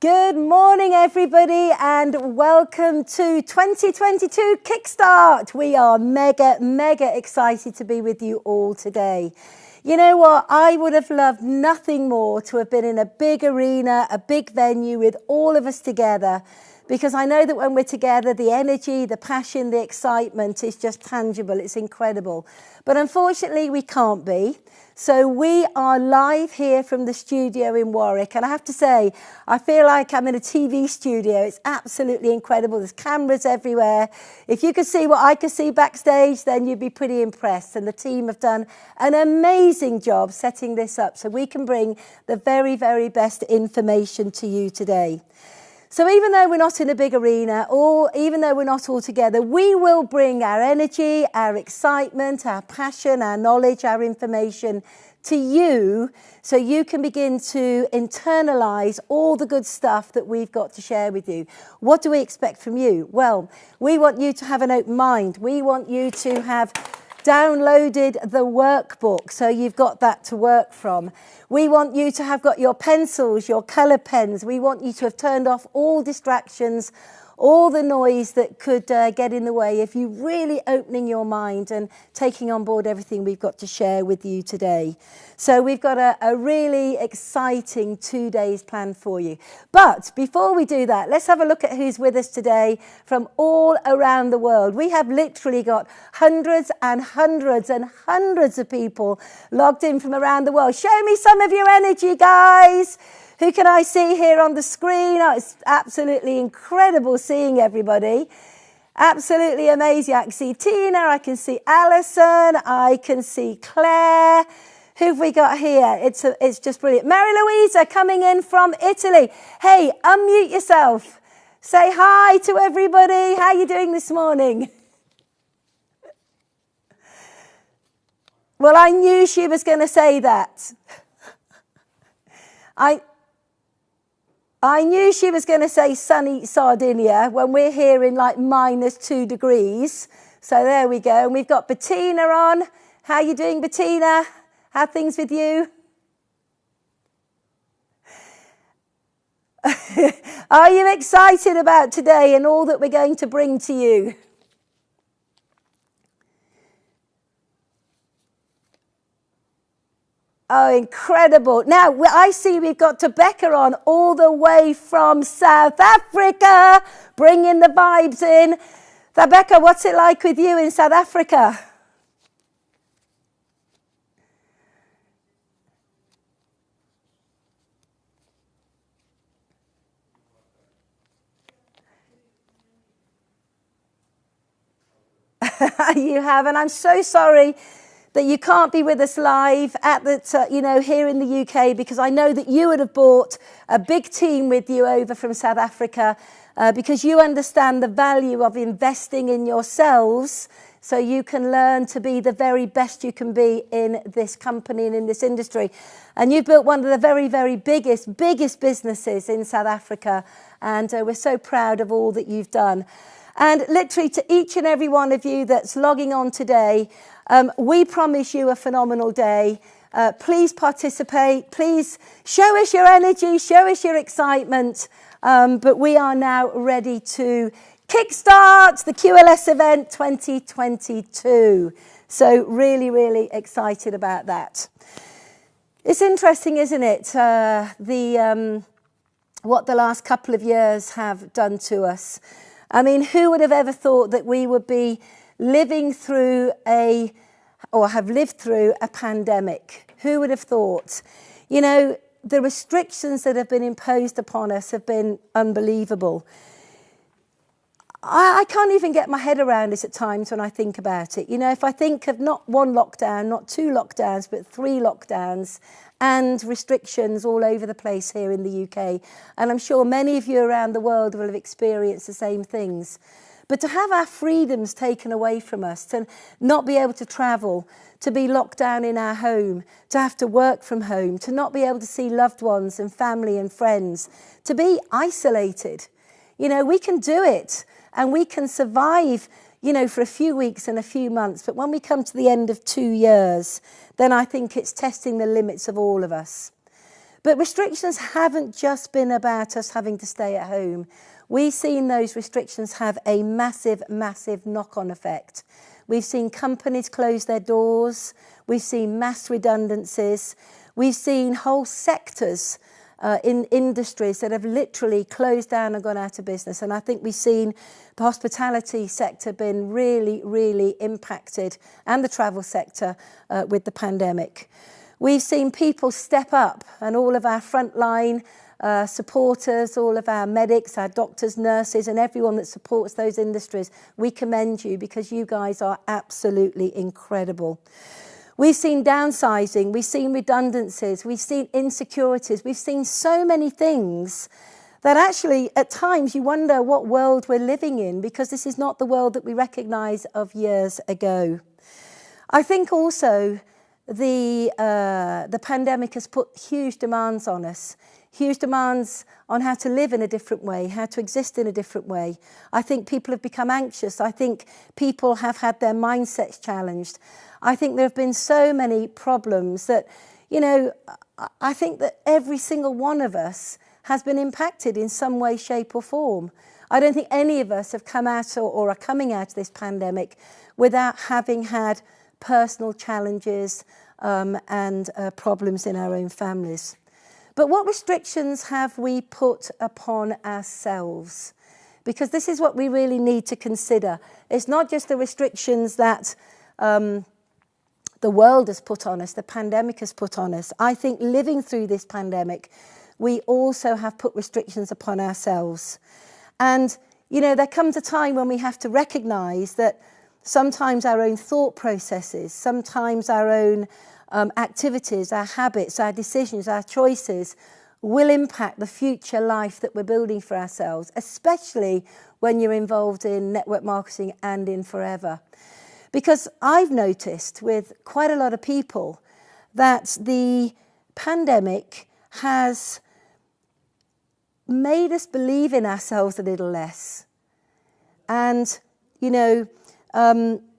Good morning, everybody, and welcome to 2022 Kickstart. We are mega excited to be with you all today. You know what? I would have loved nothing more to have been in a big arena, a big venue with all of us together, because I know that when we're together, the energy, the passion, the excitement is just tangible. It's incredible. But unfortunately, we can't be. So we are live here from the studio in Warwick. And I have to say, I feel like I'm in a TV studio. It's absolutely incredible. There's cameras everywhere. If you could see what I could see backstage, then you'd be pretty impressed. And the team have done an amazing job setting this up so we can bring the very best information to you today. So even though we're not in a big arena, or even though we're not all together, we will bring our energy, our excitement, our passion, our knowledge, our information to you so you can begin to internalize all the good stuff that we've got to share with you. What do we expect from you? Well, we want you to have an open mind. We want you to have downloaded the workbook, so you've got that to work from. We want you to have got your pencils, your colour pens. We want you to have turned off all distractions, all the noise that could get in the way if you really opening your mind and taking on board everything we've got to share with you today. So we've got a really exciting 2 days planned for you. But before we do that, let's have a look at who's with us today from all around the world. We have literally got hundreds and hundreds and hundreds of people logged in from around the world. Show me some of your energy, guys. Who can I see here on the screen? Oh, it's absolutely incredible seeing everybody. Absolutely amazing. I can see Tina, I can see Alison, I can see Claire. Who have we got here? It's just brilliant. Mary Louisa coming in from Italy. Hey, unmute yourself. Say hi to everybody. How are you doing this morning? Well, I knew she was going to say that. I knew she was going to say sunny Sardinia when we're here in like -2 degrees. So there we go. And we've got Bettina on. How are you doing, Bettina? How are things with you? Are you excited about today and all that we're going to bring to you? Oh, incredible. Now, I see we've got Rebecca on all the way from South Africa, bringing the vibes in. Rebecca, what's it like with you in South Africa? You have, and I'm so sorry that you can't be with us live at the, here in the UK, because I know that you would have brought a big team with you over from South Africa because you understand the value of investing in yourselves so you can learn to be the very best you can be in this company and in this industry. And you've built one of the very biggest businesses in South Africa, and we're so proud of all that you've done. And literally to each and every one of you that's logging on today, we promise you a phenomenal day. Please participate. Please show us your energy, show us your excitement. But we are now ready to kickstart the QLS event 2022. So really excited about that. It's interesting, isn't it? What the last couple of years have done to us. I mean, who would have ever thought that we would be living through have lived through a pandemic? Who would have thought? You know, the restrictions that have been imposed upon us have been unbelievable. I can't even get my head around it at times when I think about it. You know, if I think of not one lockdown, not 2 lockdowns, but 3 lockdowns and restrictions all over the place here in the UK. And I'm sure many of you around the world will have experienced the same things. But to have our freedoms taken away from us, to not be able to travel, to be locked down in our home, to have to work from home, to not be able to see loved ones and family and friends, to be isolated. You know, we can do it and we can survive, you know, for a few weeks and a few months. But when we come to the end of 2 years, then I think it's testing the limits of all of us. But restrictions haven't just been about us having to stay at home. We've seen those restrictions have a massive, massive knock-on effect. We've seen companies close their doors. We've seen mass redundancies. We've seen whole sectors in industries that have literally closed down and gone out of business. And I think we've seen the hospitality sector been really, really impacted, and the travel sector with the pandemic. We've seen people step up, and all of our frontline supporters, all of our medics, our doctors, nurses, and everyone that supports those industries, we commend you, because you guys are absolutely incredible. We've seen downsizing, we've seen redundancies, we've seen insecurities, we've seen so many things that actually at times you wonder what world we're living in, because this is not the world that we recognise of years ago. I think also the pandemic has put huge demands on us, huge demands on how to live in a different way, how to exist in a different way. I think people have become anxious. I think people have had their mindsets challenged. I think there have been so many problems that, you know, I think that every single one of us has been impacted in some way, shape or form. I don't think any of us have come out or are coming out of this pandemic without having had personal challenges and problems in our own families. But what restrictions have we put upon ourselves? Because this is what we really need to consider. It's not just the restrictions that the world has put on us, the pandemic has put on us. I think living through this pandemic, we also have put restrictions upon ourselves. And, you know, there comes a time when we have to recognise that sometimes our own thought processes, sometimes our own activities, our habits, our decisions, our choices will impact the future life that we're building for ourselves, especially when you're involved in network marketing and in Forever. Because I've noticed with quite a lot of people that the pandemic has made us believe in ourselves a little less. And, you know,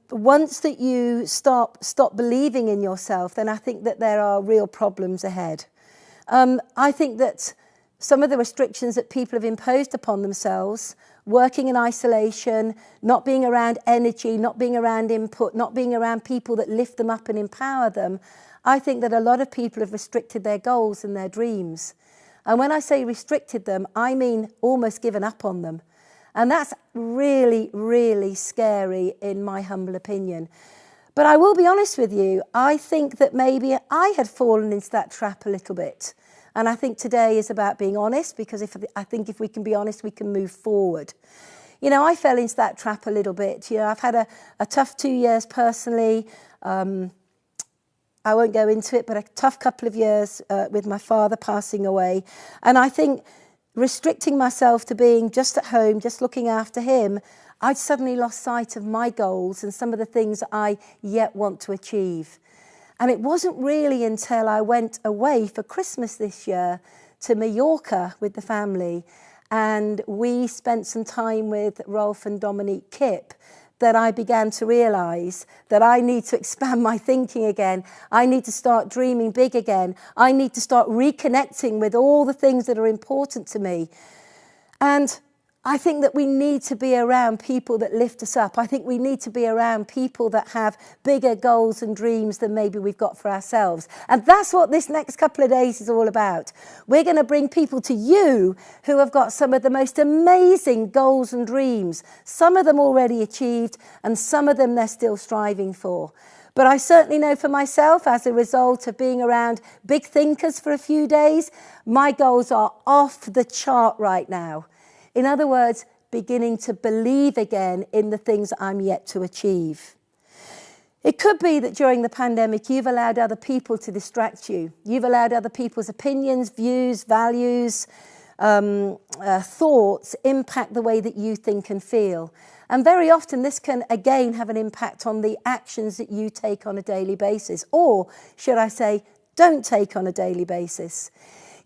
once that you stop believing in yourself, then I think that there are real problems ahead. I think that some of the restrictions that people have imposed upon themselves, working in isolation, not being around energy, not being around input, not being around people that lift them up and empower them, I think that a lot of people have restricted their goals and their dreams. And when I say restricted them, I mean almost given up on them. And that's really, really scary in my humble opinion. But I will be honest with you, I think that maybe I had fallen into that trap a little bit. And I think today is about being honest, because I think if we can be honest, we can move forward. You know, I fell into that trap a little bit. You know, I've had a tough 2 years personally. I won't go into it, but a tough couple of years with my father passing away. And I think restricting myself to being just at home, just looking after him, I'd suddenly lost sight of my goals and some of the things that I yet want to achieve. And it wasn't really until I went away for Christmas this year to Mallorca with the family, and we spent some time with Rolf and Dominique Kipp, that I began to realise that I need to expand my thinking again. I need to start dreaming big again. I need to start reconnecting with all the things that are important to me. And I think that we need to be around people that lift us up. I think we need to be around people that have bigger goals and dreams than maybe we've got for ourselves. And that's what this next couple of days is all about. We're going to bring people to you who have got some of the most amazing goals and dreams. Some of them already achieved, and some of them they're still striving for. But I certainly know for myself, as a result of being around big thinkers for a few days, my goals are off the chart right now. In other words, beginning to believe again in the things I'm yet to achieve. It could be that during the pandemic, you've allowed other people to distract you. You've allowed other people's opinions, views, values, thoughts impact the way that you think and feel. And very often this can again have an impact on the actions that you take on a daily basis, or should I say, don't take on a daily basis.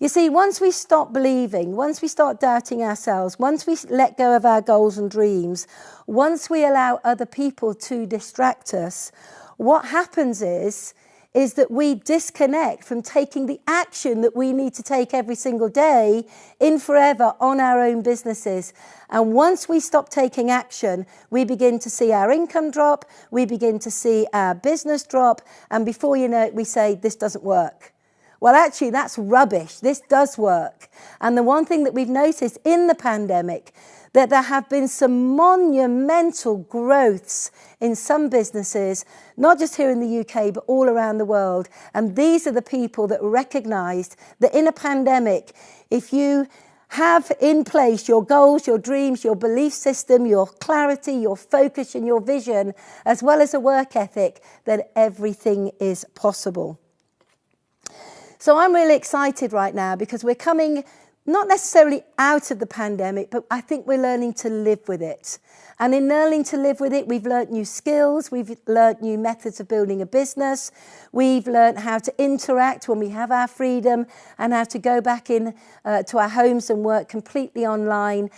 You see, once we stop believing, once we start doubting ourselves, once we let go of our goals and dreams, once we allow other people to distract us, what happens is is that we disconnect from taking the action that we need to take every single day in forever on our own businesses. And once we stop taking action, we begin to see our income drop, we begin to see our business drop, and before you know it, we say, this doesn't work. Well, actually, that's rubbish. This does work. And the one thing that we've noticed in the pandemic, that there have been some monumental growths in some businesses, not just here in the UK, but all around the world. And these are the people that recognised that in a pandemic, if you have in place your goals, your dreams, your belief system, your clarity, your focus and your vision, as well as a work ethic, then everything is possible. So I'm really excited right now because we're coming not necessarily out of the pandemic, but I think we're learning to live with it. And in learning to live with it, we've learnt new skills, we've learnt new methods of building a business, we've learnt how to interact when we have our freedom and how to go back in to our homes and work completely online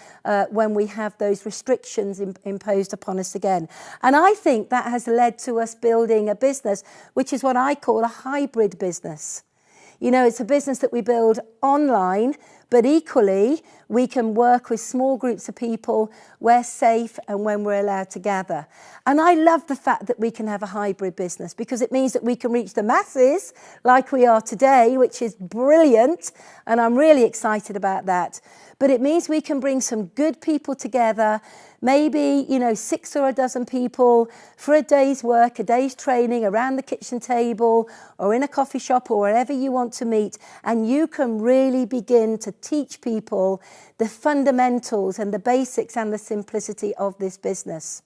when we have those restrictions imposed upon us again. And I think that has led to us building a business, which is what I call a hybrid business. You know, it's a business that we build online, but equally, we can work with small groups of people, we're safe and when we're allowed to gather. And I love the fact that we can have a hybrid business because it means that we can reach the masses like we are today, which is brilliant. And I'm really excited about that. But it means we can bring some good people together, maybe, 6 or a dozen people for a day's work, a day's training around the kitchen table or in a coffee shop or wherever you want to meet. And you can really begin to teach people the fundamentals and the basics and the simplicity of this business.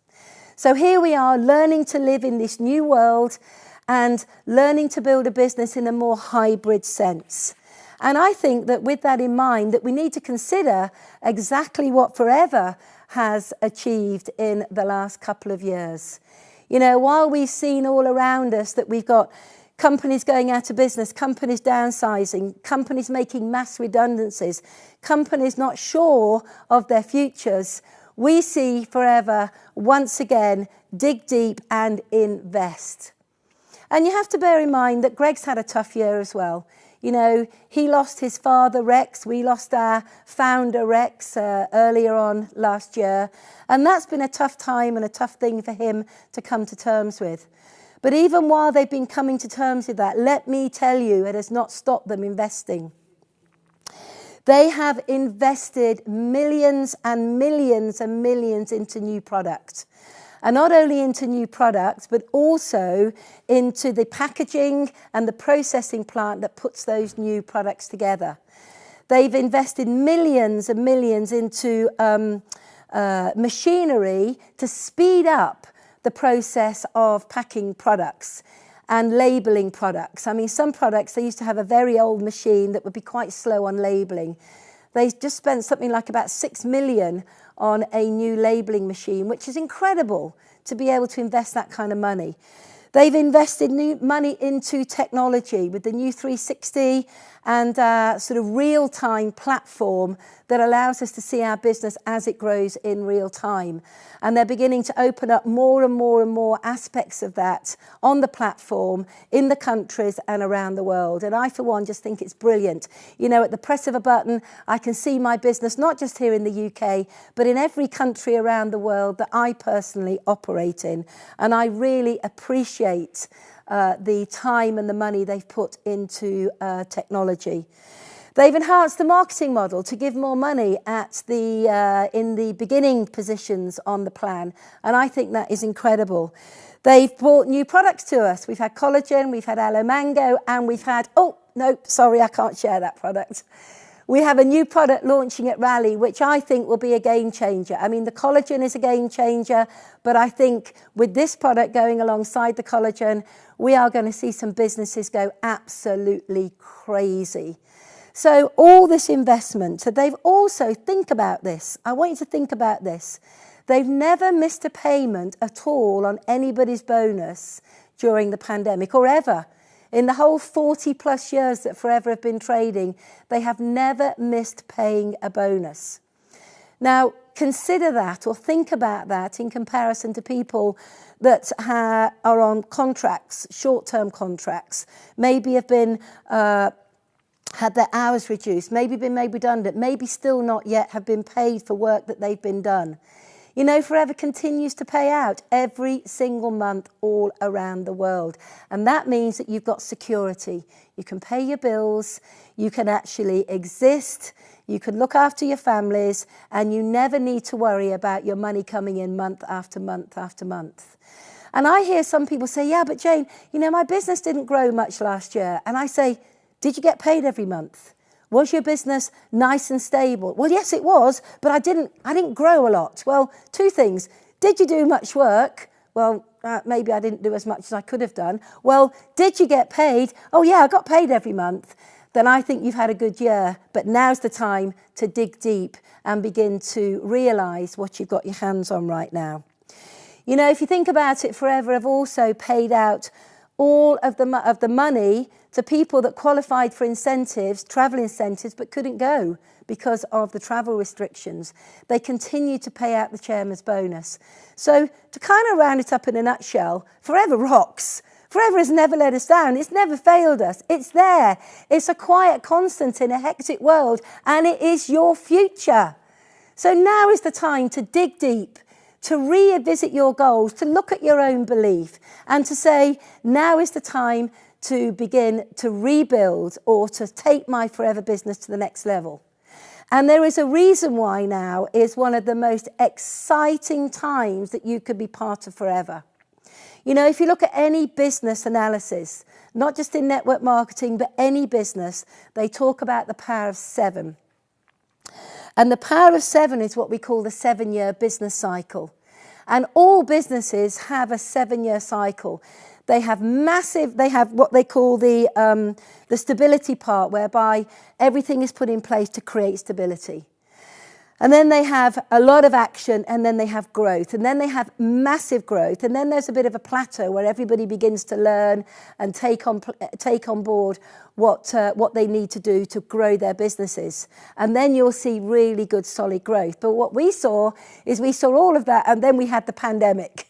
So here we are learning to live in this new world and learning to build a business in a more hybrid sense. And I think that with that in mind, that we need to consider exactly what Forever has achieved in the last couple of years. While we've seen all around us that we've got companies going out of business, companies downsizing, companies making mass redundancies, companies not sure of their futures, we see Forever once again dig deep and invest. And you have to bear in mind that Greg's had a tough year as well. He lost his father, Rex. We lost our founder, Rex, earlier on last year. And that's been a tough time and a tough thing for him to come to terms with. But even while they've been coming to terms with that, let me tell you, it has not stopped them investing. They have invested millions and millions and millions into new products. And not only into new products, but also into the packaging and the processing plant that puts those new products together. They've invested millions and millions into machinery to speed up the process of packing products and labelling products. I mean, some products, they used to have a very old machine that would be quite slow on labelling. They just spent something like about 6 million on a new labelling machine, which is incredible to be able to invest that kind of money. They've invested new money into technology with the new 360 and sort of real-time platform that allows us to see our business as it grows in real time. And they're beginning to open up more and more and more aspects of that on the platform, in the countries and around the world. And I, for one, just think it's brilliant. At the press of a button, I can see my business, not just here in the UK, but in every country around the world that I personally operate in. And I really appreciate the time and the money they've put into technology. They've enhanced the marketing model to give more money at in the beginning positions on the plan, and I think that is incredible. They've brought new products to us. We've had collagen, we've had aloe mango, and we've had, oh, nope, sorry, I can't share that product. We have a new product launching at Rally, which I think will be a game changer. I mean, the collagen is a game changer, but I think with this product going alongside the collagen, we are going to see some businesses go absolutely crazy. So all this investment, so they've also, think about this. I want you to think about this. They've never missed a payment at all on anybody's bonus during the pandemic or ever. In the whole 40 plus years that Forever have been trading, they have never missed paying a bonus. Now, consider that or think about that in comparison to people that are on contracts, short-term contracts, maybe have been had their hours reduced, maybe been made redundant, maybe still not yet have been paid for work that they've been done. You know, Forever continues to pay out every single month all around the world. And that means that you've got security. You can pay your bills, you can actually exist, you can look after your families, and you never need to worry about your money coming in month after month after month. And I hear some people say, yeah, but Jane, you know, my business didn't grow much last year. And I say, did you get paid every month? Was your business nice and stable? Well, yes, it was, but I didn't grow a lot. Well, two things. Did you do much work? Well, maybe I didn't do as much as I could have done. Well, did you get paid? Oh, yeah, I got paid every month. Then I think you've had a good year. But now's the time to dig deep and begin to realise what you've got your hands on right now. You know, if you think about it, Forever have also paid out all of the money to people that qualified for incentives, travel incentives, but couldn't go because of the travel restrictions. They continue to pay out the chairman's bonus. So to kind of round it up in a nutshell, Forever rocks. Forever has never let us down. It's never failed us. It's there. It's a quiet constant in a hectic world, and it is your future. So now is the time to dig deep, to revisit your goals, to look at your own belief, and to say, now is the time to begin to rebuild or to take my Forever business to the next level. And there is a reason why now is one of the most exciting times that you could be part of Forever. You know, if you look at any business analysis, not just in network marketing, but any business, they talk about the power of 7. And the power of 7 is what we call the 7-year business cycle. And all businesses have a 7-year cycle. They have what they call the stability part, whereby everything is put in place to create stability. And then they have a lot of action, and then they have growth, and then they have massive growth, and then there's a bit of a plateau where everybody begins to learn and take on board what they need to do to grow their businesses. And then you'll see really good, solid growth. But what we saw all of that, and then we had the pandemic.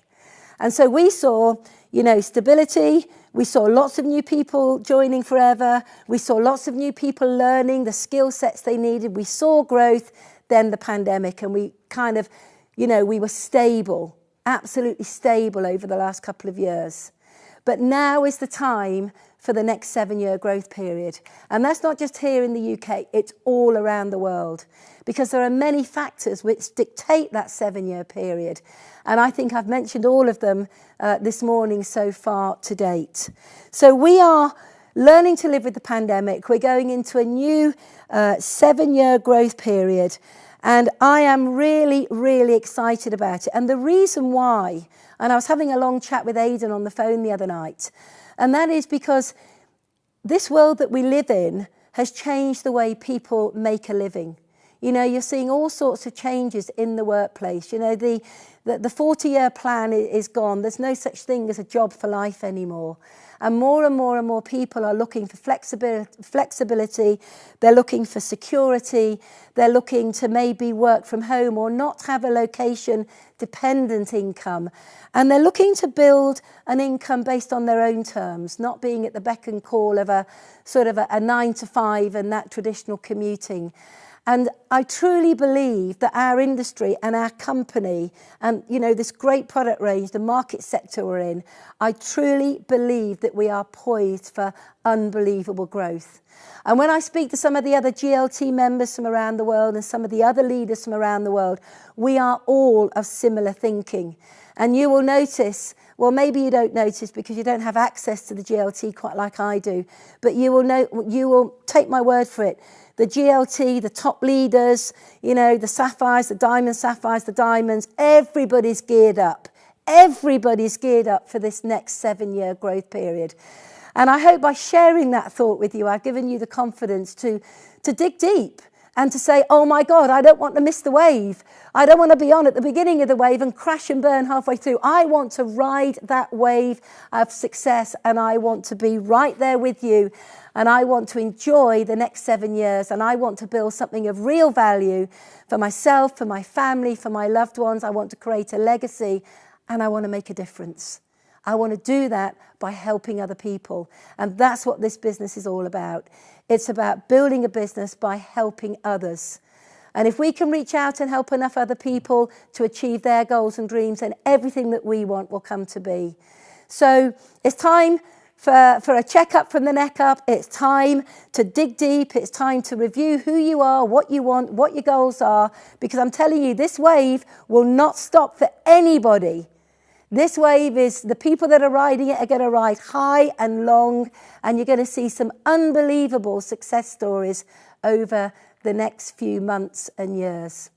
And so we saw, you know, stability. We saw lots of new people joining Forever. We saw lots of new people learning the skill sets they needed. We saw growth. Then the pandemic, and we kind of, you know, we were stable, absolutely stable over the last couple of years. But now is the time for the next 7-year growth period. And that's not just here in the UK, it's all around the world, because there are many factors which dictate that 7-year period. And I think I've mentioned all of them this morning so far to date. So we are learning to live with the pandemic. We're going into a new 7-year growth period, and I am really, really excited about it. And the reason why, and I was having a long chat with Aidan on the phone the other night, and that is because this world that we live in has changed the way people make a living. You know, you're seeing all sorts of changes in the workplace. You know, the 40-year plan is gone. There's no such thing as a job for life anymore. And more people are looking for flexibility. They're looking for security. They're looking to maybe work from home or not have a location-dependent income. And they're looking to build an income based on their own terms, not being at the beck and call of a sort of a 9-to-5 and that traditional commuting. And I truly believe that our industry and our company and, you know, this great product range, the market sector we're in, I truly believe that we are poised for unbelievable growth. And when I speak to some of the other GLT members from around the world and some of the other leaders from around the world, we are all of similar thinking. And you will notice, well, maybe you don't notice because you don't have access to the GLT quite like I do, but you will take my word for it. The GLT, the top leaders, you know, the sapphires, the diamonds, everybody's geared up. Everybody's geared up for this next 7-year growth period. And I hope by sharing that thought with you, I've given you the confidence to dig deep and to say, oh my God, I don't want to miss the wave. I don't want to be on at the beginning of the wave and crash and burn halfway through. I want to ride that wave of success, and I want to be right there with you. and I want to enjoy the next 7 years, and I want to build something of real value for myself, for my family, for my loved ones. I want to create a legacy, and I want to make a difference. I want to do that by helping other people. And that's what this business is all about. It's about building a business by helping others. And if we can reach out and help enough other people to achieve their goals and dreams, then everything that we want will come to be. So it's time for a checkup from the neck up. It's time to dig deep. It's time to review who you are, what you want, what your goals are, because I'm telling you, this wave will not stop for anybody. This wave is, the people that are riding it are going to ride high and long, and you're going to see some unbelievable success stories over the next few months and years.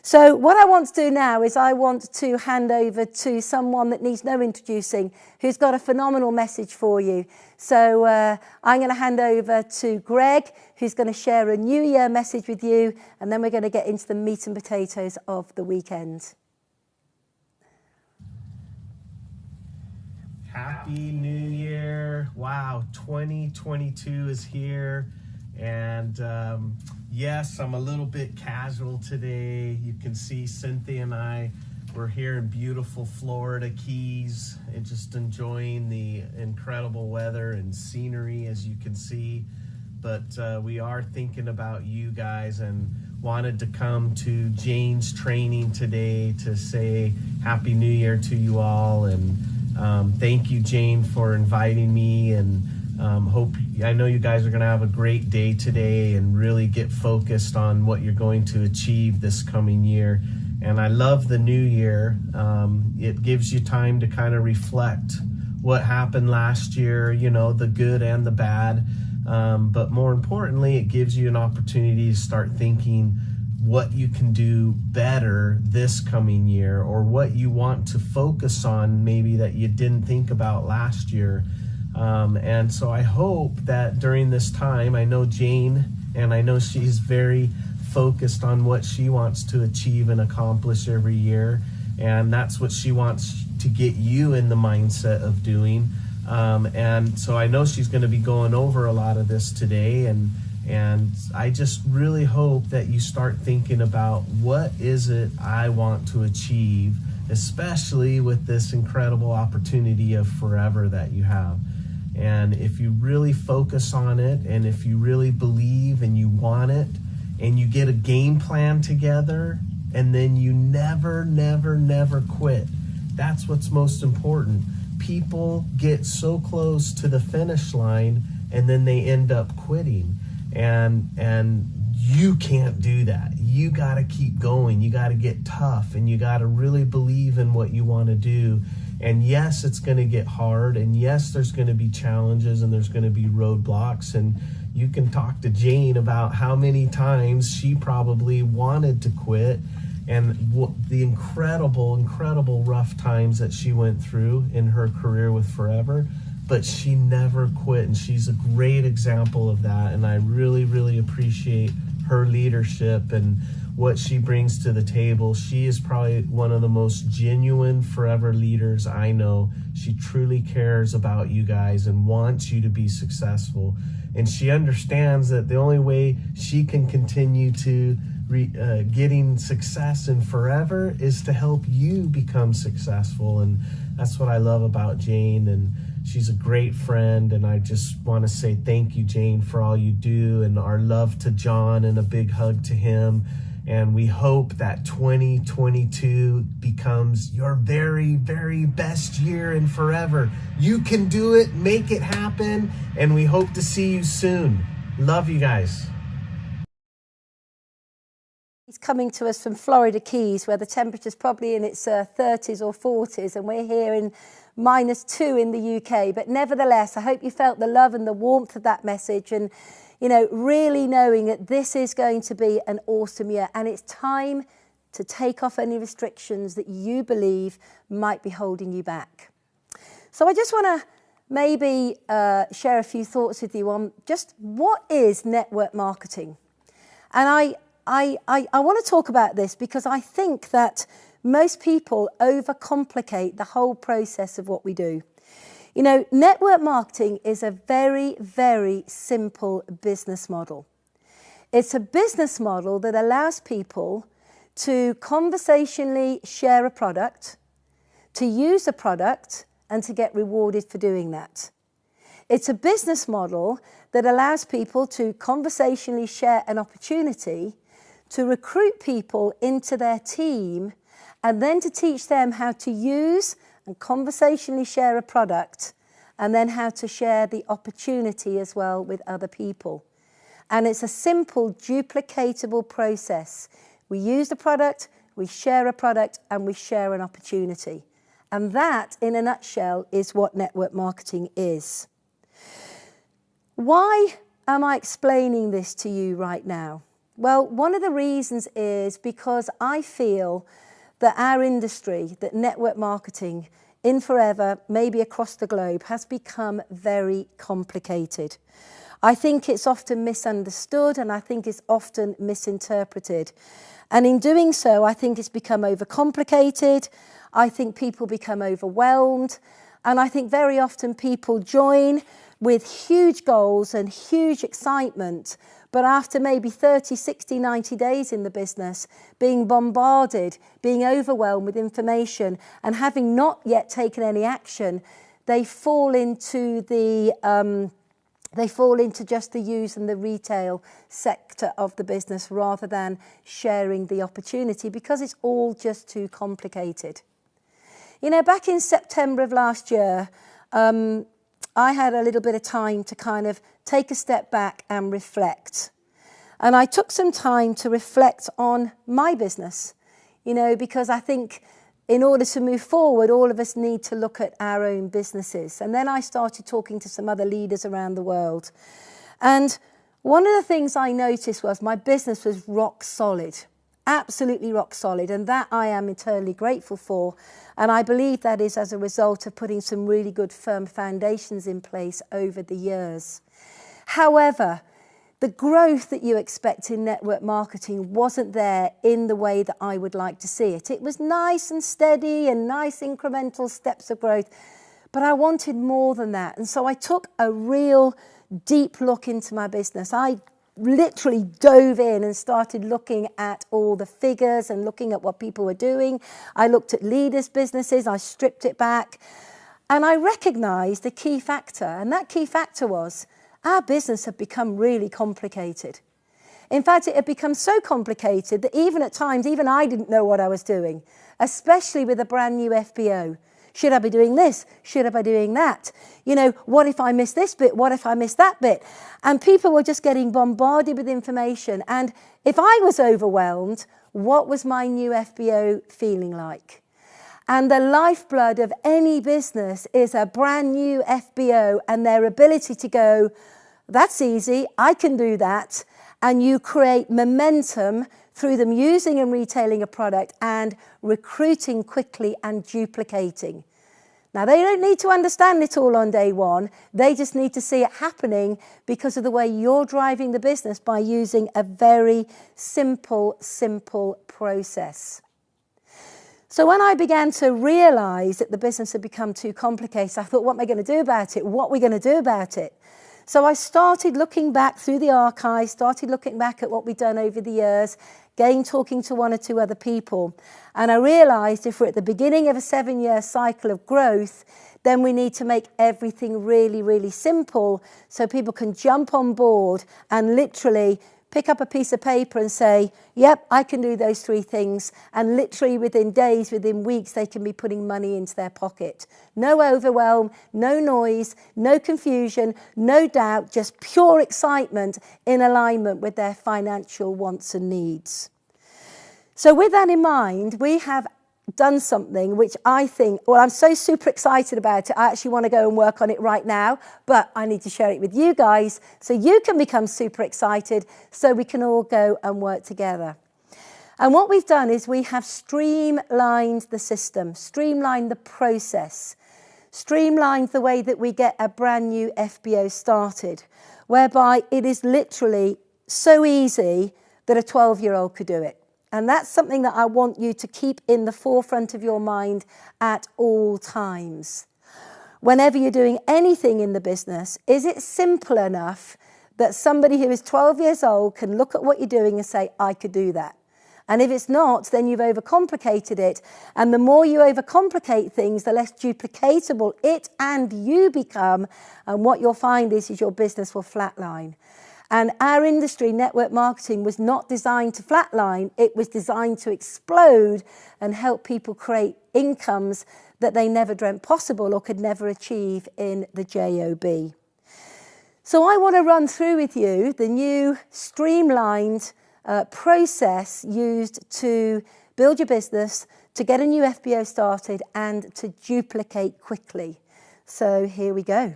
So what I want to do now is I want to hand over to someone that needs no introducing, who's got a phenomenal message for you. So I'm going to hand over to Greg, who's going to share a New Year message with you, and then we're going to get into the meat and potatoes of the weekend. Happy New Year. Wow, 2022 is here. And yes, I'm a little bit casual today. You can see Cynthia and we're here in beautiful Florida Keys and just enjoying the incredible weather and scenery, as you can see. But we are thinking about you guys and wanted to come to Jane's training today to say Happy New Year to you all. And thank you, Jane, for inviting me, and I know you guys are going to have a great day today and really get focused on what you're going to achieve this coming year. And I love the new year. It gives you time to kind of reflect what happened last year, you know, the good and the bad. But more importantly, it gives you an opportunity to start thinking what you can do better this coming year, or what you want to focus on maybe that you didn't think about last year. And so I hope that during this time, I know Jane, and I know she's very focused on what she wants to achieve and accomplish every year. And that's what she wants to get you in the mindset of doing. And so I know she's going to be going over a lot of this today. And I just really hope that you start thinking about, what is it I want to achieve, especially with this incredible opportunity of forever that you have. And if you really focus on it, and if you really believe and you want it, and you get a game plan together, and then you never, never, never quit. That's what's most important. People get so close to the finish line and then they end up quitting. And you can't do that. You got to keep going. You got to get tough, and you got to really believe in what you want to do. And yes, it's going to get hard, and yes, there's going to be challenges, and there's going to be roadblocks. And you can talk to Jane about how many times she probably wanted to quit, and the incredible, incredible rough times that she went through in her career with Forever. But she never quit, and she's a great example of that. And I really, really appreciate her leadership and what she brings to the table. She is probably one of the most genuine Forever leaders I know. She truly cares about you guys and wants you to be successful. And she understands that the only way she can continue to getting success in Forever is to help you become successful. And that's what I love about Jane. And she's a great friend, and I just want to say thank you, Jane, for all you do, and our love to John, and a big hug to him. And we hope that 2022 becomes your very, very best year in Forever. You can do it, make it happen, and we hope to see you soon. Love you guys. He's coming to us from Florida Keys, where the temperature's probably in its 30s or 40s, and we're here in -2 in the UK. But nevertheless, I hope you felt the love and the warmth of that message, and, you know, really knowing that this is going to be an awesome year, and it's time to take off any restrictions that you believe might be holding you back. So I just want to maybe share a few thoughts with you on just what is network marketing. And I want to talk about this because I think that most people overcomplicate the whole process of what we do. You know, network marketing is a very, very simple business model. It's a business model that allows people to conversationally share a product, to use a product, and to get rewarded for doing that. It's a business model that allows people to conversationally share an opportunity, to recruit people into their team, and then to teach them how to use and conversationally share a product, and then how to share the opportunity as well with other people. And it's a simple, duplicatable process. We use the product, we share a product, and we share an opportunity. And that, in a nutshell, is what network marketing is. Why am I explaining this to you right now? Well, one of the reasons is because I feel that our industry, that network marketing, in forever, maybe across the globe, has become very complicated. I think it's often misunderstood, and I think it's often misinterpreted. And in doing so, I think it's become overcomplicated. I think people become overwhelmed. And I think very often people join with huge goals and huge excitement, but after maybe 30, 60, 90 days in the business, being bombarded, being overwhelmed with information, and having not yet taken any action, they fall into just the use and the retail sector of the business rather than sharing the opportunity, because it's all just too complicated. You know, back in September of last year, I had a little bit of time to kind of take a step back and reflect. And I took some time to reflect on my business, you know, because I think in order to move forward, all of us need to look at our own businesses. And then I started talking to some other leaders around the world. And one of the things I noticed was my business was rock solid, absolutely rock solid. And that I am eternally grateful for. And I believe that is as a result of putting some really good firm foundations in place over the years. However, the growth that you expect in network marketing wasn't there in the way that I would like to see it. It was nice and steady and nice incremental steps of growth, but I wanted more than that. And so I took a real deep look into my business. I literally dove in and started looking at all the figures and looking at what people were doing. I looked at leaders' businesses, I stripped it back, and I recognized the key factor. And that key factor was our business had become really complicated. In fact, it had become so complicated that even at times, even I didn't know what I was doing, especially with a brand new FBO. Should I be doing this? Should I be doing that? You know, what if I miss this bit? What if I miss that bit? And people were just getting bombarded with information. And if I was overwhelmed, what was my new FBO feeling like? And the lifeblood of any business is a brand new FBO and their ability to go, that's easy, I can do that. And you create momentum through them using and retailing a product and recruiting quickly and duplicating. Now, they don't need to understand it all on day one. They just need to see it happening because of the way you're driving the business by using a very simple process. So when I began to realize that the business had become too complicated, I thought, what am I going to do about it? What are we going to do about it? So I started looking back through the archives, started looking back at what we'd done over the years, again talking to one or two other people. And I realized if we're at the beginning of a 7-year cycle of growth, then we need to make everything really, really simple so people can jump on board and literally pick up a piece of paper and say, yep, I can do those 3 things. And literally within days, within weeks, they can be putting money into their pocket. No overwhelm, no noise, no confusion, no doubt, just pure excitement in alignment with their financial wants and needs. So with that in mind, we have done something which I think, well, I'm so super excited about it. I actually want to go and work on it right now, but I need to share it with you guys so you can become super excited so we can all go and work together. And what we've done is we have streamlined the system, streamlined the process, streamlined the way that we get a brand new FBO started, whereby it is literally so easy that a 12-year-old could do it. And that's something that I want you to keep in the forefront of your mind at all times. whenever you're doing anything in the business, is it simple enough that somebody who is 12 years old can look at what you're doing and say, I could do that? And if it's not, then you've overcomplicated it. And the more you overcomplicate things, the less duplicatable it and you become. And what you'll find is your business will flatline. And our industry, network marketing, was not designed to flatline. It was designed to explode and help people create incomes that they never dreamt possible or could never achieve in the JOB. So I want to run through with you the new streamlined process used to build your business, to get a new FBO started, and to duplicate quickly. So here we go.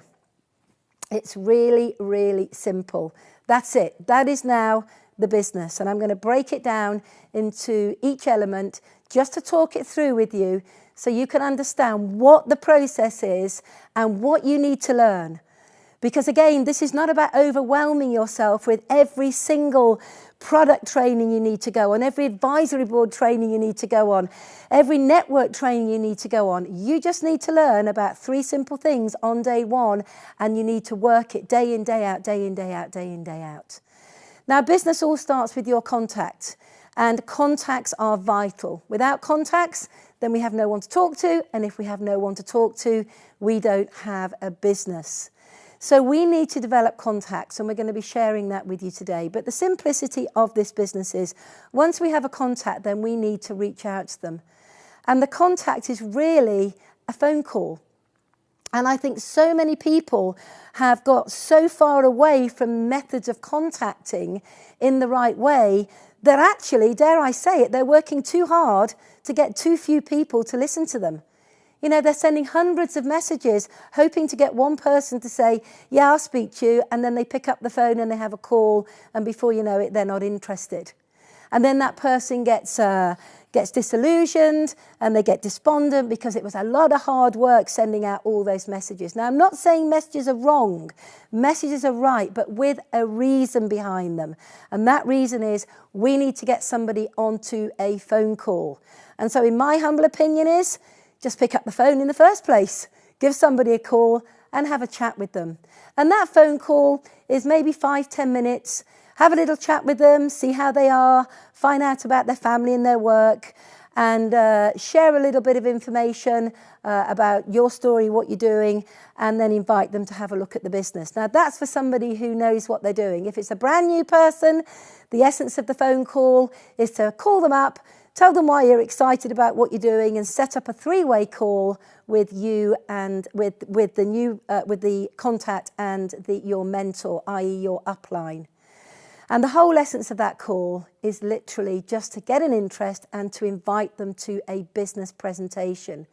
It's really, really simple. That's it. That is now the business. And I'm going to break it down into each element just to talk it through with you so you can understand what the process is and what you need to learn. Because again, this is not about overwhelming yourself with every single product training you need to go on, every advisory board training you need to go on, every network training you need to go on. You just need to learn about 3 simple things on day 1, and you need to work it day in, day out, day in, day out, day in, day out. Now, business all starts with your contact, and contacts are vital. Without contacts, then we have no one to talk to, and if we have no one to talk to, we don't have a business. So we need to develop contacts, and we're going to be sharing that with you today. But the simplicity of this business is, once we have a contact, then we need to reach out to them. And the contact is really a phone call. And I think so many people have got so far away from methods of contacting in the right way that actually, dare I say it, they're working too hard to get too few people to listen to them. You know, they're sending hundreds of messages, hoping to get one person to say, yeah, I'll speak to you. And then they pick up the phone and they have a call. And before you know it, they're not interested. And then that person gets disillusioned and they get despondent because it was a lot of hard work sending out all those messages. Now, I'm not saying messages are wrong. Messages are right, but with a reason behind them. And that reason is we need to get somebody onto a phone call. And so in my humble opinion is, just pick up the phone in the first place, give somebody a call and have a chat with them. And that phone call is maybe 5-10 minutes. Have a little chat with them, see how they are, find out about their family and their work, and share a little bit of information about your story, what you're doing, and then invite them to have a look at the business. Now, that's for somebody who knows what they're doing. If it's a brand new person, the essence of the phone call is to call them up, tell them why you're excited about what you're doing, and set up a 3-way call with you and with the contact and your mentor, i.e. your upline. And the whole essence of that call is literally just to get an interest and to invite them to a business presentation.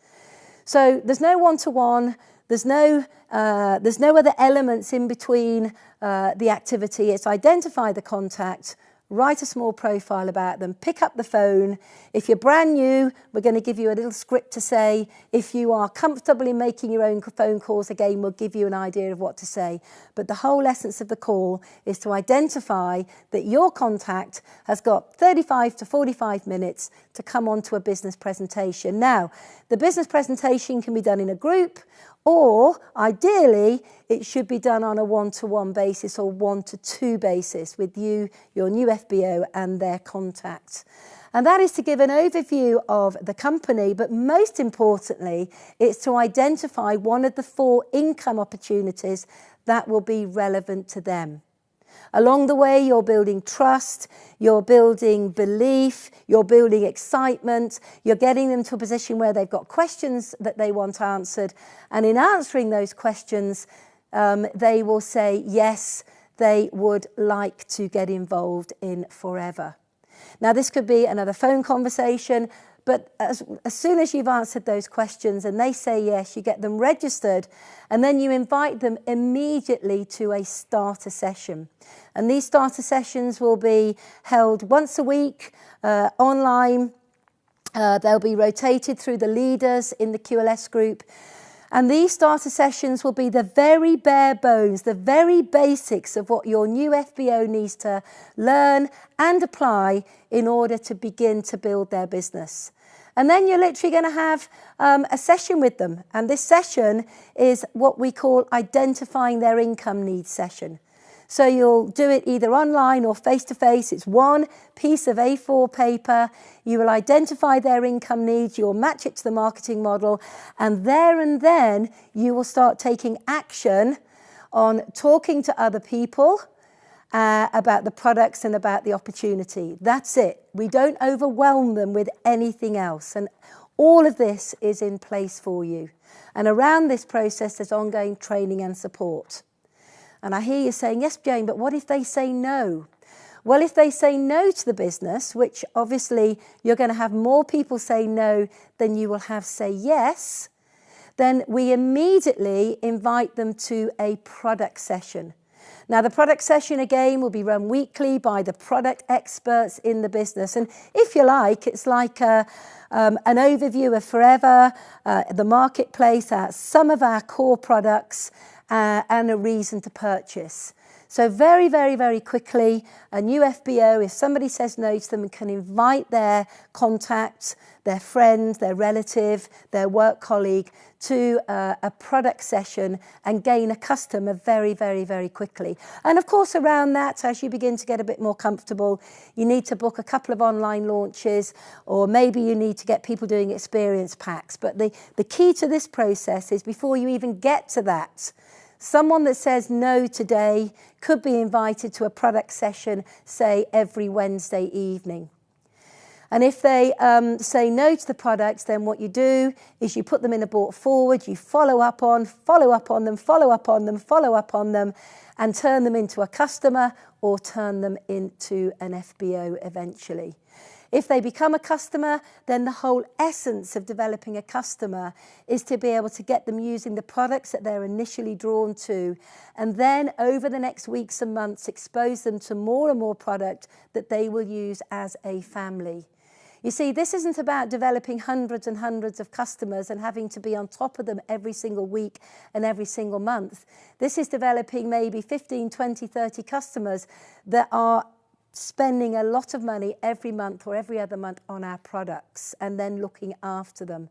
So there's no one-to-one, there's no other elements in between the activity. It's identify the contact, write a small profile about them, pick up the phone. If you're brand new, we're going to give you a little script to say. If you are comfortable in making your own phone calls, again, we'll give you an idea of what to say. But the whole essence of the call is to identify that your contact has got 35 to 45 minutes to come onto a business presentation. Now, the business presentation can be done in a group, or ideally, it should be done on a 1-to-1 basis or 1-to-2 basis with you, your new FBO, and their contact. And that is to give an overview of the company, but most importantly, it's to identify one of the 4 income opportunities that will be relevant to them. Along the way, you're building trust, you're building belief, you're building excitement, you're getting them to a position where they've got questions that they want answered. And in answering those questions, they will say, yes, they would like to get involved in Forever. Now, this could be another phone conversation, but as soon as you've answered those questions and they say yes, you get them registered, and then you invite them immediately to a starter session. And these starter sessions will be held once a week online. They'll be rotated through the leaders in the QLS group. And these starter sessions will be the very bare bones, the very basics of what your new FBO needs to learn and apply in order to begin to build their business. And then you're literally going to have a session with them. And this session is what we call identifying their income needs session. So you'll do it either online or face-to-face. It's one piece of A4 paper. You will identify their income needs. You'll match it to the marketing model. And there and then you will start taking action on talking to other people about the products and about the opportunity. That's it. We don't overwhelm them with anything else. And all of this is in place for you. And around this process, there's ongoing training and support. And I hear you saying, yes, Jane, but what if they say no? Well, if they say no to the business, which obviously you're going to have more people say no than you will have say yes, then we immediately invite them to a product session. Now, the product session, again, will be run weekly by the product experts in the business. And if you like, it's like an overview of Forever, the marketplace, some of our core products, and a reason to purchase. So very, very, very quickly, a new FBO, if somebody says no to them, can invite their contact, their friend, their relative, their work colleague to a product session and gain a customer very, very, very quickly. And of course, around that, as you begin to get a bit more comfortable, you need to book a couple of online launches, or maybe you need to get people doing experience packs. But the key to this process is before you even get to that, someone that says no today could be invited to a product session, say, every Wednesday evening. And if they say no to the products, then what you do is you put them in a brought forward, you follow up on them, and turn them into a customer or turn them into an FBO eventually. If they become a customer, then the whole essence of developing a customer is to be able to get them using the products that they're initially drawn to, and then over the next weeks and months, expose them to more and more product that they will use as a family. You see, this isn't about developing hundreds and hundreds of customers and having to be on top of them every single week and every single month. This is developing maybe 15, 20, 30 customers that are spending a lot of money every month or every other month on our products and then looking after them.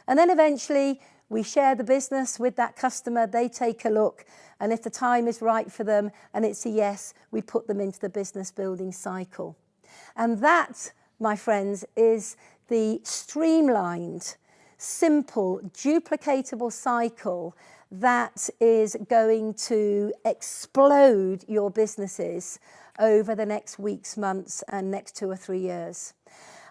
And then eventually we share the business with that customer, they take a look, and if the time is right for them and it's a yes, we put them into the business building cycle. And that, my friends, is the streamlined, simple, duplicatable cycle that is going to explode your businesses over the next weeks, months, and next 2 or 3 years.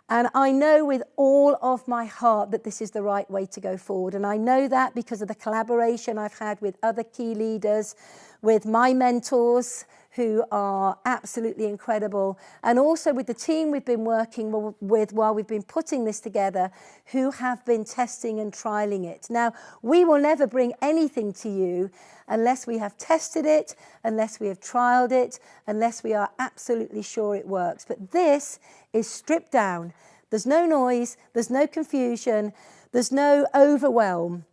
And I know with all of my heart that this is the right way to go forward. And I know that because of the collaboration I've had with other key leaders, with my mentors, who are absolutely incredible, and also with the team we've been working with while we've been putting this together, who have been testing and trialing it. Now, we will never bring anything to you unless we have tested it, unless we have trialed it, unless we are absolutely sure it works. But this is stripped down. There's no noise, there's no confusion, there's no overwhelm.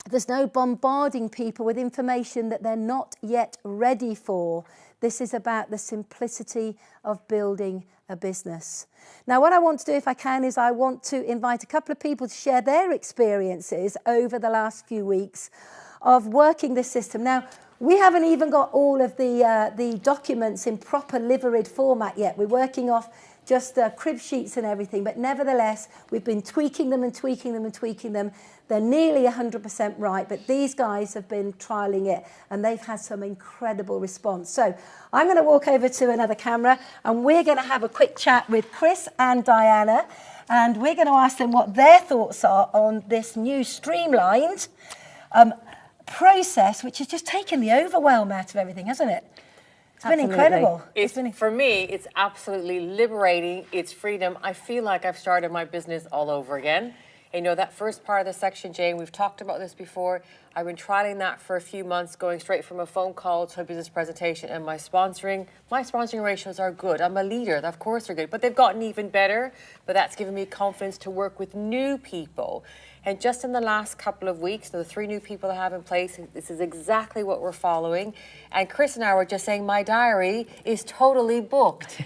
There's no bombarding people with information that they're not yet ready for. This is about the simplicity of building a business. Now, what I want to do, if I can, is I want to invite a couple of people to share their experiences over the last few weeks of working this system. Now, we haven't even got all of the documents in proper liveried format yet. We're working off just crib sheets and everything, but nevertheless, we've been tweaking them and tweaking them and tweaking them. They're nearly 100% right, but these guys have been trialing it and they've had some incredible response. So I'm going to walk over to another camera and we're going to have a quick chat with Chris and Diana, and we're going to ask them what their thoughts are on this new streamlined process, which has just taken the overwhelm out of everything, hasn't it? It's been incredible. For me, it's absolutely liberating. It's freedom. I feel like I've started my business all over again. You know, that first part of the section, Jane, we've talked about this before. I've been trialing that for a few months, going straight from a phone call to a business presentation, and my sponsoring ratios are good. I'm a leader, of course they're good, but they've gotten even better. But that's given me confidence to work with new people. And just in the last couple of weeks, the 3 new people I have in place, this is exactly what we're following. And Chris and I were just saying, my diary is totally booked.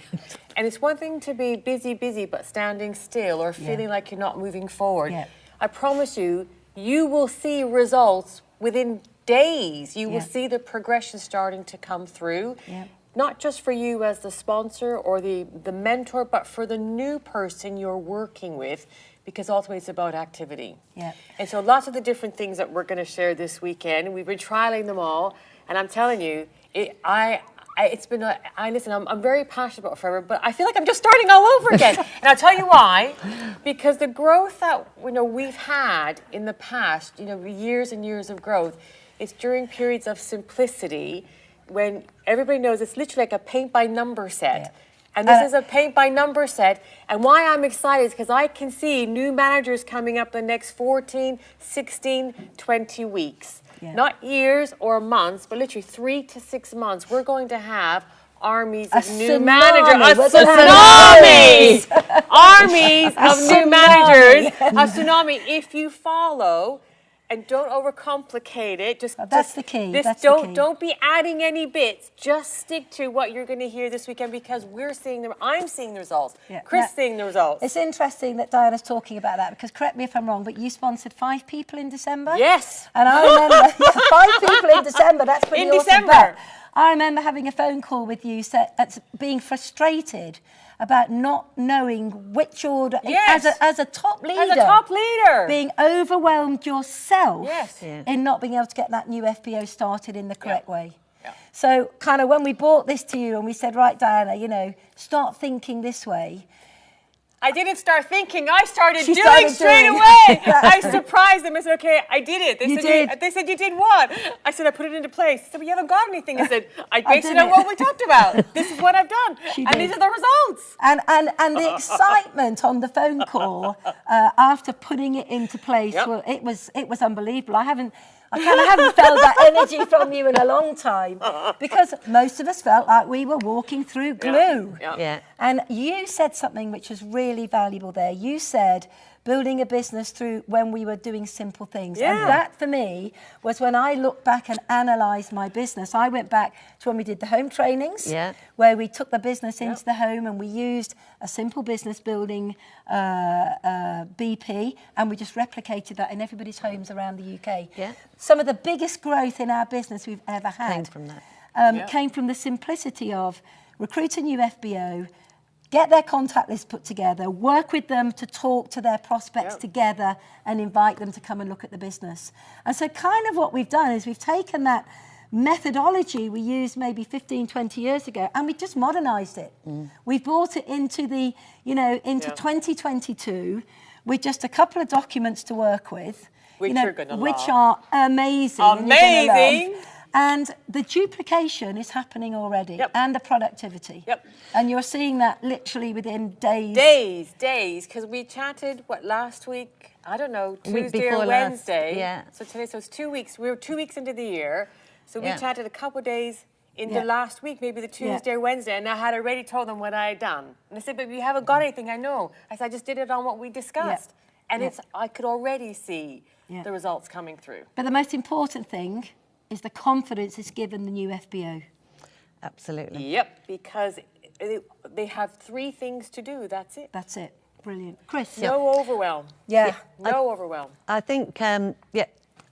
And it's one thing to be busy, but standing still or feeling like you're not moving forward. Yeah. I promise you, you will see results within days. You will see the progression starting to come through. Yeah. Not just for you as the sponsor or the mentor, but for the new person you're working with, because ultimately it's about activity. Yeah. And so lots of the different things that we're going to share this weekend, we've been trialing them all, and I'm telling you, I'm very passionate about Forever, but I feel like I'm just starting all over again. And I'll tell you why. Because the growth that we've had in the past, years and years of growth, it's during periods of simplicity when everybody knows it's literally like a paint by number set. Yeah. And this is a paint by number set. And why I'm excited is because I can see new managers coming up the next 14, 16, 20 weeks. Yeah. Not years or months, but literally 3 to 6 months. We're going to have armies of new managers. Armies of new managers. A tsunami. If you follow and don't overcomplicate it, that's the key. Don't be adding any bits. Just stick to what you're going to hear this weekend, because I'm seeing the results. Yeah. Chris seeing the results. It's interesting that Diana's talking about that, because correct me if I'm wrong, but you sponsored 5 people in December? Yes. And I remember 5 people in December. That's pretty awesome. December. But I remember having a phone call with you, being frustrated about not knowing which order, as a top leader. Being overwhelmed yourself in not being able to get that new FBO started in the correct way. Yeah. So kind of when we brought this to you and we said, right, Diana, start thinking this way. I didn't start thinking. I started doing straight away. I surprised them. I said, okay, I did it. They said, you did what? I said, I put it into place. They said, well, you haven't got anything. I said, I based it on what we talked about. This is what I've done. And these are the results. And the excitement on the phone call after putting it into place, well, it was unbelievable. I kind of haven't felt that energy from you in a long time, because most of us felt like we were walking through glue. Yeah. And you said something which was really valuable there. You said building a business through when we were doing simple things. Yeah. And that for me was when I looked back and analysed my business. I went back to when we did the home trainings, where we took the business into the home and we used a simple business building BP, and we just replicated that in everybody's homes around the UK. Yeah. Some of the biggest growth in our business we've ever had came from that. Came from the simplicity of recruit a new FBO, get their contact list put together, work with them to talk to their prospects together and invite them to come and look at the business. And so kind of what we've done is we've taken that methodology we used maybe 15, 20 years ago, and we just modernised it. We've brought it into 2022 with just a couple of documents to work with, which you're going to love. Which are amazing. Amazing. And the duplication is happening already, and the productivity. And you're seeing that literally within days. Days, because we chatted, last week? I don't know, Tuesday or Wednesday. So today, so it's 2 weeks. We were 2 weeks into the year. So we chatted a couple of days in the last week, maybe the Tuesday or Wednesday, and I had already told them what I had done. And they said, but you haven't got anything, I know. I said, I just did it on what we discussed. And I could already see the results coming through. But the most important thing is the confidence it's given the new FBO. Absolutely. Yep, because they have 3 things to do, that's it. That's it. Brilliant. Chris? No overwhelm. No overwhelm. I think,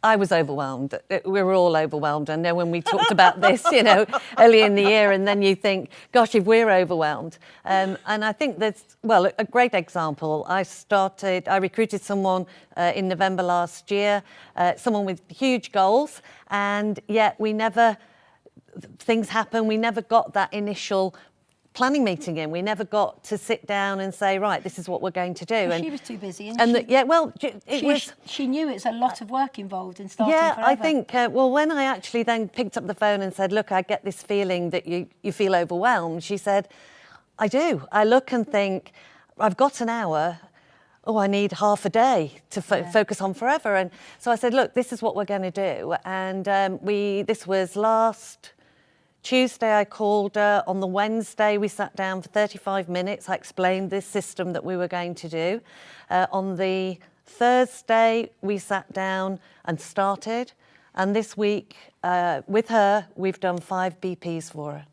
I was overwhelmed. We were all overwhelmed. I know when we talked about this, early in the year, and then you think, gosh, if we're overwhelmed. And I think that's, a great example. I recruited someone in November last year, someone with huge goals, and yet things happen. We never got that initial planning meeting in. We never got to sit down and say, right, this is what we're going to do. And she was too busy. She knew it's a lot of work involved in starting Forever. I think, when I actually then picked up the phone and said, look, I get this feeling that you feel overwhelmed, she said, I do. I look and think, I've got an hour. Oh, I need half a day to focus on Forever. And so I said, look, this is what we're going to do. And this was last Tuesday. I called her. On the Wednesday, we sat down for 35 minutes. I explained this system that we were going to do. On the Thursday, we sat down and started. And this week, with her, we've done 5 BPs for her.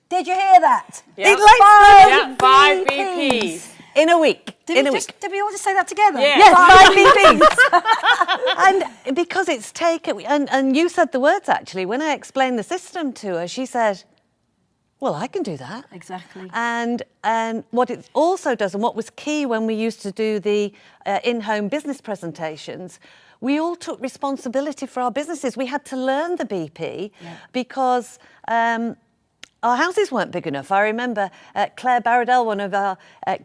Did you hear that? Yeah. It likes Yeah, 5 BPs. in a week. Did we all just say that together? Yeah. Yes, 5 BPs. And because it's taken, and you said the words actually, when I explained the system to her, she said, well, I can do that. Exactly. And what it also does, and what was key when we used to do the in-home business presentations, we all took responsibility for our businesses. We had to learn the BP because our houses weren't big enough. I remember Claire Baradell, one of our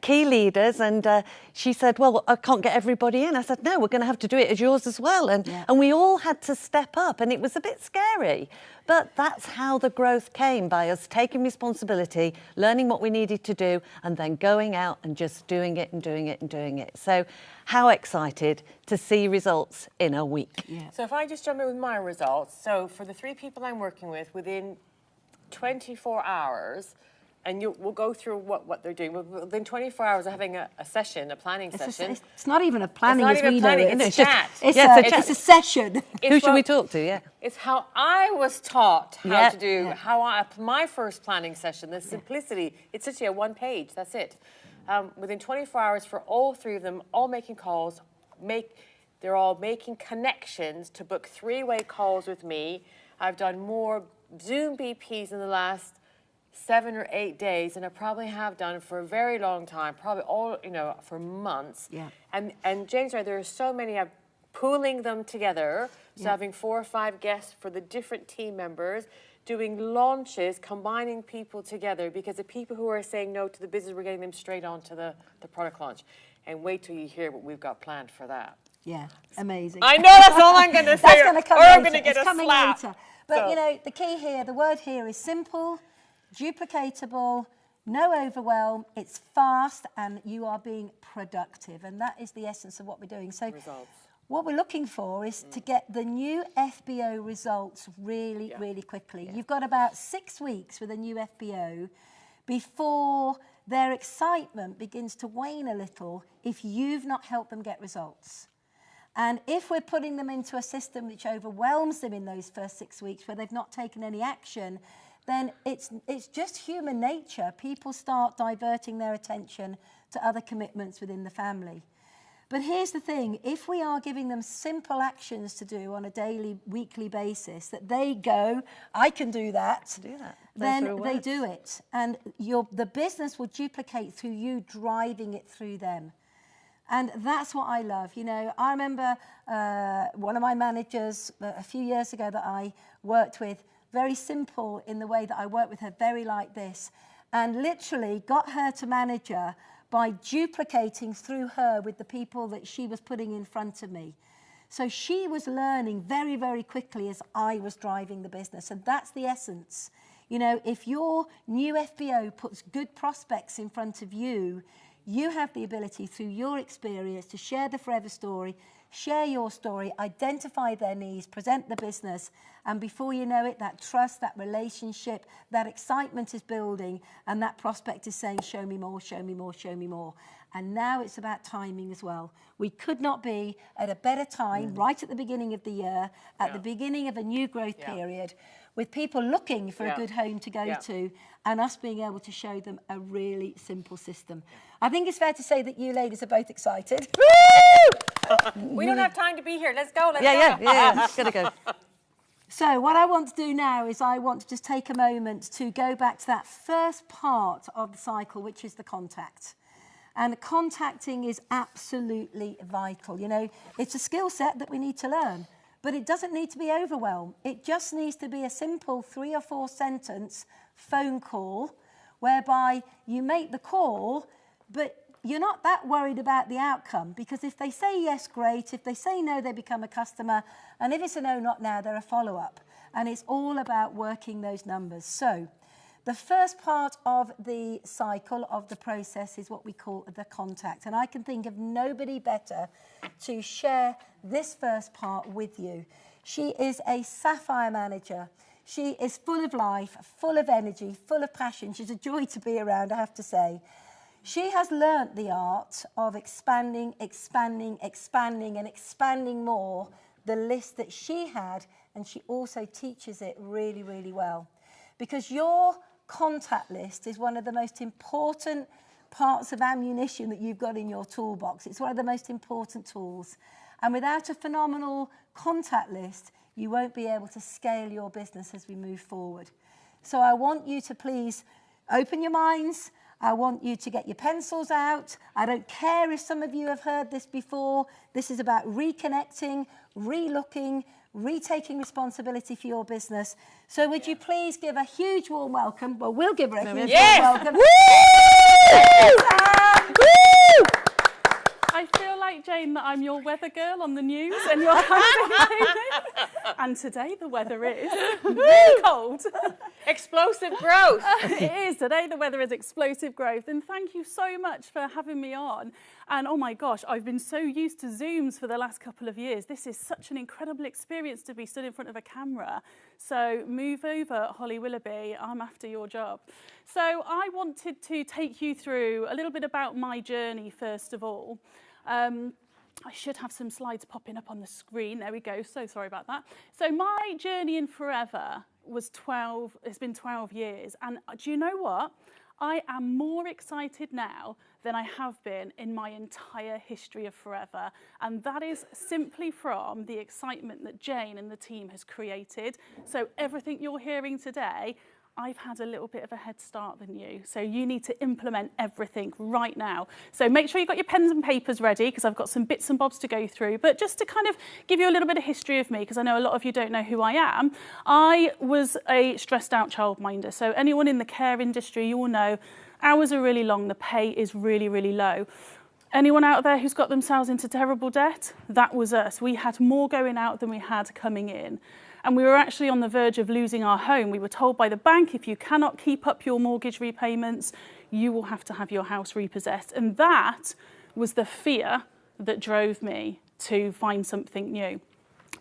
key leaders, and she said, well, I can't get everybody in. I said, no, we're going to have to do it as yours as well. And we all had to step up, and it was a bit scary. But that's how the growth came, by us taking responsibility, learning what we needed to do, and then going out and just doing it and doing it and doing it. So how excited to see results in a week. Yeah. So if I just jump in with my results, so for the 3 people I'm working with, within 24 hours, and we'll go through what they're doing. Within 24 hours of having a session, a planning session. It's not even a planning It's not as even we planning, know it. it's a chat. It's a session. Who should we talk to? Yeah. It's how I was taught how Yeah. to do, my first planning session, the simplicity. It's literally a 1 page, that's it. Within 24 hours for all 3 of them, all making calls, they're all making connections to book 3-way calls with me. I've done more Zoom BPs in the last 7 or 8 days, and I probably have done for a very long time, probably all, for months. Yeah. And James, right, there are so many, I'm pooling them together, so having 4 or 5 guests for the different team members, doing launches, combining people together, because the people who are saying no to the business, we're getting them straight onto the product launch. And wait till you hear what we've got planned for that. Yeah, amazing. I know that's all I'm going to say, That's going to come or later. I'm going to get It's a coming slap. later. But, So- the key here, the word here is simple, duplicatable, no overwhelm, it's fast, and you are being productive. And that is the essence of what we're doing. So Results. what we're looking for is to get the new FBO results really, really quickly. You've got about 6 weeks with a new FBO before their excitement begins to wane a little if you've not helped them get results. And if we're putting them into a system which overwhelms them in those first 6 weeks where they've not taken any action, then it's just human nature. People start diverting their attention to other commitments within the family. But here's the thing, if we are giving them simple actions to do on a daily, weekly basis, that they go, I can do that, then they do it. And the business will duplicate through you driving it through them. And that's what I love. I remember one of my managers a few years ago that I worked with, very simple in the way that I worked with her, very like this, and literally got her to manager by duplicating through her with the people that she was putting in front of me. So she was learning very, very quickly as I was driving the business. And that's the essence. If your new FBO puts good prospects in front of you, you have the ability through your experience to share the forever story, share your story, identify their needs, present the business, and before you know it, that trust, that relationship, that excitement is building, and that prospect is saying, show me more, show me more, show me more. And now it's about timing as well. We could not be at a better time, right at the beginning of the year, at the beginning of a new growth period, with people looking for a good home to go to, and us being able to show them a really simple system. I think it's fair to say that you ladies are both excited. We don't have time to be here. Let's go. Let's go. Yeah. Gotta go. So what I want to do now is I want to just take a moment to go back to that first part of the cycle, which is the contact. And contacting is absolutely vital. It's a skill set that we need to learn, but it doesn't need to be overwhelmed. It just needs to be a simple 3 or 4 sentence phone call whereby you make the call, but you're not that worried about the outcome, because if they say yes, great. If they say no, they become a customer. And if it's a no, not now, they're a follow-up. And it's all about working those numbers. So the first part of the cycle of the process is what we call the contact. And I can think of nobody better to share this first part with you. She is a sapphire manager. She is full of life, full of energy, full of passion. She's a joy to be around, I have to say. She has learnt the art of expanding, expanding, expanding, and expanding more the list that she had, and she also teaches it really, really well. Because your contact list is one of the most important parts of ammunition that you've got in your toolbox. It's one of the most important tools. And without a phenomenal contact list, you won't be able to scale your business as we move forward. So I want you to please open your minds. I want you to get your pencils out. I don't care if some of you have heard this before. This is about reconnecting, re-looking, retaking responsibility for your business. So would you please give a huge warm welcome? Well, we'll give her a huge warm welcome. I feel like, Jane, that I'm your weather girl on the news and you're handing me. And today the weather is really cold. Explosive growth. It is. Today the weather is explosive growth. And thank you so much for having me on. And oh my gosh, I've been so used to Zooms for the last couple of years. This is such an incredible experience to be stood in front of a camera. So move over, Holly Willoughby. I'm after your job. So I wanted to take you through a little bit about my journey, first of all. I should have some slides popping up on the screen. There we go. So sorry about that. So my journey in Forever was 12, it's been 12 years. And do you know what? I am more excited now than I have been in my entire history of Forever. And that is simply from the excitement that Jane and the team has created. So everything you're hearing today, I've had a little bit of a head start than you. So you need to implement everything right now. So make sure you've got your pens and papers ready, because I've got some bits and bobs to go through. But just to kind of give you a little bit of history of me, because I know a lot of you don't know who I am, I was a stressed out childminder. So anyone in the care industry, you will know hours are really long, the pay is really, really low. Anyone out there who's got themselves into terrible debt? That was us. We had more going out than we had coming in. And we were actually on the verge of losing our home. We were told by the bank, if you cannot keep up your mortgage repayments, you will have to have your house repossessed. And that was the fear that drove me to find something new.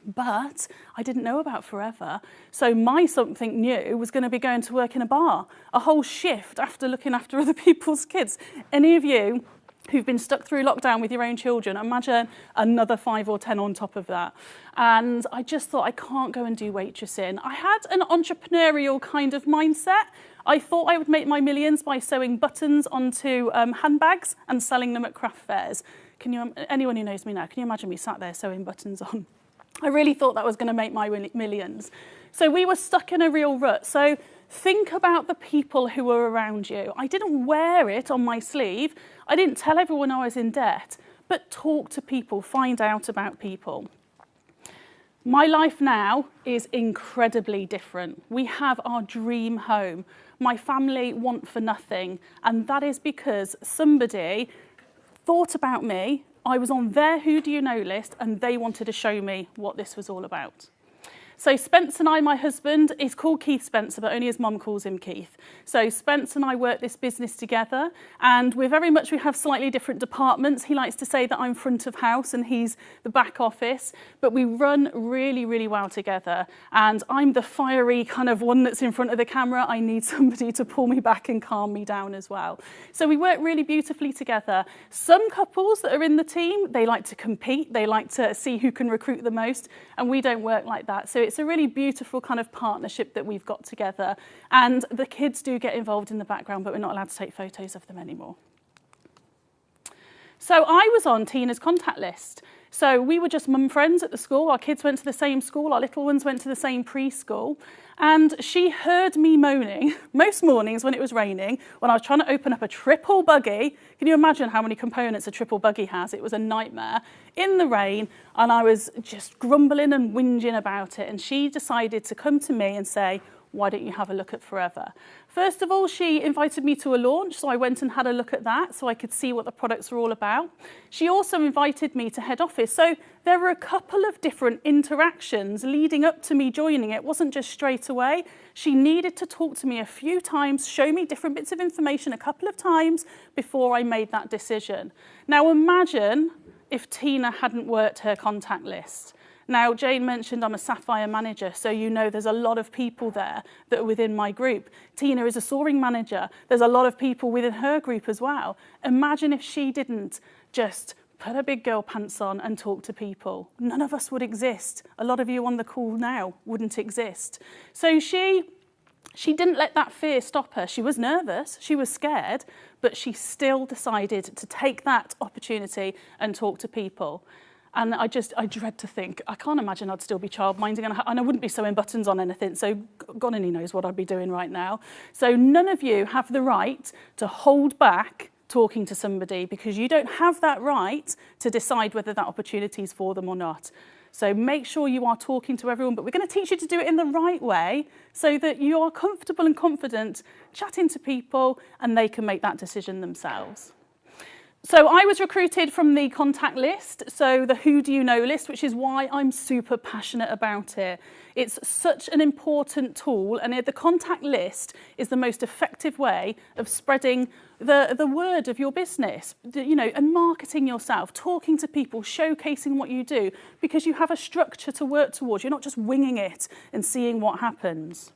But I didn't know about Forever. So my something new was going to be going to work in a bar, a whole shift after looking after other people's kids. Any of you who've been stuck through lockdown with your own children, imagine another 5 or 10 on top of that. And I just thought, I can't go and do waitressing. I had an entrepreneurial kind of mindset. I thought I would make my millions by sewing buttons onto handbags and selling them at craft fairs. Anyone who knows me now, can you imagine me sat there sewing buttons on? I really thought that was going to make my millions. So we were stuck in a real rut. So think about the people who were around you. I didn't wear it on my sleeve. I didn't tell everyone I was in debt, but talk to people, find out about people. My life now is incredibly different. We have our dream home. My family want for nothing, and that is because somebody thought about me. I was on their Who Do You Know list, and they wanted to show me what this was all about. So Spence and I, my husband, is called Keith Spencer, but only his mum calls him Keith. So Spence and I work this business together, and we have slightly different departments. He likes to say that I'm front of house and he's the back office, but we run really, really well together. And I'm the fiery kind of one that's in front of the camera. I need somebody to pull me back and calm me down as well. So we work really beautifully together. Some couples that are in the team, they like to compete. They like to see who can recruit the most, and we don't work like that. So it's a really beautiful kind of partnership that we've got together. And the kids do get involved in the background, but we're not allowed to take photos of them anymore. So I was on Tina's contact list. So we were just mum friends at the school. Our kids went to the same school. Our little ones went to the same preschool. And she heard me moaning most mornings when it was raining, when I was trying to open up a triple buggy. Can you imagine how many components a triple buggy has? It was a nightmare in the rain, and I was just grumbling and whinging about it. And she decided to come to me and say, why don't you have a look at Forever? First of all, she invited me to a launch, so I went and had a look at that so I could see what the products were all about. She also invited me to head office. So there were a couple of different interactions leading up to me joining. It wasn't just straight away. She needed to talk to me a few times, show me different bits of information a couple of times before I made that decision. Now imagine if Tina hadn't worked her contact list. Now, Jane mentioned I'm a Sapphire manager, so you know there's a lot of people there that are within my group. Tina is a Soaring manager. There's a lot of people within her group as well. Imagine if she didn't just put her big girl pants on and talk to people. None of us would exist. A lot of you on the call now wouldn't exist. So she She didn't let that fear stop her. She was nervous, she was scared, but she still decided to take that opportunity and talk to people. And I dread to think, I can't imagine I'd still be childminding and I wouldn't be sewing buttons on anything. So God only knows what I'd be doing right now. So none of you have the right to hold back talking to somebody, because you don't have that right to decide whether that opportunity is for them or not. So make sure you are talking to everyone, but we're going to teach you to do it in the right way so that you are comfortable and confident chatting to people and they can make that decision themselves. So I was recruited from the contact list, so the who do you know list, which is why I'm super passionate about it. It's such an important tool, and the contact list is the most effective way of spreading the word of your business, and marketing yourself, talking to people, showcasing what you do, because you have a structure to work towards. You're not just winging it and seeing what happens.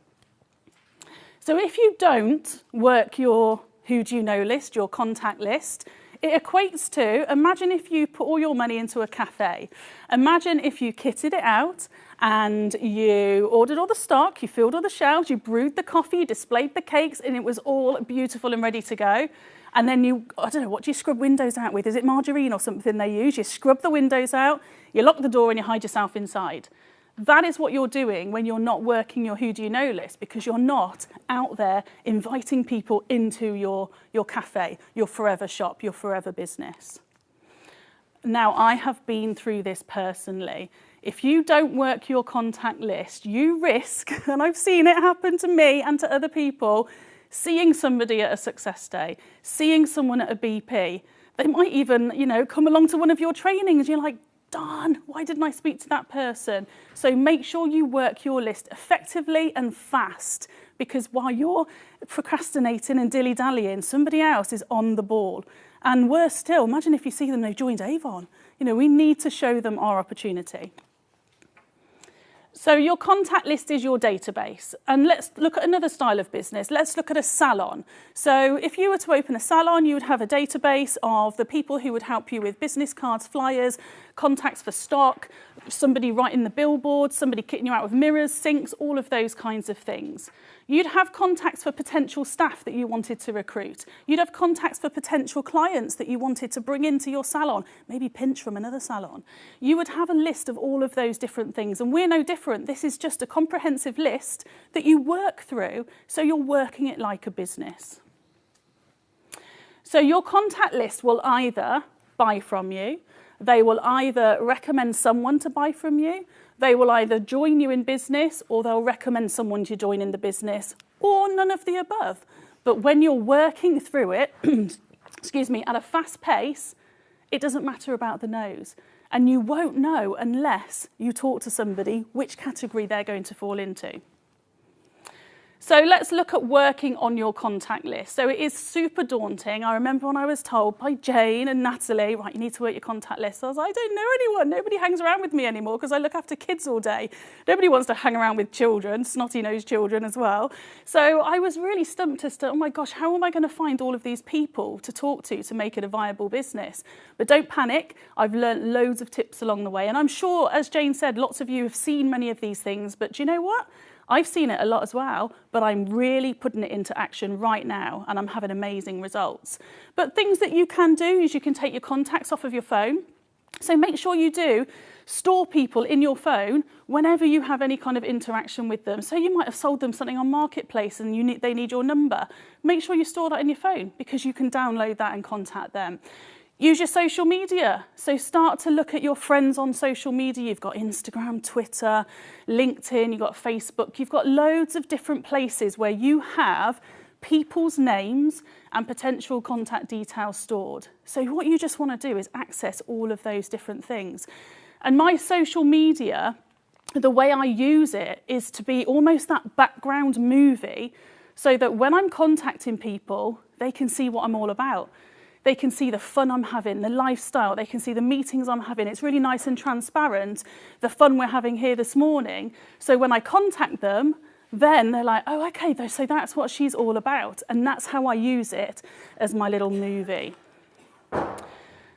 So if you don't work your who do you know list, your contact list, it equates to, imagine if you put all your money into a cafe. Imagine if you kitted it out and you ordered all the stock, you filled all the shelves, you brewed the coffee, you displayed the cakes, and it was all beautiful and ready to go. And then I don't know, what do you scrub windows out with? Is it margarine or something they use? You scrub the windows out, you lock the door and you hide yourself inside. That is what you're doing when you're not working your who do you know list, because you're not out there inviting people into your cafe, your forever shop, your forever business. Now, I have been through this personally. If you don't work your contact list, you risk, and I've seen it happen to me and to other people, seeing somebody at a success day, seeing someone at a BP. They might even, come along to one of your trainings. You're like, darn, why didn't I speak to that person? So make sure you work your list effectively and fast, because while you're procrastinating and dilly-dallying, somebody else is on the ball. And worse still, imagine if you see them, they've joined Avon. We need to show them our opportunity. So your contact list is your database. And let's look at another style of business. Let's look at a salon. So if you were to open a salon, you would have a database of the people who would help you with business cards, flyers, contacts for stock, somebody writing the billboard, somebody kitting you out with mirrors, sinks, all of those kinds of things. You'd have contacts for potential staff that you wanted to recruit. You'd have contacts for potential clients that you wanted to bring into your salon, maybe pinch from another salon. You would have a list of all of those different things, and we're no different. This is just a comprehensive list that you work through, so you're working it like a business. So your contact list will either buy from you, they will either recommend someone to buy from you, they will either join you in business, or they'll recommend someone to join in the business, or none of the above. But when you're working through it, at a fast pace, it doesn't matter about the no's. And you won't know unless you talk to somebody which category they're going to fall into. So let's look at working on your contact list. So it is super daunting. I remember when I was told by Jane and Natalie, right, you need to work your contact list. I was like, I don't know anyone. Nobody hangs around with me anymore because I look after kids all day. Nobody wants to hang around with children, snotty-nosed children as well. So I was really stumped as to, oh my gosh, how am I going to find all of these people to talk to make it a viable business? But don't panic. I've learned loads of tips along the way. And I'm sure, as Jane said, lots of you have seen many of these things. But do you know what? I've seen it a lot as well, but I'm really putting it into action right now, and I'm having amazing results. But things that you can do is you can take your contacts off of your phone. So make sure you do store people in your phone whenever you have any kind of interaction with them. So you might have sold them something on Marketplace and they need your number. Make sure you store that in your phone, because you can download that and contact them. Use your social media. So start to look at your friends on social media. You've got Instagram, Twitter, LinkedIn, you've got Facebook. You've got loads of different places where you have people's names and potential contact details stored. So what you just want to do is access all of those different things. And my social media, the way I use it is to be almost that background movie, so that when I'm contacting people, they can see what I'm all about. They can see the fun I'm having, the lifestyle. They can see the meetings I'm having. It's really nice and transparent, the fun we're having here this morning. So when I contact them, then they're like, oh, okay, so that's what she's all about. And that's how I use it as my little movie.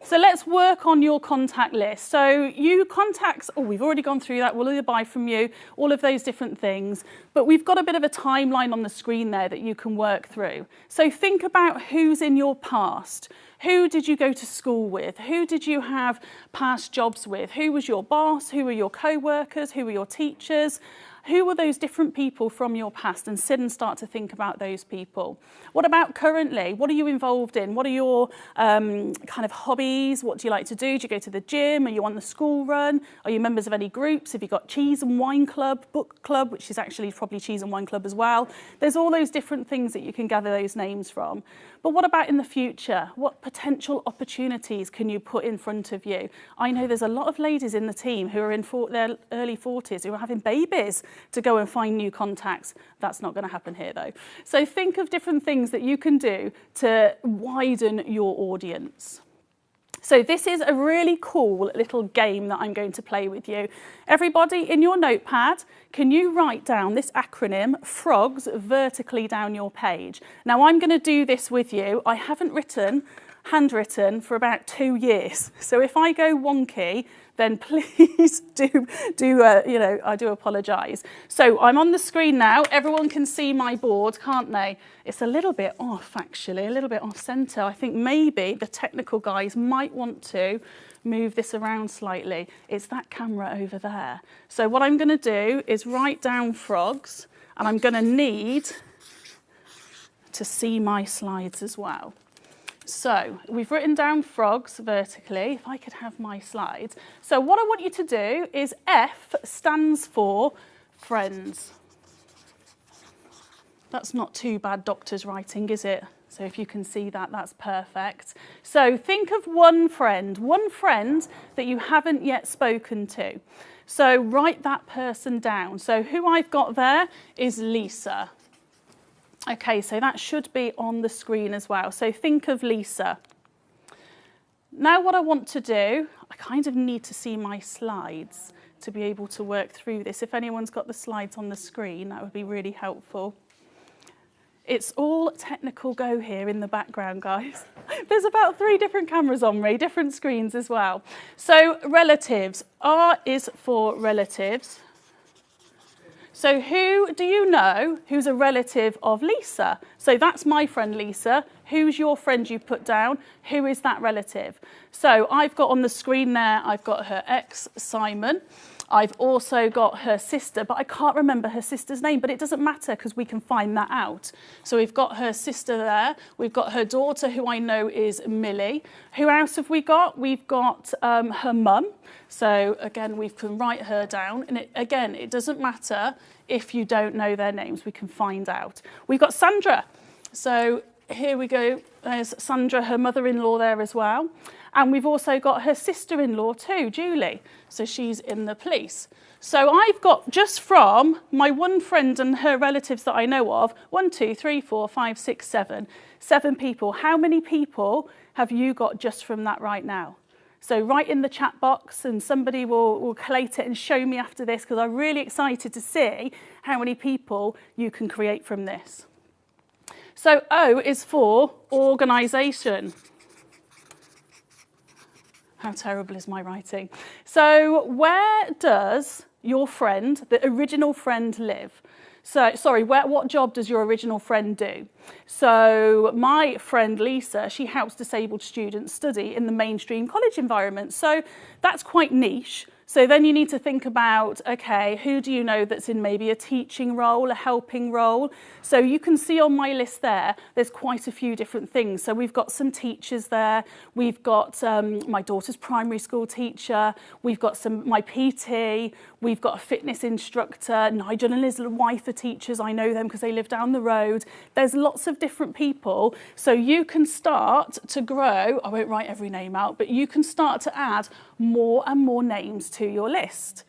So let's work on your contact list. So you contacts, oh, we've already gone through that. Will you buy from you? All of those different things. But we've got a bit of a timeline on the screen there that you can work through. So think about who's in your past. Who did you go to school with? Who did you have past jobs with? Who was your boss? Who were your co-workers? Who were your teachers? Who were those different people from your past? And sit and start to think about those people. What about currently? What are you involved in? What are your kind of hobbies? What do you like to do? Do you go to the gym? Are you on the school run? Are you members of any groups? Have you got cheese and wine club, book club, which is actually probably cheese and wine club as well? There's all those different things that you can gather those names from. But what about in the future? What potential opportunities can you put in front of you? I know there's a lot of ladies in the team who are in their early 40s who are having babies to go and find new contacts. That's not going to happen here though. So think of different things that you can do to widen your audience. So this is a really cool little game that I'm going to play with you. Everybody in your notepad, can you write down this acronym, FROGS, vertically down your page? Now I'm going to do this with you. I haven't handwritten for about 2 years. So if I go wonky, then please I do apologise. So I'm on the screen now. Everyone can see my board, can't they? It's a little bit off, actually, a little bit off centre. I think maybe the technical guys might want to move this around slightly. It's that camera over there. So what I'm going to do is write down FROGS, and I'm going to need to see my slides as well. So we've written down FROGS vertically, if I could have my slides. So what I want you to do is F stands for friends. That's not too bad doctor's writing, is it? So if you can see that, that's perfect. So think of one friend that you haven't yet spoken to. So write that person down. So who I've got there is Lisa. Okay, so that should be on the screen as well. So think of Lisa. Now what I want to do, I kind of need to see my slides to be able to work through this. If anyone's got the slides on the screen, that would be really helpful. It's all technical go here in the background, guys. There's about 3 different cameras on me, different screens as well. So relatives, R is for relatives. So who do you know who's a relative of Lisa? So that's my friend Lisa. Who's your friend you put down? Who is that relative? So I've got on the screen there, I've got her ex, Simon. I've also got her sister, but I can't remember her sister's name, but it doesn't matter because we can find that out. So we've got her sister there. We've got her daughter, who I know is Millie. Who else have we got? We've got her mum. So again, we can write her down. And it doesn't matter if you don't know their names, we can find out. We've got Sandra. So here we go. There's Sandra, her mother-in-law there as well. And we've also got her sister-in-law too, Julie. So she's in the police. So I've got, just from my one friend and her relatives that I know of, 1, 2, 3, 4, 5, 6, 7. 7 people. How many people have you got just from that right now? So write in the chat box and somebody will collate it and show me after this, because I'm really excited to see how many people you can create from this. So O is for organisation. How terrible is my writing? So where does your friend, the original friend, live? So, sorry, what job does your original friend do? So my friend Lisa, she helps disabled students study in the mainstream college environment. So that's quite niche. So then you need to think about, okay, who do you know that's in maybe a teaching role, a helping role? So you can see on my list there's quite a few different things. So we've got some teachers there. We've got my daughter's primary school teacher. We've got my PT. We've got a fitness instructor. Nigel and his wife are teachers. I know them because they live down the road. There's lots of different people. So you can start to grow. I won't write every name out, but you can start to add more and more names to your list.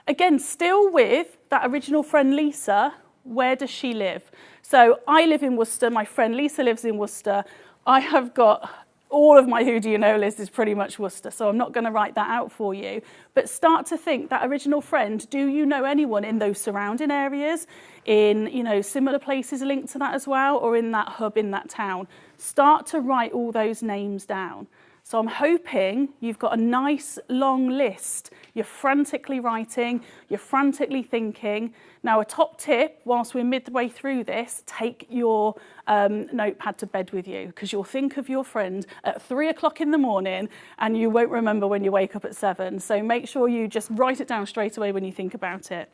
Again, still with that original friend Lisa, where does she live? So I live in Worcester, my friend Lisa lives in Worcester. I have got all of my who do you know list is pretty much Worcester, so I'm not going to write that out for you. But start to think, that original friend, do you know anyone in those surrounding areas? in, you know, similar places linked to that as well, or in that hub in that town. Start to write all those names down. So I'm hoping you've got a nice long list. You're frantically writing, you're frantically thinking. Now, a top tip, whilst we're midway through this, take your notepad to bed with you, because you'll think of your friend at 3 o'clock in the morning and you won't remember when you wake up at 7. So make sure you just write it down straight away when you think about it.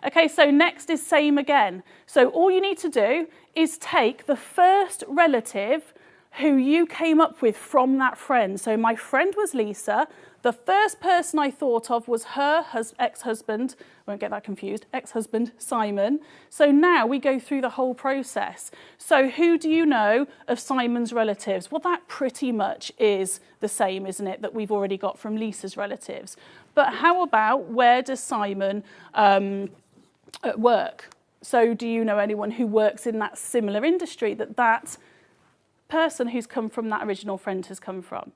Okay, so next is same again. So all you need to do is take the first relative who you came up with from that friend. So my friend was Lisa. The first person I thought of was her ex-husband, won't get that confused, ex-husband Simon. So now we go through the whole process. So who do you know of Simon's relatives? Well, that pretty much is the same, isn't it, that we've already got from Lisa's relatives. But how about, where does Simon work? So do you know anyone who works in that similar industry that person who's come from that original friend has come from?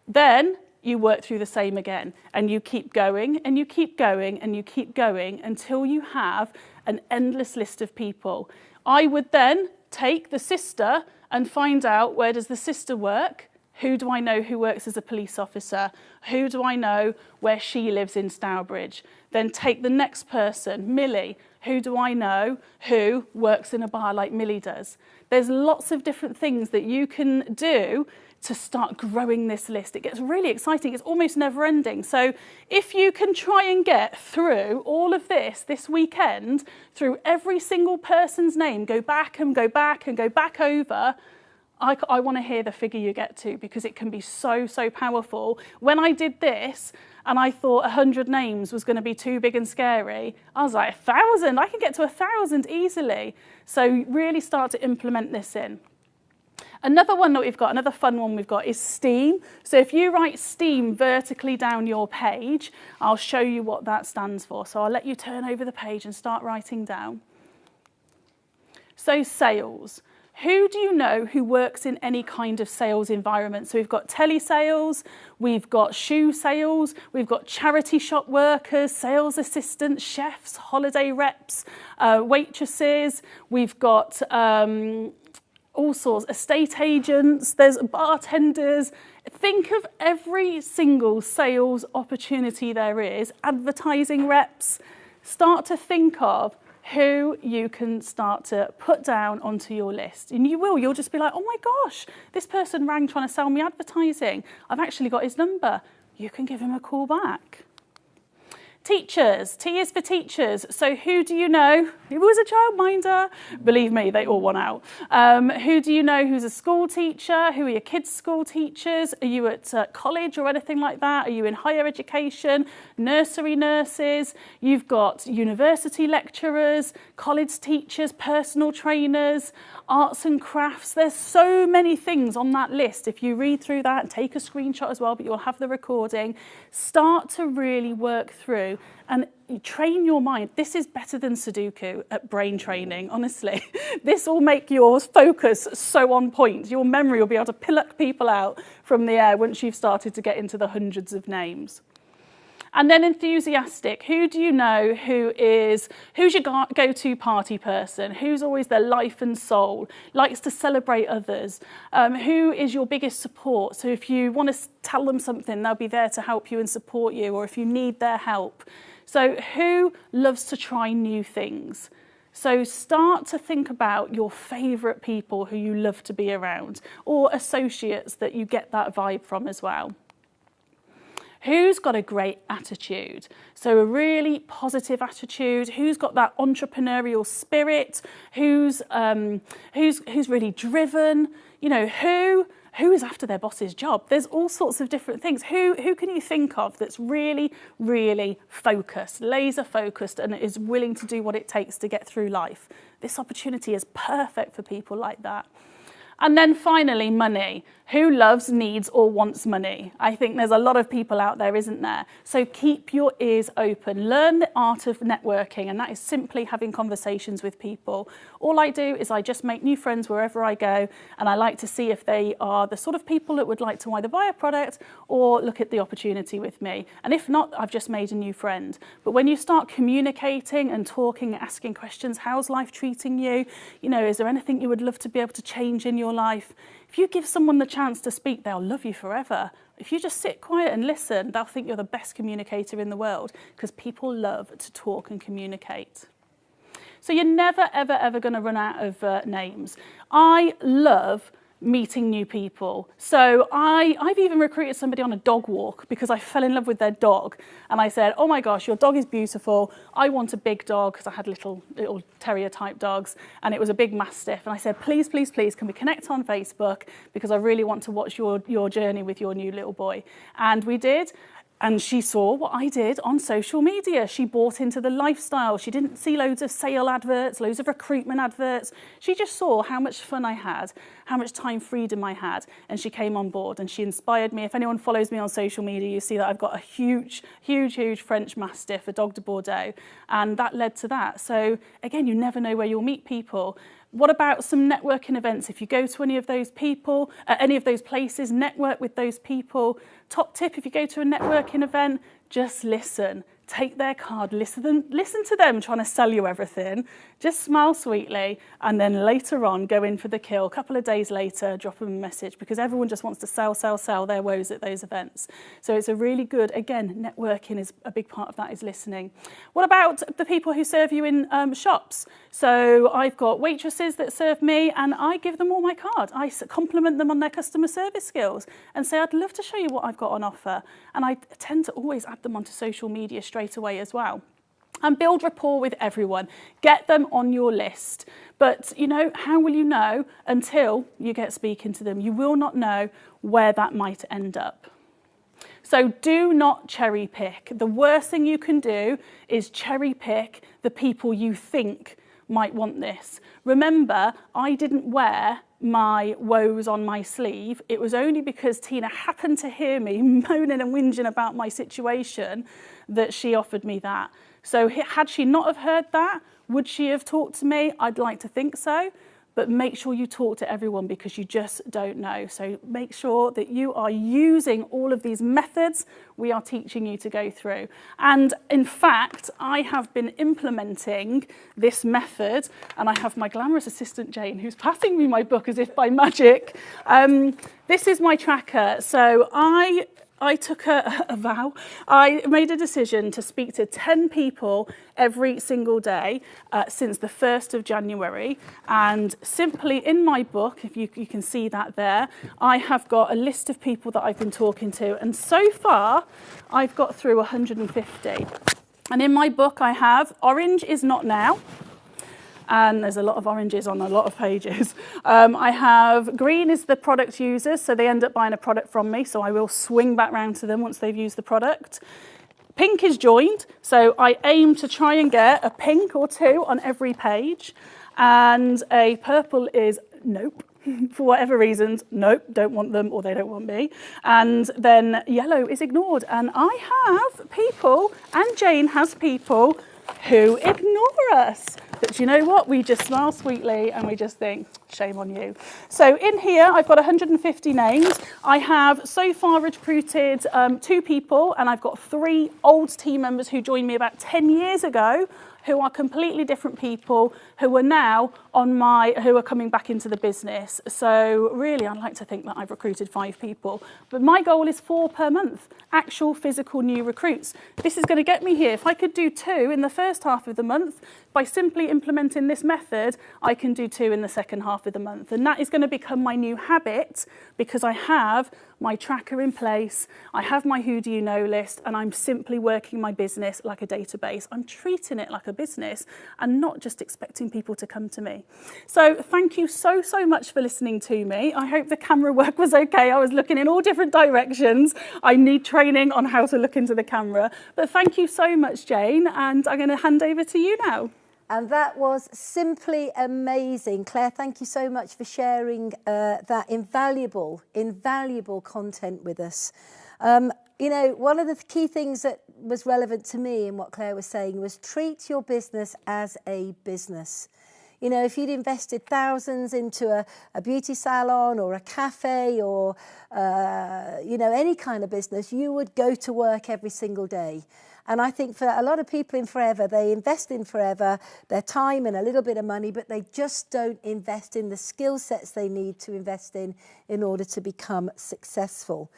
Then you work through the same again, and you keep going and you keep going and you keep going until you have an endless list of people. I would then take the sister and find out, where does the sister work? Who do I know who works as a police officer? Who do I know where she lives in Stourbridge? Then take the next person, Millie. Who do I know who works in a bar like Millie does? There's lots of different things that you can do to start growing this list. It gets really exciting. It's almost never ending. So if you can try and get through all of this weekend, through every single person's name, go back and go back and go back over, I want to hear the figure you get to, because it can be so, so powerful. When I did this and I thought 100 names was going to be too big and scary, I was like, 1,000, I can get to 1,000 easily. So really start to implement this in. Another one that we've got, another fun one we've got, is STEAM. So if you write STEAM vertically down your page, I'll show you what that stands for. So I'll let you turn over the page and start writing down. So sales. Who do you know who works in any kind of sales environment? So we've got telesales, we've got shoe sales, we've got charity shop workers, sales assistants, chefs, holiday reps, waitresses, we've got all sorts, estate agents, there's bartenders. Think of every single sales opportunity there is, advertising reps. Start to think of who you can start to put down onto your list. And you'll just be like, oh my gosh, this person rang trying to sell me advertising. I've actually got his number. You can give him a call back. Teachers, T is for teachers. So who do you know who was a childminder? Believe me, they all want out. Who do you know who's a school teacher? Who are your kids' school teachers? Are you at college or anything like that? Are you in higher education? Nursery nurses? You've got university lecturers, college teachers, personal trainers, arts and crafts. There's so many things on that list. If you read through that and take a screenshot as well, but you'll have the recording, start to really work through and train your mind. This is better than Sudoku at brain training, honestly. This will make your focus so on point. Your memory will be able to pluck people out from the air once you've started to get into the hundreds of names. And then enthusiastic. Who do you know who's your go-to party person? Who's always their life and soul, likes to celebrate others? Who is your biggest support? So if you want to tell them something, they'll be there to help you and support you, or if you need their help. So who loves to try new things? So start to think about your favourite people who you love to be around, or associates that you get that vibe from as well. Who's got a great attitude? So a really positive attitude. Who's got that entrepreneurial spirit? Who's really driven? You know, who is after their boss's job? There's all sorts of different things. Who can you think of that's really, really focused, laser focused, and is willing to do what it takes to get through life? This opportunity is perfect for people like that. And then finally, money. Who loves, needs, or wants money? I think there's a lot of people out there, isn't there? So keep your ears open. Learn the art of networking, and that is simply having conversations with people. All I do is I just make new friends wherever I go, and I like to see if they are the sort of people that would like to either buy a product or look at the opportunity with me. And if not, I've just made a new friend. But when you start communicating and talking, asking questions, how's life treating you? You know, is there anything you would love to be able to change in your life? If you give someone the chance to speak, they'll love you forever. If you just sit quiet and listen, they'll think you're the best communicator in the world, because people love to talk and communicate. So you're never, ever, ever going to run out of names. I love meeting new people. So I've even recruited somebody on a dog walk because I fell in love with their dog. And I said, oh my gosh, your dog is beautiful. I want a big dog, because I had little terrier type dogs, and it was a big mastiff. And I said, please, please, please, can we connect on Facebook? Because I really want to watch your journey with your new little boy. And we did. And she saw what I did on social media. She bought into the lifestyle. She didn't see loads of sale adverts, loads of recruitment adverts. She just saw how much fun I had, how much time freedom I had, and she came on board and she inspired me. If anyone follows me on social media, you see that I've got a huge, huge, huge French Mastiff, a Dog de Bordeaux, and that led to that. So again, you never know where you'll meet people. What about some networking events? If you go to any of those people, any of those places, network with those people. Top tip, if you go to a networking event, just listen. Take their card, listen to them trying to sell you everything. Just smile sweetly, and then later on, go in for the kill. A couple of days later, drop them a message, because everyone just wants to sell their woes at those events. So it's a really good, again, networking is a big part of that, is listening. What about the people who serve you in shops? So I've got waitresses that serve me, and I give them all my card. I compliment them on their customer service skills and say, I'd love to show you what I've got on offer. And I tend to always add them onto social media straight away as well. And build rapport with everyone. Get them on your list. But, you know, how will you know until you get speaking to them? You will not know where that might end up. So do not cherry pick. The worst thing you can do is cherry pick the people you think might want this. Remember, I didn't wear my woes on my sleeve. It was only because Tina happened to hear me moaning and whinging about my situation that she offered me that. So had she not have heard that, would she have talked to me? I'd like to think so. But make sure you talk to everyone, because you just don't know. So make sure that you are using all of these methods we are teaching you to go through. And in fact, I have been implementing this method, and I have my glamorous assistant, Jane, who's passing me my book as if by magic. This is my tracker. So I took a vow. I made a decision to speak to 10 people every single day since the 1st of January. And simply in my book, if you can see that there, I have got a list of people that I've been talking to. And so far, I've got through 150. And in my book, I have orange is not now. And there's a lot of oranges on a lot of pages. I have green is the product users, so they end up buying a product from me, so I will swing back round to them once they've used the product. Pink is joined, so I aim to try and get a pink or two on every page. And a purple is nope. For whatever reasons, nope, don't want them, or they don't want me. And then yellow is ignored. And I have people, and Jane has people, who ignore us. But you know what? We just smile sweetly and we just think, shame on you. So in here, I've got 150 names. I have so far recruited 2 people, and I've got 3 old team members who joined me about 10 years ago, who are completely different people, who are now who are coming back into the business. So really, I'd like to think that I've recruited 5 people. But my goal is 4 per month, actual physical new recruits. This is going to get me here. If I could do 2 in the first half of the month, by simply implementing this method, I can do 2 in the second half of the month. And that is going to become my new habit, because I have my tracker in place, I have my who do you know list, and I'm simply working my business like a database. I'm treating it like a business and not just expecting people to come to me. So thank you so much for listening to me. I hope the camera work was okay. I was looking in all different directions. I need training on how to look into the camera. But thank you so much, Jane, and I'm going to hand over to you now. And that was simply amazing. Claire, thank you so much for sharing that invaluable content with us. You know, one of the key things that was relevant to me in what Claire was saying was treat your business as a business. You know, if you'd invested thousands into a beauty salon or a cafe or, you know, any kind of business, you would go to work every single day. And I think for a lot of people in Forever, they invest in Forever, their time and a little bit of money, but they just don't invest in the skill sets they need to invest in order to become successful.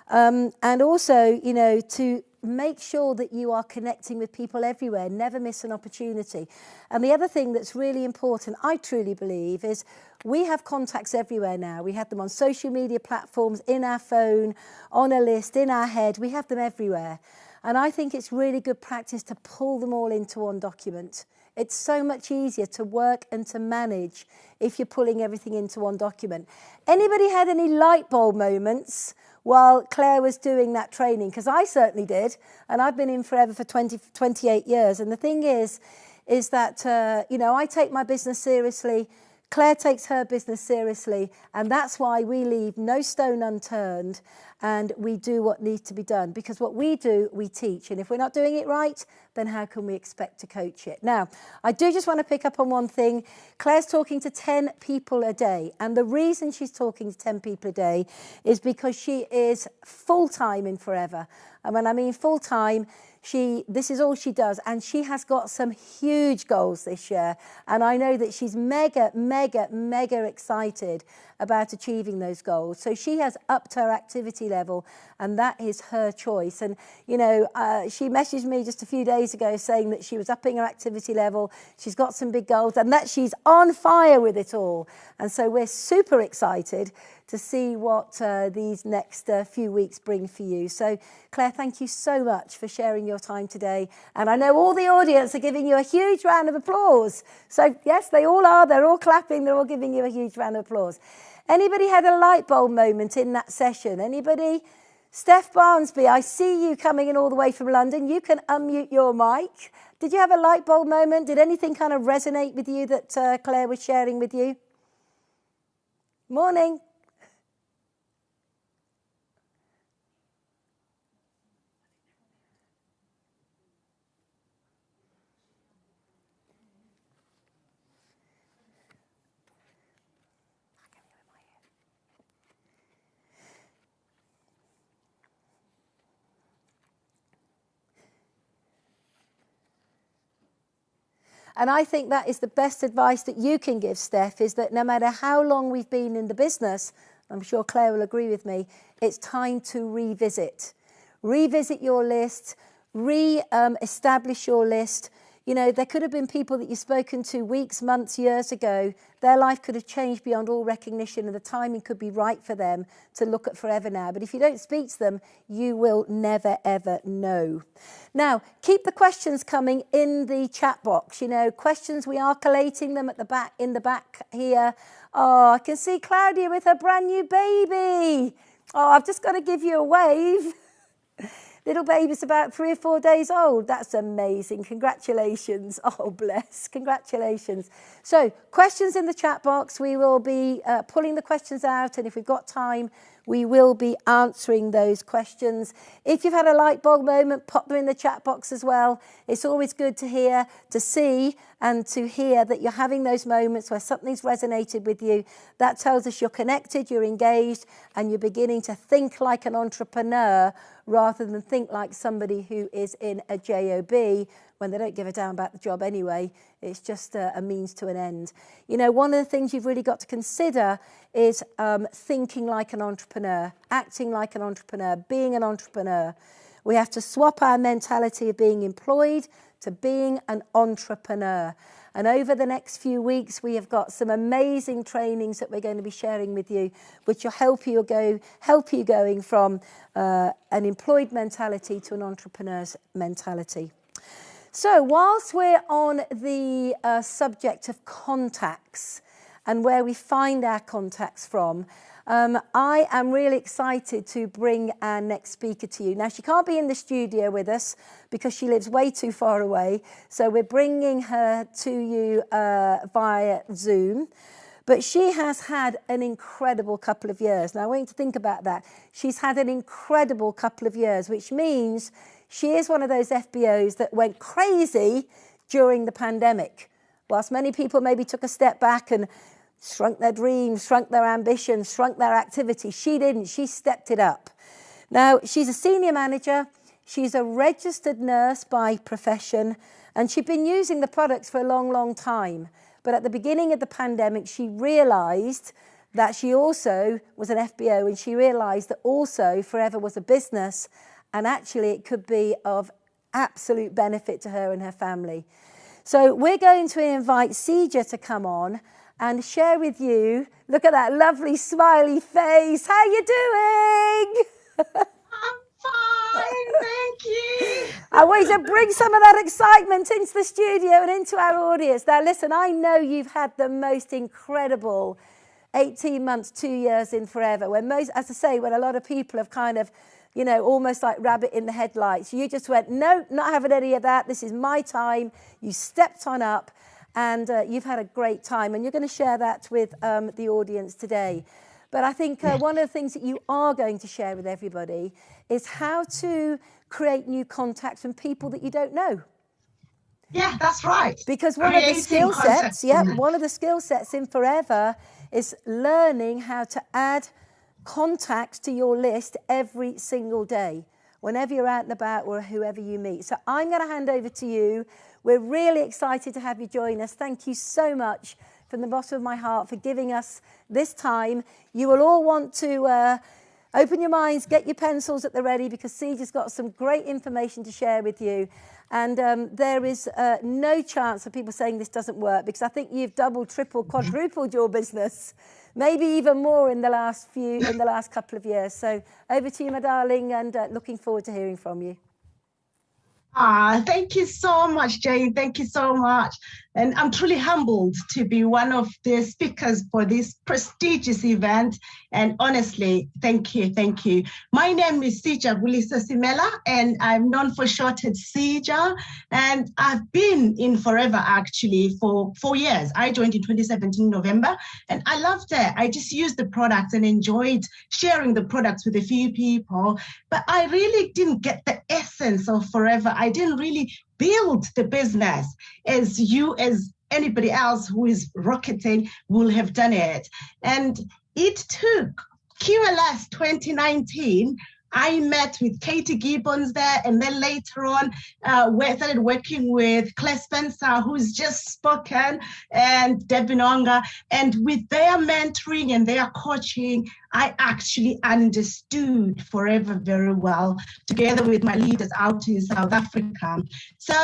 And also, you know, to make sure that you are connecting with people everywhere, never miss an opportunity. And the other thing that's really important, I truly believe, is we have contacts everywhere now. We have them on social media platforms, in our phone, on a list, in our head. We have them everywhere. And I think it's really good practice to pull them all into one document. It's so much easier to work and to manage if you're pulling everything into one document. Anybody had any light bulb moments while Claire was doing that training? Because I certainly did, and I've been in Forever for 28 years. And the thing is that, you know, I take my business seriously, Claire takes her business seriously, and that's why we leave no stone unturned and we do what needs to be done. Because what we do, we teach. And if we're not doing it right, then how can we expect to coach it? Now, I do just want to pick up on one thing. Claire's talking to 10 people a day. And the reason she's talking to 10 people a day is because she is full-time in Forever. And when I mean full-time, this is all she does, and she has got some huge goals this year, and I know that she's mega excited about achieving those goals. So she has upped her activity level, and that is her choice. And you know, she messaged me just a few days ago saying that she was upping her activity level, she's got some big goals, and that she's on fire with it all. And so we're super excited to see what these next few weeks bring for you. So Claire, thank you so much for sharing your time today. And I know all the audience are giving you a huge round of applause. So yes, they all are. They're all clapping. They're all giving you a huge round of applause. Anybody had a light bulb moment in that session? Anybody? Steph Barnsby, I see you coming in all the way from London. You can unmute your mic. Did you have a light bulb moment? Did anything kind of resonate with you that Claire was sharing with you? Morning. And I think that is the best advice that you can give, Steph, is that no matter how long we've been in the business, I'm sure Claire will agree with me, it's time to revisit. Revisit your list, establish your list. You know, there could have been people that you've spoken to weeks, months, years ago. Their life could have changed beyond all recognition, and the timing could be right for them to look at Forever now. But if you don't speak to them, you will never, ever know. Now, keep the questions coming in the chat box. You know, questions, we are collating them at the back, in the back here. Oh, I can see Claudia with her brand new baby. Oh, I've just got to give you a wave. Little baby's about 3 or 4 days old. That's amazing. Congratulations. Oh, bless. Congratulations. So, questions in the chat box. We will be pulling the questions out, and if we've got time, we will be answering those questions. If you've had a light bulb moment, pop them in the chat box as well. It's always good to hear, to see, and to hear that you're having those moments where something's resonated with you. That tells us you're connected, you're engaged, and you're beginning to think like an entrepreneur rather than think like somebody who is in a job when they don't give a damn about the job anyway. It's just a means to an end. You know, one of the things you've really got to consider is thinking like an entrepreneur, acting like an entrepreneur, being an entrepreneur. We have to swap our mentality of being employed to being an entrepreneur. And over the next few weeks, we have got some amazing trainings that we're going to be sharing with you, which will help you going from an employed mentality to an entrepreneur's mentality. So whilst we're on the subject of contacts and where we find our contacts from, I am really excited to bring our next speaker to you. Now, she can't be in the studio with us because she lives way too far away. So we're bringing her to you via Zoom. But she has had an incredible couple of years. Now, I want you to think about that. She's had an incredible couple of years, which means she is one of those FBOs that went crazy during the pandemic. Whilst many people maybe took a step back and shrunk their dreams, shrunk their ambitions, shrunk their activity, she didn't. She stepped it up. Now, she's a senior manager. She's a registered nurse by profession, and she'd been using the products for a long, long time. But at the beginning of the pandemic, she realised that she also was an FBO, and she realised that also Forever was a business, and actually it could be of absolute benefit to her and her family. So we're going to invite Sija to come on and share with you. Look at that lovely smiley face. How you doing? I'm fine, thank you. I want you to bring some of that excitement into the studio and into our audience. Now, listen, I know you've had the most incredible 18 months, 2 years in Forever, when most, as I say, when a lot of people have kind of, you know, almost like rabbit in the headlights. You just went, no, not having any of that. This is my time. You stepped on up and you've had a great time. And you're going to share that with the audience today. But I think one of the things that you are going to share with everybody is how to create new contacts from people that you don't know. Yeah, that's right. Because one of the skill sets, one of the skill sets in Forever is learning how to add contacts to your list every single day, whenever you're out and about or whoever you meet. So I'm going to hand over to you. We're really excited to have you join us. Thank you so much from the bottom of my heart for giving us this time. You will all want to open your minds, get your pencils at the ready, because Sija's got some great information to share with you. And there is no chance of people saying this doesn't work, because I think you've doubled, tripled, quadrupled your business, maybe even more in the last couple of years. So over to you, my darling, and looking forward to hearing from you. Thank you so much, Jane. Thank you so much. And I'm truly humbled to be one of the speakers for this prestigious event. And honestly, thank you, thank you. My name is Sija Bulisa Simela, and I'm known for short as Sija. And I've been in Forever actually for 4 years. I joined in 2017 November, and I loved it. I just used the products and enjoyed sharing the products with a few people. But I really didn't get the essence of Forever. I didn't really build the business as anybody else who is rocketing will have done it. And it took QLS 2019. I met with Katie Gibbons there, and then later on, we started working with Claire Spencer, who's just spoken, and Debbie Nonga. And with their mentoring and their coaching, I actually understood Forever very well, together with my leaders out in South Africa. So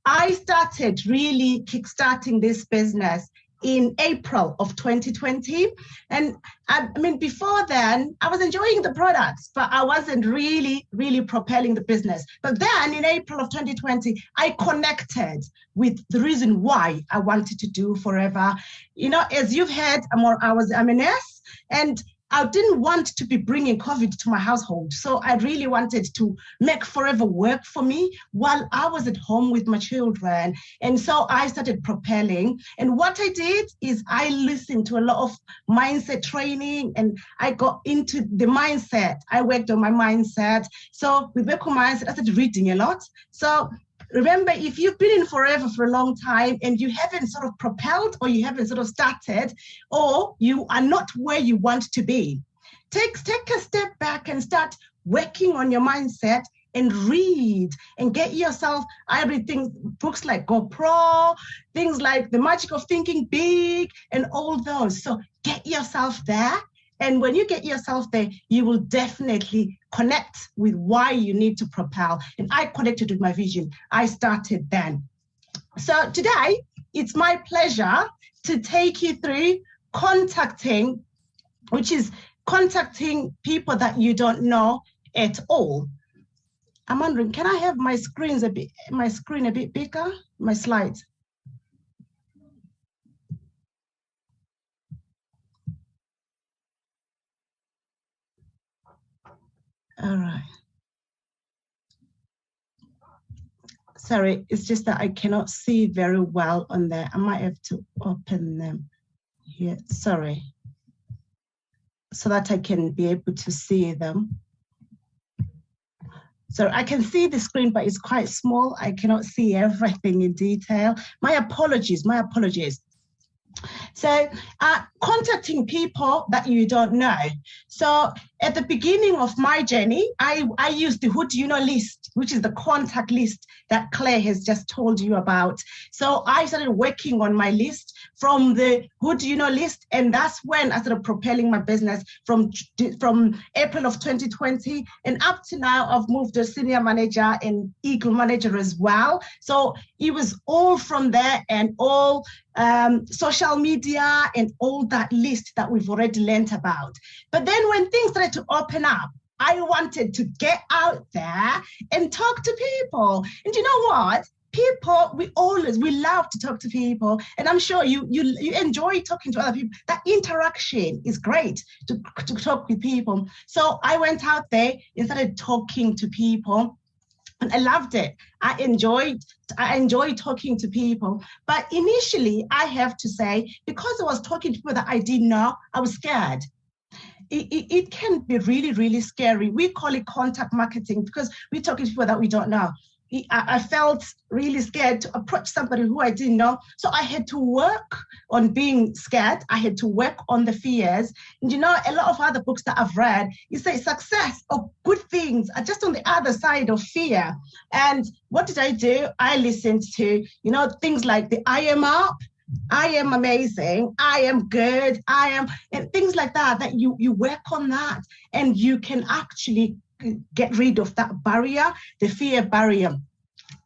I started really kickstarting this business in April of 2020. And I mean, before then, I was enjoying the products, but I wasn't really propelling the business. But then in April of 2020, I connected with the reason why I wanted to do Forever. You know, as you've heard, I'm a nurse, and I didn't want to be bringing COVID to my household. So I really wanted to make Forever work for me while I was at home with my children. And so I started propelling. And what I did is I listened to a lot of mindset training, and I got into the mindset. I worked on my mindset. So with Beko Mindset, I started reading a lot. So remember, if you've been in Forever for a long time and you haven't sort of propelled, or you haven't sort of started, or you are not where you want to be, take a step back and start working on your mindset and read and get yourself. I read books like GoPro, things like The Magic of Thinking Big, and all those. So get yourself there. And when you get yourself there, you will definitely connect with why you need to propel. And I connected with my vision. I started then. So today, it's my pleasure to take you through contacting people that you don't know at all. I'm wondering, can I have my screen a bit bigger? My slides. All right. Sorry, it's just that I cannot see very well on there. I might have to open them here. Sorry. So that I can be able to see them. So I can see the screen, but it's quite small. I cannot see everything in detail. My apologies, my apologies. So contacting people that you don't know. So at the beginning of my journey, I used the who do you know list, which is the contact list that Claire has just told you about. So I started working on my list from the who do you know list, and that's when I started propelling my business from April of 2020, and up to now I've moved to senior manager and eagle manager as well. So it was all from there, and all social media and all that list that we've already learned about. But then when things started to open up, I wanted to get out there and talk to people. And you know what? People, we love to talk to people, and I'm sure you enjoy talking to other people. That interaction is great to talk with people. So I went out there and started talking to people, and I loved it. I enjoyed talking to people. But initially, I have to say, because I was talking to people that I didn't know, I was scared. It can be really, really scary. We call it contact marketing because we're talking to people that we don't know. I felt really scared to approach somebody who I didn't know. So I had to work on being scared. I had to work on the fears. And you know, a lot of other books that I've read, you say success or good things are just on the other side of fear. And what did I do? I listened to, you know, things like the I am up, I am amazing, I am good, I am, and things like that, that you work on that and you can actually get rid of that barrier, the fear barrier.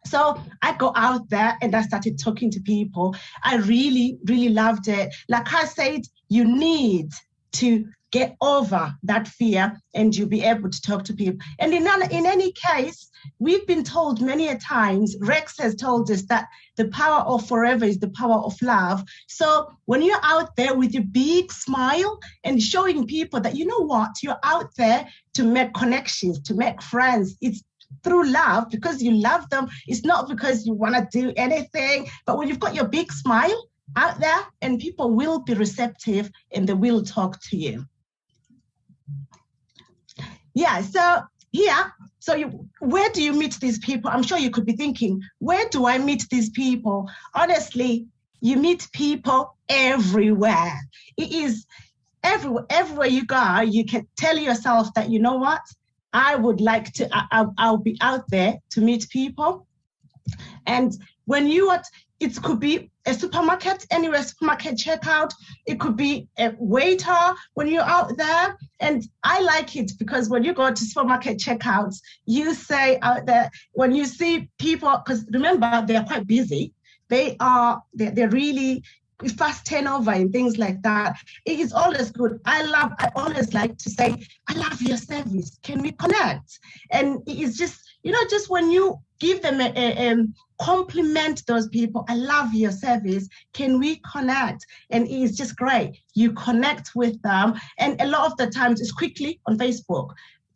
So I go out there and I started talking to people. I really, really loved it. Like I said, you need to get over that fear and you'll be able to talk to people. And in any case, we've been told many a times, Rex has told us that the power of forever is the power of love. So when you're out there with your big smile and showing people that, you know what, you're out there to make connections, to make friends, it's through love because you love them. It's not because you want to do anything, but when you've got your big smile out there and people will be receptive and they will talk to you. Yeah, so here, where do you meet these people? I'm sure you could be thinking, where do I meet these people? Honestly, you meet people everywhere. It is everywhere you go, you can tell yourself that, you know what, I would like to, I'll be out there to meet people. And when it could be a supermarket, anywhere supermarket checkout, it could be a waiter when you're out there. And I like it because when you go to supermarket checkouts, you say out there, when you see people, because remember, they're quite busy. They're really fast turnover and things like that. It is always good. I always like to say, I love your service. Can we connect? And it is just, you know, just when you give them a compliment those people, I love your service. Can we connect? And it's just great. You connect with them. And a lot of the times it's quickly on Facebook.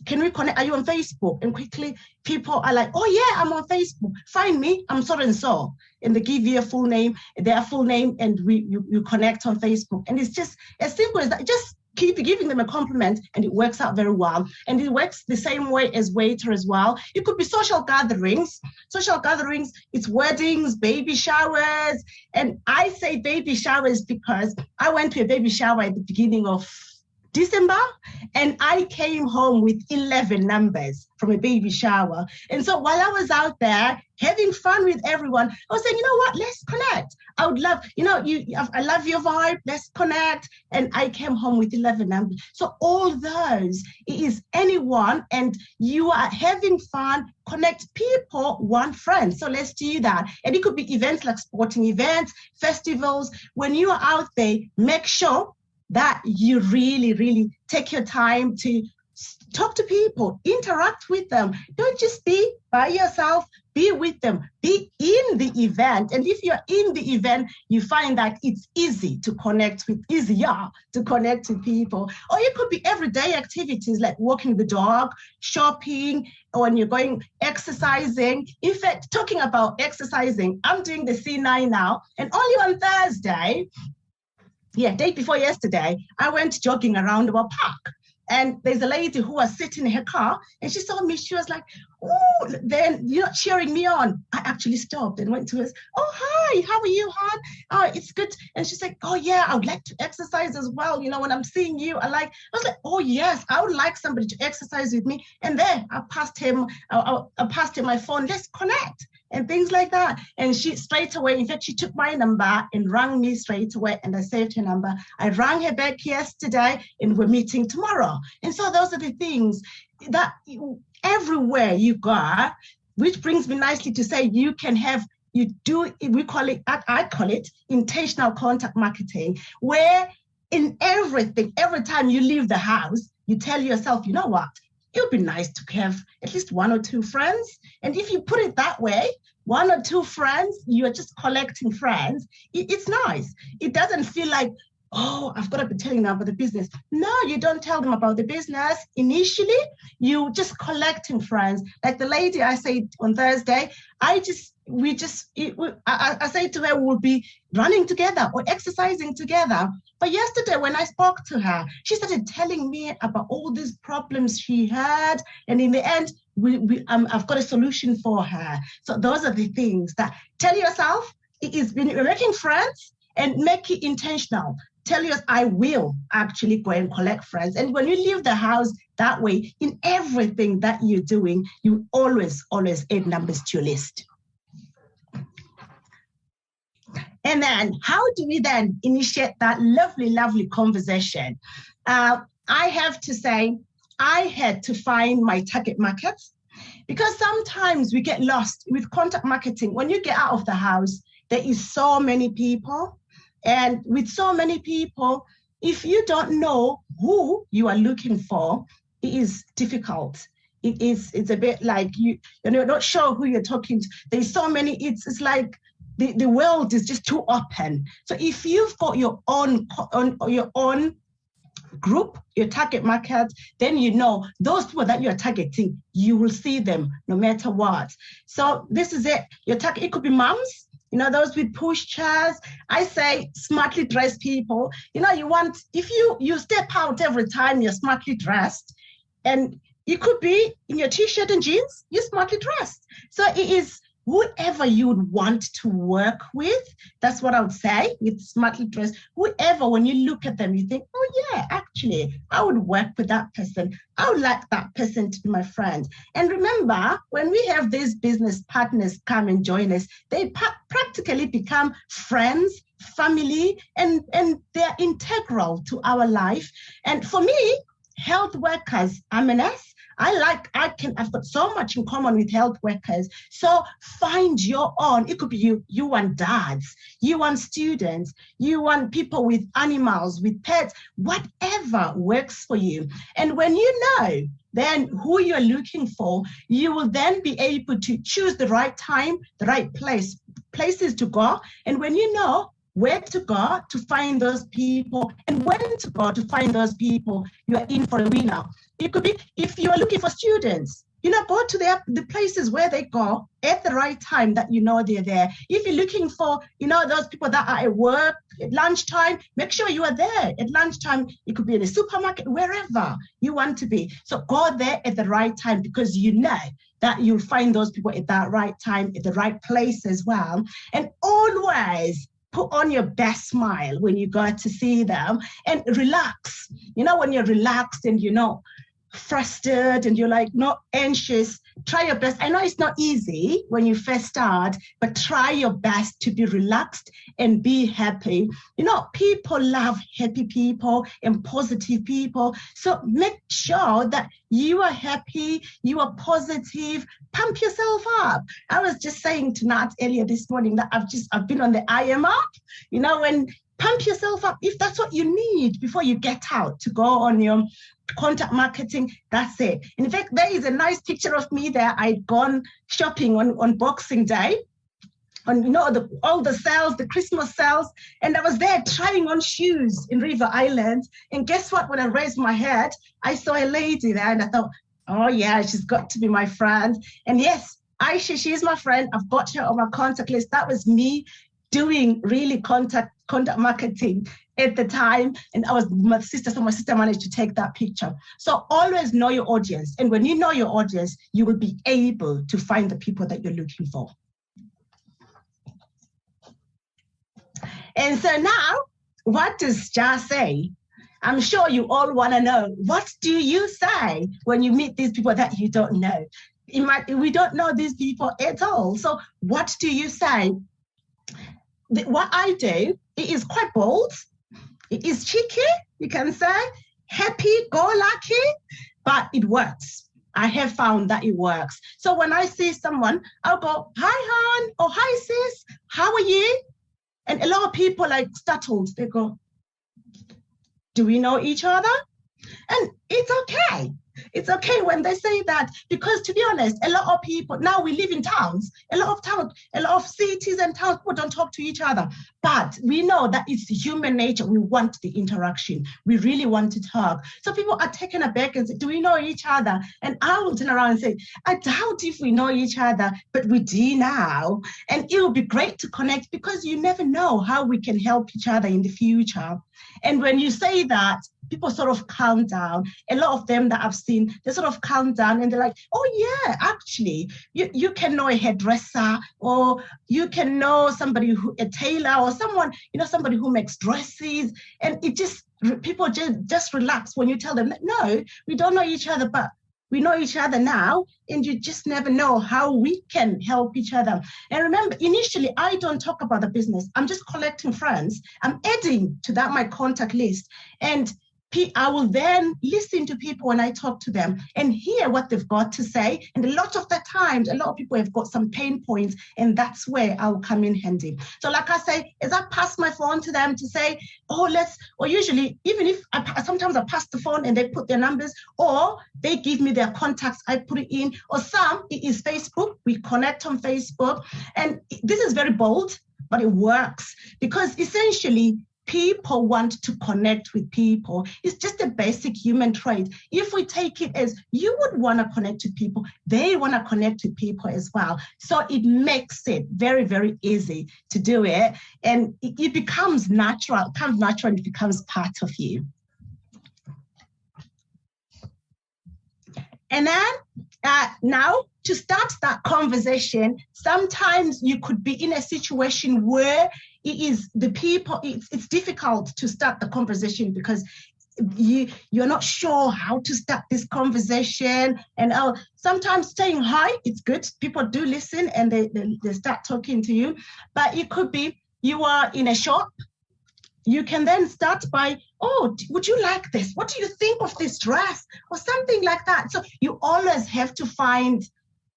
Can we connect? Are you on Facebook? And quickly people are like, oh yeah, I'm on Facebook. Find me, I'm so and so. And they give you a full name, their full name, and you connect on Facebook. And it's just as simple as that. Just keep giving them a compliment and it works out very well. And it works the same way as waiter as well. It could be social gatherings. Social gatherings, it's weddings, baby showers. And I say baby showers because I went to a baby shower at the beginning of December, and I came home with 11 numbers from a baby shower. And so while I was out there having fun with everyone, I was saying, you know what, let's connect. I would love, you know, I love your vibe, let's connect. And I came home with 11 numbers. So all those, it is anyone, and you are having fun, connect people, want friends. So let's do that. And it could be events like sporting events, festivals. When you are out there, make sure that you really, really take your time to talk to people, interact with them. Don't just be by yourself. be with them, be in the event. And if you're in the event, you find that it's easier to connect with people. Or it could be everyday activities like walking the dog, shopping, or when you're going exercising. In fact, talking about exercising, I'm doing the C9 now, and only on Thursday, day before yesterday, I went jogging around our park. And there's a lady who was sitting in her car, and she saw me. She was like, oh, then, cheering me on. I actually stopped and went to her. Oh, hi, how are you, hon? Oh, it's good. And she's like, oh, yeah, I would like to exercise as well. When I'm seeing you, I was like, oh, yes, I would like somebody to exercise with me. And then I passed him my phone. Let's connect. And things like that. And she straight away, in fact, she took my number and rang me straight away, and I saved her number. I rang her back yesterday, and we're meeting tomorrow. And so those are the things that everywhere you go, which brings me nicely to say I call it intentional contact marketing, where in everything, every time you leave the house, you tell yourself, you know what? It would be nice to have at least one or two friends. And if you put it that way, one or two friends, you're just collecting friends. It's nice. It doesn't feel like, oh, I've got to be telling them about the business. No, you don't tell them about the business. Initially, you just collecting friends. Like the lady I said on Thursday, I said to her, we'll be running together or exercising together. But yesterday when I spoke to her, she started telling me about all these problems she had. And in the end, I've got a solution for her. So those are the things that tell yourself, you're making friends and make it intentional. Tell yourself, I will actually go and collect friends. And when you leave the house that way, in everything that you're doing, you always add numbers to your list. And then how do we then initiate that lovely conversation? I have to say, I had to find my target markets, because sometimes we get lost with contact marketing. When you get out of the house, there is so many people. And with so many people, if you don't know who you are looking for, it is difficult. It's a bit like you're not sure who you're talking to. There's so many, it's like the world is just too open. So if you've got your own group, your target market, then those people that you're targeting, you will see them no matter what. So this is it. Your target, it could be moms, those with push chairs. I say smartly dressed people. If you step out every time you're smartly dressed, and you could be in your t-shirt and jeans, you're smartly dressed. So it is whoever you would want to work with. That's what I would say with smartly dressed. Whoever, when you look at them, you think, oh yeah, actually, I would work with that person. I would like that person to be my friend. And remember, when we have these business partners come and join us, they practically become friends, family, and they're integral to our life. And for me, health workers, I'm an S. I've got so much in common with health workers. So find your own. It could be you want dads, you want students, you want people with animals, with pets, whatever works for you. And when you know then who you're looking for, you will then be able to choose the right time, the right places to go. And when you know where to go to find those people and when to go to find those people, you are in for a winner. It could be if you are looking for students, go to the places where they go at the right time that they're there. If you're looking for, those people that are at work at lunchtime, make sure you are there at lunchtime. It could be in a supermarket, wherever you want to be. So go there at the right time, because you know that you'll find those people at that right time, at the right place as well. And always put on your best smile when you go to see them and relax. When you're relaxed and frustrated and you're not anxious, try your best. I know it's not easy when you first start, but try your best to be relaxed and be happy. People love happy people and positive people. So make sure that you are happy, you are positive, pump yourself up. I was just saying to Nat earlier this morning that I've been on the I am up. When pump yourself up if that's what you need before you get out to go on your contact marketing. That's it. In fact, there is a nice picture of me there. I'd gone shopping on Boxing Day, on all the sales, the Christmas sales, and I was there trying on shoes in River Island. And guess what? When I raised my head, I saw a lady there, and I thought, oh yeah, she's got to be my friend. And yes, Aisha, she's my friend. I've got her on my contact list. That was me doing really contact marketing at the time. And my sister managed to take that picture. So always know your audience. And when you know your audience, you will be able to find the people that you're looking for. And so now, what does Ja say? I'm sure you all want to know, what do you say when you meet these people that you don't know? We don't know these people at all. So what do you say? What I do, it is quite bold. It is cheeky, you can say, happy-go-lucky, but it works. I have found that it works. So when I see someone, I'll go, hi, hon, or hi, sis, how are you? And a lot of people startled. They go, do we know each other? And it's okay. It's okay when they say that, because to be honest, a lot of people, now we live in towns, a lot of cities and towns, people don't talk to each other. But we know that it's human nature. We want the interaction. We really want to talk. So people are taken aback and say, do we know each other? And I will turn around and say, I doubt if we know each other, but we do now. And it will be great to connect, because you never know how we can help each other in the future. And when you say that, people sort of calm down. A lot of them that I've seen, they sort of calm down and they're like, oh yeah, actually, you can know a hairdresser, or you can know somebody a tailor, or someone, somebody who makes dresses. And people just relax when you tell them that, no, we don't know each other, but we know each other now, and you just never know how we can help each other. And remember, initially, I don't talk about the business. I'm just collecting friends. I'm adding to that my contact list. And I will then listen to people when I talk to them and hear what they've got to say. And a lot of the times, a lot of people have got some pain points, and that's where I'll come in handy. So like I say, as I pass my phone to them to say, or usually, even if sometimes I pass the phone and they put their numbers, or they give me their contacts, I put it in, or it is Facebook, we connect on Facebook. And this is very bold, but it works, because essentially, people want to connect with people. It's just a basic human trait. If we take it as you would want to connect to people, they want to connect with people as well. So it makes it very, very easy to do it. And it becomes natural, and it becomes part of you. And then now, to start that conversation, sometimes you could be in a situation where it's difficult to start the conversation, because you're not sure how to start this conversation. And sometimes saying hi, it's good. People do listen and they start talking to you. But it could be you are in a shop. You can then start by, oh, would you like this? What do you think of this dress? Or something like that. So you always have to find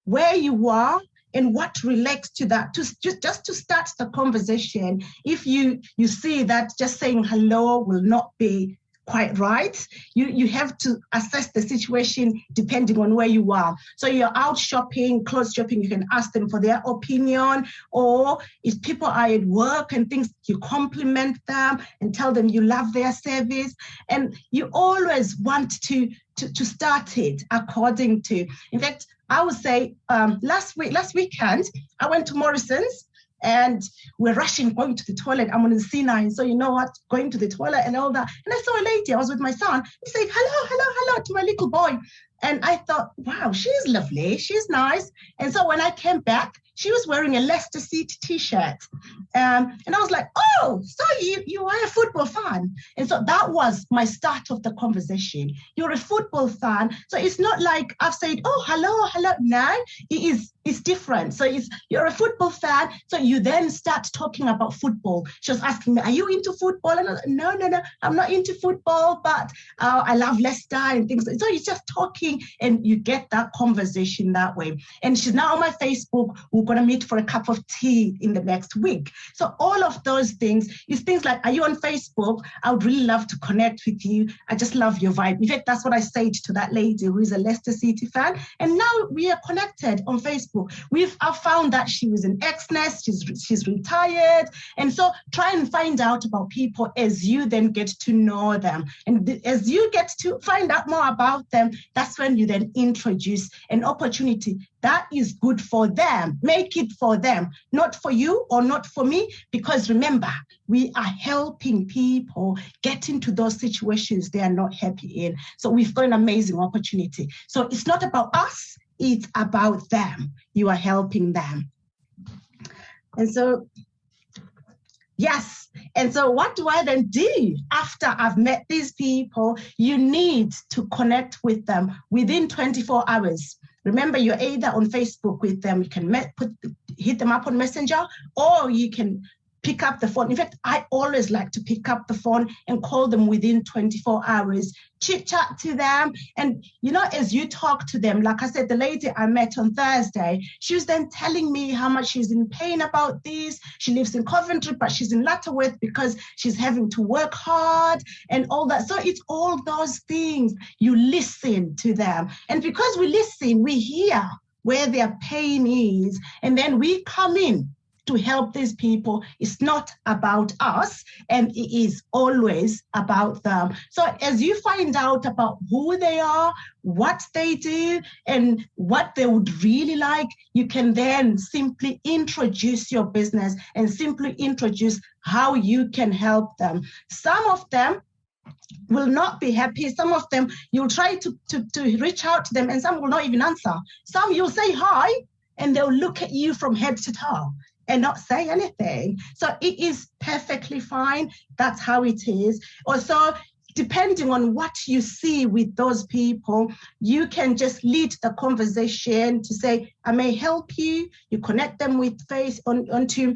where you are and what relates to that, just to start the conversation. If you see that just saying hello will not be quite right, you have to assess the situation depending on where you are. So you're out shopping, clothes shopping, you can ask them for their opinion, or if people are at work and things, you compliment them and tell them you love their service. And you always want to start it according to, in fact, I would say last weekend, I went to Morrison's and we're rushing, going to the toilet. I'm on the C9, so you know what, going to the toilet and all that. And I saw a lady, I was with my son. He said, hello to my little boy. And I thought, wow, she's lovely, she's nice. And so when I came back, she was wearing a Leicester City t-shirt. And I was like, oh, so you are a football fan. And so that was my start of the conversation. You're a football fan. So it's not like I've said, oh, hello. No, it is It's different. So you're a football fan, so you then start talking about football. She was asking me, are you into football? And I was like, no, I'm not into football, but I love Leicester and things. So you're just talking and you get that conversation that way. And she's now on my Facebook. We're going to meet for a cup of tea in the next week. So all of those things is things like, are you on Facebook? I would really love to connect with you. I just love your vibe. In fact, that's what I said to that lady who is a Leicester City fan. And now we are connected on Facebook. I've found that she was an ex-nurse, she's retired. And so try and find out about people as you then get to know them. And as you get to find out more about them, that's when you then introduce an opportunity that is good for them. Make it for them, not for you or not for me, because remember, we are helping people get into those situations they are not happy in. So we've got an amazing opportunity. So it's not about us, it's about them. You are helping them. And so, yes. And so what do I then do after I've met these people? You need to connect with them within 24 hours. Remember, you're either on Facebook with them, you can hit them up on Messenger, or you can pick up the phone. In fact, I always like to pick up the phone and call them within 24 hours, chit chat to them. And, as you talk to them, like I said, the lady I met on Thursday, she was then telling me how much she's in pain about this. She lives in Coventry, but she's in Lutterworth because she's having to work hard and all that. So it's all those things. You listen to them. And because we listen, we hear where their pain is, and then we come in to help these people. It's not about us, and it is always about them. So as you find out about who they are, what they do, and what they would really like, you can then simply introduce your business and simply introduce how you can help them. Some of them will not be happy. Some of them, you'll try to reach out to them, and some will not even answer. Some you'll say hi, and they'll look at you from head to toe and not say anything. So it is perfectly fine. That's how it is. Also, depending on what you see with those people, you can just lead the conversation to say, I may help you. You connect them with onto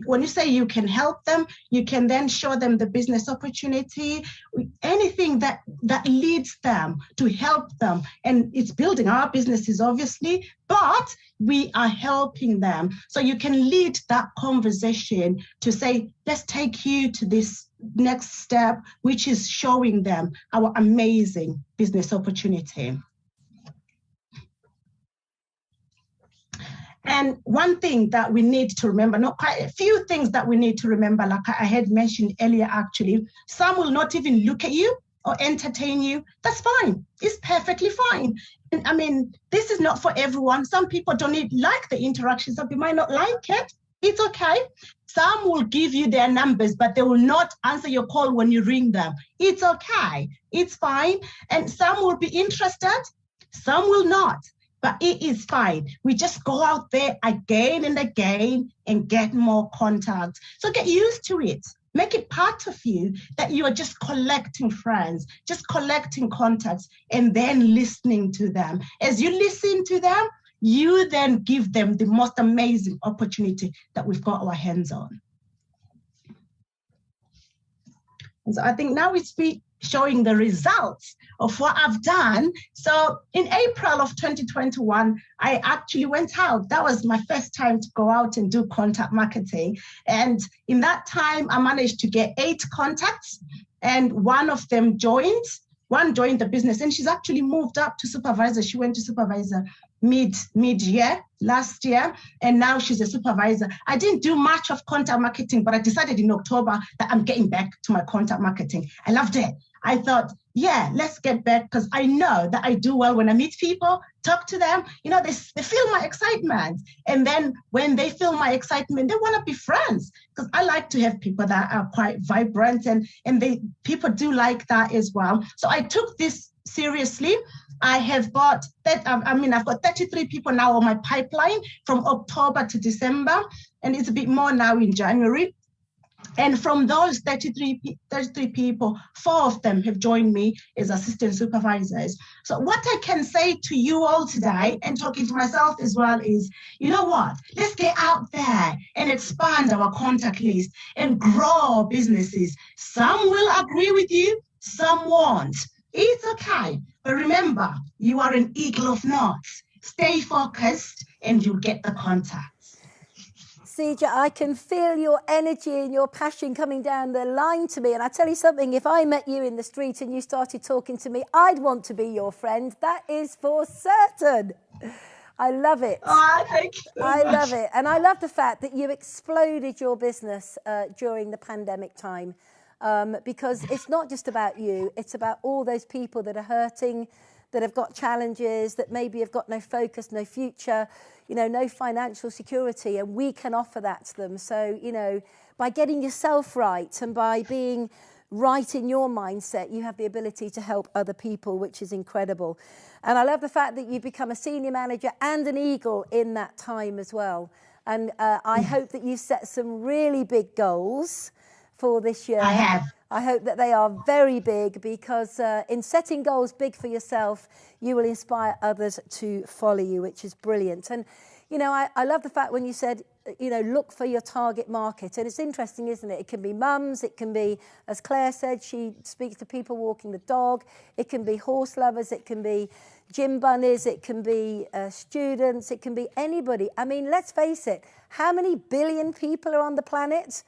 when you say you can help them, you can then show them the business opportunity, anything that leads them to help them. And it's building our businesses, obviously, but we are helping them. So you can lead that conversation to say, let's take you to this next step, which is showing them our amazing business opportunity. And one thing that we need to remember, not quite a few things that we need to remember, like I had mentioned earlier, actually, some will not even look at you or entertain you. That's fine. It's perfectly fine. And I mean, this is not for everyone. Some people don't like the interaction. Some people might not like it. It's okay. Some will give you their numbers, but they will not answer your call when you ring them. It's okay. It's fine. And some will be interested. Some will not. But it is fine. We just go out there again and again and get more contacts. So get used to it. Make it part of you that you are just collecting friends, just collecting contacts, and then listening to them. As you listen to them, you then give them the most amazing opportunity that we've got our hands on. And so I think now it's showing the results of what I've done. So in April of 2021, I actually went out. That was my first time to go out and do contact marketing. And in that time, I managed to get 8 contacts, and one of them joined. One joined the business, and she's actually moved up to supervisor. She went to supervisor mid-year last year, and now she's a supervisor. I didn't do much of contact marketing, but I decided in October that I'm getting back to my contact marketing. I loved it. I thought, yeah, let's get back, because I know that I do well when I meet people, talk to them, they feel my excitement. And then when they feel my excitement, they want to be friends, because I like to have people that are quite vibrant, and people do like that as well. So I took this seriously. I've got 33 people now on my pipeline from October to December, and it's a bit more now in January. And from those 33 people, 4 of them have joined me as assistant supervisors. So what I can say to you all today, and talking to myself as well, is, you know what? Let's get out there and expand our contact list and grow our businesses. Some will agree with you, some won't. It's okay. But remember, you are an eagle of knots. Stay focused and you'll get the contacts. Sija, I can feel your energy and your passion coming down the line to me. And I tell you something, if I met you in the street and you started talking to me, I'd want to be your friend. That is for certain. I love it. Oh, thank you so I much. love it. And I love the fact that you exploded your business during the pandemic time. Because it's not just about you, it's about all those people that are hurting, that have got challenges, that maybe have got no focus, no future, you know, no financial security, and we can offer that to them. So, you know, by getting yourself right and by being right in your mindset, you have the ability to help other people, which is incredible. And I love the fact that you've become a senior manager and an eagle in that time as well. And I hope that you've set some really big goals for this year. I have. I hope that they are very big, because in setting goals big for yourself, you will inspire others to follow you, which is brilliant. And, you know, I love the fact when you said, you know, look for your target market. And it's interesting, isn't it? It can be mums, it can be, as Claire said, she speaks to people walking the dog. It can be horse lovers, it can be gym bunnies, it can be students, it can be anybody. I mean, let's face it, how many billion people are on the planet?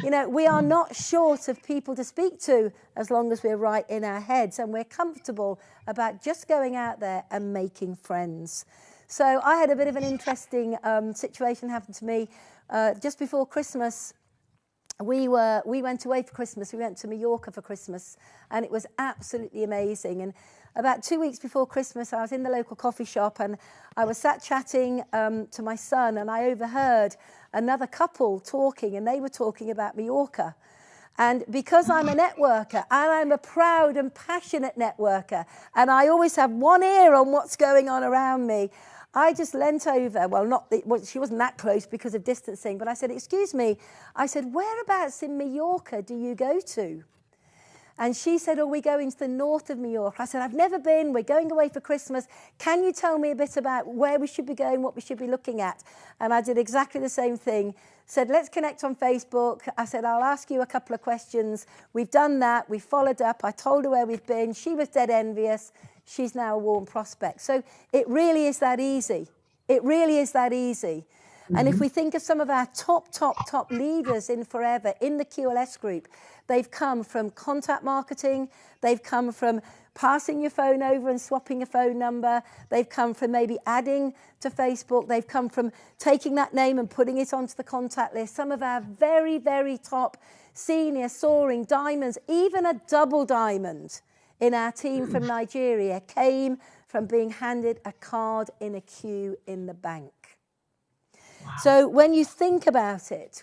You know, we are not short of people to speak to as long as we're right in our heads and we're comfortable about just going out there and making friends. So I had a bit of an interesting situation happen to me just before Christmas. We went away for Christmas. We went to Mallorca for Christmas, and it was absolutely amazing. And about 2 weeks before Christmas, I was in the local coffee shop and I was sat chatting to my son, and I overheard another couple talking, and they were talking about Mallorca. And because I'm a networker, and I'm a proud and passionate networker, and I always have one ear on what's going on around me, I just leant over, well, she wasn't that close because of distancing, but I said, excuse me, I said, whereabouts in Mallorca do you go to? And she said, oh, we go into the north of Mallorca. I said, I've never been, we're going away for Christmas. Can you tell me a bit about where we should be going, what we should be looking at? And I did exactly the same thing. Said, let's connect on Facebook. I said, I'll ask you a couple of questions. We've done that, we followed up. I told her where we've been. She was dead envious. She's now a warm prospect. So it really is that easy. It really is that easy. And if we think of some of our top leaders in Forever, in the QLS group, they've come from contact marketing, they've come from passing your phone over and swapping a phone number, they've come from maybe adding to Facebook, they've come from taking that name and putting it onto the contact list. Some of our very, very top senior soaring diamonds, even a double diamond in our team from Nigeria, came from being handed a card in a queue in the bank. So when you think about it,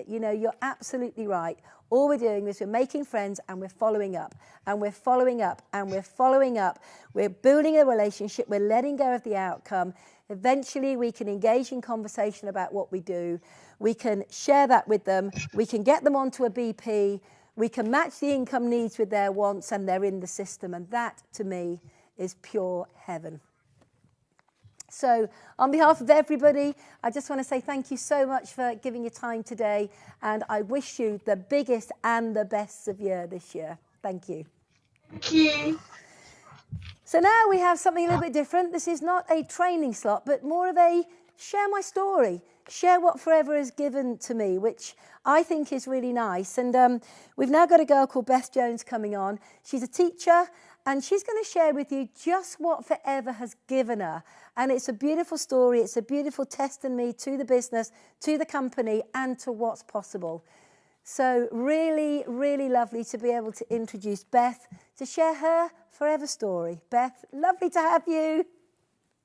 you know, you're absolutely right. All we're doing is we're making friends and we're following up and we're following up and we're following up. We're building a relationship. We're letting go of the outcome. Eventually, we can engage in conversation about what we do. We can share that with them. We can get them onto a BP. We can match the income needs with their wants, and they're in the system. And that, to me, is pure heaven. So on behalf of everybody, I just want to say thank you so much for giving your time today. And I wish you the biggest and the best of year this year. Thank you. Thank you. So now we have something a little bit different. This is not a training slot, but more of a share my story, share what Forever has given to me, which I think is really nice. And we've now got a girl called Beth Jones coming on. She's a teacher, and she's going to share with you just what Forever has given her. And it's a beautiful story. It's a beautiful testimony to the business, to the company, and to what's possible. So really, really lovely to be able to introduce Beth to share her Forever story. Beth, lovely to have you.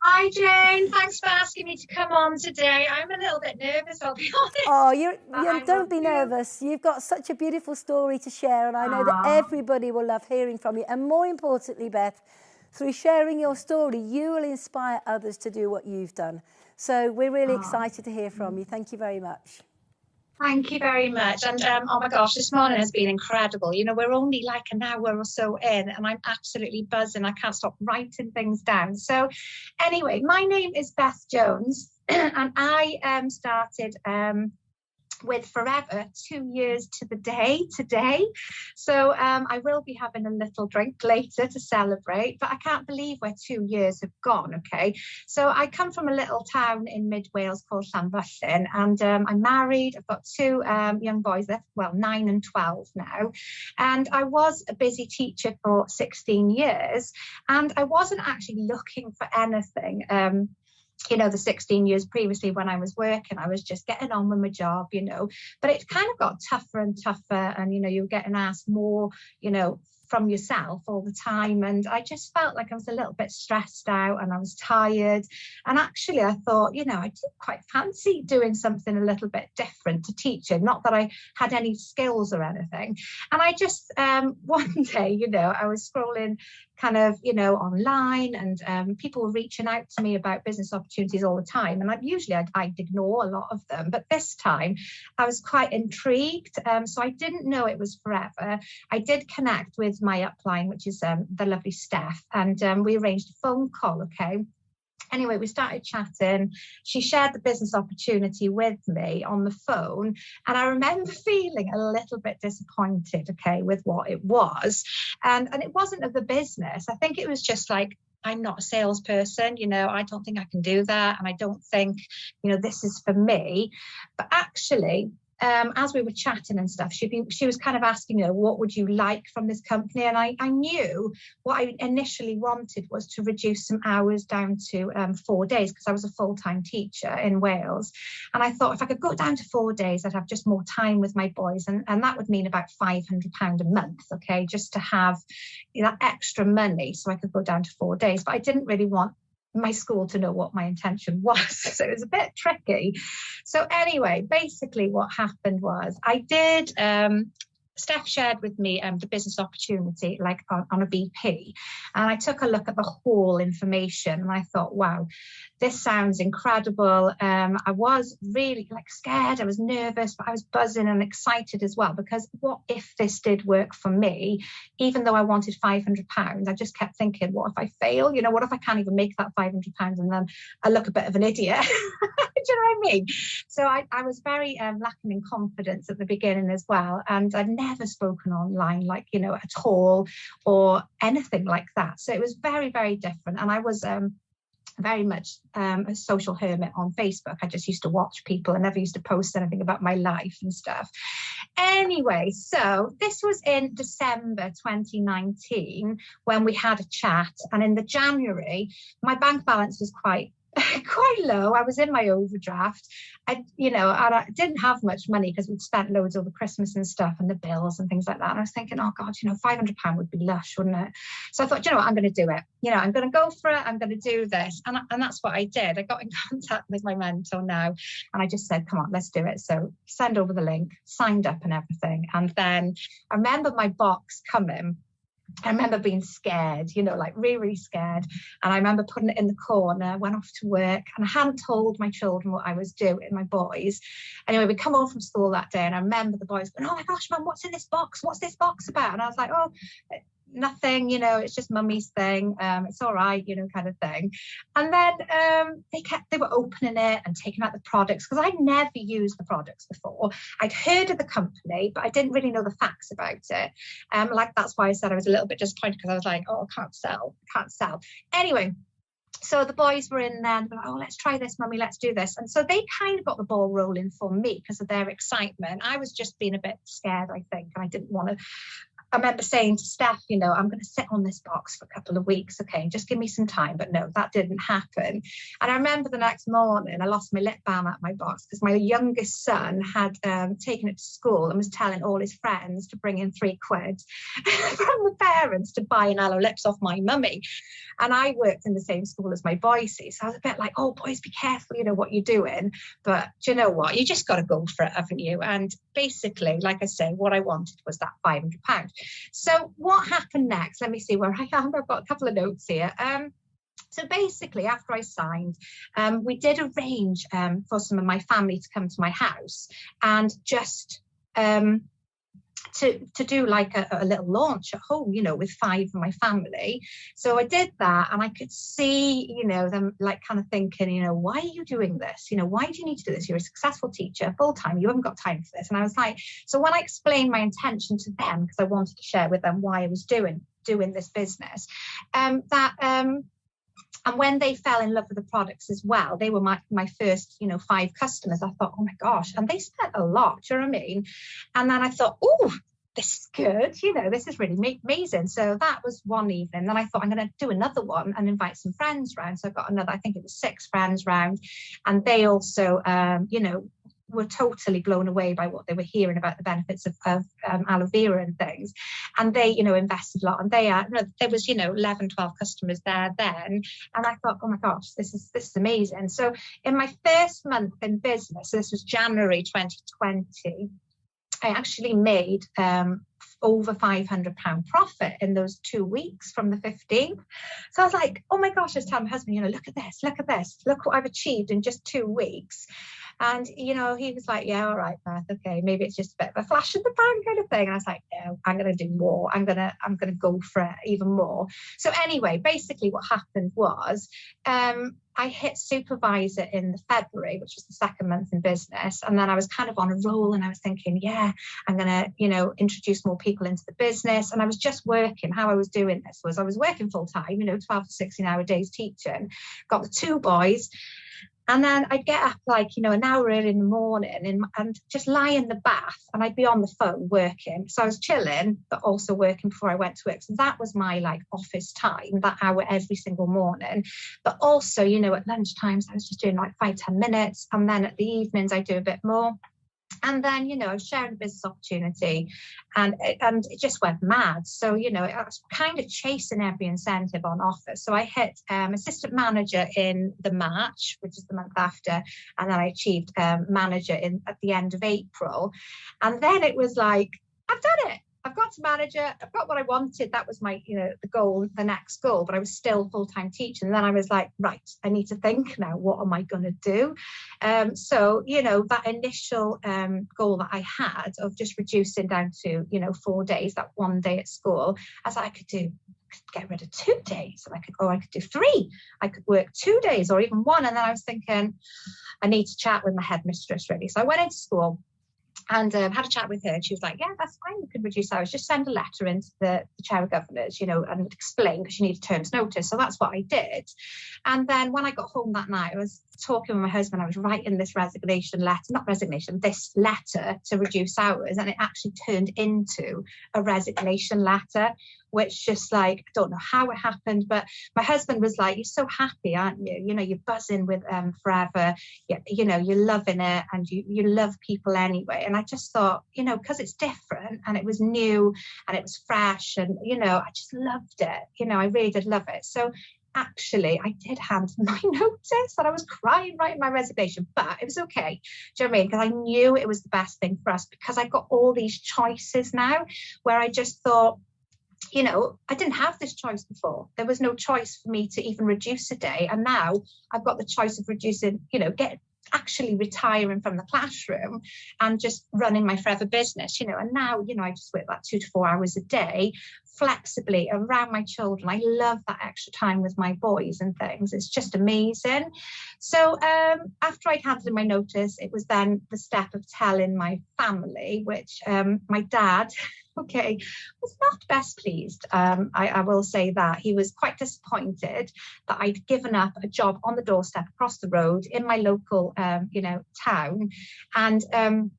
Hi Jane, thanks for asking me to come on today. I'm a little bit nervous, I'll be honest. Oh, don't be nervous. You've got such a beautiful story to share, and I know that everybody will love hearing from you. And more importantly, Beth, through sharing your story, you will inspire others to do what you've done. So we're really excited to hear from you. Thank you very much. Thank you very much. And oh my gosh, this morning has been incredible. You know, we're only like an hour or so in, and I'm absolutely buzzing. I can't stop writing things down. So, anyway, my name is Beth Jones, and I started with Forever 2 years to the day today. So I will be having a little drink later to celebrate, but I can't believe where 2 years have gone, okay? So I come from a little town in mid Wales called Llanfyllin, and I'm married. I've got two young boys, they're, well, 9 and 12 now. And I was a busy teacher for 16 years, and I wasn't actually looking for anything. You know, the 16 years previously when I was working, I was just getting on with my job, you know, but it kind of got tougher and tougher. And, you know, you're getting asked more, you know, from yourself all the time. And I just felt like I was a little bit stressed out and I was tired. And actually, I thought, you know, I did quite fancy doing something a little bit different to teaching. Not that I had any skills or anything. And I just, one day, you know, I was scrolling kind of, you know, online, and people were reaching out to me about business opportunities all the time. And I'd ignore a lot of them. But this time I was quite intrigued. So I didn't know it was forever. I did connect with my upline, which is the lovely Steph, and we arranged a phone call, okay? Anyway, we started chatting. She shared the business opportunity with me on the phone. And I remember feeling a little bit disappointed, okay, with what it was. And it wasn't of the business. I think it was just like, I'm not a salesperson, you know, I don't think I can do that. And I don't think, you know, this is for me. But actually, as we were chatting and stuff, she was kind of asking, you know, what would you like from this company? And I knew what I initially wanted was to reduce some hours down to 4 days, because I was a full-time teacher in Wales. And I thought if I could go down to 4 days, I'd have just more time with my boys. And that would mean about £500 a month, okay, just to have, you know, extra money so I could go down to 4 days. But I didn't really want my school to know what my intention was. So it was a bit tricky. So anyway, basically what happened was I did, Steph shared with me the business opportunity, like on a BP, and I took a look at the whole information and I thought, wow, this sounds incredible. I was really like scared, I was nervous, but I was buzzing and excited as well, because what if this did work for me? Even though I wanted £500, I just kept thinking, what if I fail? You know, what if I can't even make that £500 and then I look a bit of an idiot? Do you know what I mean? So I was very lacking in confidence at the beginning as well. And I'd never spoken online, like, you know, at all, or anything like that. So it was very, very different. And I was very much a social hermit on Facebook. I just used to watch people and never used to post anything about my life and stuff. Anyway, so this was in December 2019 when we had a chat. And in the January, my bank balance was quite low. I was in my overdraft. I didn't have much money because we'd spent loads over Christmas and stuff and the bills and things like that. And I was thinking, oh God, you know, £500 would be lush, wouldn't it? So I thought, you know what, I'm going to do it. You know, I'm going to go for it. I'm going to do this. And that's what I did. I got in contact with my mentor now and I just said, come on, let's do it. So send over the link, signed up and everything. And then I remember my box coming. I remember being scared, you know, like really, really scared. And I remember putting it in the corner, went off to work, and I hadn't told my children what I was doing, my boys. Anyway, we come home from school that day and I remember the boys going, oh my gosh, Mum, what's in this box? What's this box about? And I was like, oh, nothing, you know, it's just Mummy's thing. It's all right, you know, kind of thing. And then they were opening it and taking out the products, because I'd never used the products before. I'd heard of the company, but I didn't really know the facts about it. Like that's why I said I was a little bit disappointed, because I was like, oh, I can't sell. Anyway, so the boys were in there and they were like, oh, let's try this, Mummy, let's do this. And so they kind of got the ball rolling for me because of their excitement. I was just being a bit scared, I think, and I didn't want to. I remember saying to Steph, you know, I'm going to sit on this box for a couple of weeks, okay, just give me some time. But no, that didn't happen. And I remember the next morning, I lost my lip balm at my box because my youngest son had taken it to school and was telling all his friends to bring in £3 from the parents to buy an aloe lips off my mummy. And I worked in the same school as my boys, so I was a bit like, oh, boys, be careful, you know, what you're doing. But do you know what? You just got to go for it, haven't you? And basically, like I say, what I wanted was that £500. So what happened next? Let me see where I am. I've got a couple of notes here. So basically, after I signed, we did arrange for some of my family to come to my house and just to do like a little launch at home, you know, with 5 of my family. So I did that, and I could see, you know, them like kind of thinking, you know, why are you doing this? You know, why do you need to do this? You're a successful teacher, full time. You haven't got time for this. And I was like, so when I explained my intention to them, because I wanted to share with them why I was doing this business, and when they fell in love with the products as well, they were my first, you know, 5 customers. I thought, oh my gosh, and they spent a lot, do you know what I mean? And then I thought, oh, this is good, you know, this is really amazing. So that was one evening. Then I thought, I'm going to do another one and invite some friends round. So I got another, I think it was 6 friends round, and they also, you know, were totally blown away by what they were hearing about the benefits of aloe vera and things. And they, you know, invested a lot. And there was, you know, 11, 12 customers there then. And I thought, oh my gosh, this is amazing. So in my first month in business, so this was January 2020, I actually made over £500 profit in those 2 weeks from the 15th. So I was like, oh my gosh, I was telling my husband, you know, look at this, look what I've achieved in just 2 weeks. And, you know, he was like, yeah, all right, Beth, okay, maybe it's just a bit of a flash in the pan kind of thing. And I was like, no, I'm going to do more. I'm going to go for it even more. So anyway, basically what happened was I hit supervisor in February, which was the 2nd month in business. And then I was kind of on a roll, and I was thinking, yeah, I'm going to, you know, introduce more people into the business. And I was just working. How I was doing this was I was working full time, you know, 12 to 16-hour days teaching, got the 2 boys. And then I'd get up like, you know, an hour early in the morning and just lie in the bath, and I'd be on the phone working. So I was chilling, but also working before I went to work. So that was my like office time, that hour every single morning. But also, you know, at lunchtimes, I was just doing like 5-10 minutes. And then at the evenings, I do a bit more. And then, you know, I was sharing a business opportunity, and it just went mad. So, you know, I was kind of chasing every incentive on offer. So I hit assistant manager in the March, which is the month after. And then I achieved manager at the end of April. And then it was like, I've done it. I've got to manager. I've got what I wanted. That was my, you know, the goal, the next goal. But I was still full-time teaching. And then I was like, right, I need to think now. What am I going to do? So, you know, that initial goal that I had of just reducing down to, you know, 4 days, that 1 day at school, as I could get rid of 2 days, and I could do 3. I could work 2 days or even 1. And then I was thinking, I need to chat with my headmistress really. So I went into school and had a chat with her. She was like, yeah, that's fine. You can reduce hours. Just send a letter into the chair of governors, you know, and explain, because you need a term's notice. So that's what I did. And then when I got home that night, I was talking with my husband. I was writing this this letter to reduce hours. And it actually turned into a resignation letter, which just like, I don't know how it happened, but my husband was like, you're so happy, aren't you? You know, you're buzzing with Forever. You know, you're loving it, and you love people anyway. And I just thought, you know, because it's different and it was new and it was fresh, and, you know, I just loved it. You know, I really did love it. So actually, I did hand my notice, and I was crying writing my resignation, but it was okay. Do you know what I mean? Because I knew it was the best thing for us, because I got all these choices now where I just thought, you know, I didn't have this choice before. There was no choice for me to even reduce a day. And now I've got the choice of reducing, you know, actually retiring from the classroom and just running my Forever business, you know. And now, you know, I just work about 2 to 4 hours a day flexibly around my children. I love that extra time with my boys and things. It's just amazing. So after I'd handed in my notice, it was then the step of telling my family, which my dad, okay, was not best pleased. I will say that. He was quite disappointed that I'd given up a job on the doorstep across the road in my local, you know, town. And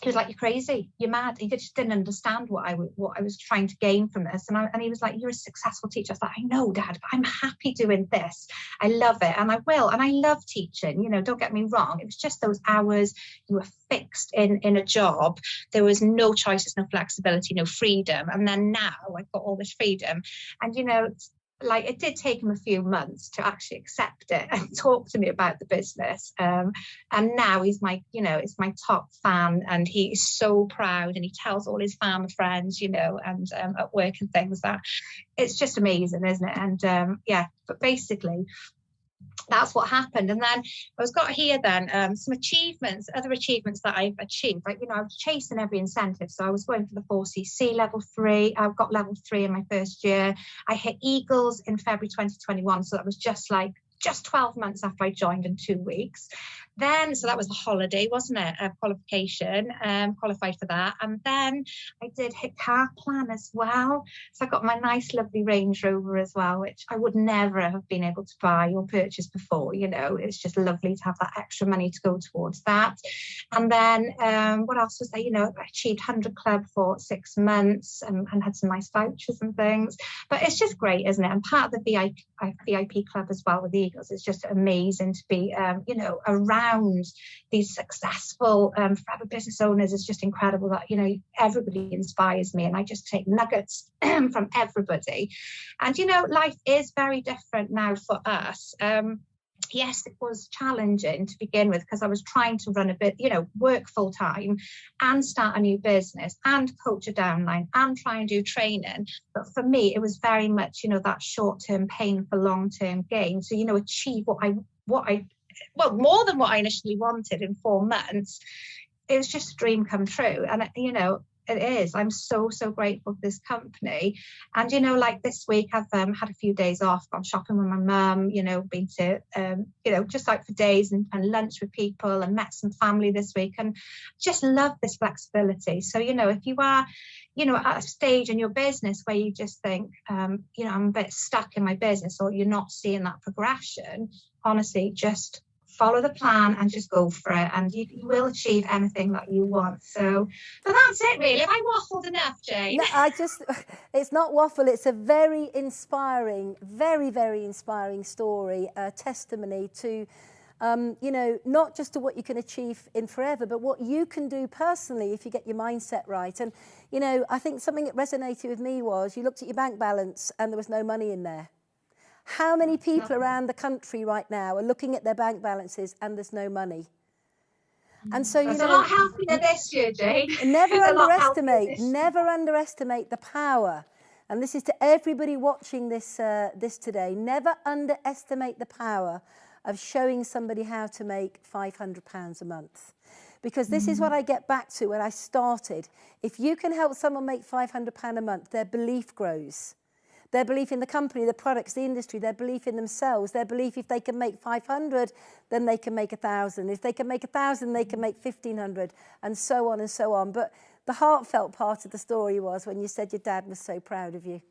he was like, you're crazy, you're mad. He just didn't understand what I was trying to gain from this. And he was like, you're a successful teacher. I was like, I know, Dad, but I'm happy doing this. I love it, and I will. And I love teaching, you know, don't get me wrong. It was just those hours. You were fixed in a job. There was no choices, no flexibility, no freedom. And then now I've got all this freedom. And, you know, like, it did take him a few months to actually accept it and talk to me about the business. And now he's my, it's my top fan, and he is so proud, and he tells all his family friends, and at work and things, that it's just amazing, isn't it? And yeah, but basically, that's what happened. And then I was got here then some achievements, other achievements that I've achieved. Like, I was chasing every incentive. So I was going for the 4cc level 3. I've got level 3 in my first year. I hit Eagles in February 2021. So that was just 12 months after I joined, in 2 weeks. Then, so that was a holiday, wasn't it? A qualification, qualified for that. And then I did hit car plan as well. So I got my nice, lovely Range Rover as well, which I would never have been able to buy or purchase before. It's just lovely to have that extra money to go towards that. And then what else was there? I achieved 100 Club for 6 months, and had some nice vouchers and things. But it's just great, isn't it? And part of the VIP Club as well with the Eagles. It's just amazing to be, around these successful forever business owners. Is just incredible that, everybody inspires me, and I just take nuggets from everybody. And, life is very different now for us. Yes, it was challenging to begin with, because I was trying to run a bit, work full time and start a new business and coach a downline and try and do training. But for me, it was very much, that short-term pain for long-term gain. So, achieve more than what I initially wanted in 4 months. It was just a dream come true. And, it is. I'm so, so grateful for this company. And, like this week, I've had a few days off, gone shopping with my mum, been to, just like for days and lunch with people, and met some family this week, and just love this flexibility. So, if you are, at a stage in your business where you just think, I'm a bit stuck in my business, or you're not seeing that progression, honestly, just follow the plan and just go for it, and you will achieve anything that you want. So that's it, really. Have I waffled enough, Jane? No, it's not waffle. It's a very inspiring, very, very inspiring story, a testimony to, not just to what you can achieve in forever, but what you can do personally if you get your mindset right. And, I think something that resonated with me was you looked at your bank balance and there was no money in there. How many people around the country right now are looking at their bank balances and there's no money? And so, It's a lot healthier this year, Jane. Never underestimate the power. And this is to everybody watching this today. Never underestimate the power of showing somebody how to make £500 a month. Because this is what I get back to when I started. If you can help someone make £500 a month, their belief grows. Their belief in the company, the products, the industry, their belief in themselves, their belief if they can make 500, then they can make 1,000. If they can make 1,000, they can make 1,500, and so on and so on. But the heartfelt part of the story was when you said your dad was so proud of you.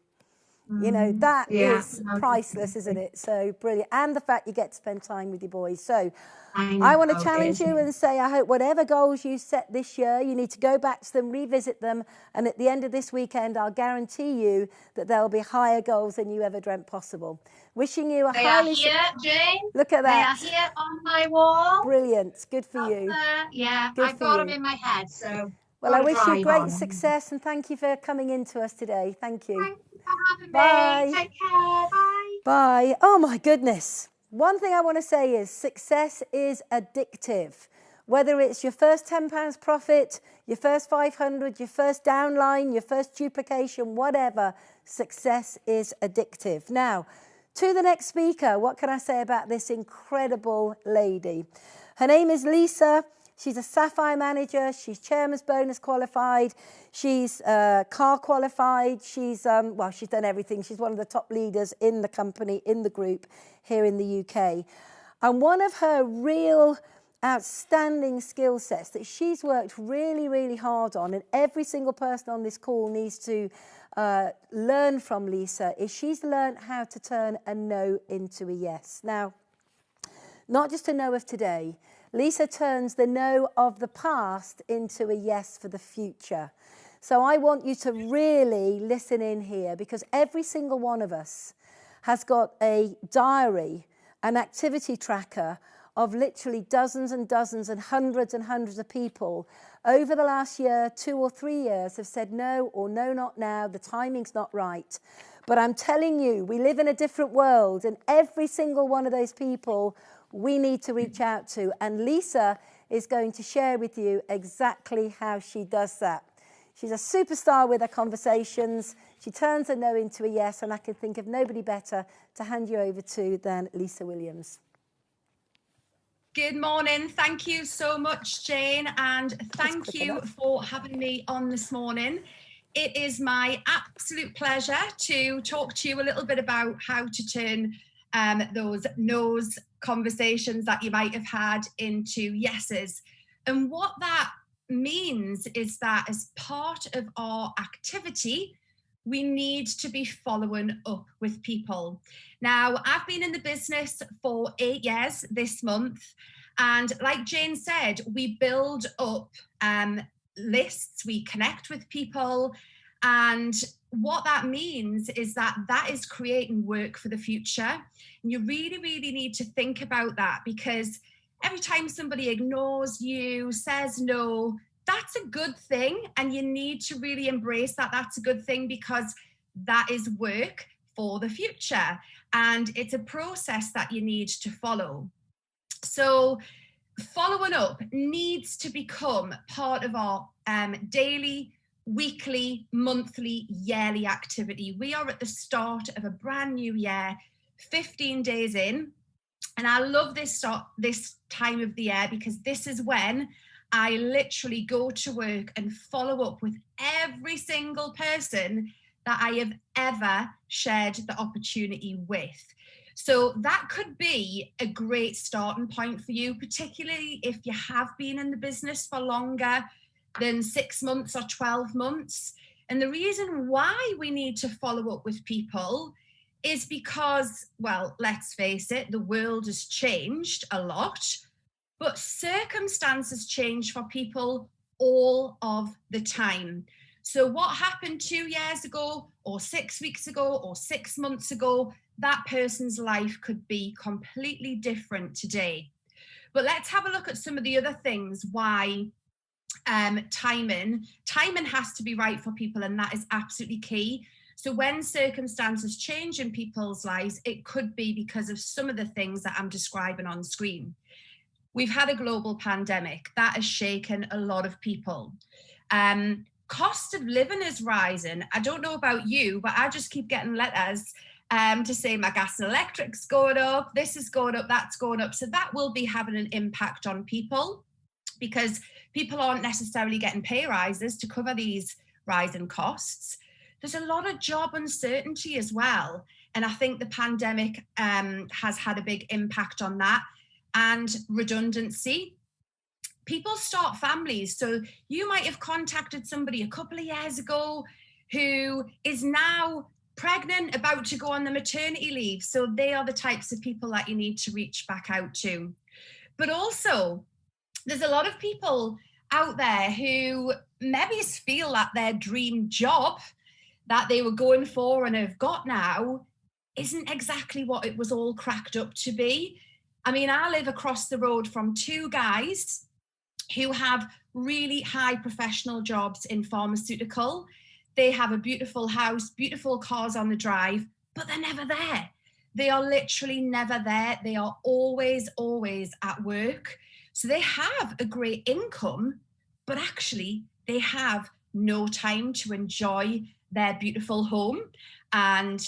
That is priceless, isn't it? So brilliant. And the fact you get to spend time with your boys. So I want to challenge you and say, I hope whatever goals you set this year, you need to go back to them, revisit them. And at the end of this weekend, I'll guarantee you that there'll be higher goals than you ever dreamt possible. Wishing you a They highly... are here, Jane. Look at that. They are here on my wall. Brilliant. Good for you. Yeah, Good I've got them in my head, so... Well, I wish you great success, and thank you for coming in to us today. Thank you. Thank you for having Bye. me. Take care. Bye. Bye. Oh, my goodness. One thing I want to say is success is addictive. Whether it's your first £10 profit, your first 500, your first downline, your first duplication, whatever, success is addictive. Now, to the next speaker, what can I say about this incredible lady? Her name is Lisa. She's a Sapphire manager. She's Chairman's Bonus qualified. She's car qualified. She's she's done everything. She's one of the top leaders in the company, in the group here in the UK. And one of her real outstanding skill sets that she's worked really, really hard on, and every single person on this call needs to learn from Lisa, is she's learned how to turn a no into a yes. Now, not just a no of today. Lisa turns the no of the past into a yes for the future. So I want you to really listen in here, because every single one of us has got a diary, an activity tracker of literally dozens and dozens and hundreds of people over the last year, 2 or 3 years, have said no, or no, not now, the timing's not right. But I'm telling you, we live in a different world, and every single one of those people we need to reach out to. And Lisa is going to share with you exactly how she does that. She's a superstar with her conversations. She turns a no into a yes, and I can think of nobody better to hand you over to than Lisa Williams. Good morning. Thank you so much, Jane, and thank you for having me on this morning. It is my absolute pleasure to talk to you a little bit about how to turn those no's conversations that you might have had into yeses. And what that means is that as part of our activity, we need to be following up with people. Now, I've been in the business for 8 years this month. And like Jane said, we build up lists, we connect with people. And what that means is that that is creating work for the future. And you really, really need to think about that, because every time somebody ignores you, says no, that's a good thing. And you need to really embrace that. That's a good thing, because that is work for the future. And it's a process that you need to follow. So following up needs to become part of our daily, weekly, monthly, yearly activity. We are at the start of a brand new year, 15 days in. And I love this time of the year, because this is when I literally go to work and follow up with every single person that I have ever shared the opportunity with. So that could be a great starting point for you, particularly if you have been in the business for longer than 6 months or 12 months. And the reason why we need to follow up with people is because, well, let's face it, the world has changed a lot, but circumstances change for people all of the time. So what happened 2 years ago, or 6 weeks ago, or 6 months ago, that person's life could be completely different today. But let's have a look at some of the other things why timing has to be right for people, and that is absolutely key. So when circumstances change in people's lives, it could be because of some of the things that I'm describing on screen. We've had a global pandemic that has shaken a lot of people. Cost of living is rising. I don't know about you, but I just keep getting letters to say my gas and electric's going up, this is going up, that's going up. So that will be having an impact on people, because people aren't necessarily getting pay rises to cover these rising costs. There's a lot of job uncertainty as well. And I think the pandemic has had a big impact on that. And redundancy. People start families. So you might have contacted somebody a couple of years ago who is now pregnant, about to go on the maternity leave. So they are the types of people that you need to reach back out to. But also, there's a lot of people out there who maybe feel that their dream job that they were going for and have got now isn't exactly what it was all cracked up to be. I mean, I live across the road from 2 guys who have really high professional jobs in pharmaceutical. They have a beautiful house, beautiful cars on the drive, but they're never there. They are literally never there. They are always, always at work. So they have a great income, but actually they have no time to enjoy their beautiful home and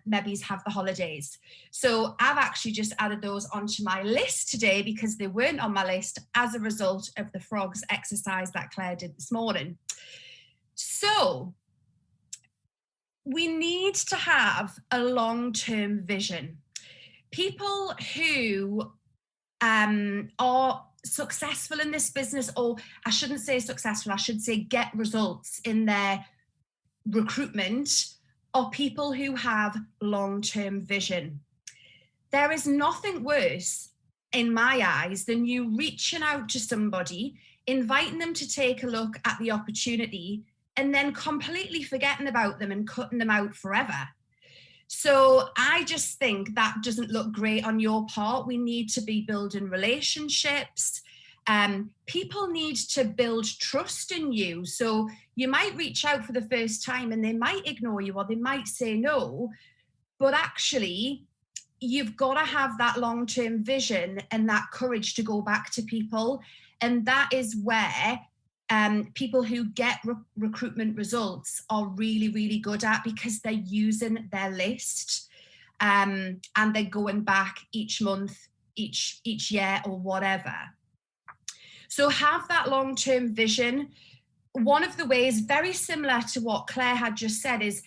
maybe have the holidays. So I've actually just added those onto my list today, because they weren't on my list as a result of the frogs exercise that Claire did this morning. So we need to have a long-term vision. People who are successful in this business, or I shouldn't say successful, I should say get results in their recruitment, are people who have long-term vision. There is nothing worse in my eyes than you reaching out to somebody, inviting them to take a look at the opportunity, and then completely forgetting about them and cutting them out forever. So I just think that doesn't look great on your part. We need to be building relationships. People need to build trust in you. So you might reach out for the first time and they might ignore you or they might say no, but actually you've got to have that long-term vision and that courage to go back to people. And that is where people who get recruitment results are really, really good at, because they're using their list and they're going back each month, each year or whatever. So have that long-term vision. One of the ways, very similar to what Claire had just said, is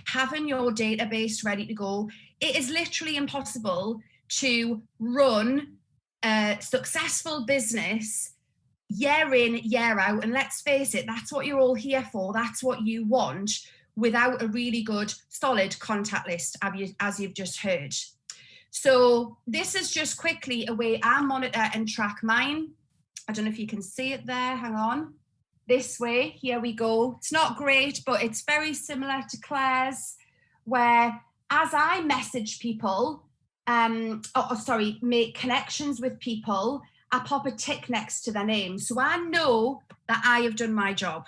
having your database ready to go. It is literally impossible to run a successful business year in, year out. And let's face it, that's what you're all here for. That's what you want, without a really good, solid contact list, as you've just heard. So this is just quickly a way I monitor and track mine. I don't know if you can see it there. Hang on. This way, here we go. It's not great, but it's very similar to Claire's, where as I message people, make connections with people, I pop a tick next to their name. So I know that I have done my job.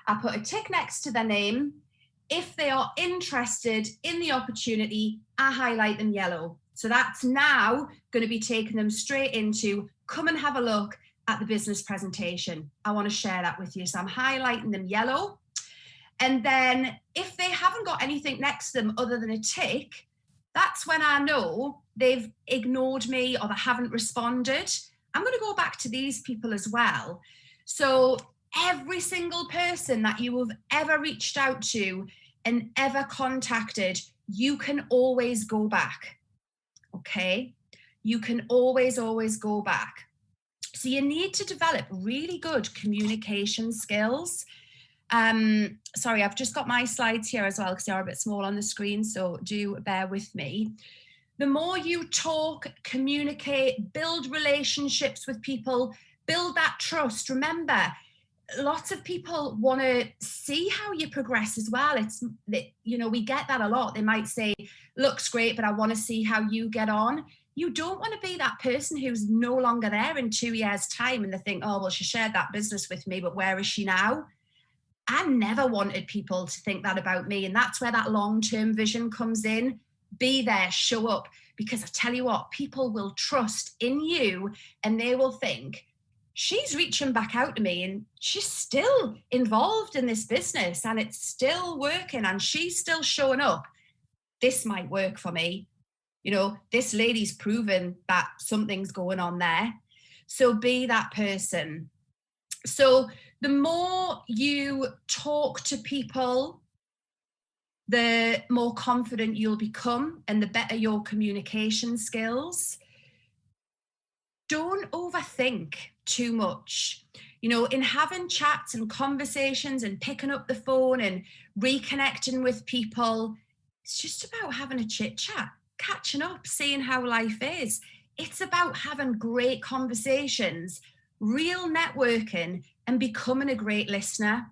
I put a tick next to their name. If they are interested in the opportunity, I highlight them yellow. So that's now going to be taking them straight into, come and have a look at the business presentation. I want to share that with you. So I'm highlighting them yellow. And then if they haven't got anything next to them other than a tick, that's when I know they've ignored me or they haven't responded. I'm going to go back to these people as well. So every single person that you have ever reached out to and ever contacted, you can always go back. Okay? You can always go back. So you need to develop really good communication skills. Sorry, I've just got my slides here as well because they're a bit small on the screen, so do bear with me. The more you talk, communicate, build relationships with people, build that trust. Remember, lots of people want to see how you progress as well. We get that a lot. They might say, looks great, but I want to see how you get on. You don't want to be that person who's no longer there in 2 years' time and they think, oh, well, she shared that business with me, but where is she now? I never wanted people to think that about me. And that's where that long-term vision comes in. Be there, show up, because I tell you what, people will trust in you and they will think, she's reaching back out to me and she's still involved in this business and it's still working and she's still showing up. This might work for me. This lady's proven that something's going on there. So be that person. So the more you talk to people, the more confident you'll become and the better your communication skills. Don't overthink too much. In having chats and conversations and picking up the phone and reconnecting with people, it's just about having a chit chat, catching up, seeing how life is. It's about having great conversations, real networking, and becoming a great listener.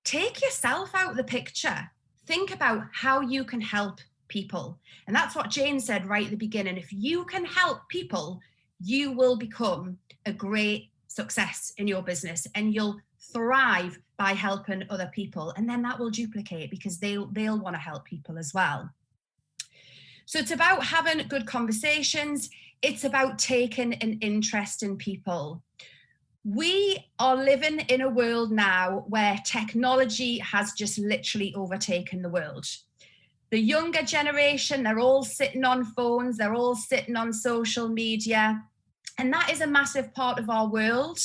Take yourself out of the picture. Think about how you can help people. And that's what Jane said right at the beginning. If you can help people, you will become a great success in your business and you'll thrive by helping other people. And then that will duplicate because they'll want to help people as well. So it's about having good conversations. It's about taking an interest in people. We are living in a world now where technology has just literally overtaken the world. The younger generation, they're all sitting on phones, they're all sitting on social media, and that is a massive part of our world.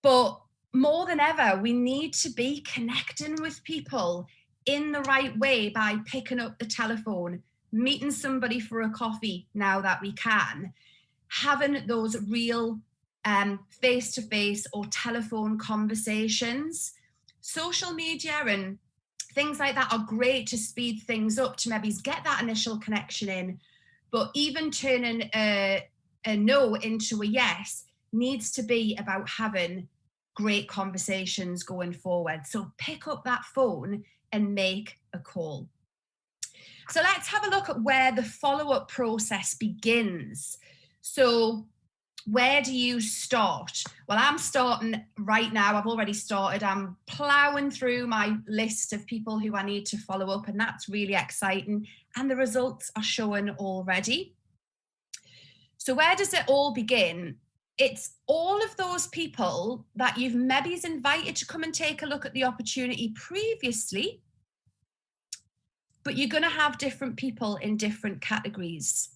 But more than ever, we need to be connecting with people in the right way by picking up the telephone, meeting somebody for a coffee now that we can, having those real face-to-face or telephone conversations. Social media and things like that are great to speed things up, to maybe get that initial connection in, but even turning a no into a yes needs to be about having great conversations going forward. So pick up that phone and make a call. So let's have a look at where the follow-up process begins. So Where do you start? Well, I'm starting right now. I've already started. I'm plowing through my list of people who I need to follow up, and that's really exciting. And the results are showing already. So where does it all begin? It's all of those people that you've maybe invited to come and take a look at the opportunity previously, but you're going to have different people in different categories.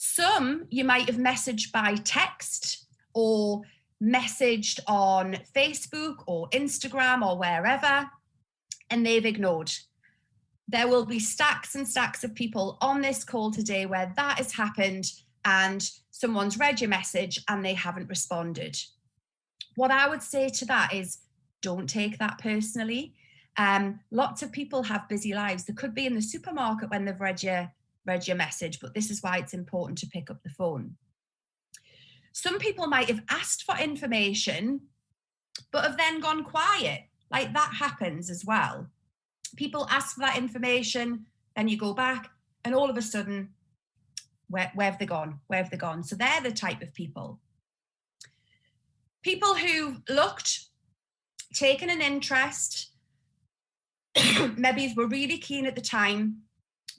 Some you might have messaged by text or messaged on Facebook or Instagram or wherever, and they've ignored. There will be stacks and stacks of people on this call today where that has happened and someone's read your message and they haven't responded. What I would say to that is, don't take that personally. Lots of people have busy lives. They could be in the supermarket when they've read your message, but this is why it's important to pick up the phone. Some people might have asked for information, but have then gone quiet. Like, that happens as well. People ask for that information, then you go back, and all of a sudden, where have they gone? Where have they gone? So they're the type of people. People who've looked, taken an interest, maybe were really keen at the time,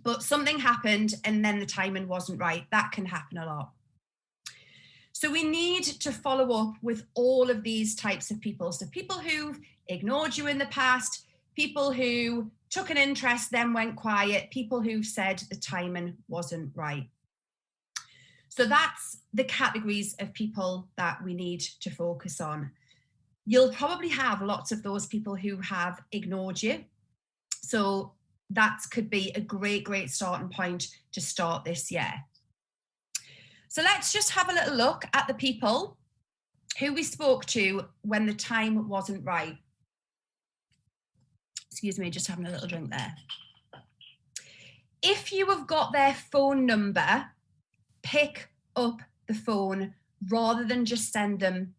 but something happened and then the timing wasn't right. That can happen a lot. So we need to follow up with all of these types of people. So people who've ignored you in the past, people who took an interest, then went quiet, people who've said the timing wasn't right. So that's the categories of people that we need to focus on. You'll probably have lots of those people who have ignored you. So that could be a great starting point to start this year. So let's just have a little look at the people who we spoke to when the time wasn't right. Excuse me, just having a little drink there. If you have got their phone number, pick up the phone rather than just send them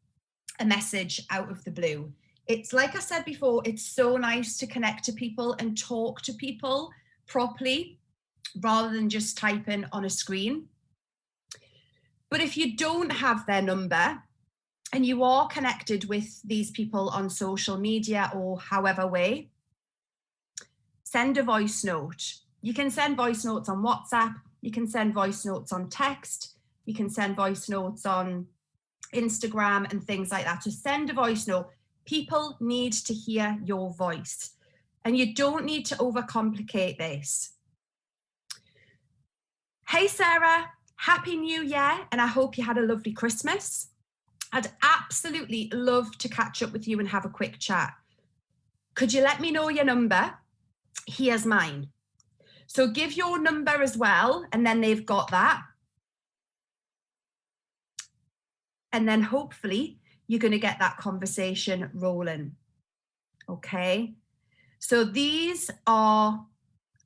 a message out of the blue. It's like I said before, it's so nice to connect to people and talk to people properly rather than just typing on a screen. But if you don't have their number and you are connected with these people on social media or however way, send a voice note. You can send voice notes on WhatsApp, you can send voice notes on text, you can send voice notes on Instagram and things like that. So send a voice note. People need to hear your voice, and you don't need to overcomplicate this. Hey Sarah, Happy New Year, and I hope you had a lovely Christmas. I'd absolutely love to catch up with you and have a quick chat. Could you let me know your number? Here's mine. So give your number as well, and then they've got that. And then hopefully you're going to get that conversation rolling. Okay. So these are,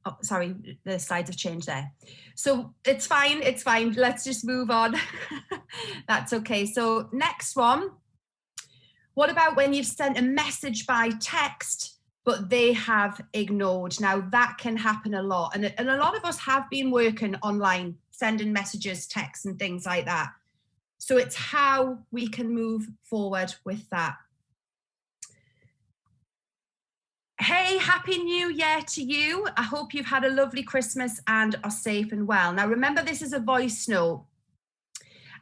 oh, sorry, the slides have changed there. So it's fine. It's fine. Let's just move on. That's okay. So next one. What about when you've sent a message by text, but they have ignored? Now that can happen a lot. And a lot of us have been working online, sending messages, texts and things like that. So it's how we can move forward with that. Hey, Happy New Year to you. I hope you've had a lovely Christmas and are safe and well. Now, remember, this is a voice note.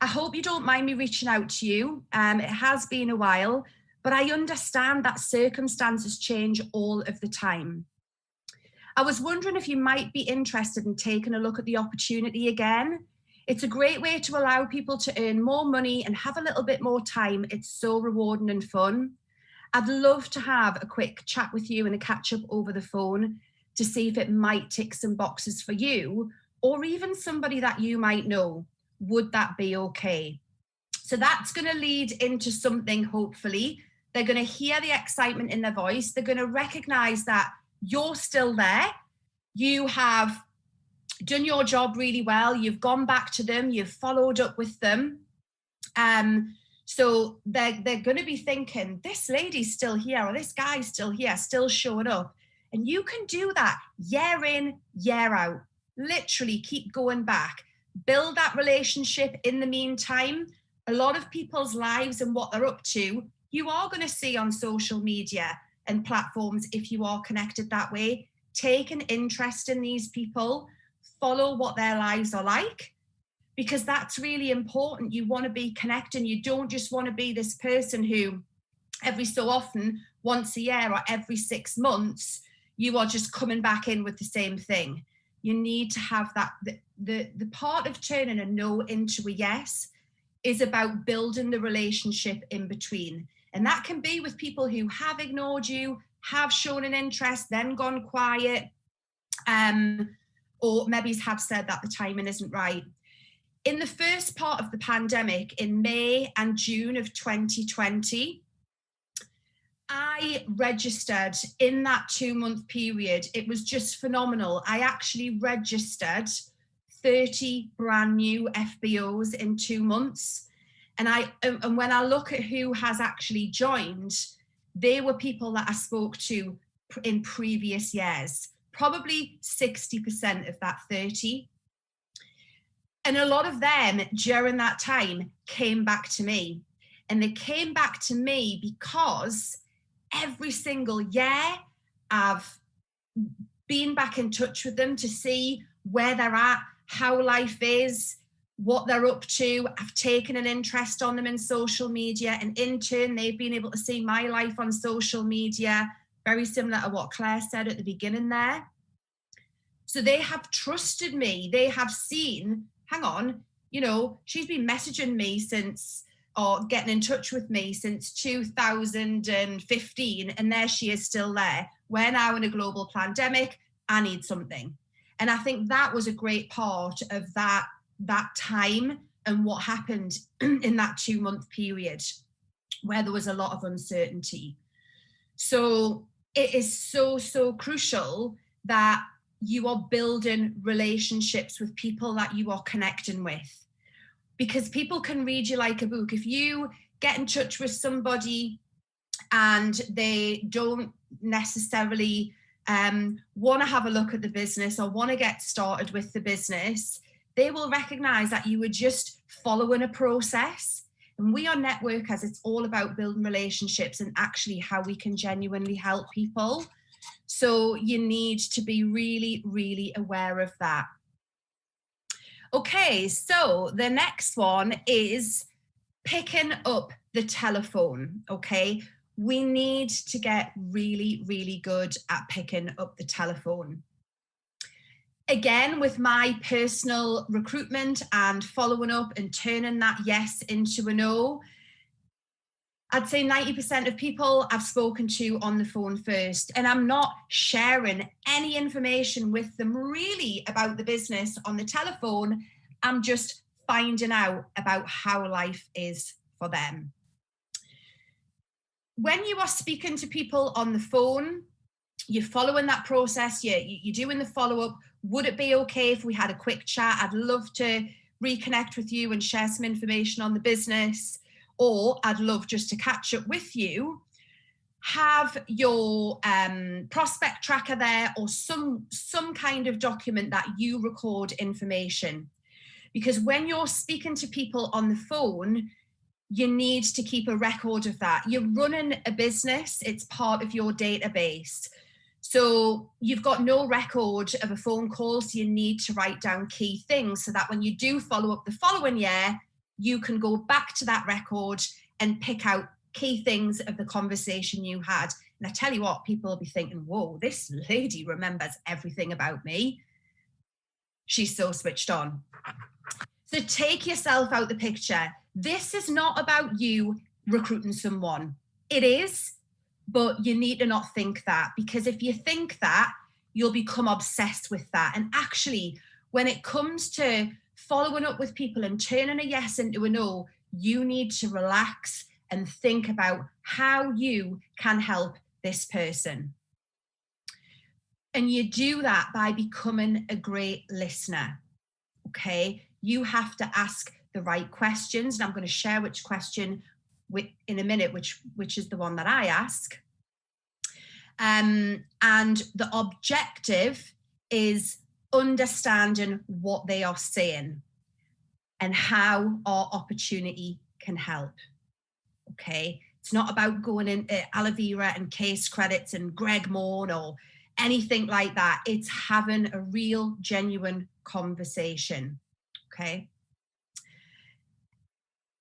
I hope you don't mind me reaching out to you. It has been a while, but I understand that circumstances change all of the time. I was wondering if you might be interested in taking a look at the opportunity again. It's a great way to allow people to earn more money and have a little bit more time. It's so rewarding and fun. I'd love to have a quick chat with you and a catch up over the phone to see if it might tick some boxes for you or even somebody that you might know. Would that be okay? So that's going to lead into something, hopefully. They're going to hear the excitement in their voice. They're going to recognize that you're still there. You have done your job really well. You've gone back to them. You've followed up with them. So they're going to be thinking, this lady's still here, or this guy's still here, still showing up. And you can do that year in, year out. Literally keep going back. Build that relationship in the meantime. A lot of people's lives and what they're up to, you are going to see on social media and platforms if you are connected that way. Take an interest in these people, follow what their lives are like, because that's really important. You want to be connected. You don't just want to be this person who every so often, once a year or every 6 months, you are just coming back in with the same thing. You need to have that. The part of turning a no into a yes is about building the relationship in between. And that can be with people who have ignored you, have shown an interest, then gone quiet, or maybe have said that the timing isn't right. In the first part of the pandemic, in May and June of 2020, I registered in that 2-month period. It was just phenomenal. I actually registered 30 brand new FBOs in 2 months. And when I look at who has actually joined, they were people that I spoke to in previous years, probably 60% of that 30. And a lot of them during that time came back to me. And they came back to me because every single year I've been back in touch with them to see where they're at, how life is, what they're up to. I've taken an interest on them in social media, and in turn, they've been able to see my life on social media, very similar to what Claire said at the beginning there. So they have trusted me. They have seen, hang on, you know, she's been messaging me since, or getting in touch with me since 2015, and there she is still there. We're now in a global pandemic. I need something. And I think that was a great part of that time and what happened in that 2-month period where there was a lot of uncertainty. So it is so, so crucial that you are building relationships with people that you are connecting with, because people can read you like a book. If you get in touch with somebody and they don't necessarily want to have a look at the business or want to get started with the business, they will recognize that you were just following a process. And we are networkers. It's all about building relationships and actually how we can genuinely help people. So you need to be really, really aware of that. Okay, so the next one is picking up the telephone, okay? We need to get really, really good at picking up the telephone. Again, with my personal recruitment and following up and turning that yes into a no, I'd say 90% of people I've spoken to on the phone first, and I'm not sharing any information with them really about the business on the telephone. I'm just finding out about how life is for them. When you are speaking to people on the phone, you're following that process, you're doing the follow-up. Would it be okay if we had a quick chat? I'd love to reconnect with you and share some information on the business, or I'd love just to catch up with you. Have your prospect tracker there, or some kind of document that you record information. Because when you're speaking to people on the phone, you need to keep a record of that. You're running a business, it's part of your database. So you've got no record of a phone call, so you need to write down key things so that when you do follow up the following year, you can go back to that record and pick out key things of the conversation you had. And I tell you what, people will be thinking, whoa, this lady remembers everything about me. She's so switched on. So take yourself out the picture. This is not about you recruiting someone. It is, but you need to not think that, because if you think that, you'll become obsessed with that. And actually, when it comes to following up with people and turning a yes into a no, you need to relax and think about how you can help this person. And you do that by becoming a great listener, okay? You have to ask the right questions, and I'm going to share which question in a minute, which is the one that I ask. And the objective is understanding what they are saying and how our opportunity can help. Okay, it's not about going in aloe vera and case credits and Greg Morn or anything like that. It's having a real, genuine conversation. Okay.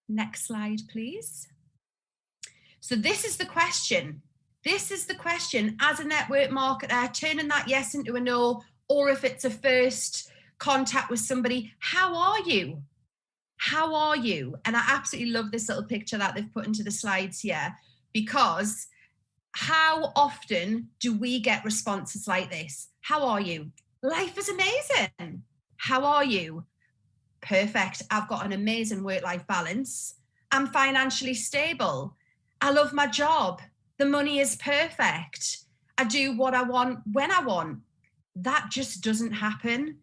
Next slide, please. So this is the question. This is the question as a network marketer, turning that yes into a no, or if it's a first contact with somebody, how are you? How are you? And I absolutely love this little picture that they've put into the slides here, because how often do we get responses like this? How are you? Life is amazing. How are you? Perfect. I've got an amazing work-life balance. I'm financially stable. I love my job. The money is perfect. I do what I want when I want. That just doesn't happen.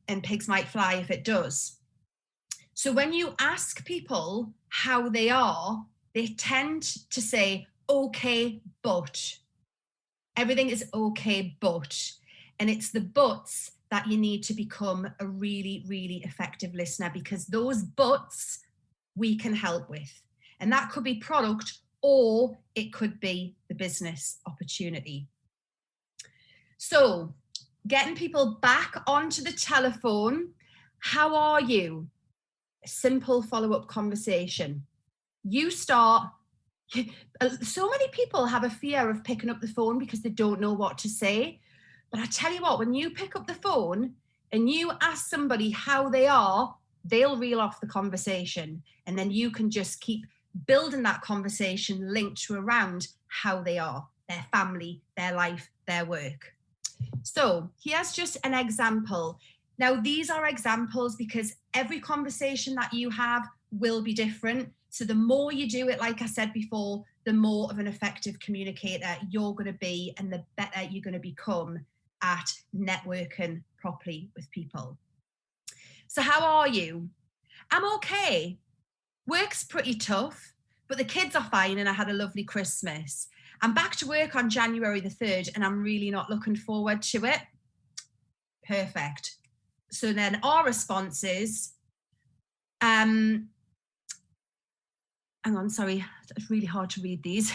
And pigs might fly if it does. So when you ask people how they are, they tend to say, okay, but. Everything is okay, but. And it's the buts that you need to become a really, really effective listener, because those buts we can help with. And that could be product, or it could be the business opportunity. So getting people back onto the telephone. How are you? A simple follow-up conversation. You start. So many people have a fear of picking up the phone because they don't know what to say. But I tell you what, when you pick up the phone and you ask somebody how they are, they'll reel off the conversation. And then you can just keep building that conversation linked to around how they are, their family, their life, their work. So here's just an example. Now, these are examples because every conversation that you have will be different. So the more you do it, like I said before, the more of an effective communicator you're going to be, and the better you're going to become at networking properly with people. So how are you? I'm okay. Work's pretty tough, but the kids are fine and I had a lovely Christmas. I'm back to work on January the 3rd and I'm really not looking forward to it. Perfect. So then our response is, hang on, sorry, it's really hard to read these.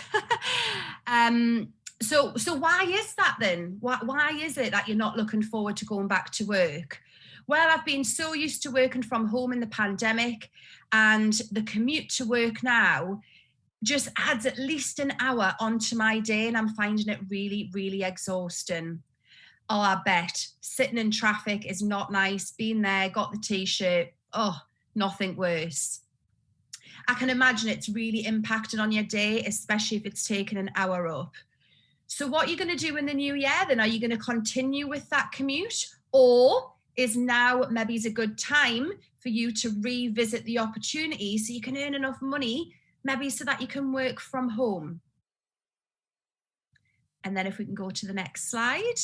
So why is that then? Why is it that you're not looking forward to going back to work? Well, I've been so used to working from home in the pandemic, and the commute to work now just adds at least an hour onto my day, and I'm finding it really, really exhausting. Oh, I bet. Sitting in traffic is not nice. Been there, got the t-shirt. Oh, nothing worse. I can imagine it's really impacted on your day, especially if it's taken an hour up. So what are you going to do in the new year then? Are you going to continue with that commute? Or is now maybe a good time for you to revisit the opportunity so you can earn enough money, maybe so that you can work from home? And then if we can go to the next slide.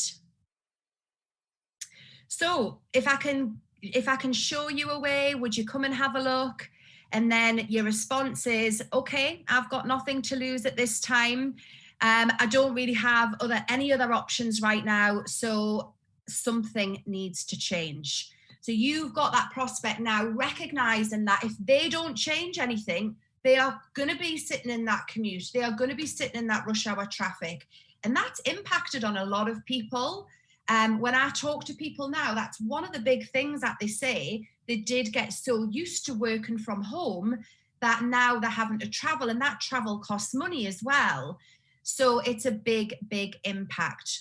So if I can show you a way, would you come and have a look? And then your response is, okay, I've got nothing to lose at this time. I don't really have any other options right now. So something needs to change. So you've got that prospect now recognizing that if they don't change anything, they are going to be sitting in that commute. They are going to be sitting in that rush hour traffic. And that's impacted on a lot of people. When I talk to people now, that's one of the big things that they say. They did get so used to working from home that now they're having to travel, and that travel costs money as well. So it's a big, big impact.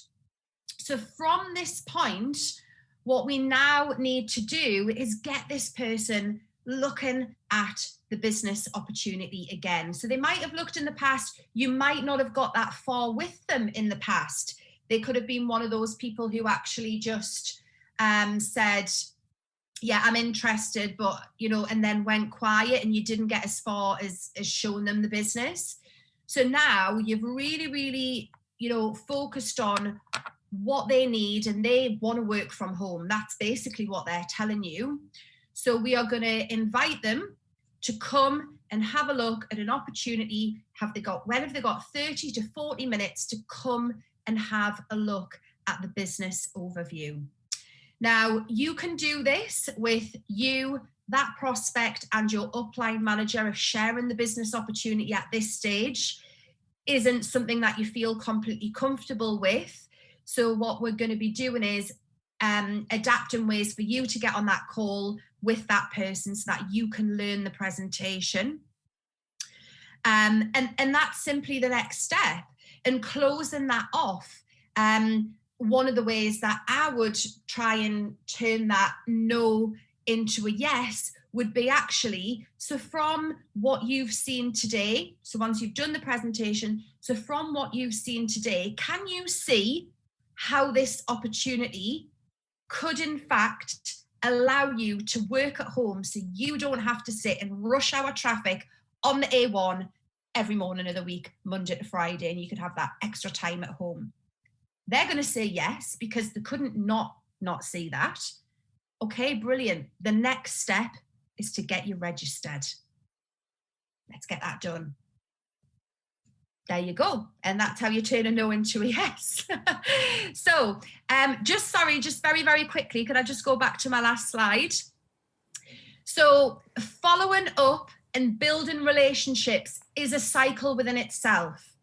So from this point, what we now need to do is get this person looking at the business opportunity again. So they might have looked in the past. You might not have got that far with them in the past. They could have been one of those people who actually just said, yeah, I'm interested, but, and then went quiet and you didn't get as far as showing them the business. So now you've really, really, focused on what they need, and they want to work from home. That's basically what they're telling you. So we are going to invite them to come and have a look at an opportunity. When have they got 30 to 40 minutes to come and have a look at the business overview? Now, you can do this with you, that prospect and your upline manager are sharing the business opportunity at this stage isn't something that you feel completely comfortable with. So what we're going to be doing is adapting ways for you to get on that call with that person so that you can learn the presentation. And that's simply the next step. And closing that off, one of the ways that I would try and turn that no into a yes would be actually, so from what you've seen today, so once you've done the presentation, so from what you've seen today, can you see how this opportunity could in fact allow you to work at home so you don't have to sit in rush hour traffic on the A1 every morning of the week, Monday to Friday, and you could have that extra time at home? They're going to say yes because they couldn't not see that. Okay, brilliant. The next step is to get you registered. Let's get that done. There you go. And that's how you turn a no into a yes. So just very, very quickly, could I just go back to my last slide? So following up and building relationships is a cycle within itself.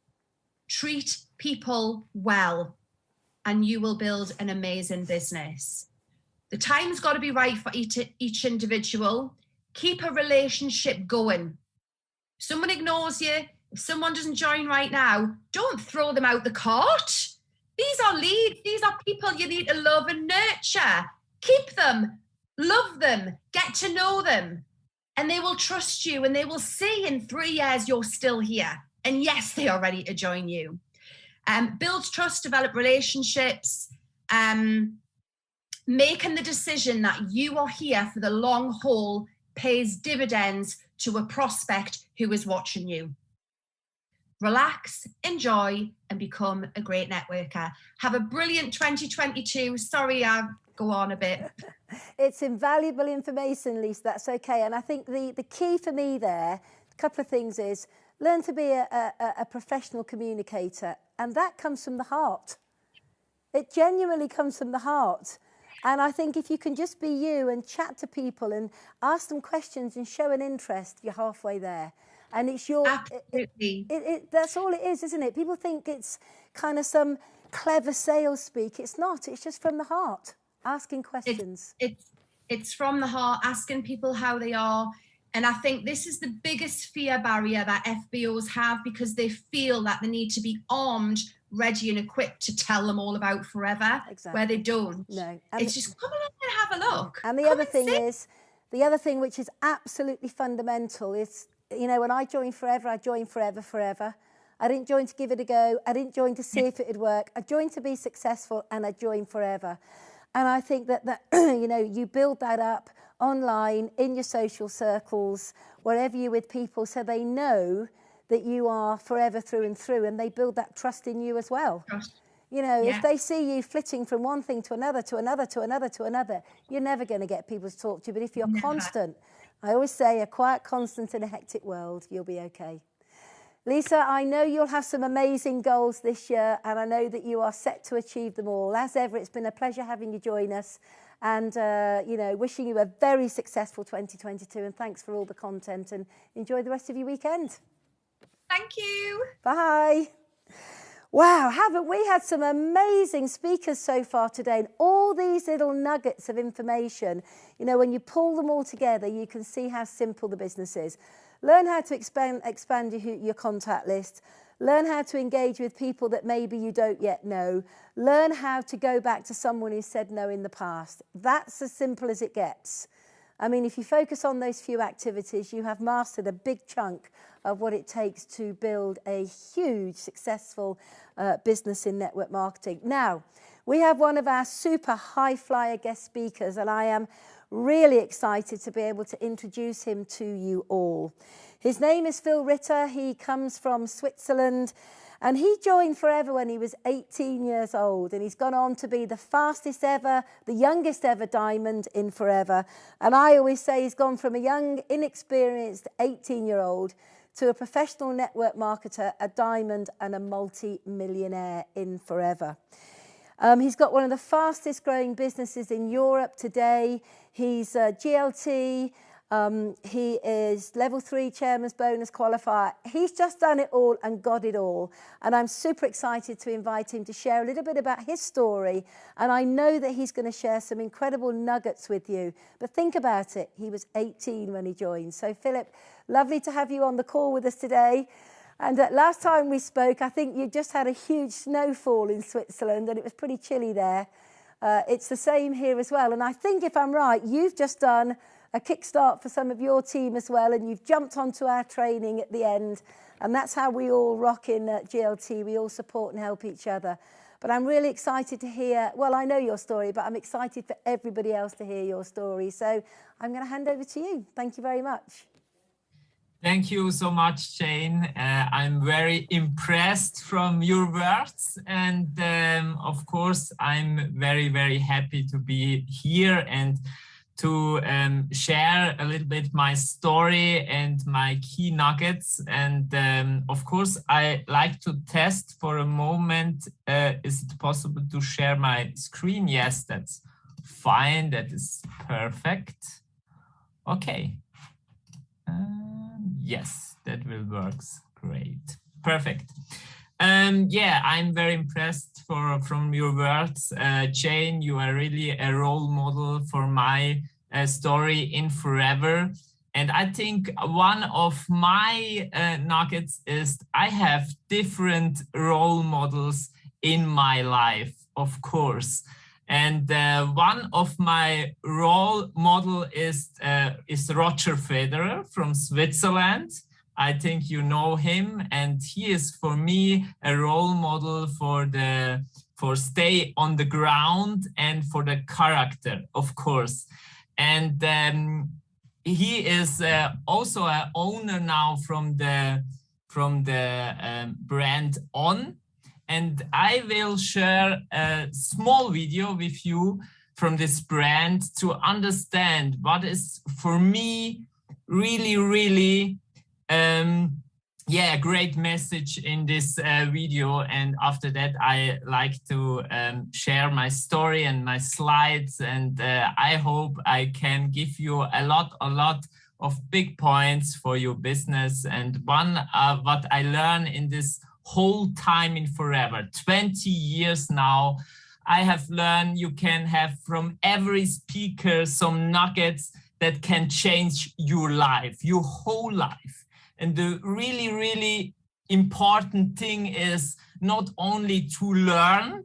Treat people well and you will build an amazing business. The time's got to be right for each individual. Keep a relationship going. If someone ignores you, if someone doesn't join right now, don't throw them out the cart. These are leads. These are people you need to love and nurture. Keep them, love them, get to know them, and they will trust you and they will see in 3 years you're still here. And yes, they are ready to join you. Build trust, develop relationships, making the decision that you are here for the long haul pays dividends to a prospect who is watching you. Relax, enjoy, and become a great networker. Have a brilliant 2022. Sorry, I go on a bit. It's invaluable information, Lisa. That's okay. And I think the key for me there, a couple of things is learn to be a professional communicator. And that comes from the heart. It genuinely comes from the heart. And I think if you can just be you and chat to people and ask them questions and show an interest, you're halfway there. And it's your... Absolutely. That's all it is, isn't it? People think it's kind of some clever sales speak. It's not. It's just from the heart, asking questions. It's from the heart, asking people how they are. And I think this is the biggest fear barrier that FBOs have because they feel that they need to be armed, ready and equipped to tell them all about forever, where they don't. No. It's just come along and have a look. And the other thing which is absolutely fundamental is, you know, when I joined Forever, I joined forever. I didn't join to give it a go. I didn't join to see if it would work. I joined to be successful and I joined forever. And I think that you know, you build that up online, in your social circles, wherever you're with people, so they know that you are forever through and through, and they build that trust in you as well. You know, if they see you flitting from one thing to another, you're never going to get people to talk to you. But if you're constant, I always say a quiet constant in a hectic world, you'll be okay. Lisa, I know you'll have some amazing goals this year, and I know that you are set to achieve them all. As ever, it's been a pleasure having you join us, and you know, wishing you a very successful 2022, and thanks for all the content, and enjoy the rest of your weekend. Thank you. Bye. Wow, haven't we had some amazing speakers so far today, and all these little nuggets of information. You know, when you pull them all together, you can see how simple the business is. Learn how to expand your contact list. Learn how to engage with people that maybe you don't yet know. Learn how to go back to someone who said no in the past. That's as simple as it gets. I mean, if you focus on those few activities, you have mastered a big chunk of what it takes to build a huge, successful business in network marketing. Now, we have one of our super high flyer guest speakers, and I am really excited to be able to introduce him to you all. His name is Phil Ritter. He comes from Switzerland, and he joined Forever when he was 18 years old, and he's gone on to be the fastest ever, the youngest ever diamond in Forever. And I always say he's gone from a young, inexperienced 18-year-old to a professional network marketer, a diamond, and a multi-millionaire in Forever. He's got one of the fastest growing businesses in Europe today. He's GLT, He is level 3 chairman's bonus qualifier. He's just done it all and got it all. And I'm super excited to invite him to share a little bit about his story. And I know that he's going to share some incredible nuggets with you. But think about it. He was 18 when he joined. So Philip, lovely to have you on the call with us today. And last time we spoke, I think you just had a huge snowfall in Switzerland and it was pretty chilly there. It's the same here as well. And I think if I'm right, you've just done a kickstart for some of your team as well, and you've jumped onto our training at the end, and that's how we all rock in GLT. We all support and help each other. But I'm really excited to hear, well, I know your story, but I'm excited for everybody else to hear your story. So I'm going to hand over to you. Thank you very much. Thank you so much, Jane. I'm very impressed from your words, and of course, I'm very, very happy to be here and to share a little bit my story and my key nuggets. And of course, I like to test for a moment, is it possible to share my screen? Yes, that's fine, that is perfect. Okay, yes, that will work, great, perfect. Yeah, I'm very impressed from your words. Jane, you are really a role model for my story in forever. And I think one of my nuggets is I have different role models in my life, of course. And one of my role model is Roger Federer from Switzerland. I think you know him, and he is for me a role model for stay on the ground and for the character, of course. And he is also an owner now from the brand On. And I will share a small video with you from this brand to understand what is for me really yeah, great message in this video. And after that, I like to share my story and my slides. And I hope I can give you a lot of big points for your business. And one what I learned in this whole time in forever, 20 years now, I have learned you can have from every speaker some nuggets that can change your life, your whole life. And the really important thing is not only to learn,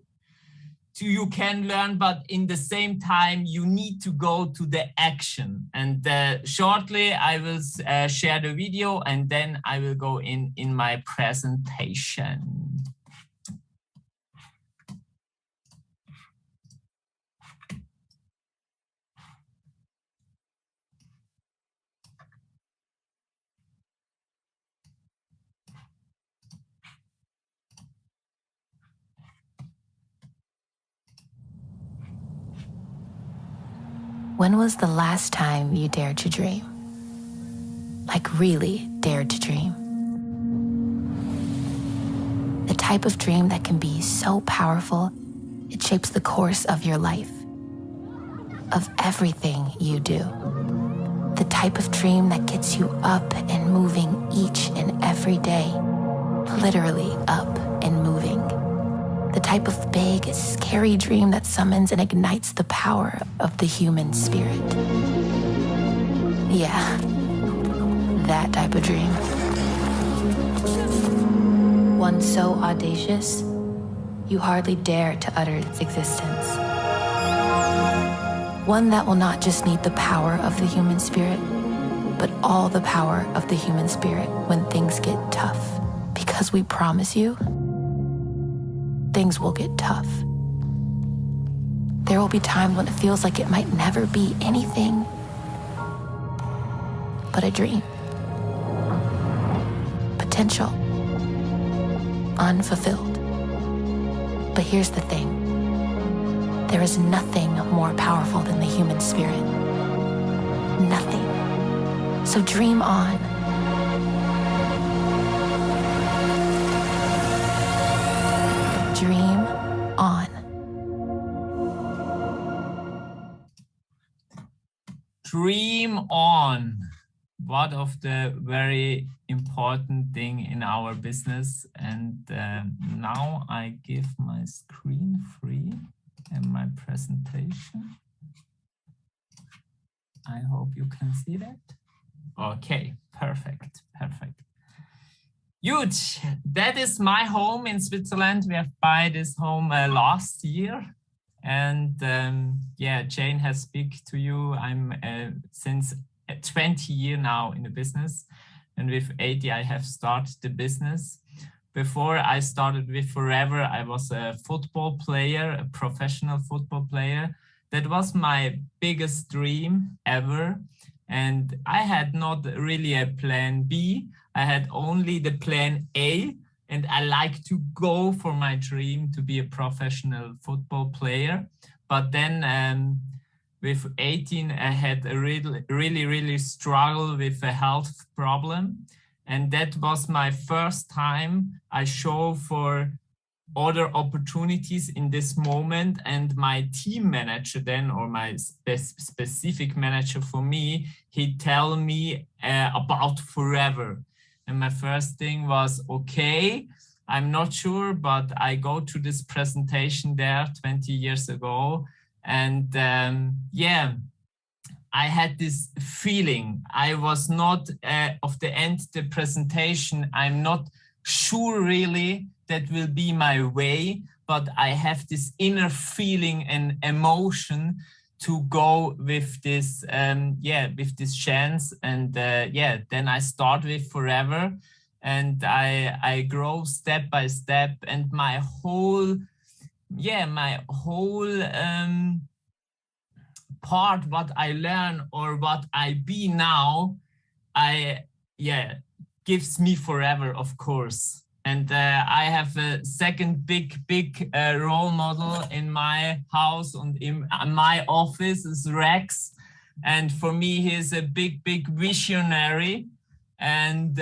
you can learn, but in the same time, you need to go to the action. And shortly, I will share the video and then I will go in my presentation. When was the last time you dared to dream? Like really dared to dream? The type of dream that can be so powerful, it shapes the course of your life, of everything you do. The type of dream that gets you up and moving each and every day, literally up and moving. The type of big, scary dream that summons and ignites the power of the human spirit. Yeah, that type of dream. One so audacious, you hardly dare to utter its existence. One that will not just need the power of the human spirit, but all the power of the human spirit when things get tough. Because we promise you, things will get tough. There will be times when it feels like it might never be anything but a dream. Potential. Unfulfilled. But here's the thing. There is nothing more powerful than the human spirit. Nothing. So dream on. Dream on. Dream on. one of the very important thing in our business. And now I give my screen free and my presentation. I hope you can see that. Okay, perfect, perfect. Huge. That is my home in Switzerland. We have bought this home last year. And yeah, Jane has speak to you. I'm since 20 years now in the business. And with 80, I have started the business. Before I started with Forever, I was a football player, a professional football player. That was my biggest dream ever. And I had not really a plan B. I had only the plan A. And I like to go for my dream to be a professional football player. But then with 18, I had a really struggle with a health problem. And that was my first time I show for other opportunities in this moment. And my team manager then, or my specific manager for me, he tell me about Forever. And my first thing was, okay, I'm not sure, but I go to this presentation there 20 years ago. And yeah, I had this feeling. I was not, of the end, the presentation, I'm not sure really that will be my way, but I have this inner feeling and emotion to go with this, yeah, with this chance. And yeah, then I start with Forever, and I grow step by step, and my whole, yeah, my whole part, what I learn or what I be now, yeah, gives me Forever, of course. And I have a second big role model in my house and in my office is Rex. And for me, he's a big visionary. And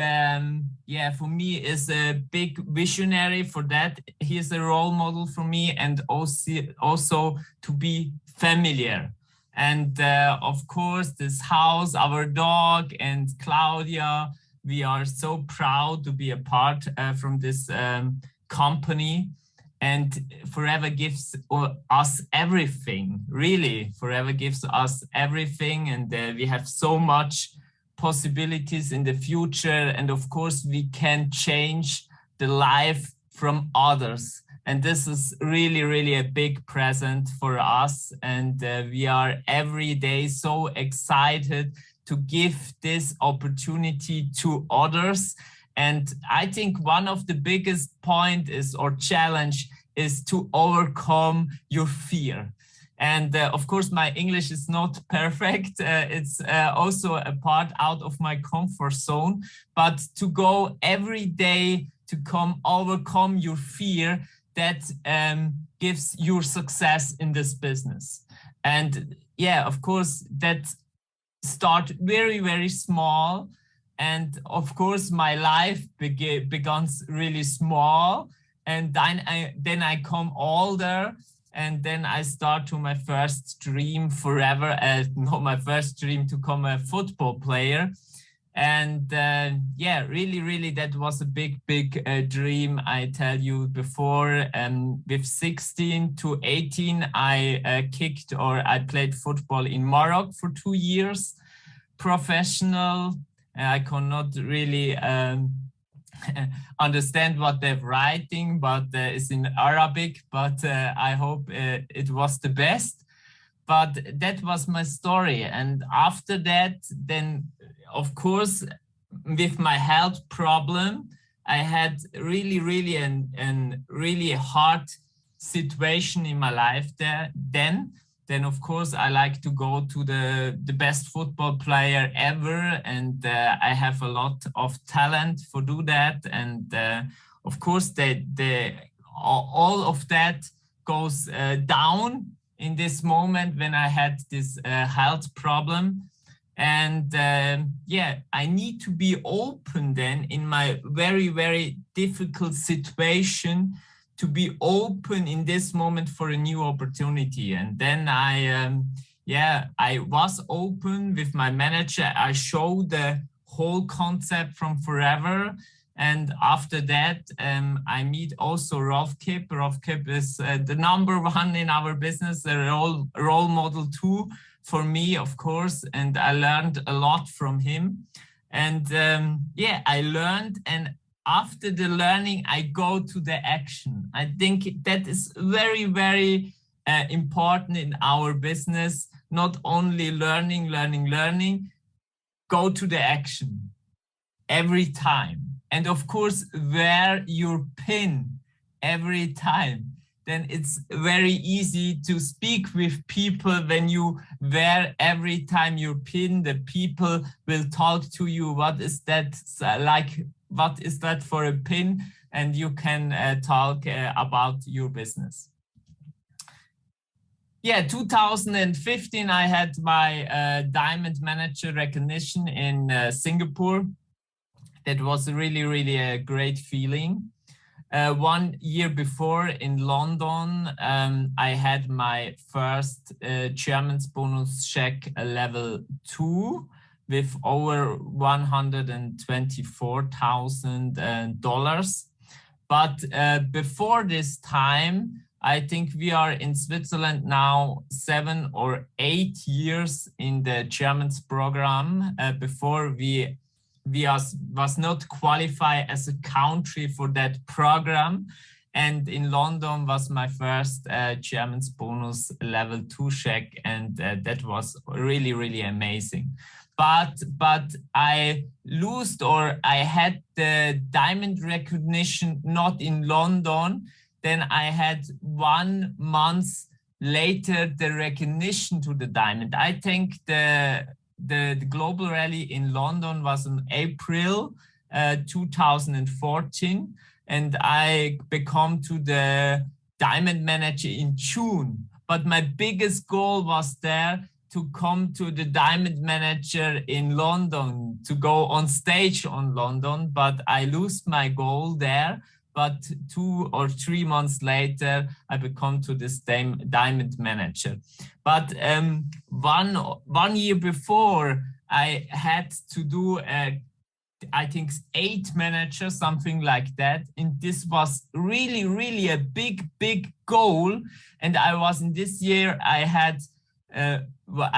yeah, for me is a big visionary. For that, he's a role model for me, and also to be familiar. And of course, this house, our dog, and Claudia, we are so proud to be a part from this company. And Forever gives us everything, really. Forever gives us everything. And we have so much possibilities in the future. And of course, we can change the life from others. And this is really a big present for us. And we are every day so excited to give this opportunity to others. And I think one of the biggest point is, or challenge, is to overcome your fear. And of course, my English is not perfect. It's also a part out of my comfort zone, but to go every day to overcome your fear, that gives your success in this business. And yeah, of course, that start very small. And of course, my life begins really small. And then I come older, and then I start to my first dream Forever, not my first dream to become a football player. And yeah, really, that was a big dream. I tell you before, with 16 to 18, I played football in Morocco for 2 years, professional. I cannot really understand what they're writing, but it's in Arabic, but I hope it was the best. But that was my story. And after that, then, of course, with my health problem, I had really really hard situation in my life there. Then of course, I like to go to the best football player ever, and I have a lot of talent for do that. And of course, all of that goes down in this moment when I had this health problem. And yeah, I need to be open then in my very difficult situation, to be open in this moment for a new opportunity. And then I was open with my manager. I showed the whole concept from forever. And after that, I meet also Rolf Kipp. Rolf Kipp is the #1 in our business, a role model too for me, of course. And I learned a lot from him. And yeah, I learned, and after the learning, I go to the action. I think that is very, very important in our business. Not only learning, go to the action every time. And of course, wear your pin every time. Then it's very easy to speak with people when you wear every time your pin. The people will talk to you. What is that like? What is that for a pin? And you can talk about your business. Yeah, 2015, I had my Diamond Manager recognition in Singapore. That was really, really a great feeling. 1 year before in London, I had my first Chairman's bonus check level 2 with over $124,000. But before this time, I think we are in Switzerland now 7 or 8 years in the Chairman's program. Before we was not qualified as a country for that program. And in London was my first Chairman's bonus level 2 check. And that was really, really amazing. But I lost, or I had the diamond recognition not in London. Then I had 1 month later the recognition to the diamond. I think the global rally in London was in April 2014, and I become to the Diamond Manager in June. But my biggest goal was there to come to the Diamond Manager in London, to go on stage on London, but I lost my goal there. But 2 or 3 months later, I become to this Diamond Manager. But one year before, I had to do, I think 8 managers, something like that. And this was really, really a big, big goal. And I was in this year, I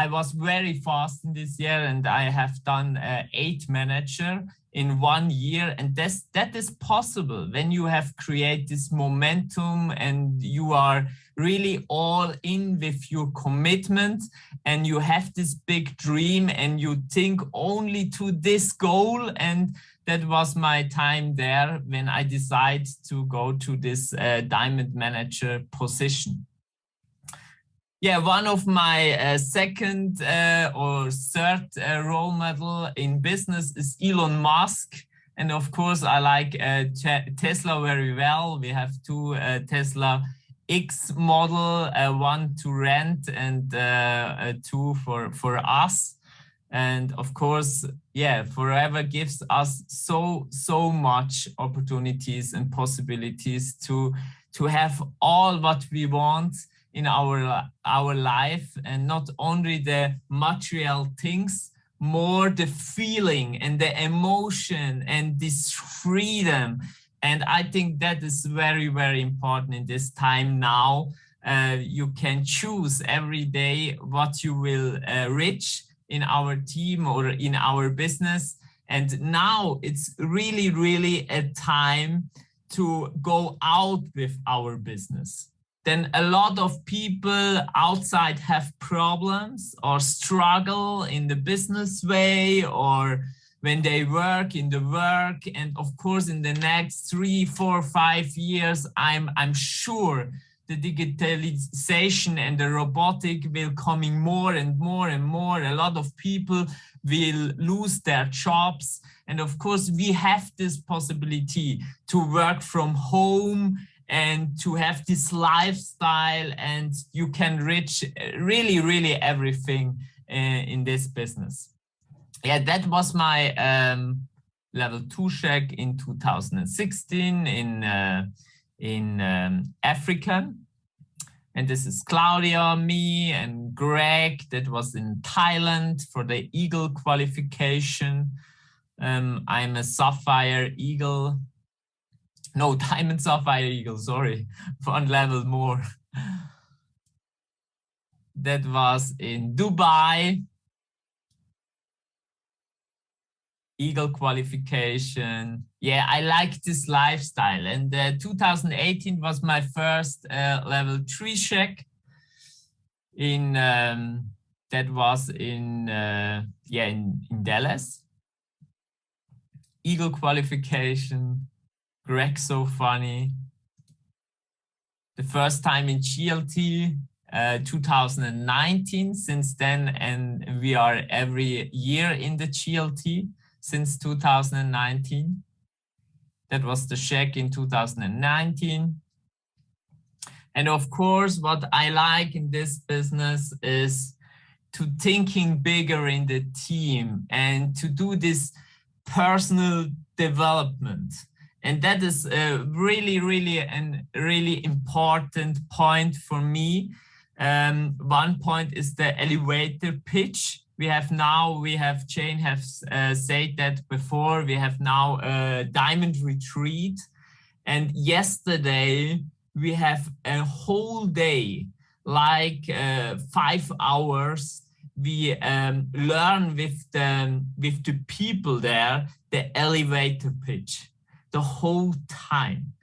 was very fast in this year, and I have done 8 manager in 1 year. And that is possible when you have created this momentum and you are really all in with your commitment, and you have this big dream and you think only to this goal. And that was my time there when I decided to go to this Diamond Manager position. Yeah, one of my second or third role model in business is Elon Musk. And of course, I like Tesla very well. We have 2 Tesla X model, 1 to rent and 2 for us. And of course, yeah, Forever gives us so much opportunities and possibilities to have all what we want in our life, and not only the material things, more the feeling and the emotion and this freedom. And I think that is very, very important in this time now. You can choose every day what you will reach in our team or in our business. And now it's really, really a time to go out with our business. Then a lot of people outside have problems or struggle in the business way, or when they work in the work. And of course, in the next 3, 4, 5 years, I'm sure the digitalization and the robotic will coming more and more and more. A lot of people will lose their jobs. And of course, we have this possibility to work from home and to have this lifestyle, and you can reach really, really everything in this business. Yeah, that was my level 2 check in 2016 in Africa. And this is Claudia, me, and Greg. That was in Thailand for the Eagle qualification. I'm a Sapphire Eagle. No, Diamond Sapphire Eagle, sorry, one level more. That was in Dubai. Eagle qualification. Yeah, I like this lifestyle. And 2018 was my first level 3 check in that was in Dallas. Eagle qualification. Greg so funny. The first time in GLT 2019 since then, and we are every year in the GLT since 2019. That was the check in 2019. And of course, what I like in this business is to thinking bigger in the team and to do this personal development. And that is really important point for me. One point is the elevator pitch. Jane has said that before, we have now a diamond retreat. And yesterday we have a whole day, like 5 hours. We learn with the people there, the elevator pitch, the whole time.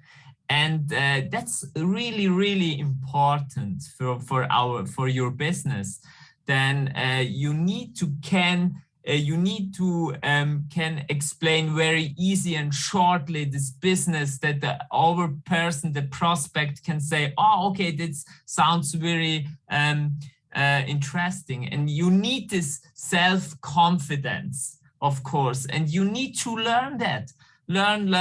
And that's really important for your business. Then you need to can explain very easy and shortly this business that our person, the prospect, can say, oh, okay, this sounds very interesting. And you need this self-confidence, of course, and you need to learn that. Learn.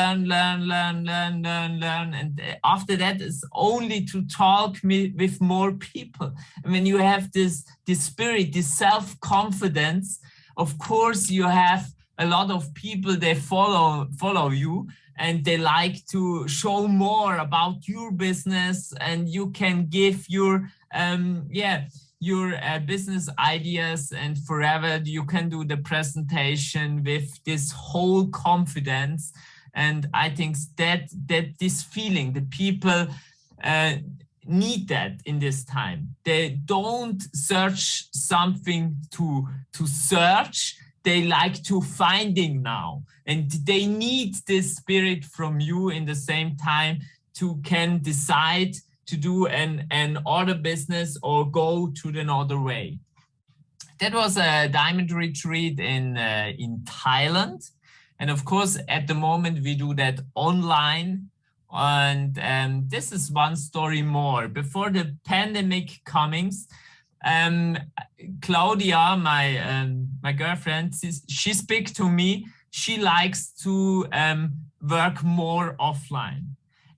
And after that is only to talk with more people. And when you have this spirit, this self-confidence, of course, you have a lot of people, they follow you and they like to show more about your business, and you can give your business ideas, and forever you can do the presentation with this whole confidence. And I think that this feeling, the people need that in this time. They don't search something to search, they like to finding now, and they need this spirit from you in the same time to can decide to do an other business or go to another way. That was a diamond retreat in Thailand. And of course, at the moment we do that online. And this is one story more. Before the pandemic comings, Claudia, my girlfriend, she speaks to me. She likes to work more offline.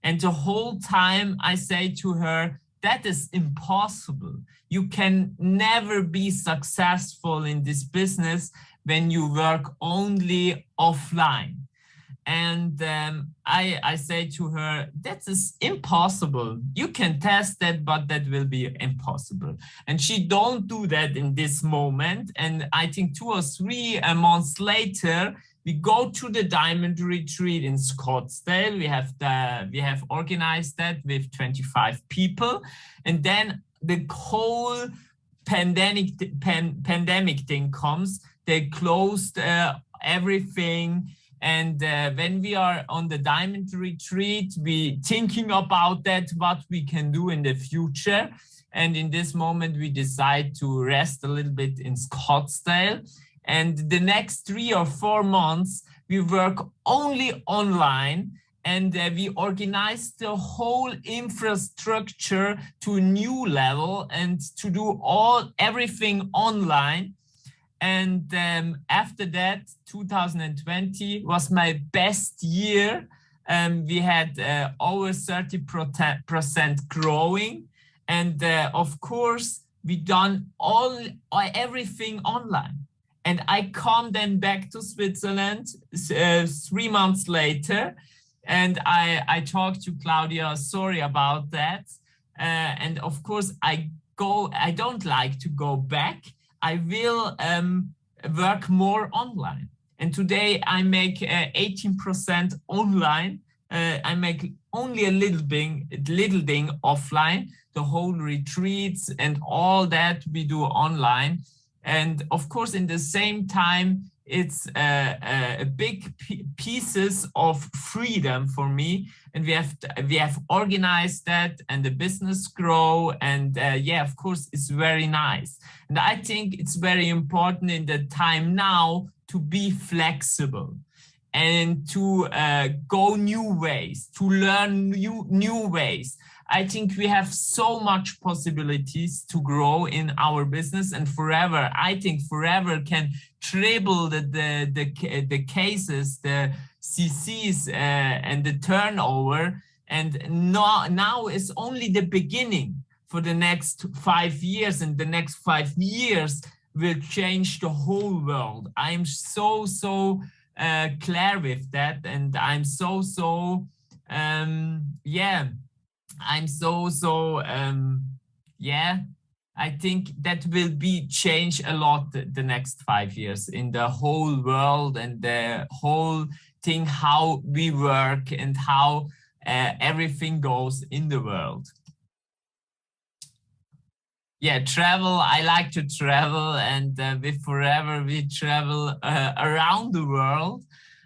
And the whole time I say to her, that is impossible. You can never be successful in this business when you work only offline. And I say to her, that is impossible. You can test that, but that will be impossible. And she don't do that in this moment. And I think 2 or 3 months later, we go to the diamond retreat in Scottsdale. We have organized that with 25 people. And then the whole pandemic thing comes. They closed everything. And when we are on the diamond retreat, we thinking about that, what we can do in the future. And in this moment, we decide to rest a little bit in Scottsdale. And the next 3 or 4 months, we work only online, and we organize the whole infrastructure to a new level and to do everything online. And after that, 2020 was my best year. We had over 30% growing. And of course, we done everything online. And I come then back to Switzerland 3 months later, and I talked to Claudia, sorry about that. And of course, I don't like to go back. I will work more online. And today I make 18% online. I make only a little thing offline. The whole retreats and all that we do online. And of course, in the same time, it's a big pieces of freedom for me, and we have organized that, and the business grow, and yeah, of course, it's very nice. And I think it's very important in the time now to be flexible and to go new ways, to learn new ways. I think we have so much possibilities to grow in our business, and Forever, I think Forever can triple the cases, the CCs and the turnover. And now is only the beginning for the next 5 years, and the next 5 years will change the whole world. I'm so clear with that, and I'm yeah, I'm yeah, I think that will be change a lot the next 5 years in the whole world, and the whole thing, how we work and how everything goes in the world. Yeah, travel, I like to travel, and with Forever we travel around the world.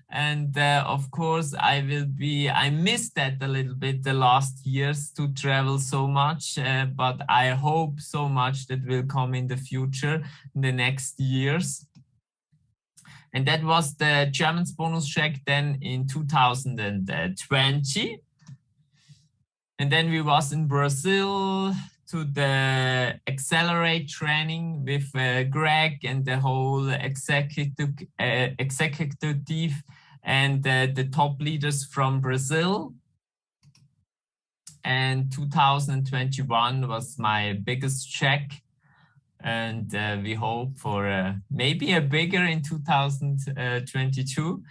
And of course, I missed that a little bit the last years to travel so much, but I hope so much that will come in the future, in the next years. And that was the German's bonus check then in 2020. And then we was in Brazil to the Accelerate training with Greg and the whole executive and the top leaders from Brazil. And 2021 was my biggest check. And we hope for maybe a bigger in 2022.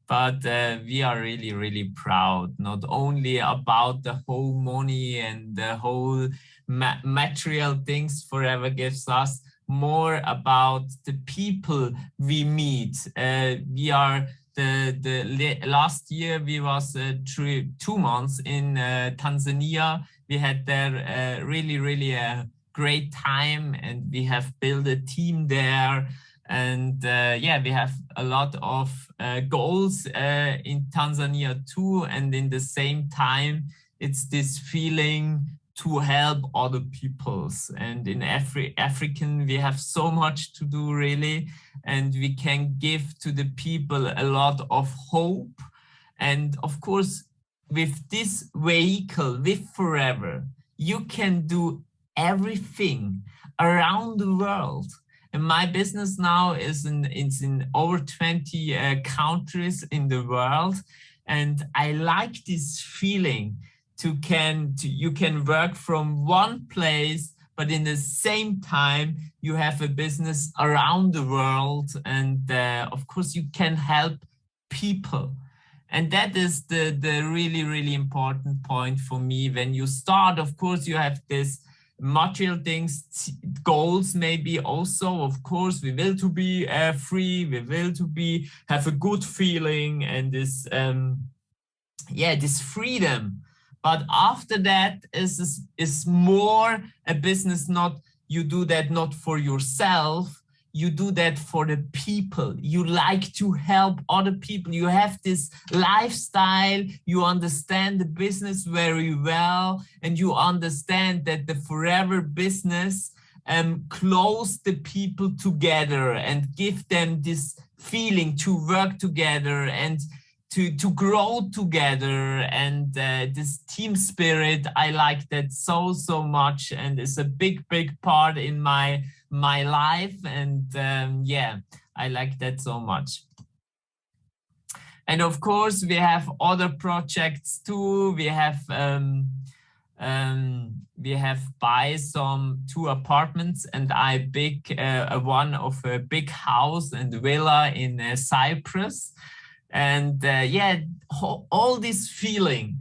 But we are really, really proud, not only about the whole money and the whole material things Forever gives us, more about the people we meet. We are the last year we was 2 months in Tanzania. We had there really a great time, and we have built a team there. And yeah, we have a lot of goals in Tanzania too. And in the same time, it's this feeling to help other peoples. And in African, we have so much to do really. And we can give to the people a lot of hope. And of course, with this vehicle, with Forever, you can do everything around the world. And my business now is in over 20 countries in the world. And I like this feeling you can work from one place, but in the same time, you have a business around the world. And of course, you can help people. And that is the really important point for me. When you start, of course, you have this material things, goals maybe also, of course, we will to be free, we will to have a good feeling and this, this freedom. But after that is more a business, not you do that not for yourself, you do that for the people. You like to help other people. You have this lifestyle. You understand the business very well. And you understand that the Forever business close the people together and give them this feeling to work together and to grow together. And this team spirit, I like that so much. And it's a big part in my life, and yeah, I like that so much. And of course, we have other projects too. We have buy 2 apartments, and I one of a big house and villa in Cyprus. And yeah, all this feeling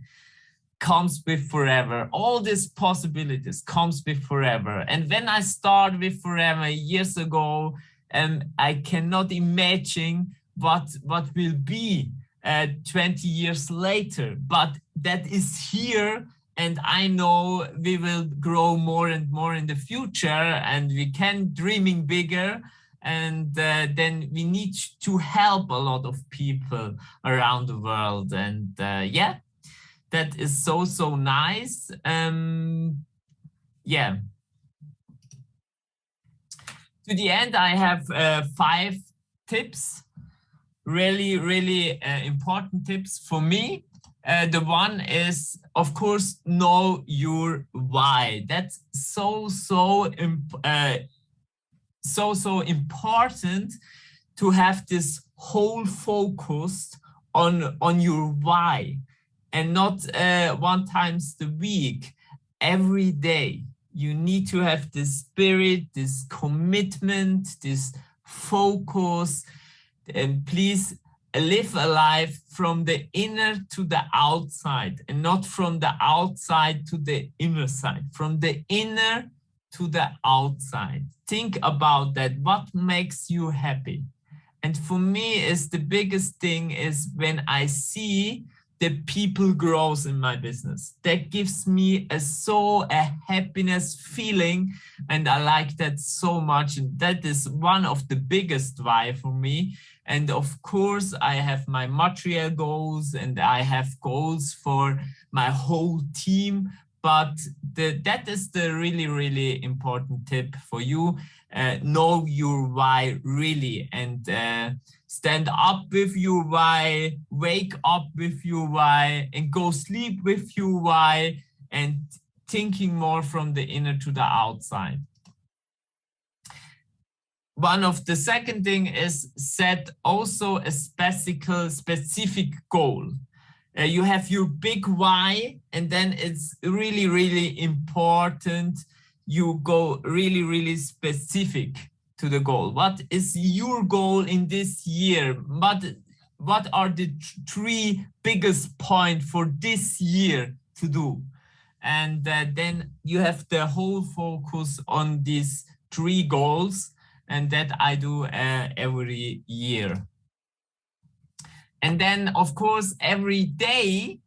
comes with Forever. All these possibilities comes with Forever. And when I started with Forever years ago, I cannot imagine what will be 20 years later, but that is here. And I know we will grow more and more in the future, and we can dreaming bigger. And then we need to help a lot of people around the world. And yeah, that is so nice. Yeah. To the end, I have 5 tips, really important tips for me. The one is, of course, know your why. That's so important to have this whole focus on your why, and not one times the week, every day. You need to have this spirit, this commitment, this focus, and please live a life from the inner to the outside, and not from the outside to the inner side, from the inner to the outside. Think about that. What makes you happy? And for me, is the biggest thing is when I see the people grows in my business. That gives me a happiness feeling, and I like that so much. And that is one of the biggest why for me. And of course, I have my material goals, and I have goals for my whole team. But that is the really important tip for you. Know your why really, and stand up with your why, wake up with your why, and go sleep with your why, and thinking more from the inner to the outside. One of the second thing is set also a specific goal. You have your big why, and then it's really important you go really specific to the goal. What is your goal in this year? What are the 3 biggest points for this year to do? And then you have the whole focus on these 3 goals, and that I do every year. And then, of course, every day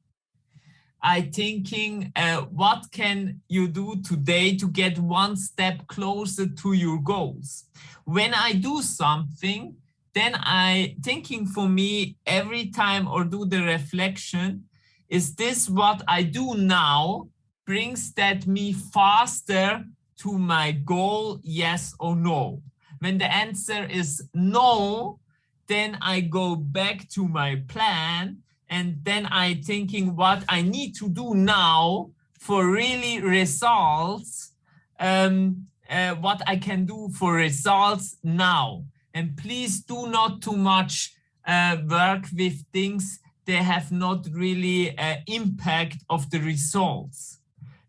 I thinking, what can you do today to get 1 step closer to your goals? When I do something, then I thinking for me every time, or do the reflection, is this what I do now brings that me faster to my goal, yes or no? When the answer is no, then I go back to my plan, and then I thinking what I need to do now for really results, what I can do for results now. And please do not too much work with things that have not really impact of the results.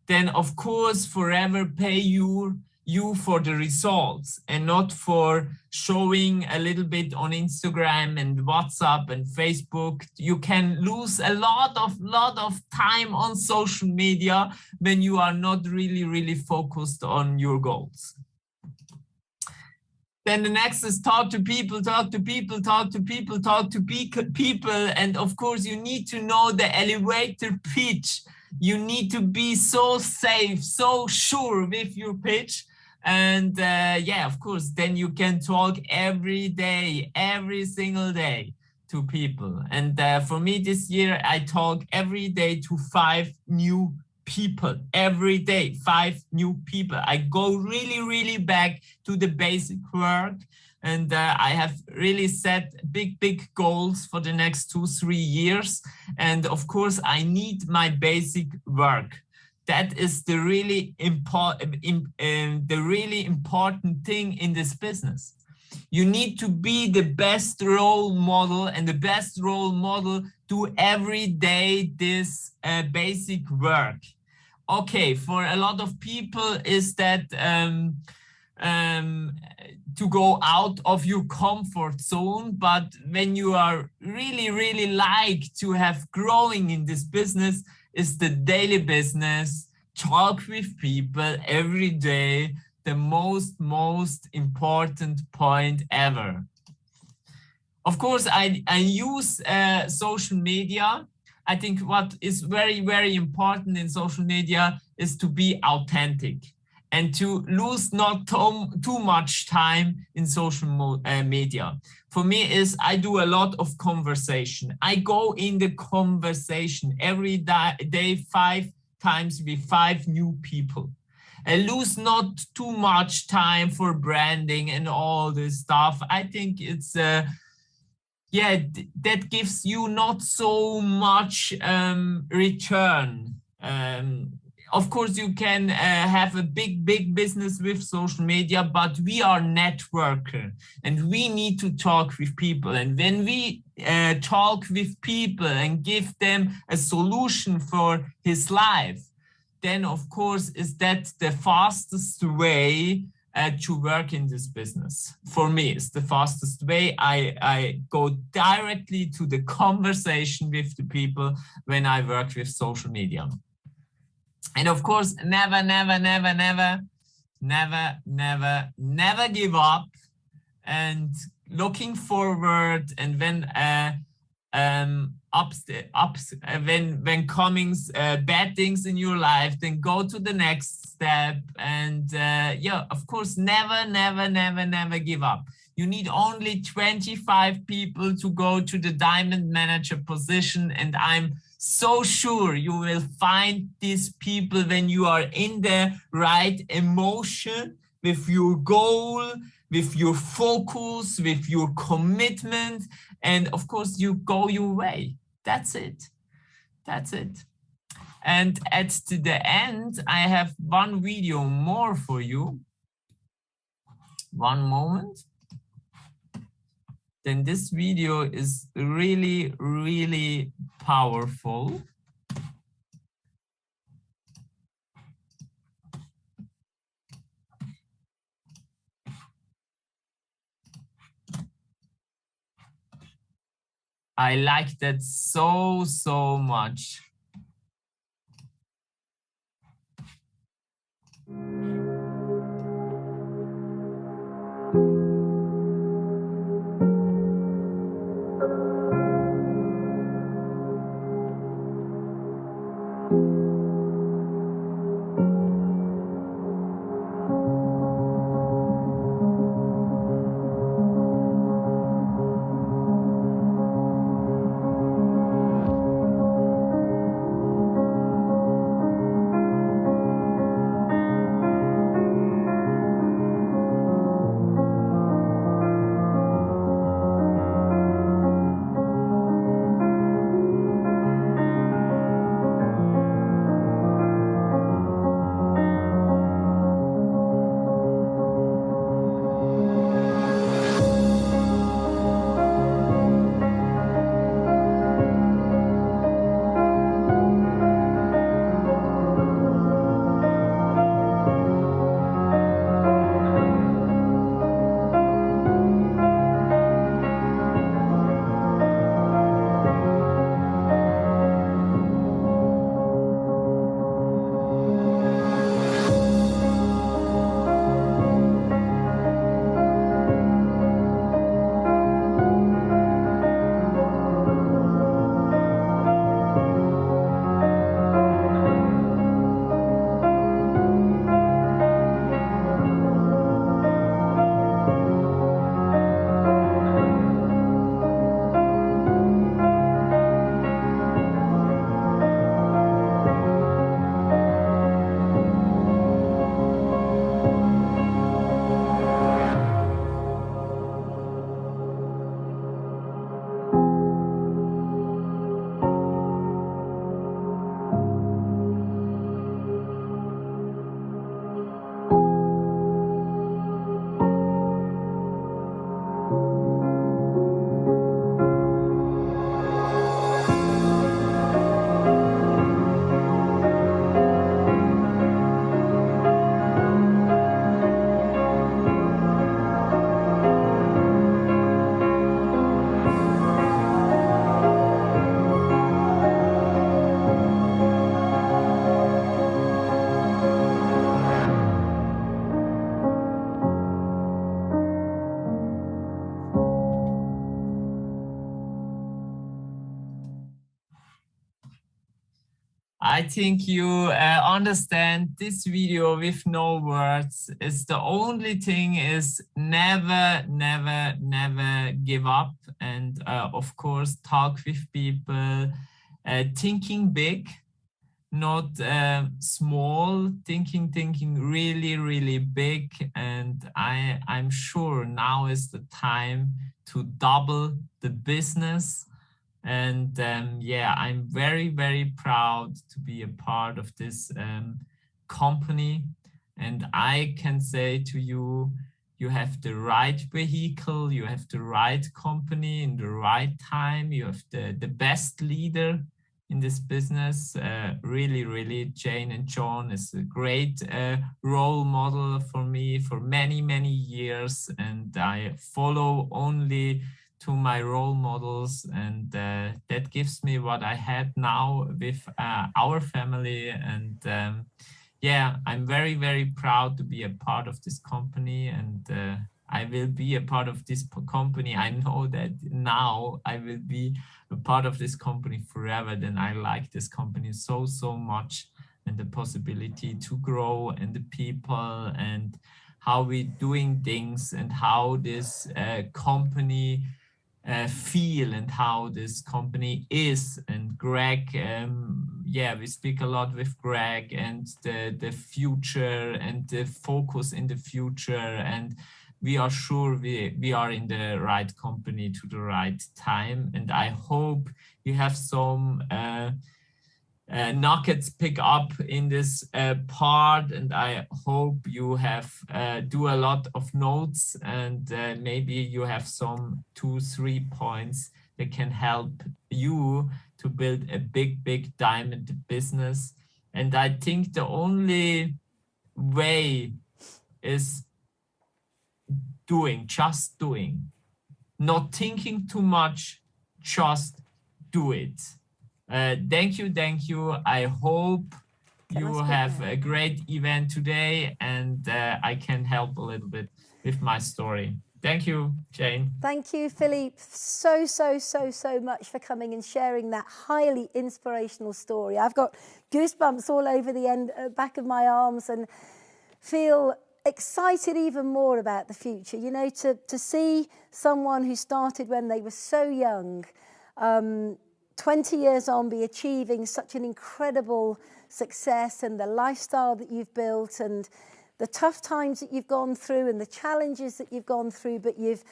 Then of course forever pay you for the results, and not for showing a little bit on Instagram and WhatsApp and Facebook. You can lose a lot of time on social media when you are not really focused on your goals. Then the next is talk to people. And of course you need to know the elevator pitch. You need to be so safe, so sure with your pitch. And yeah, of course, then you can talk every day, every single day to people. And for me this year, I talk every day to 5 new people. Every day, 5 new people. I go really back to the basic work. And I have really set big goals for the next 2-3 years. And of course, I need my basic work. That is the really important thing in this business. You need to be the best role model, and the best role model do every day this basic work. Okay, for a lot of people is that to go out of your comfort zone, but when you are really like to have growing in this business, is the daily business, talk with people every day, the most important point ever. of course, I use social media. I think what is very, very important in social media is to be authentic and to lose not too much time in social media. For me is I do a lot of conversation. I go in the conversation every day 5 times with 5 new people. I lose not too much time for branding and all this stuff. I think it's yeah, that gives you not so much return. Of course, you can have a big business with social media, but we are networker and we need to talk with people. And when we talk with people and give them a solution for his life, then of course, is that the fastest way to work in this business. For me, it's the fastest way. I go directly to the conversation with the people when I work with social media. And of course, never give up and looking forward. And when when coming bad things in your life, then go to the next step. And yeah, of course, never give up. You need only 25 people to go to the diamond manager position, and I'm so sure you will find these people when you are in the right emotion, with your goal, with your focus, with your commitment, and of course you go your way. That's it. That's it. And at the end, I have one video more for you. One moment. Then this video is really, really powerful. I like that so much. I think you understand this video with no words. It's the only thing is never, never, never give up. And of course, talk with people, thinking big, not small, thinking really, really big. And I'm sure now is the time to double the business. And yeah, I'm very, very proud to be a part of this company. And I can say to you, you have the right vehicle, you have the right company in the right time, you have the best leader in this business. Really, really, Jane and John is a great role model for me for many, many years. And I follow only to my role models, and that gives me what I had now with our family. And yeah, I'm very, very proud to be a part of this company, and I will be a part of this company. I know that now I will be a part of this company forever. Then I like this company so, so much, and the possibility to grow, and the people, and how we're doing things, and how this company feel, and how this company is. And Greg, yeah, we speak a lot with Greg, and the future, and the focus in the future, and we are sure we are in the right company to the right time. And I hope you have some nuggets pick up in this part, and I hope you have do a lot of notes, and maybe you have some 2-3 points that can help you to build a big diamond business. And I think the only way is just doing, not thinking too much, just do it. Thank you. I hope you have a great event today, and I can help a little bit with my story. Thank you, Jane. Thank you, Philippe, so much for coming and sharing that highly inspirational story. I've got goosebumps all over the back of my arms, and feel excited even more about the future. You know, to see someone who started when they were so young, 20 years on, be achieving such an incredible success, and the lifestyle that you've built, and the tough times that you've gone through, and the challenges that you've gone through, but you've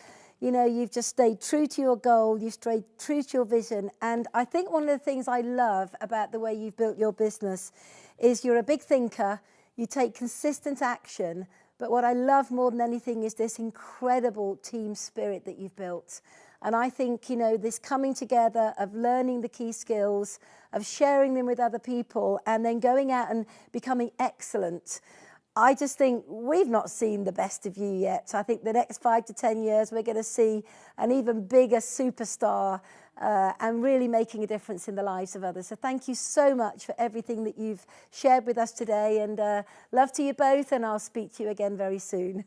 just stayed true to your goal, you've stayed true to your vision. And I think one of the things I love about the way you've built your business is you're a big thinker, you take consistent action, but what I love more than anything is this incredible team spirit that you've built. And I think, you know, this coming together of learning the key skills, of sharing them with other people, and then going out and becoming excellent. I just think we've not seen the best of you yet. I think the next 5 to 10 years, we're going to see an even bigger superstar and really making a difference in the lives of others. So thank you so much for everything that you've shared with us today, and love to you both, and I'll speak to you again very soon.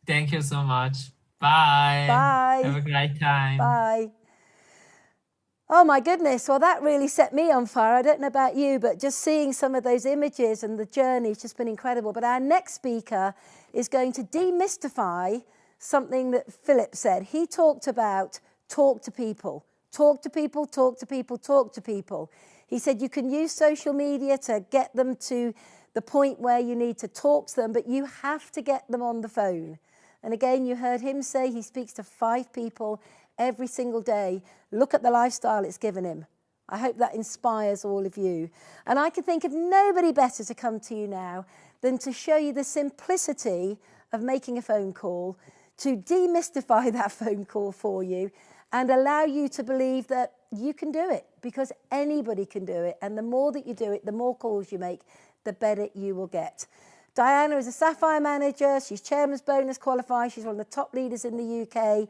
Thank you so much. Bye. Bye. Have a great time. Bye. Oh my goodness, well that really set me on fire. I don't know about you, but just seeing some of those images and the journey has just been incredible. But our next speaker is going to demystify something that Philip said. He talked about talk to people. Talk to people, talk to people, talk to people. He said you can use social media to get them to the point where you need to talk to them, but you have to get them on the phone. And again, you heard him say he speaks to 5 people every single day. Look at the lifestyle it's given him. I hope that inspires all of you. And I can think of nobody better to come to you now than to show you the simplicity of making a phone call, to demystify that phone call for you, and allow you to believe that you can do it, because anybody can do it. And the more that you do it, the more calls you make, the better you will get. Diana is a Sapphire manager. She's Chairman's Bonus qualified. She's one of the top leaders in the UK.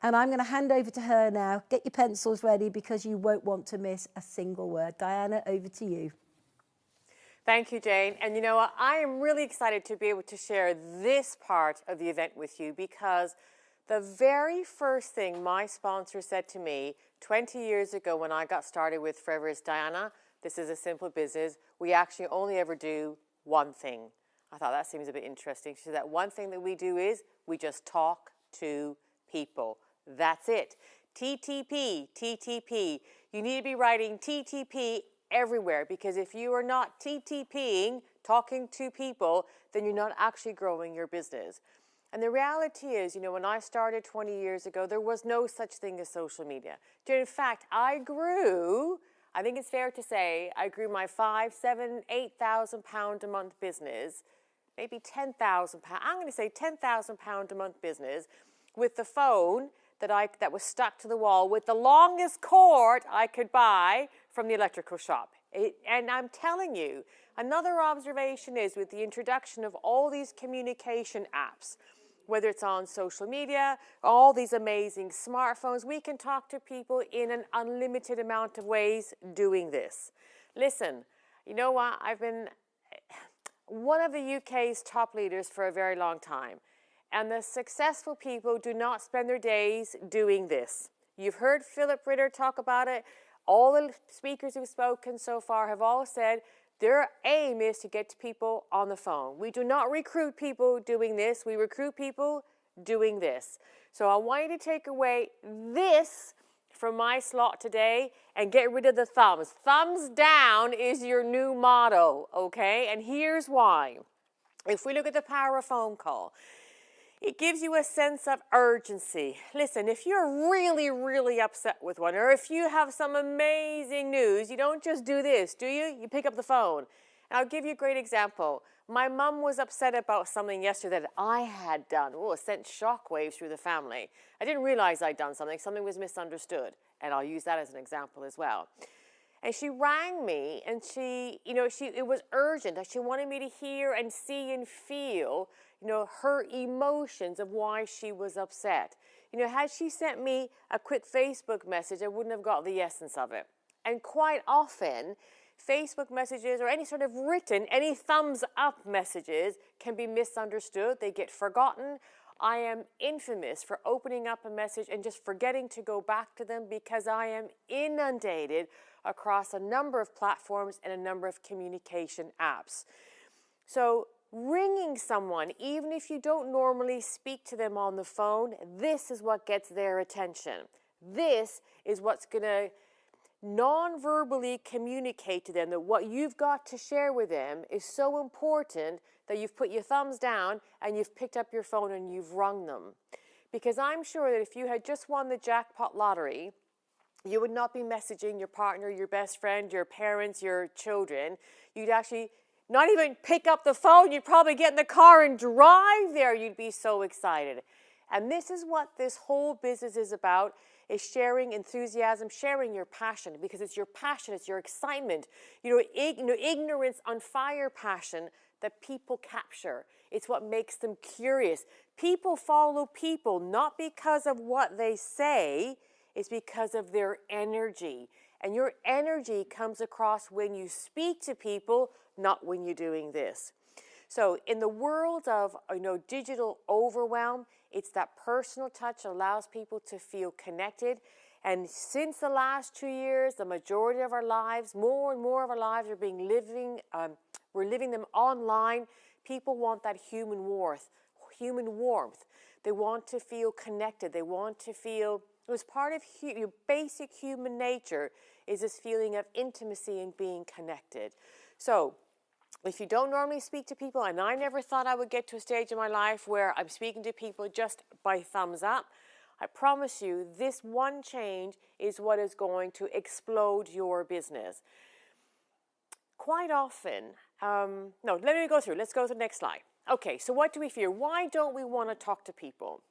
And I'm going to hand over to her now. Get your pencils ready, because you won't want to miss a single word. Diana, over to you. Thank you, Jane. And you know what? I am really excited to be able to share this part of the event with you, because the very first thing my sponsor said to me 20 years ago when I got started with Forever is, Diana, This is a simple business. We actually only ever do one thing. I thought that seems a bit interesting. She said that one thing that we do is we just talk to people. That's it. TTP, TTP. You need to be writing TTP everywhere, because if you are not TTPing, talking to people, then you're not actually growing your business. And the reality is, you know, when I started 20 years ago, there was no such thing as social media. In fact, I think it's fair to say, I grew my 5, 7, 8,000 pound a month business, maybe 10,000 pound, I'm going to say 10,000 pound a month business, with the phone that was stuck to the wall with the longest cord I could buy from the electrical shop. And I'm telling you, another observation is with the introduction of all these communication apps, whether it's on social media, all these amazing smartphones, we can talk to people in an unlimited amount of ways doing this. Listen, you know what? I've been one of the UK's top leaders for a very long time. And the successful people do not spend their days doing this. You've heard Philip Ritter talk about it. All the speakers who've spoken so far have all said their aim is to get to people on the phone. We do not recruit people doing this. We recruit people doing this. So I want you to take away this from my slot today and get rid of the thumbs. Thumbs down is your new motto, okay? And here's why. If we look at the power of phone call, it gives you a sense of urgency. Listen, if you're really, really upset with one, or if you have some amazing news, you don't just do this, do you? You pick up the phone. And I'll give you a great example. My mum was upset about something yesterday that I had done. Oh, it sent shockwaves through the family. I didn't realize I'd done something. Something was misunderstood. And I'll use that as an example as well. And she rang me, and it was urgent. She wanted me to hear and see and feel, her emotions of why she was upset. Had she sent me a quick Facebook message, I wouldn't have got the essence of it. And quite often, Facebook messages or any sort of written, any thumbs up messages can be misunderstood. They get forgotten. I am infamous for opening up a message and just forgetting to go back to them because I am inundated across a number of platforms and a number of communication apps. So ringing someone, even if you don't normally speak to them on the phone, this is what gets their attention. This is what's going to non-verbally communicate to them that what you've got to share with them is so important that you've put your thumbs down and you've picked up your phone and you've rung them. Because I'm sure that if you had just won the jackpot lottery, you would not be messaging your partner, your best friend, your parents, your children. You'd actually not even pick up the phone. You'd probably get in the car and drive there. You'd be so excited. And this is what this whole business is about, is sharing enthusiasm, sharing your passion, because it's your passion, it's your excitement, ignorance on fire passion that people capture. It's what makes them curious. People follow people not because of what they say, it's because of their energy. And your energy comes across when you speak to people, not when you're doing this. So in the world of digital overwhelm, it's that personal touch that allows people to feel connected. And since the last 2 years, the majority of our lives, more and more of our lives are we're living them online. People want that human warmth. They want to feel connected. They want to feel, it was part of your basic human nature is this feeling of intimacy and being connected. So if you don't normally speak to people, and I never thought I would get to a stage in my life where I'm speaking to people just by thumbs up, I promise you this one change is what is going to explode your business. Quite often, let me go through. Let's go to the next slide. Okay, so what do we fear? Why don't we want to talk to people?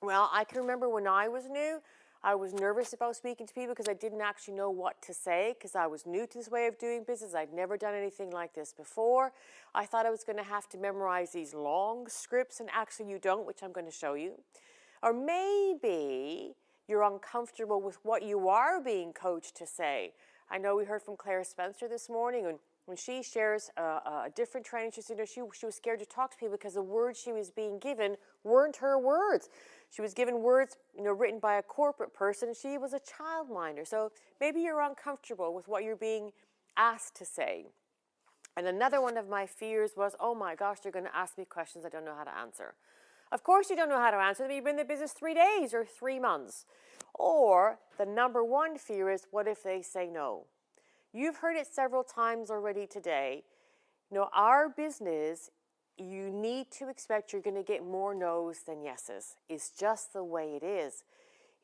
Well, I can remember when I was new, I was nervous about speaking to people because I didn't actually know what to say because I was new to this way of doing business. I'd never done anything like this before. I thought I was going to have to memorize these long scripts, and actually you don't, which I'm going to show you. Or maybe you're uncomfortable with what you are being coached to say. I know we heard from Claire Spencer this morning, and when she shares a different training, she was scared to talk to people because the words she was being given weren't her words. She was given words, written by a corporate person. She was a childminder. So maybe you're uncomfortable with what you're being asked to say. And another one of my fears was, oh my gosh, they're going to ask me questions I don't know how to answer. Of course you don't know how to answer them. You've been in the business 3 days or 3 months. Or the number one fear is, what if they say no? You've heard it several times already today. You know, our business, you need to expect you're going to get more no's than yeses. It's just the way it is.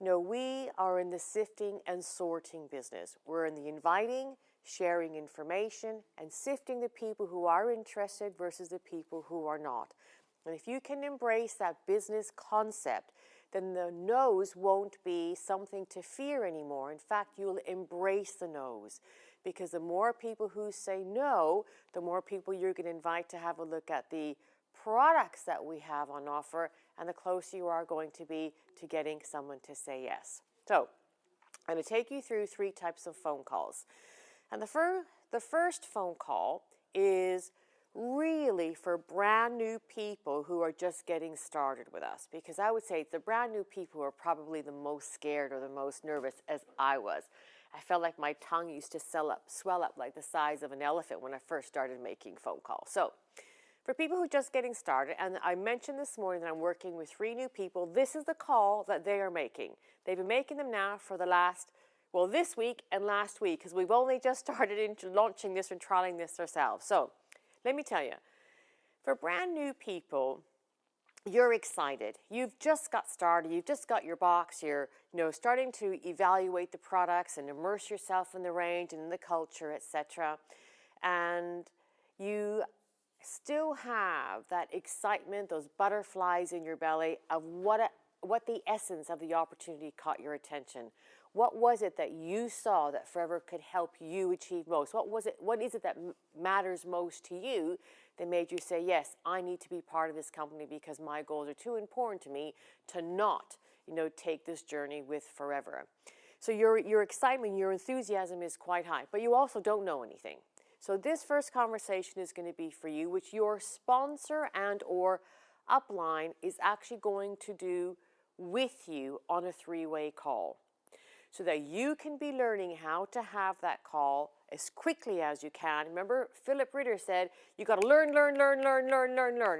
You know, we are in the sifting and sorting business. We're in the inviting, sharing information, and sifting the people who are interested versus the people who are not. And if you can embrace that business concept, then the no's won't be something to fear anymore. In fact, you'll embrace the no's, because the more people who say no, the more people you're going to invite to have a look at the products that we have on offer, and the closer you are going to be to getting someone to say yes. So I'm going to take you through 3 types of phone calls. And the first phone call is really for brand new people who are just getting started with us, because I would say it's the brand new people who are probably the most scared or the most nervous, as I was. I felt like my tongue used to swell up like the size of an elephant when I first started making phone calls. So for people who are just getting started, and I mentioned this morning that I'm working with 3 new people, this is the call that they are making. They've been making them now for the last, well, this week and last week, because we've only just started into launching this and trialing this ourselves. So let me tell you, for brand new people, you're excited. You've just got started. You've just got your box. You're, starting to evaluate the products and immerse yourself in the range and in the culture, etc. And you still have that excitement, those butterflies in your belly of what the essence of the opportunity caught your attention. What was it that you saw that forever could help you achieve most? What is it that matters most to you that made you say, yes, I need to be part of this company because my goals are too important to me to not, take this journey with forever. So your excitement, your enthusiasm is quite high, but you also don't know anything. So this first conversation is going to be for you, which your sponsor and or upline is actually going to do with you on a 3-way call, so that you can be learning how to have that call as quickly as you can. Remember, Philip Ritter said, you got to learn.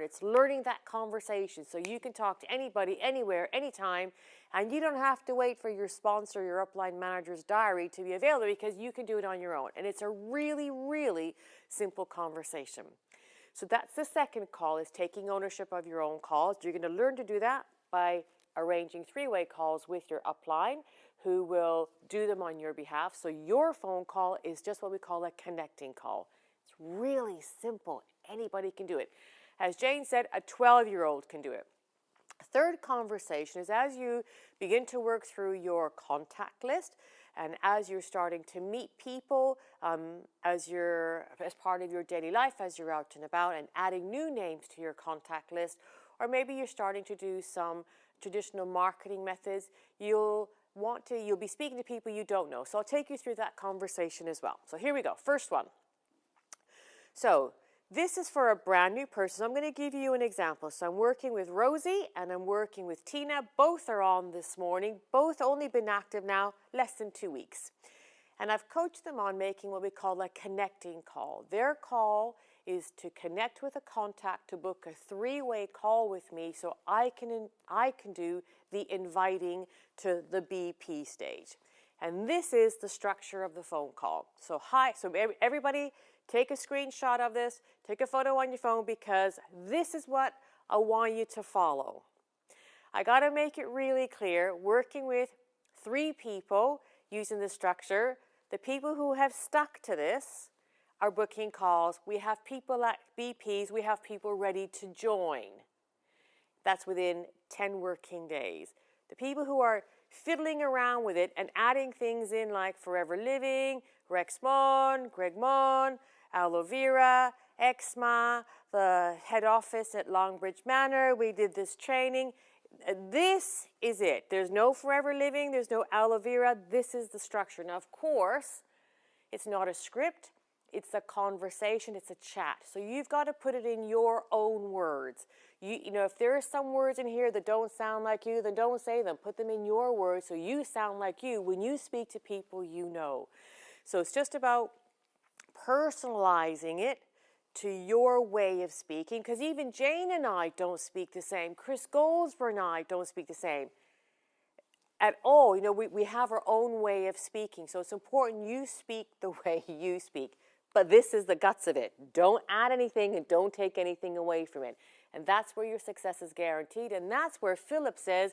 It's learning that conversation so you can talk to anybody, anywhere, anytime, and you don't have to wait for your sponsor, your upline manager's diary to be available, because you can do it on your own. And it's a really, really simple conversation. So that's the second call, is taking ownership of your own calls. You're going to learn to do that by arranging 3-way calls with your upline, who will do them on your behalf. So your phone call is just what we call a connecting call. It's really simple. Anybody can do it. As Jane said, a 12-year-old can do it. Third conversation is as you begin to work through your contact list, and as you're starting to meet people, as part of your daily life, as you're out and about and adding new names to your contact list, or maybe you're starting to do some traditional marketing methods, you'll be speaking to people you don't know. So I'll take you through that conversation as well. So here we go. First one. So this is for a brand new person. So I'm going to give you an example. So I'm working with Rosie and I'm working with Tina. Both are on this morning. Both only been active now less than 2 weeks. And I've coached them on making what we call a connecting call. Their call is to connect with a contact to book a 3-way call with me so I can do the inviting to the BP stage. And this is the structure of the phone call. So everybody take a screenshot of this, take a photo on your phone, because this is what I want you to follow. I got to make it really clear, working with 3 people using this structure. The people who have stuck to this are booking calls. We have people at BPs, we have people ready to join. That's within 10 working days. The people who are fiddling around with it and adding things in like Forever Living, Rexmon, Gregmon, Aloe Vera, Exma, the head office at Longbridge Manor, we did this training. This is it. There's no Forever Living, there's no Aloe Vera. This is the structure. Now, of course, it's not a script. It's a conversation. It's a chat. So you've got to put it in your own words. If there are some words in here that don't sound like you, then don't say them. Put them in your words so you sound like you when you speak to people you know. So it's just about personalizing it to your way of speaking, because even Jane and I don't speak the same. Chris Goldsborough and I don't speak the same at all. You know, we have our own way of speaking, so it's important you speak the way you speak. But this is the guts of it. Don't add anything and don't take anything away from it. And that's where your success is guaranteed. And that's where Philip says,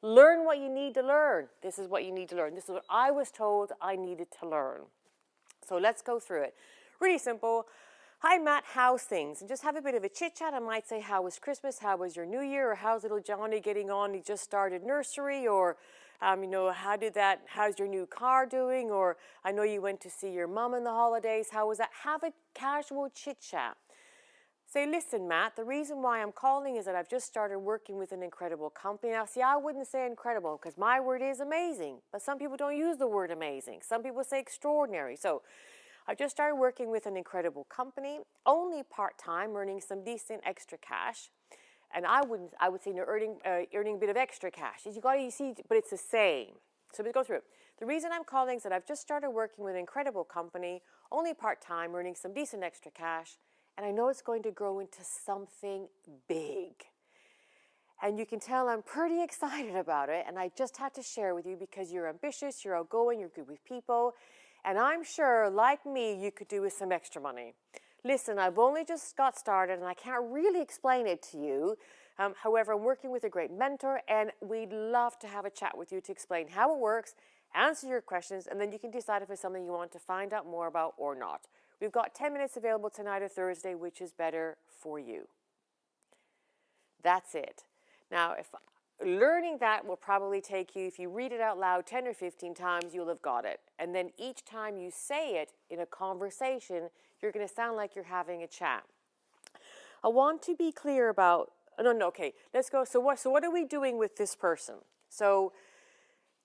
learn what you need to learn. This is what you need to learn. This is what I was told I needed to learn. So let's go through it. Really simple. Hi, Matt, how's things? And just have a bit of a chit chat. I might say, how was Christmas? How was your New Year? Or how's little Johnny getting on? He just started nursery. Or, you know, how's your new car doing? Or I know you went to see your mum in the holidays. How was that? Have a casual chit chat. Say, listen, Matt, the reason why I'm calling is that I've just started working with an incredible company. Now, see, I wouldn't say incredible because my word is amazing, but some people don't use the word amazing. Some people say extraordinary. So I just started working with an incredible company, only part-time, earning some decent extra cash. And I would say you're earning a bit of extra cash. You see, but it's the same. So let's go through it. The reason I'm calling is that I've just started working with an incredible company, only part-time, earning some decent extra cash. And I know it's going to grow into something big. And you can tell I'm pretty excited about it. And I just had to share with you because you're ambitious, you're outgoing, you're good with people. And I'm sure, like me, you could do with some extra money. Listen, I've only just got started and I can't really explain it to you. However, I'm working with a great mentor and we'd love to have a chat with you to explain how it works, answer your questions, and then you can decide if it's something you want to find out more about or not. We've got 10 minutes available tonight or Thursday, which is better for you. That's it. Now, if learning that will probably take you, if you read it out loud 10 or 15 times, you'll have got it. And then each time you say it in a conversation, you're going to sound like you're having a chat. I want to be clear about, okay, let's go. So what are we doing with this person? So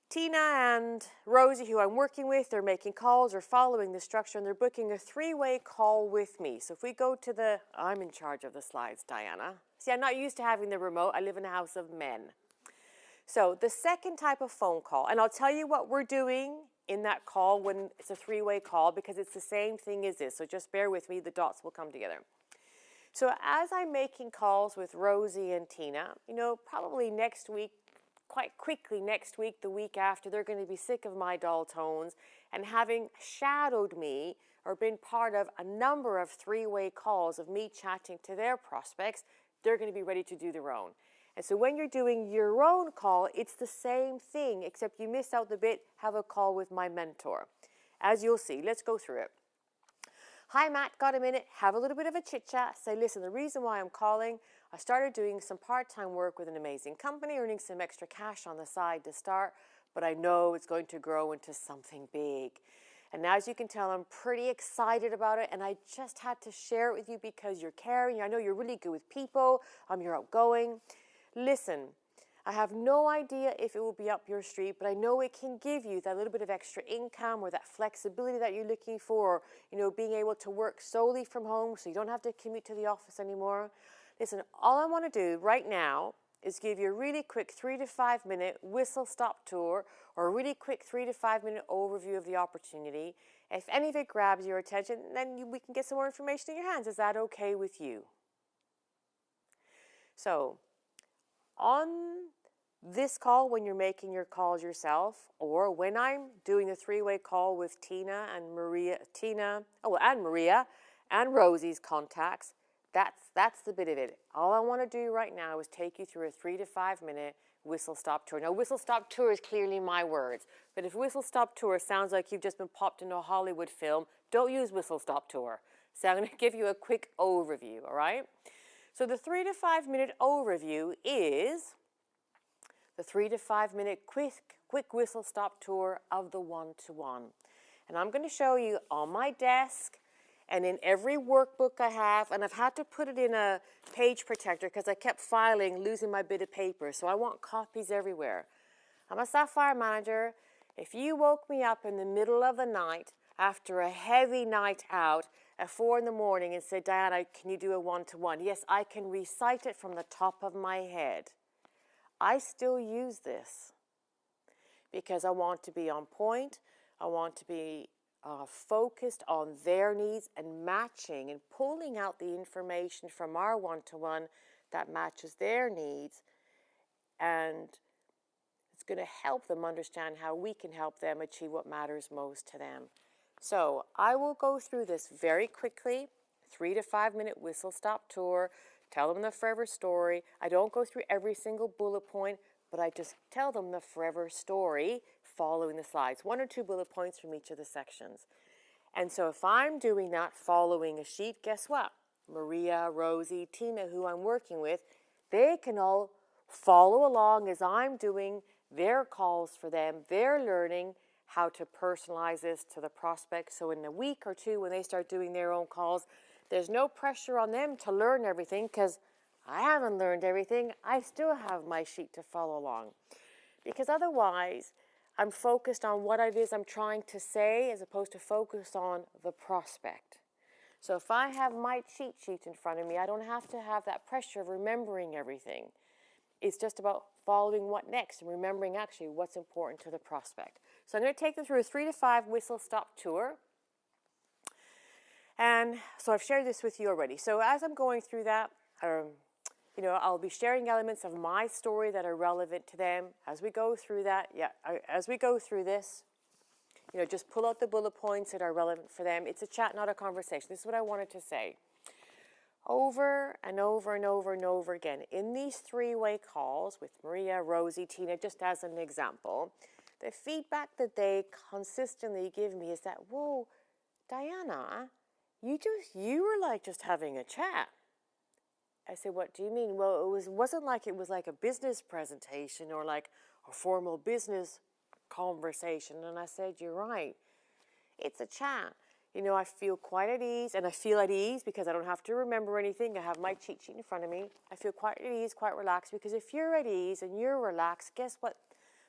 Tina and Rosie, who I'm working with, they're making calls or following the structure, and they're booking a 3-way call with me. So if we go to I'm in charge of the slides, Diana. See, I'm not used to having the remote. I live in a house of men. So the second type of phone call, and I'll tell you what we're doing in that call when it's a 3-way call because it's the same thing as this. So just bear with me, the dots will come together. So as I'm making calls with Rosie and Tina, you know, probably next week, quite quickly next week, the week after, they're going to be sick of my dull tones and having shadowed me or been part of a number of 3-way calls of me chatting to their prospects, they're going to be ready to do their own. And so when you're doing your own call, it's the same thing, except you miss out the bit, have a call with my mentor. As you'll see, let's go through it. Hi, Matt, got a minute? Have a little bit of a chit chat. Say, listen, the reason why I'm calling, I started doing some part-time work with an amazing company, earning some extra cash on the side to start, but I know it's going to grow into something big. And as you can tell, I'm pretty excited about it, and I just had to share it with you because you're caring. I know you're really good with people. You're outgoing. Listen, I have no idea if it will be up your street, but I know it can give you that little bit of extra income or that flexibility that you're looking for, or, you know, being able to work solely from home so you don't have to commute to the office anymore. Listen, all I want to do right now is give you a really quick 3 to 5 minute whistle-stop tour or a really quick 3 to 5 minute overview of the opportunity. If any of it grabs your attention, then we can get some more information in your hands. Is that okay with you? So, on this call, when you're making your calls yourself, or when I'm doing a 3-way call with Tina and Maria and Rosie's contacts, that's the bit of it. All I want to do right now is take you through a 3 to 5 minute whistle-stop tour. Now, whistle-stop tour is clearly my words, but if whistle-stop tour sounds like you've just been popped into a Hollywood film, don't use whistle-stop tour. So I'm going to give you a quick overview, all right? So the 3 to 5 minute overview is the 3 to 5 minute quick whistle-stop tour of the one-to-one. And I'm going to show you on my desk and in every workbook I have, and I've had to put it in a page protector because I kept filing, losing my bit of paper, so I want copies everywhere. I'm a Sapphire manager. If you woke me up in the middle of the night after a heavy night out at 4 in the morning and said, Diana, can you do a one-to-one? Yes, I can recite it from the top of my head. I still use this because I want to be on point. I want to be focused on their needs and matching and pulling out the information from our one-to-one that matches their needs, and it's going to help them understand how we can help them achieve what matters most to them. So I will go through this very quickly, 3 to 5 minute whistle stop tour, tell them the forever story. I don't go through every single bullet point, but I just tell them the forever story following the slides, 1 or 2 bullet points from each of the sections. And so if I'm doing that following a sheet, guess what? Maria, Rosie, Tina, who I'm working with, they can all follow along as I'm doing their calls for them. They're learning how to personalize this to the prospect. So in a week or 2, when they start doing their own calls, there's no pressure on them to learn everything, because I haven't learned everything. I still have my sheet to follow along. Because otherwise, I'm focused on what it is I'm trying to say as opposed to focus on the prospect. So if I have my cheat sheet in front of me, I don't have to have that pressure of remembering everything. It's just about following what next and remembering actually what's important to the prospect. So I'm going to take them through a 3 to 5 whistle stop tour. And so I've shared this with you already. So as I'm going through that, I'll be sharing elements of my story that are relevant to them as we go through that. As we go through this, just pull out the bullet points that are relevant for them. It's a chat, not a conversation. This is what I wanted to say. Over and over and over and over again, in these 3-way calls with Maria, Rosie, Tina, just as an example, the feedback that they consistently give me is that, whoa, Diana, you were like just having a chat. I said, what do you mean? Well, it wasn't like it was like a business presentation or like a formal business conversation. And I said, you're right. It's a chat. I feel quite at ease, and I feel at ease because I don't have to remember anything. I have my cheat sheet in front of me. I feel quite at ease, quite relaxed, because if you're at ease and you're relaxed, guess what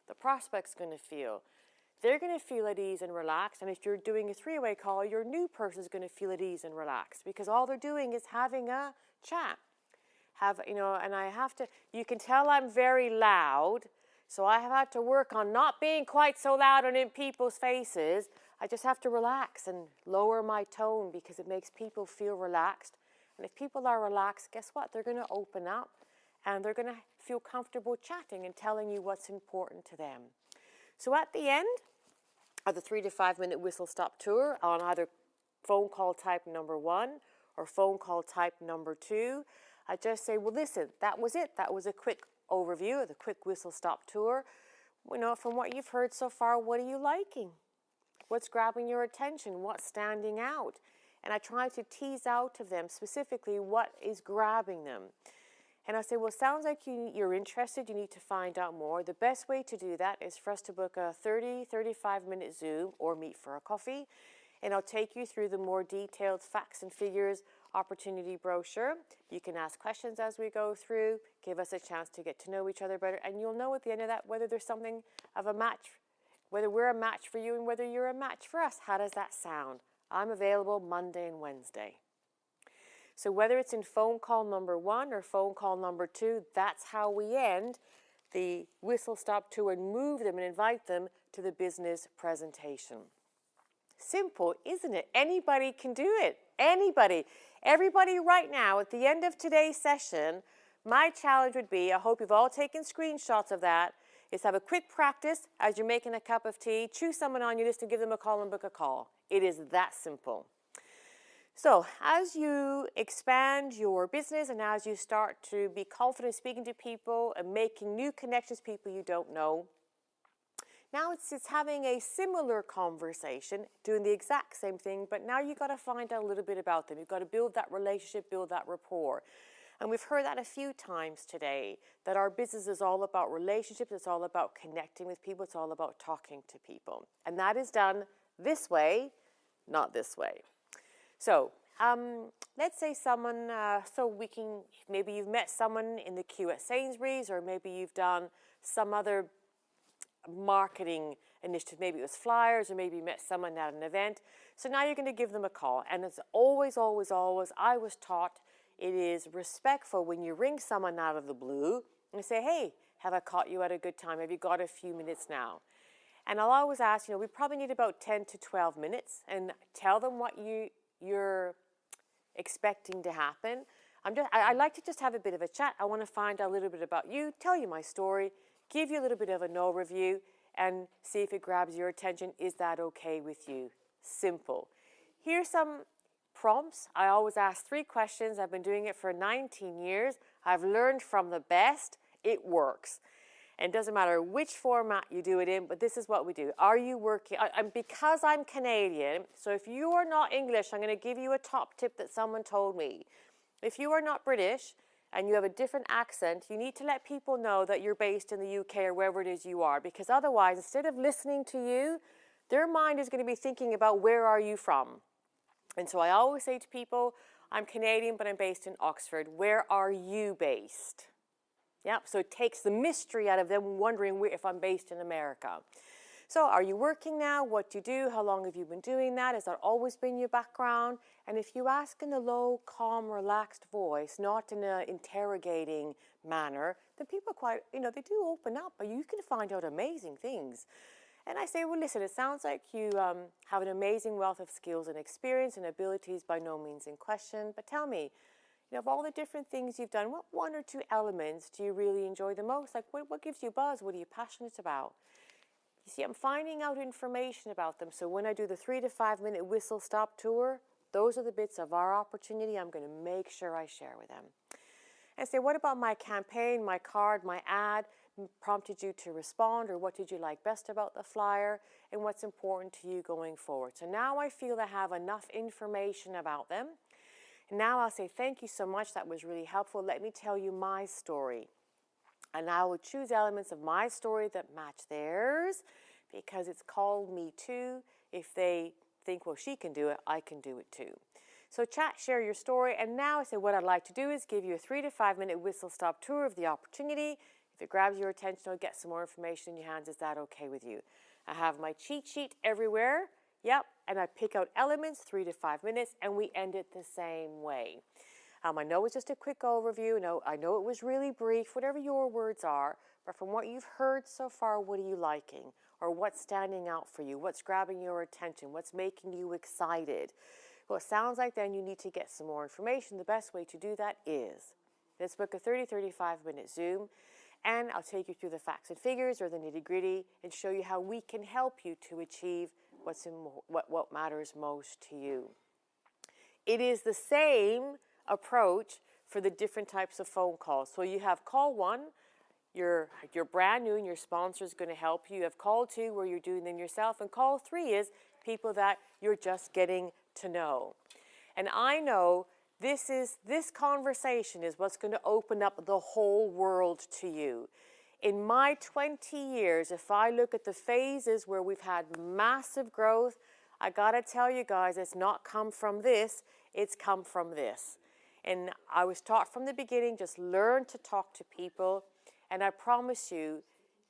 the prospect's going to feel? They're going to feel at ease and relaxed, and if you're doing a 3-way call, your new person's going to feel at ease and relaxed because all they're doing is having a chat. And I have to, you can tell I'm very loud, so I have had to work on not being quite so loud and in people's faces. I just have to relax and lower my tone because it makes people feel relaxed. And if people are relaxed, guess what? They're going to open up and they're going to feel comfortable chatting and telling you what's important to them. So at the end of the 3 to 5 minute whistle stop tour on either phone call type number 1 or phone call type number 2, I just say, well, listen, that was it. That was a quick overview of the quick whistle stop tour. From what you've heard so far, what are you liking? What's grabbing your attention? What's standing out? And I try to tease out of them specifically what is grabbing them. And I say, well, sounds like you're interested. You need to find out more. The best way to do that is for us to book a 35-minute Zoom or meet for a coffee. And I'll take you through the more detailed facts and figures opportunity brochure. You can ask questions as we go through, give us a chance to get to know each other better, and you'll know at the end of that whether there's something of a match, whether we're a match for you and whether you're a match for us. How does that sound? I'm available Monday and Wednesday. So whether it's in phone call number 1 or phone call number 2, that's how we end the whistle stop tour and move them and invite them to the business presentation. Simple, isn't it? Anybody can do it. Anybody. Everybody right now, at the end of today's session, my challenge would be, I hope you've all taken screenshots of that, is have a quick practice as you're making a cup of tea, choose someone on your list and give them a call and book a call. It is that simple. So as you expand your business and as you start to be confident speaking to people and making new connections, people you don't know, now it's having a similar conversation, doing the exact same thing, but now you've got to find out a little bit about them. You've got to build that relationship, build that rapport. And we've heard that a few times today, that our business is all about relationships, it's all about connecting with people, it's all about talking to people. And that is done this way, not this way. So let's say someone, maybe you've met someone in the queue at Sainsbury's, or maybe you've done some other marketing initiative. Maybe it was flyers, or maybe you met someone at an event. So now you're going to give them a call. And it's always, always, always, I was taught it is respectful when you ring someone out of the blue and say, hey, have I caught you at a good time? Have you got a few minutes now? And I'll always ask, we probably need about 10 to 12 minutes, and tell them what you're expecting to happen. I like to just have a bit of a chat. I want to find out a little bit about you, tell you my story, give you a little bit of an overview, and see if it grabs your attention. Is that okay with you? Simple. Here's some prompts. I always ask 3 questions. I've been doing it for 19 years. I've learned from the best. It works. And it doesn't matter which format you do it in, but this is what we do. Are you working? And because I'm Canadian, so if you are not English, I'm going to give you a top tip that someone told me. If you are not British and you have a different accent, you need to let people know that you're based in the UK or wherever it is you are, because otherwise, instead of listening to you, their mind is going to be thinking about where are you from. And so I always say to people, I'm Canadian, but I'm based in Oxford. Where are you based? Yep, so it takes the mystery out of them wondering if I'm based in America. So are you working now? What do you do? How long have you been doing that? Has that always been your background? And if you ask in a low, calm, relaxed voice, not in an interrogating manner, then people quite, they do open up, and you can find out amazing things. And I say, well, listen, it sounds like you have an amazing wealth of skills and experience and abilities, by no means in question. But tell me, of all the different things you've done, what 1 or 2 elements do you really enjoy the most? Like, what gives you buzz? What are you passionate about? You see, I'm finding out information about them. So when I do the 3 to 5 minute whistle stop tour, those are the bits of our opportunity I'm going to make sure I share with them. And say, what about my campaign, my card, my ad prompted you to respond, or what did you like best about the flyer, and what's important to you going forward? So now I feel I have enough information about them. And now I'll say, thank you so much. That was really helpful. Let me tell you my story. And I will choose elements of my story that match theirs, because it's called Me Too. If they think, well, she can do it, I can do it too. So chat, share your story. And now I say, what I'd like to do is give you a 3 to 5 minute whistle stop tour of the opportunity. If it grabs your attention, I'll get some more information in your hands. Is that okay with you? I have my cheat sheet everywhere. Yep. And I pick out elements, 3 to 5 minutes, and we end it the same way. I know it's just a quick overview. I know it was really brief, whatever your words are, but from what you've heard so far, what are you liking? Or what's standing out for you? What's grabbing your attention? What's making you excited? Well, it sounds like then you need to get some more information. The best way to do that is, let's book a 30-35 minute Zoom, and I'll take you through the facts and figures, or the nitty-gritty, and show you how we can help you to achieve what matters most to you. It is the same approach for the different types of phone calls. So you have call 1, you're brand new and your sponsor is going to help you. You have call 2 where you're doing them yourself, and call 3 is people that you're just getting to know. And I know this conversation is what's going to open up the whole world to you. In my 20 years, if I look at the phases where we've had massive growth, I got to tell you guys, it's not come from this, it's come from this. And I was taught from the beginning, just learn to talk to people. And I promise you,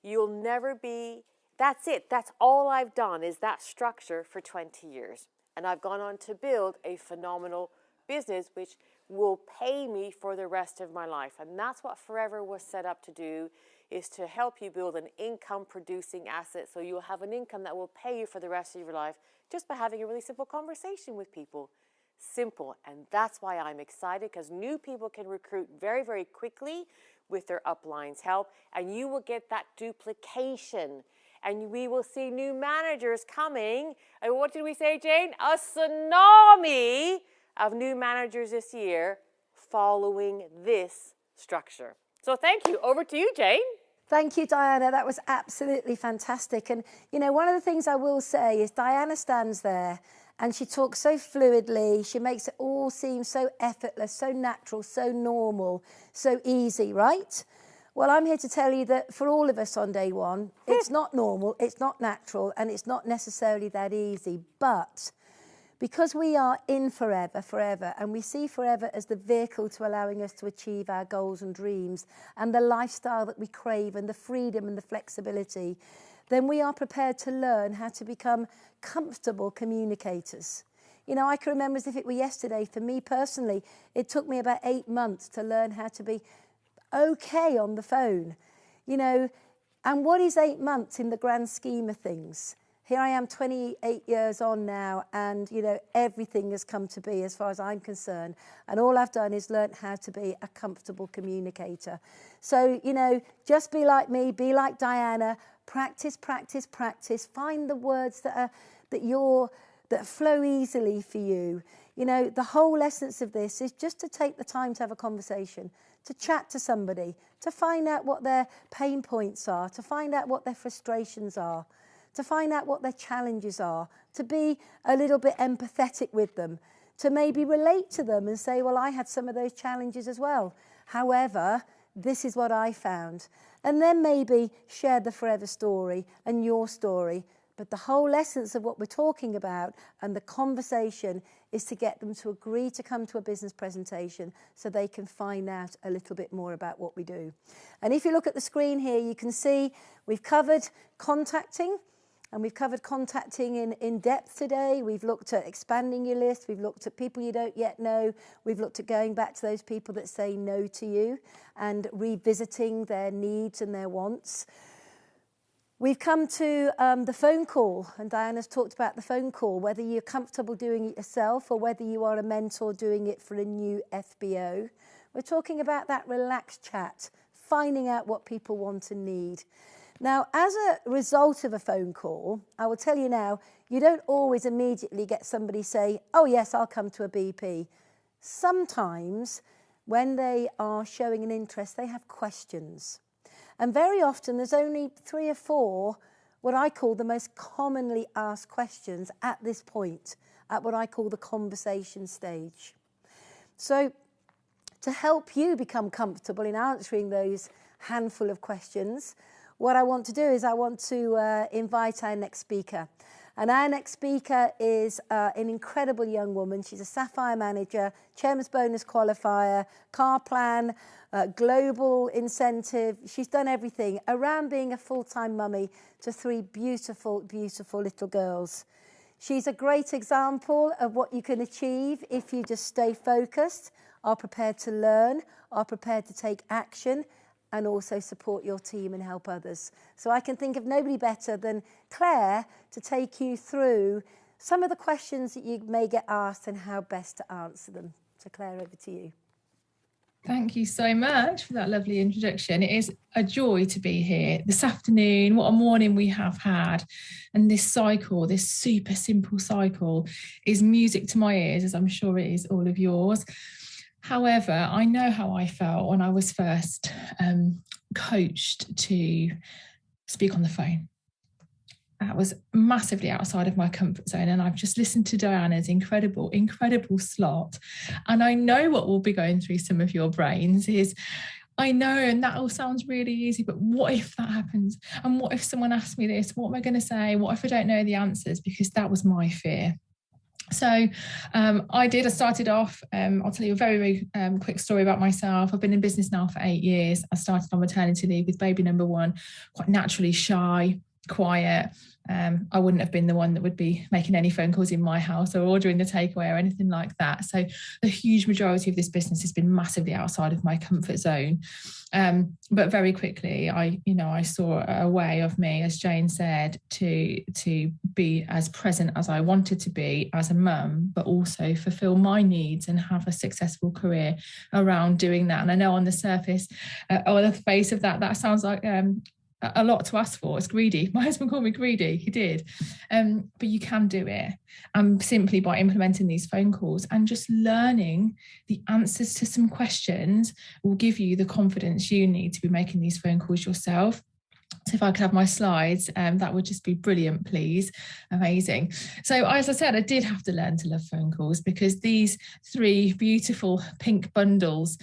you'll never be, that's it. That's all I've done is that structure for 20 years. And I've gone on to build a phenomenal business, which will pay me for the rest of my life. And that's what Forever was set up to do, is to help you build an income producing asset. So you'll have an income that will pay you for the rest of your life just by having a really simple conversation with people. Simple. And that's why I'm excited, because new people can recruit very, very quickly with their upline's help, and you will get that duplication, and we will see new managers coming. And what did we say, Jane? A tsunami of new managers this year following this structure. So thank you. Over to you, Jane. Thank you, Diana. That was absolutely fantastic. And, one of the things I will say is Diana stands there and she talks so fluidly. She makes it all seem so effortless, so natural, so normal, so easy, right? Well, I'm here to tell you that for all of us on day one, it's not normal, it's not natural, and it's not necessarily that easy. But because we are in forever, and we see forever as the vehicle to allowing us to achieve our goals and dreams and the lifestyle that we crave and the freedom and the flexibility, then we are prepared to learn how to become comfortable communicators. I can remember as if it were yesterday, for me personally, it took me about 8 months to learn how to be okay on the phone. And what is 8 months in the grand scheme of things? Here I am 28 years on now, and everything has come to be as far as I'm concerned. And all I've done is learnt how to be a comfortable communicator. So, just be like me, be like Diana, practice, practice, practice. Find the words that flow easily for you. The whole essence of this is just to take the time to have a conversation, to chat to somebody, to find out what their pain points are, to find out what their frustrations are, to find out what their challenges are, to be a little bit empathetic with them, to maybe relate to them and say, well, I had some of those challenges as well. However, this is what I found. And then maybe share the forever story and your story. But the whole essence of what we're talking about and the conversation is to get them to agree to come to a business presentation so they can find out a little bit more about what we do. And if you look at the screen here, you can see we've covered contacting. And we've covered contacting in depth today. We've looked at expanding your list. We've looked at people you don't yet know. We've looked at going back to those people that say no to you and revisiting their needs and their wants. We've come to the phone call, and Diana's talked about the phone call, whether you're comfortable doing it yourself or whether you are a mentor doing it for a new FBO. We're talking about that relaxed chat, finding out what people want and need. Now, as a result of a phone call, I will tell you now, you don't always immediately get somebody say, oh yes, I'll come to a BP. Sometimes when they are showing an interest, they have questions. And very often there's only 3 or 4 what I call the most commonly asked questions at this point, at what I call the conversation stage. So to help you become comfortable in answering those handful of questions, what I want to do is I want to invite our next speaker. And our next speaker is an incredible young woman. She's a Sapphire manager, Chairman's Bonus qualifier, car plan, global incentive. She's done everything around being a full-time mummy to 3 beautiful, beautiful little girls. She's a great example of what you can achieve if you just stay focused, are prepared to learn, are prepared to take action, and also support your team and help others. So I can think of nobody better than Claire to take you through some of the questions that you may get asked and how best to answer them. So Claire, over to you. Thank you so much for that lovely introduction. It is a joy to be here this afternoon. What a morning we have had. And this cycle, this super simple cycle, is music to my ears, as I'm sure it is all of yours. However, I know how I felt when I was first coached to speak on the phone. That was massively outside of my comfort zone. And I've just listened to Diana's incredible slot. And I know what will be going through some of your brains is, I know, and that all sounds really easy, but what if that happens? And what if someone asks me this? What am I going to say? What if I don't know the answers? Because that was my fear. So I started off, I'll tell you a very, very quick story about myself. I've been in business now for 8 years. I started on maternity leave with baby number 1, quite naturally shy, quiet. I wouldn't have been the one that would be making any phone calls in my house or ordering the takeaway or anything like that. So the huge majority of this business has been massively outside of my comfort zone. But very quickly, I saw a way of me, as Jane said, to be as present as I wanted to be as a mum, but also fulfill my needs and have a successful career around doing that. And I know on the surface, or the face of that sounds like a lot to ask for. It's greedy. My husband called me greedy. He did. But you can do it. Simply by implementing these phone calls and just learning the answers to some questions will give you the confidence you need to be making these phone calls yourself. So if I could have my slides, that would just be brilliant, please. Amazing. So as I said, I did have to learn to love phone calls because these 3 beautiful pink bundles,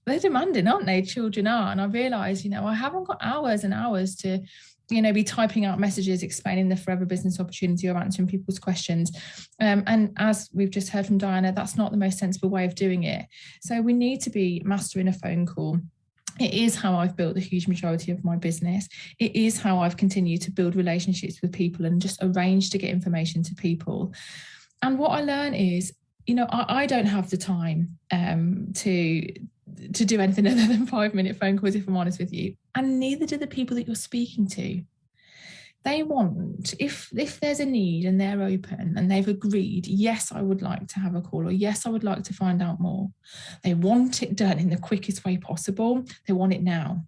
they're demanding, aren't they? Children are. And I realised, I haven't got hours and hours to, be typing out messages, explaining the forever business opportunity or answering people's questions. And as we've just heard from Diana, that's not the most sensible way of doing it. So we need to be mastering a phone call. It is how I've built the huge majority of my business. It is how I've continued to build relationships with people and just arrange to get information to people. And what I learned is, I don't have the time to do anything other than 5-minute phone calls, if I'm honest with you. And neither do the people that you're speaking to. They want, if there's a need and they're open and they've agreed, yes, I would like to have a call, or yes, I would like to find out more. They want it done in the quickest way possible. They want it now.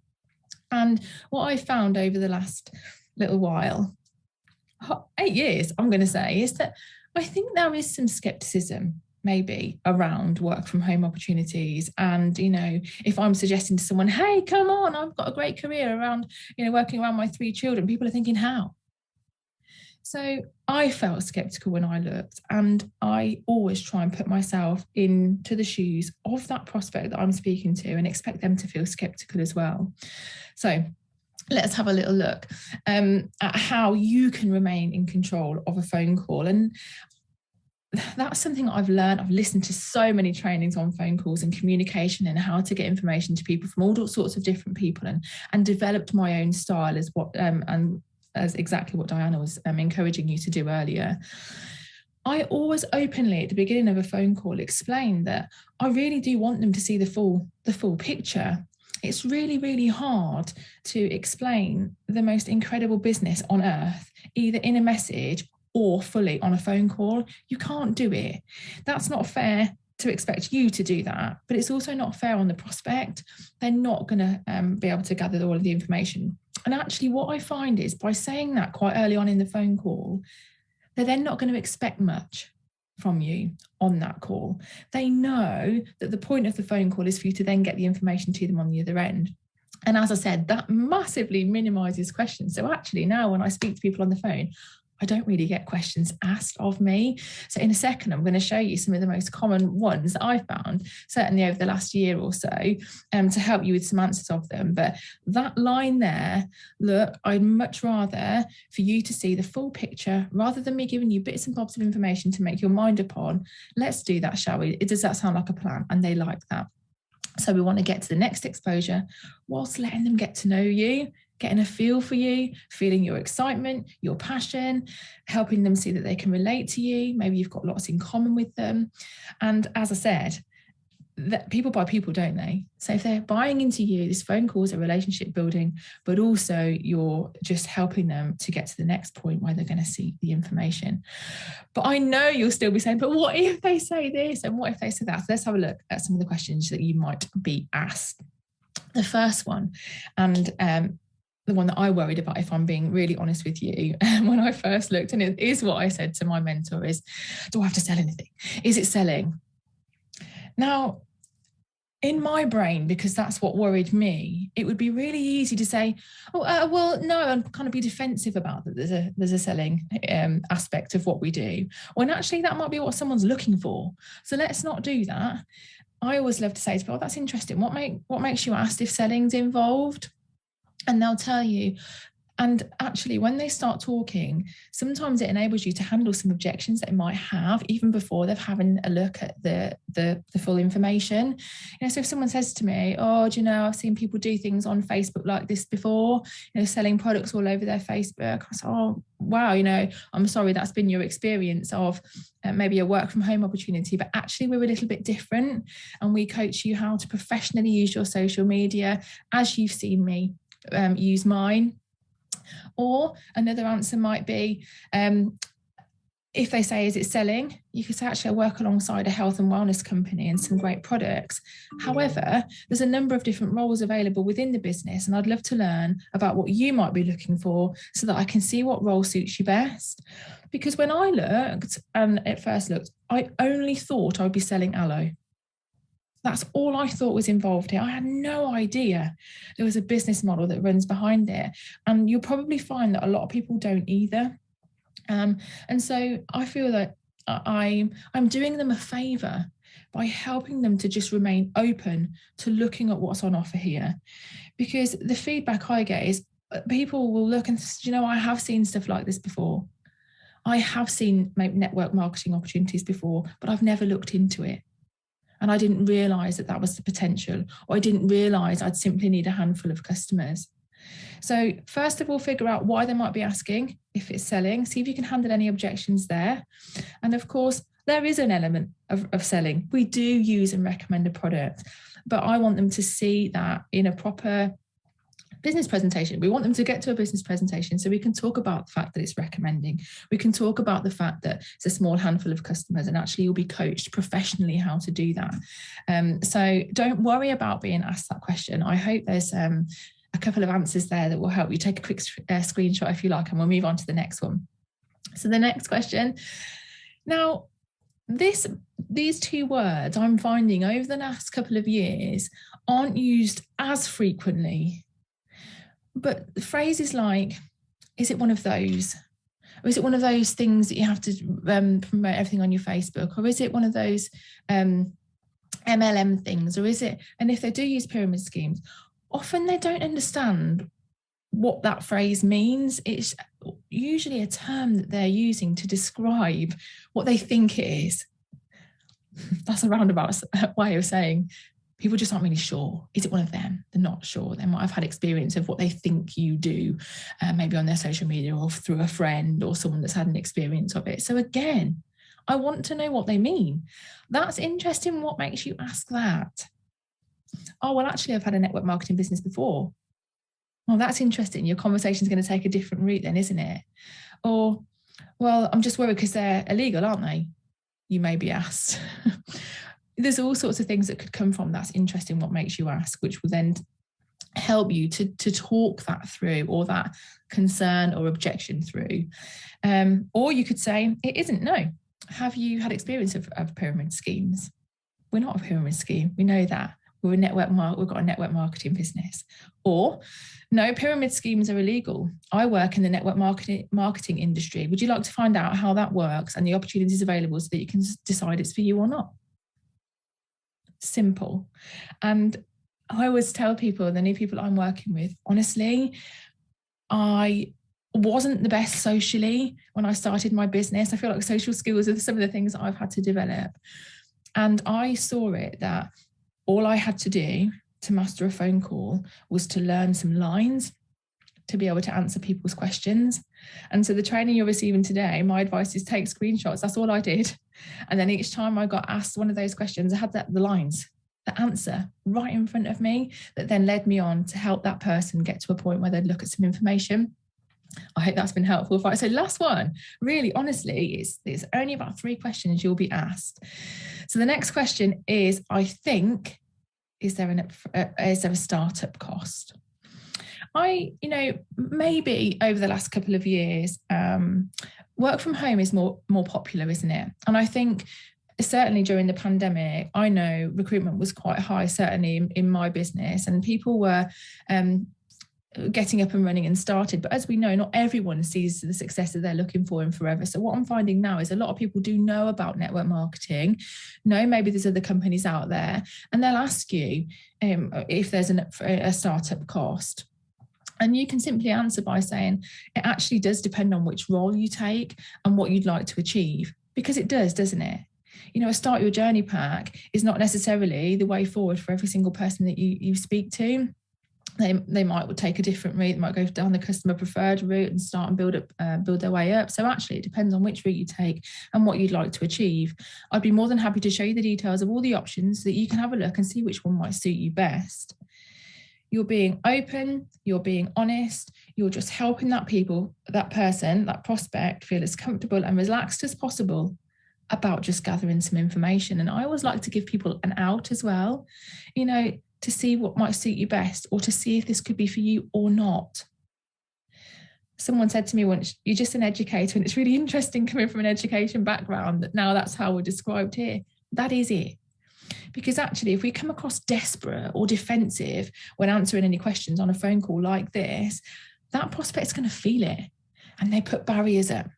And what I found over the last little while, 8 years, I'm going to say, is that I think there is some skepticism maybe around work from home opportunities. And, you know, if I'm suggesting to someone, hey, come on, I've got a great career around, you know, working around my 3 children, people are thinking, how? So I felt skeptical when I looked, and I always try and put myself into the shoes of that prospect that I'm speaking to and expect them to feel skeptical as well. So let's have a little look at how you can remain in control of a phone call. And that's something I've learned. I've listened to so many trainings on phone calls and communication and how to get information to people from all sorts of different people, and developed my own style as what and as exactly what Diana was encouraging you to do earlier. I always openly at the beginning of a phone call explain that I really do want them to see the full picture. It's really, really hard to explain the most incredible business on earth, either in a message or fully on a phone call. You can't do it. That's not fair to expect you to do that, but it's also not fair on the prospect. They're not going to be able to gather all of the information. And actually what I find is by saying that quite early on in the phone call, they're then not going to expect much from you on that call. They know that the point of the phone call is for you to then get the information to them on the other end. And as I said, that massively minimizes questions. So actually now when I speak to people on the phone, I don't really get questions asked of me. So in a second, I'm going to show you some of the most common ones that I've found, certainly over the last year or so, to help you with some answers of them. But that line there, look, I'd much rather for you to see the full picture rather than me giving you bits and bobs of information to make your mind up on. Let's do that, shall we? Does that sound like a plan? And they like that. So we want to get to the next exposure whilst letting them get to know you, getting a feel for you, feeling your excitement, your passion, helping them see that they can relate to you. Maybe you've got lots in common with them. And as I said, that people buy people, don't they? So if they're buying into you, this phone call is a relationship building, but also you're just helping them to get to the next point where they're going to see the information. But I know you'll still be saying, but what if they say this and what if they say that? So let's have a look at some of the questions that you might be asked. The first one, and the one that I worried about, if I'm being really honest with you, when I first looked, and it is what I said to my mentor, is, do I have to sell anything? Is it selling? Now, in my brain, because that's what worried me, it would be really easy to say, well, no, and kind of be defensive about that. There's a selling aspect of what we do. When actually that might be what someone's looking for. So let's not do that. I always love to say to people, that's interesting. What makes you ask if selling's involved? And they'll tell you. And actually, when they start talking, sometimes it enables you to handle some objections that they might have even before they've having a look at the full information. You know, so if someone says to me, oh, do you know, I've seen people do things on Facebook like this before, you know, selling products all over their Facebook. I say, oh, wow, you know, I'm sorry that's been your experience of maybe a work from home opportunity, but actually we're a little bit different, and we coach you how to professionally use your social media as you've seen me use mine. Or another answer might be, if they say, is it selling? You could say, actually, I work alongside a health and wellness company and some great products. However, there's a number of different roles available within the business, and I'd love to learn about what you might be looking for so that I can see what role suits you best. Because when I looked, and at first looked, I only thought I would be selling aloe. That's all I thought was involved here. I had no idea there was a business model that runs behind it. And you'll probably find that a lot of people don't either. And so I feel that I'm doing them a favor by helping them to just remain open to looking at what's on offer here. Because the feedback I get is people will look and say, you know, I have seen stuff like this before. I have seen network marketing opportunities before, but I've never looked into it. And I didn't realize that was the potential, or I didn't realize I'd simply need a handful of customers. So first of all, figure out why they might be asking, if it's selling, see if you can handle any objections there. And of course, there is an element of selling. We do use and recommend a product, but I want them to see that in a proper business presentation. We want them to get to a business presentation so we can talk about the fact that it's recommending. We can talk about the fact that it's a small handful of customers and actually you'll be coached professionally how to do that. So don't worry about being asked that question. I hope there's a couple of answers there that will help you. Take a quick screenshot if you like, and we'll move on to the next one. So the next question. Now, these two words I'm finding over the last couple of years aren't used as frequently. But the phrases like, is it one of those? Or is it one of those things that you have to promote everything on your Facebook? Or is it one of those MLM things? Or is it, and if they do use pyramid schemes, often they don't understand what that phrase means. It's usually a term that they're using to describe what they think it is. That's a roundabout way of saying people just aren't really sure. Is it one of them? They're not sure. They might have had experience of what they think you do, maybe on their social media or through a friend or someone that's had an experience of it. So again, I want to know what they mean. That's interesting. What makes you ask that? Oh, well, actually, I've had a network marketing business before. Well, that's interesting. Your conversation is going to take a different route then, isn't it? Or, well, I'm just worried because they're illegal, aren't they? You may be asked. There's all sorts of things that could come from that's interesting what makes you ask, which will then help you to talk that through, or that concern or objection through. Or you could say, it isn't, no. Have you had experience of pyramid schemes? We're not a pyramid scheme. We know that. We've got a network marketing business. Or, no, pyramid schemes are illegal. I work in the network marketing industry. Would you like to find out how that works and the opportunities available so that you can decide it's for you or not? Simple. And I always tell people, the new people I'm working with, honestly, I wasn't the best socially when I started my business. I feel like social skills are some of the things that I've had to develop. And I saw it that all I had to do to master a phone call was to learn some lines to be able to answer people's questions. And so the training you're receiving today, my advice is take screenshots. That's all I did. And then each time I got asked one of those questions, I had the lines, the answer right in front of me that then led me on to help that person get to a point where they'd look at some information. I hope that's been helpful. So last one, really, honestly, there's only about 3 questions you'll be asked. So the next question is, I think, is there a startup cost? Maybe over the last couple of years, work from home is more popular, isn't it? And I think certainly during the pandemic, I know recruitment was quite high, certainly in my business, and people were getting up and running and started. But as we know, not everyone sees the success that they're looking for in forever. So what I'm finding now is a lot of people do know about network marketing, know maybe there's other companies out there, and they'll ask you if there's a startup cost. And you can simply answer by saying, it actually does depend on which role you take and what you'd like to achieve, because it does, doesn't it? A Start Your Journey pack is not necessarily the way forward for every single person that you speak to. They might take a different route. They might go down the customer preferred route and start and build their way up. So actually, it depends on which route you take and what you'd like to achieve. I'd be more than happy to show you the details of all the options so that you can have a look and see which one might suit you best. You're being open, you're being honest, you're just helping that person, that prospect, feel as comfortable and relaxed as possible about just gathering some information. And I always like to give people an out as well, to see what might suit you best, or to see if this could be for you or not. Someone said to me once, you're just an educator, and it's really interesting coming from an education background that now that's how we're described here. That is it. Because actually, if we come across desperate or defensive when answering any questions on a phone call like this, that prospect's going to feel it, and they put barriers up.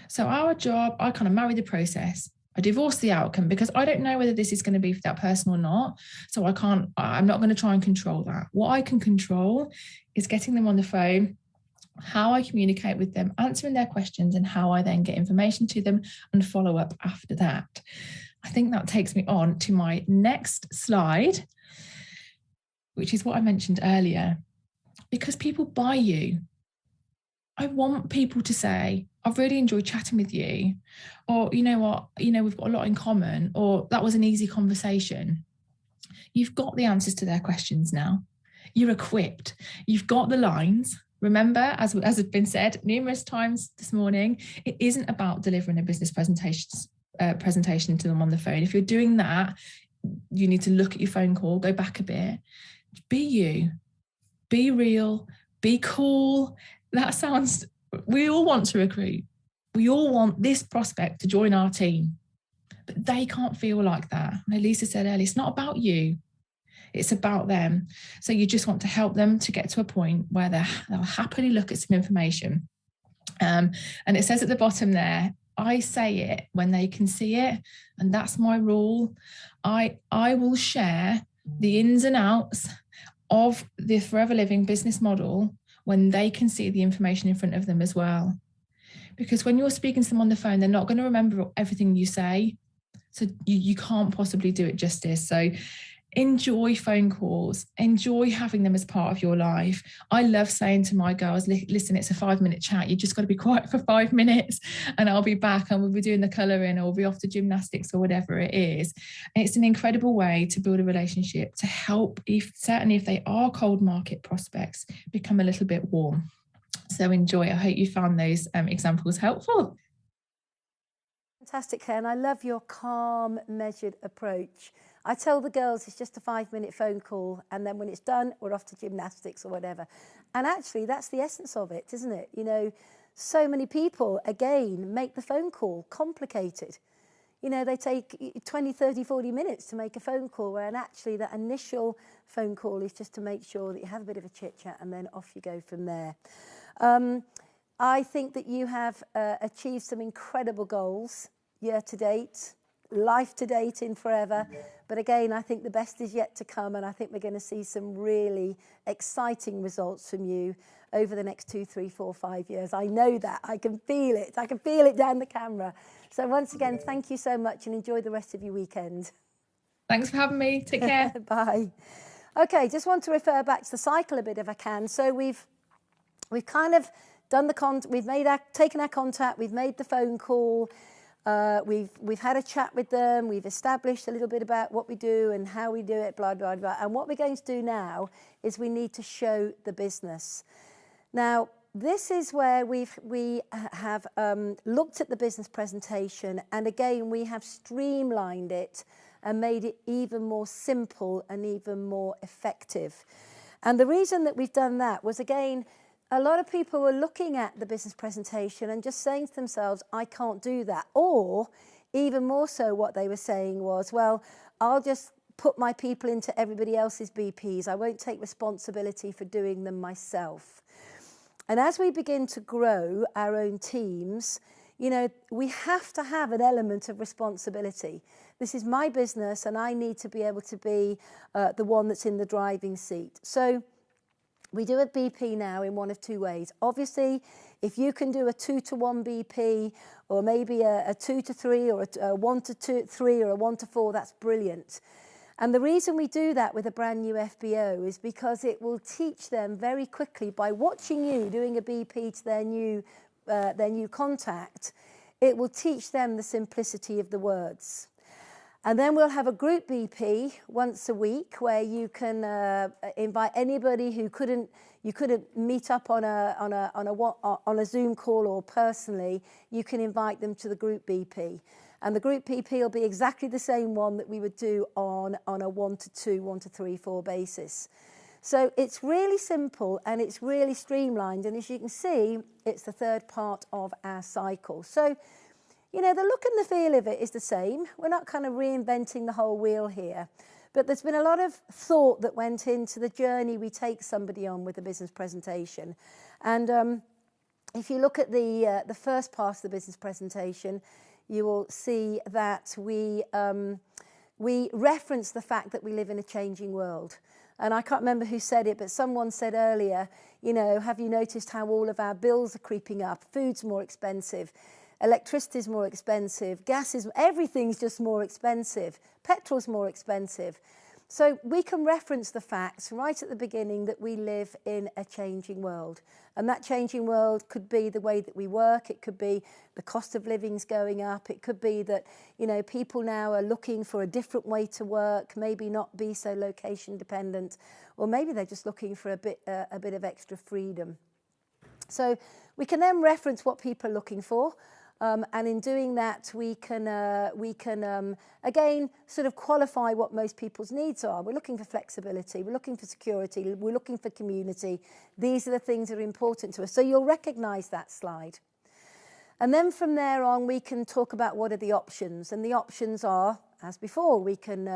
So our job, I kind of marry the process. I divorce the outcome, because I don't know whether this is going to be for that person or not. So I'm not going to try and control that. What I can control is getting them on the phone, how I communicate with them, answering their questions, and how I then get information to them and follow up after that. I think that takes me on to my next slide, which is what I mentioned earlier. Because people buy you. I want people to say, I've really enjoyed chatting with you. Or, you know what, we've got a lot in common, or that was an easy conversation. You've got the answers to their questions now. You're equipped. You've got the lines. Remember, as has been said numerous times this morning, it isn't about delivering a business presentation to them on the phone. If you're doing that, you need to look at your phone call, go back a bit. Be you. Be real. Be cool. That sounds... We all want to recruit. We all want this prospect to join our team. But they can't feel like that. And Lisa said earlier, it's not about you. It's about them. So you just want to help them to get to a point where they'll happily look at some information. And it says at the bottom there, I say it when they can see it. And that's my rule. I will share the ins and outs of the Forever Living business model when they can see the information in front of them as well. Because when you're speaking to them on the phone, they're not going to remember everything you say. So you can't possibly do it justice. So enjoy phone calls, enjoy having them as part of your life. I love saying to my girls, listen, it's a 5-minute chat. You just got to be quiet for 5 minutes and I'll be back and we'll be doing the colouring or we'll be off to gymnastics or whatever it is. And it's an incredible way to build a relationship, to help, certainly if they are cold market prospects, become a little bit warm. So enjoy. I hope you found those examples helpful. Fantastic, Claire, and I love your calm, measured approach. I tell the girls it's just a 5-minute phone call, and then when it's done, we're off to gymnastics or whatever. And actually, that's the essence of it, isn't it? You know, so many people, again, make the phone call complicated. You know, they take 20, 30, 40 minutes to make a phone call, where actually that initial phone call is just to make sure that you have a bit of a chit-chat and then off you go from there. I think that you have achieved some incredible goals year to date, life to date in Forever. But again, I think the best is yet to come, and I think we're going to see some really exciting results from you over the next 2, 3, 4, 5 years. I know that. I can feel it. I can feel it down the camera. So once again, thank you so much and enjoy the rest of your weekend. Thanks for having me. Take care. Bye. Okay, just want to refer back to the cycle a bit if I can. So we've kind of done the taken our contact, we've made the phone call, we've had a chat with them, we've established a little bit about what we do and how we do it, blah, blah, blah. And what we're going to do now is we need to show the business. Now, this is where we have looked at the business presentation, and again, we have streamlined it and made it even more simple and even more effective. And the reason that we've done that was, again, a lot of people were looking at the business presentation and just saying to themselves, I can't do that. Or even more so, what they were saying was, well, I'll just put my people into everybody else's BPs. I won't take responsibility for doing them myself. And as we begin to grow our own teams, you know, we have to have an element of responsibility. This is my business and I need to be able to be the one that's in the driving seat. So we do a BP now in one of two ways. Obviously, if you can do a 2-to-1 BP, or maybe a 2-to-3, or a 1-to-3, or a 1-to-4, that's brilliant. And the reason we do that with a brand new FBO is because it will teach them very quickly, by watching you doing a BP to their new contact, it will teach them the simplicity of the words. And then we'll have a group BP once a week where you can invite anybody who you couldn't meet up on a Zoom call or personally. You can invite them to the group BP, and the group BP will be exactly the same one that we would do on a 1-to-2, 1-to-3, 4 basis. So it's really simple and it's really streamlined, and as you can see, it's the third part of our cycle. So, you know, the look and the feel of it is the same. We're not kind of reinventing the whole wheel here. But there's been a lot of thought that went into the journey we take somebody on with a business presentation. And if you look at the first part of the business presentation, you will see that we reference the fact that we live in a changing world. And I can't remember who said it, but someone said earlier, you know, have you noticed how all of our bills are creeping up? Food's more expensive. Electricity's more expensive, everything's just more expensive, petrol's more expensive. So we can reference the facts right at the beginning that we live in a changing world. And that changing world could be the way that we work. It could be the cost of living's going up. It could be that, you know, people now are looking for a different way to work, maybe not be so location dependent, or maybe they're just looking for a bit of extra freedom. So we can then reference what people are looking for. And in doing that, we can again sort of qualify what most people's needs are. We're looking for flexibility, we're looking for security, we're looking for community. These are the things that are important to us. So you'll recognise that slide. And then from there on, we can talk about what are the options. And the options are, as before, we can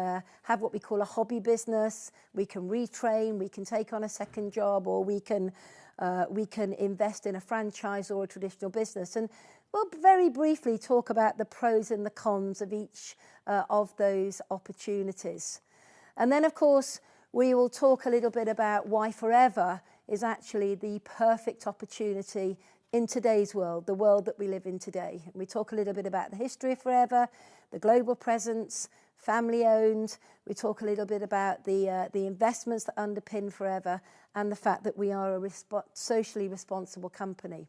have what we call a hobby business, we can retrain, we can take on a second job, or we can invest in a franchise or a traditional business. And we'll very briefly talk about the pros and the cons of each of those opportunities. And then, of course, we will talk a little bit about why Forever is actually the perfect opportunity in today's world, the world that we live in today. And we talk a little bit about the history of Forever, the global presence, family owned. We talk a little bit about the investments that underpin Forever and the fact that we are a socially responsible company.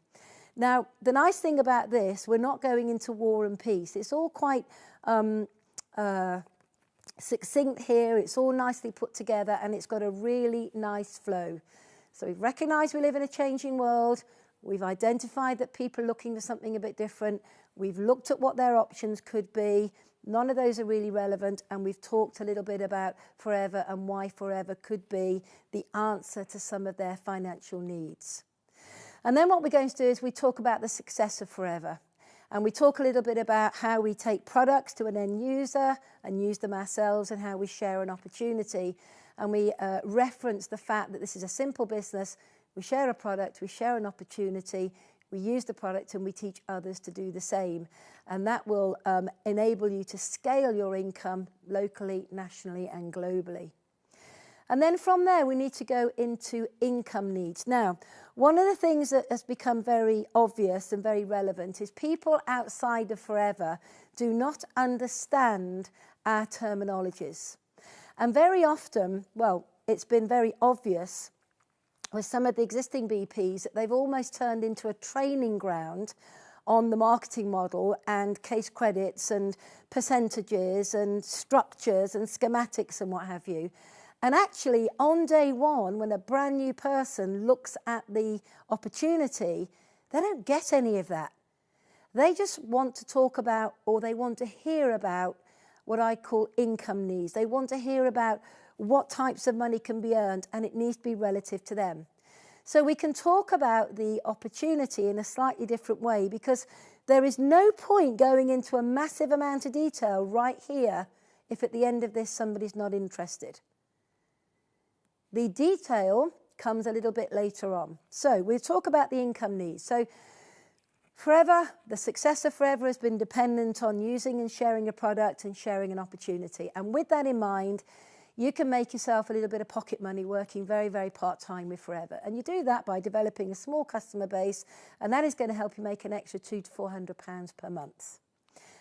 Now, the nice thing about this, we're not going into war and peace. It's all quite succinct here. It's all nicely put together, and it's got a really nice flow. So we've recognised we live in a changing world. We've identified that people are looking for something a bit different. We've looked at what their options could be. None of those are really relevant. And we've talked a little bit about Forever and why Forever could be the answer to some of their financial needs. And then what we're going to do is we talk about the success of Forever. And we talk a little bit about how we take products to an end user and use them ourselves, and how we share an opportunity. And we reference the fact that this is a simple business. We share a product, we share an opportunity, we use the product, and we teach others to do the same. And that will enable you to scale your income locally, nationally, and globally. And then from there, we need to go into income needs. Now, one of the things that has become very obvious and very relevant is people outside of Forever do not understand our terminologies. And very often, well, it's been very obvious with some of the existing BPs that they've almost turned into a training ground on the marketing model and case credits and percentages and structures and schematics and what have you. And actually, on day one, when a brand new person looks at the opportunity, they don't get any of that. They just want to talk about, or they want to hear about, what I call income needs. They want to hear about what types of money can be earned, and it needs to be relative to them. So we can talk about the opportunity in a slightly different way, because there is no point going into a massive amount of detail right here if at the end of this somebody's not interested. The detail comes a little bit later on. So we'll talk about the income needs. So Forever, the success of Forever has been dependent on using and sharing a product and sharing an opportunity. And with that in mind, you can make yourself a little bit of pocket money working very, very part-time with Forever. And you do that by developing a small customer base, and that is going to help you make an extra £200 to £400 per month.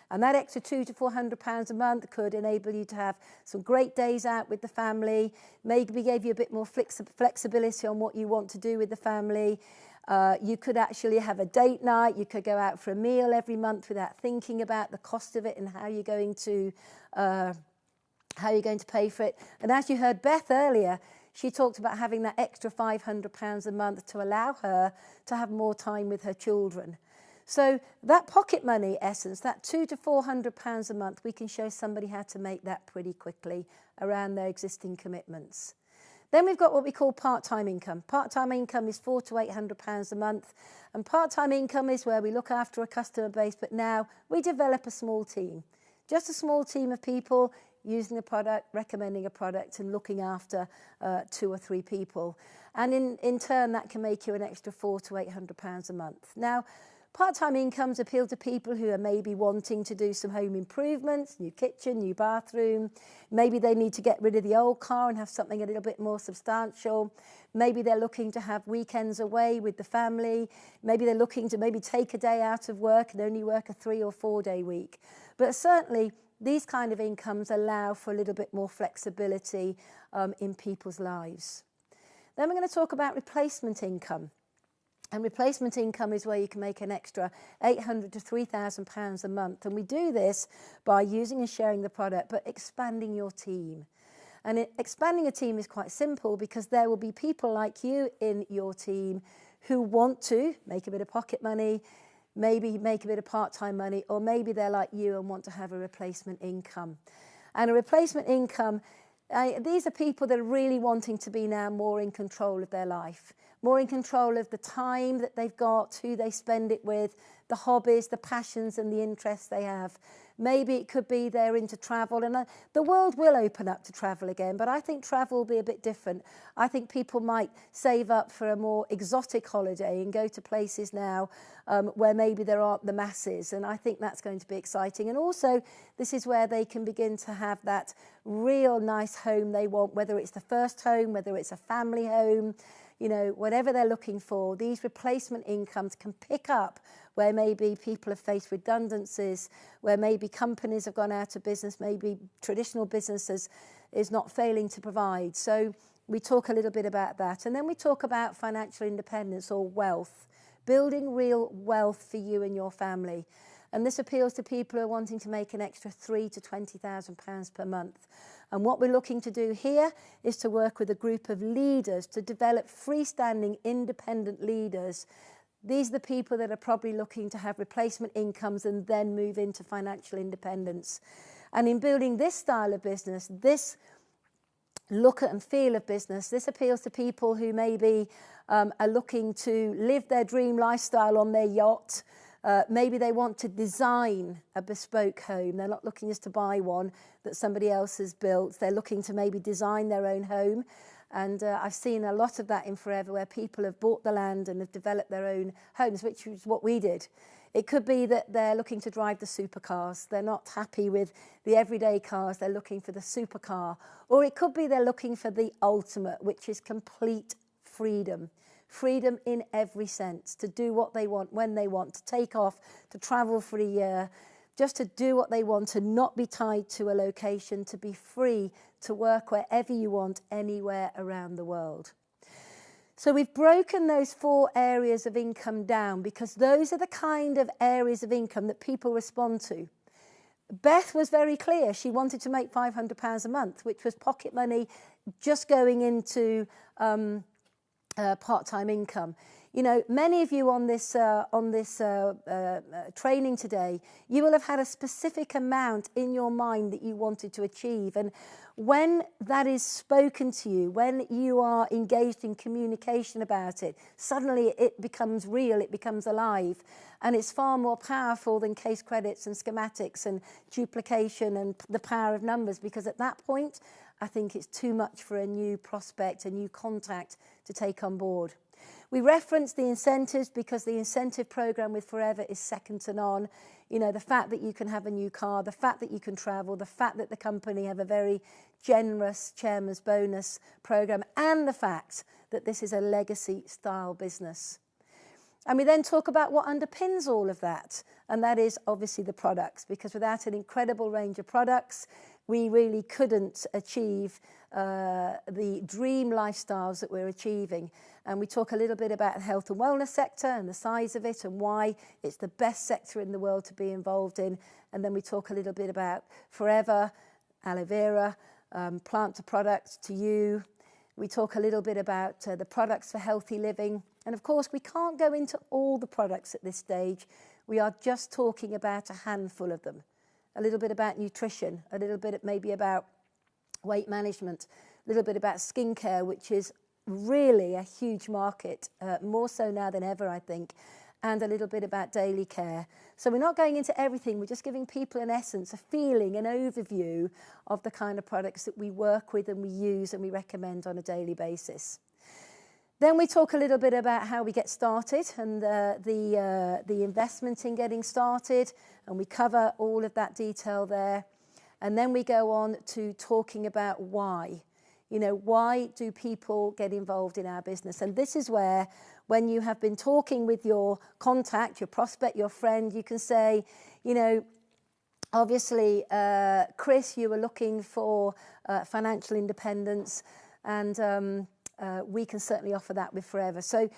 And that extra £200 to £400 a month could enable you to have some great days out with the family, maybe give you a bit more flexibility on what you want to do with the family. You could actually have a date night. You could go out for a meal every month without thinking about the cost of it and how you're going to pay for it. And as you heard Beth earlier, she talked about having that extra £500 a month to allow her to have more time with her children. So that pocket money essence, that £200 to £400 a month, we can show somebody how to make that pretty quickly around their existing commitments. Then we've got what we call part-time income. Part-time income is £400 to £800 a month. And part-time income is where we look after a customer base, but now we develop a small team. Just a small team of people using a product, recommending a product, and looking after 2 or 3 people. And in turn, that can make you an extra £400 to £800 a month. Now, part-time incomes appeal to people who are maybe wanting to do some home improvements, new kitchen, new bathroom. Maybe they need to get rid of the old car and have something a little bit more substantial. Maybe they're looking to have weekends away with the family. Maybe they're looking to maybe take a day out of work and only work a 3 or 4 day week. But certainly, these kind of incomes allow for a little bit more flexibility in people's lives. Then we're going to talk about replacement income. And replacement income is where you can make an extra £800 to £3,000 a month. And we do this by using and sharing the product, but expanding your team. And expanding a team is quite simple because there will be people like you in your team who want to make a bit of pocket money, maybe make a bit of part-time money, or maybe they're like you and want to have a replacement income. And a replacement income, these are people that are really wanting to be now more in control of their life, more in control of the time that they've got, who they spend it with, the hobbies, the passions and the interests they have. Maybe it could be they're into travel, and the world will open up to travel again, but I think travel will be a bit different. I think people might save up for a more exotic holiday and go to places now where maybe there aren't the masses, and I think that's going to be exciting. And also, this is where they can begin to have that real nice home they want, whether it's the first home, whether it's a family home, you know, whatever they're looking for. These replacement incomes can pick up where maybe people have faced redundancies, where maybe companies have gone out of business, maybe traditional businesses is not failing to provide. So we talk a little bit about that. And then we talk about financial independence or wealth, building real wealth for you and your family. And this appeals to people who are wanting to make an extra £3,000 to £20,000 per month. And what we're looking to do here is to work with a group of leaders to develop freestanding independent leaders. These are the people that are probably looking to have replacement incomes and then move into financial independence. And in building this style of business, this look at and feel of business, this appeals to people who maybe are looking to live their dream lifestyle on their yacht. Maybe they want to design a bespoke home. They're not looking just to buy one that somebody else has built. They're looking to maybe design their own home. And I've seen a lot of that in Forever, where people have bought the land and have developed their own homes, which is what we did. It could be that they're looking to drive the supercars. They're not happy with the everyday cars. They're looking for the supercar. Or it could be they're looking for the ultimate, which is complete freedom. Freedom in every sense, to do what they want, when they want, to take off, to travel for a year, just to do what they want, to not be tied to a location, to be free to work wherever you want, anywhere around the world. So we've broken those 4 areas of income down because those are the kind of areas of income that people respond to. Beth was very clear. She wanted to make £500 a month, which was pocket money just going into part-time income. You know, many of you on this training today, you will have had a specific amount in your mind that you wanted to achieve. And when that is spoken to you, when you are engaged in communication about it, suddenly it becomes real, it becomes alive. And it's far more powerful than case credits and schematics and duplication and the power of numbers, because at that point, I think it's too much for a new prospect, a new contact to take on board. We reference the incentives because the incentive program with Forever is second to none. You know, the fact that you can have a new car, the fact that you can travel, the fact that the company have a very generous chairman's bonus program, and the fact that this is a legacy style business. And we then talk about what underpins all of that, and that is obviously the products, because without an incredible range of products, we really couldn't achieve the dream lifestyles that we're achieving. And we talk a little bit about the health and wellness sector and the size of it and why it's the best sector in the world to be involved in. And then we talk a little bit about Forever, aloe vera, plant to product to you. We talk a little bit about the products for healthy living. And of course, we can't go into all the products at this stage. We are just talking about a handful of them. A little bit about nutrition, a little bit maybe about weight management, a little bit about skincare, which is really a huge market, more so now than ever, I think, and a little bit about daily care. So we're not going into everything, we're just giving people in essence a feeling, an overview of the kind of products that we work with and we use and we recommend on a daily basis. Then we talk a little bit about how we get started and the investment in getting started, and we cover all of that detail there. And then we go on to talking about why. You know, why do people get involved in our business? And this is where, when you have been talking with your contact, your prospect, your friend, you can say, you know, Obviously, Chris, you were looking for financial independence, and we can certainly offer that with Forever. So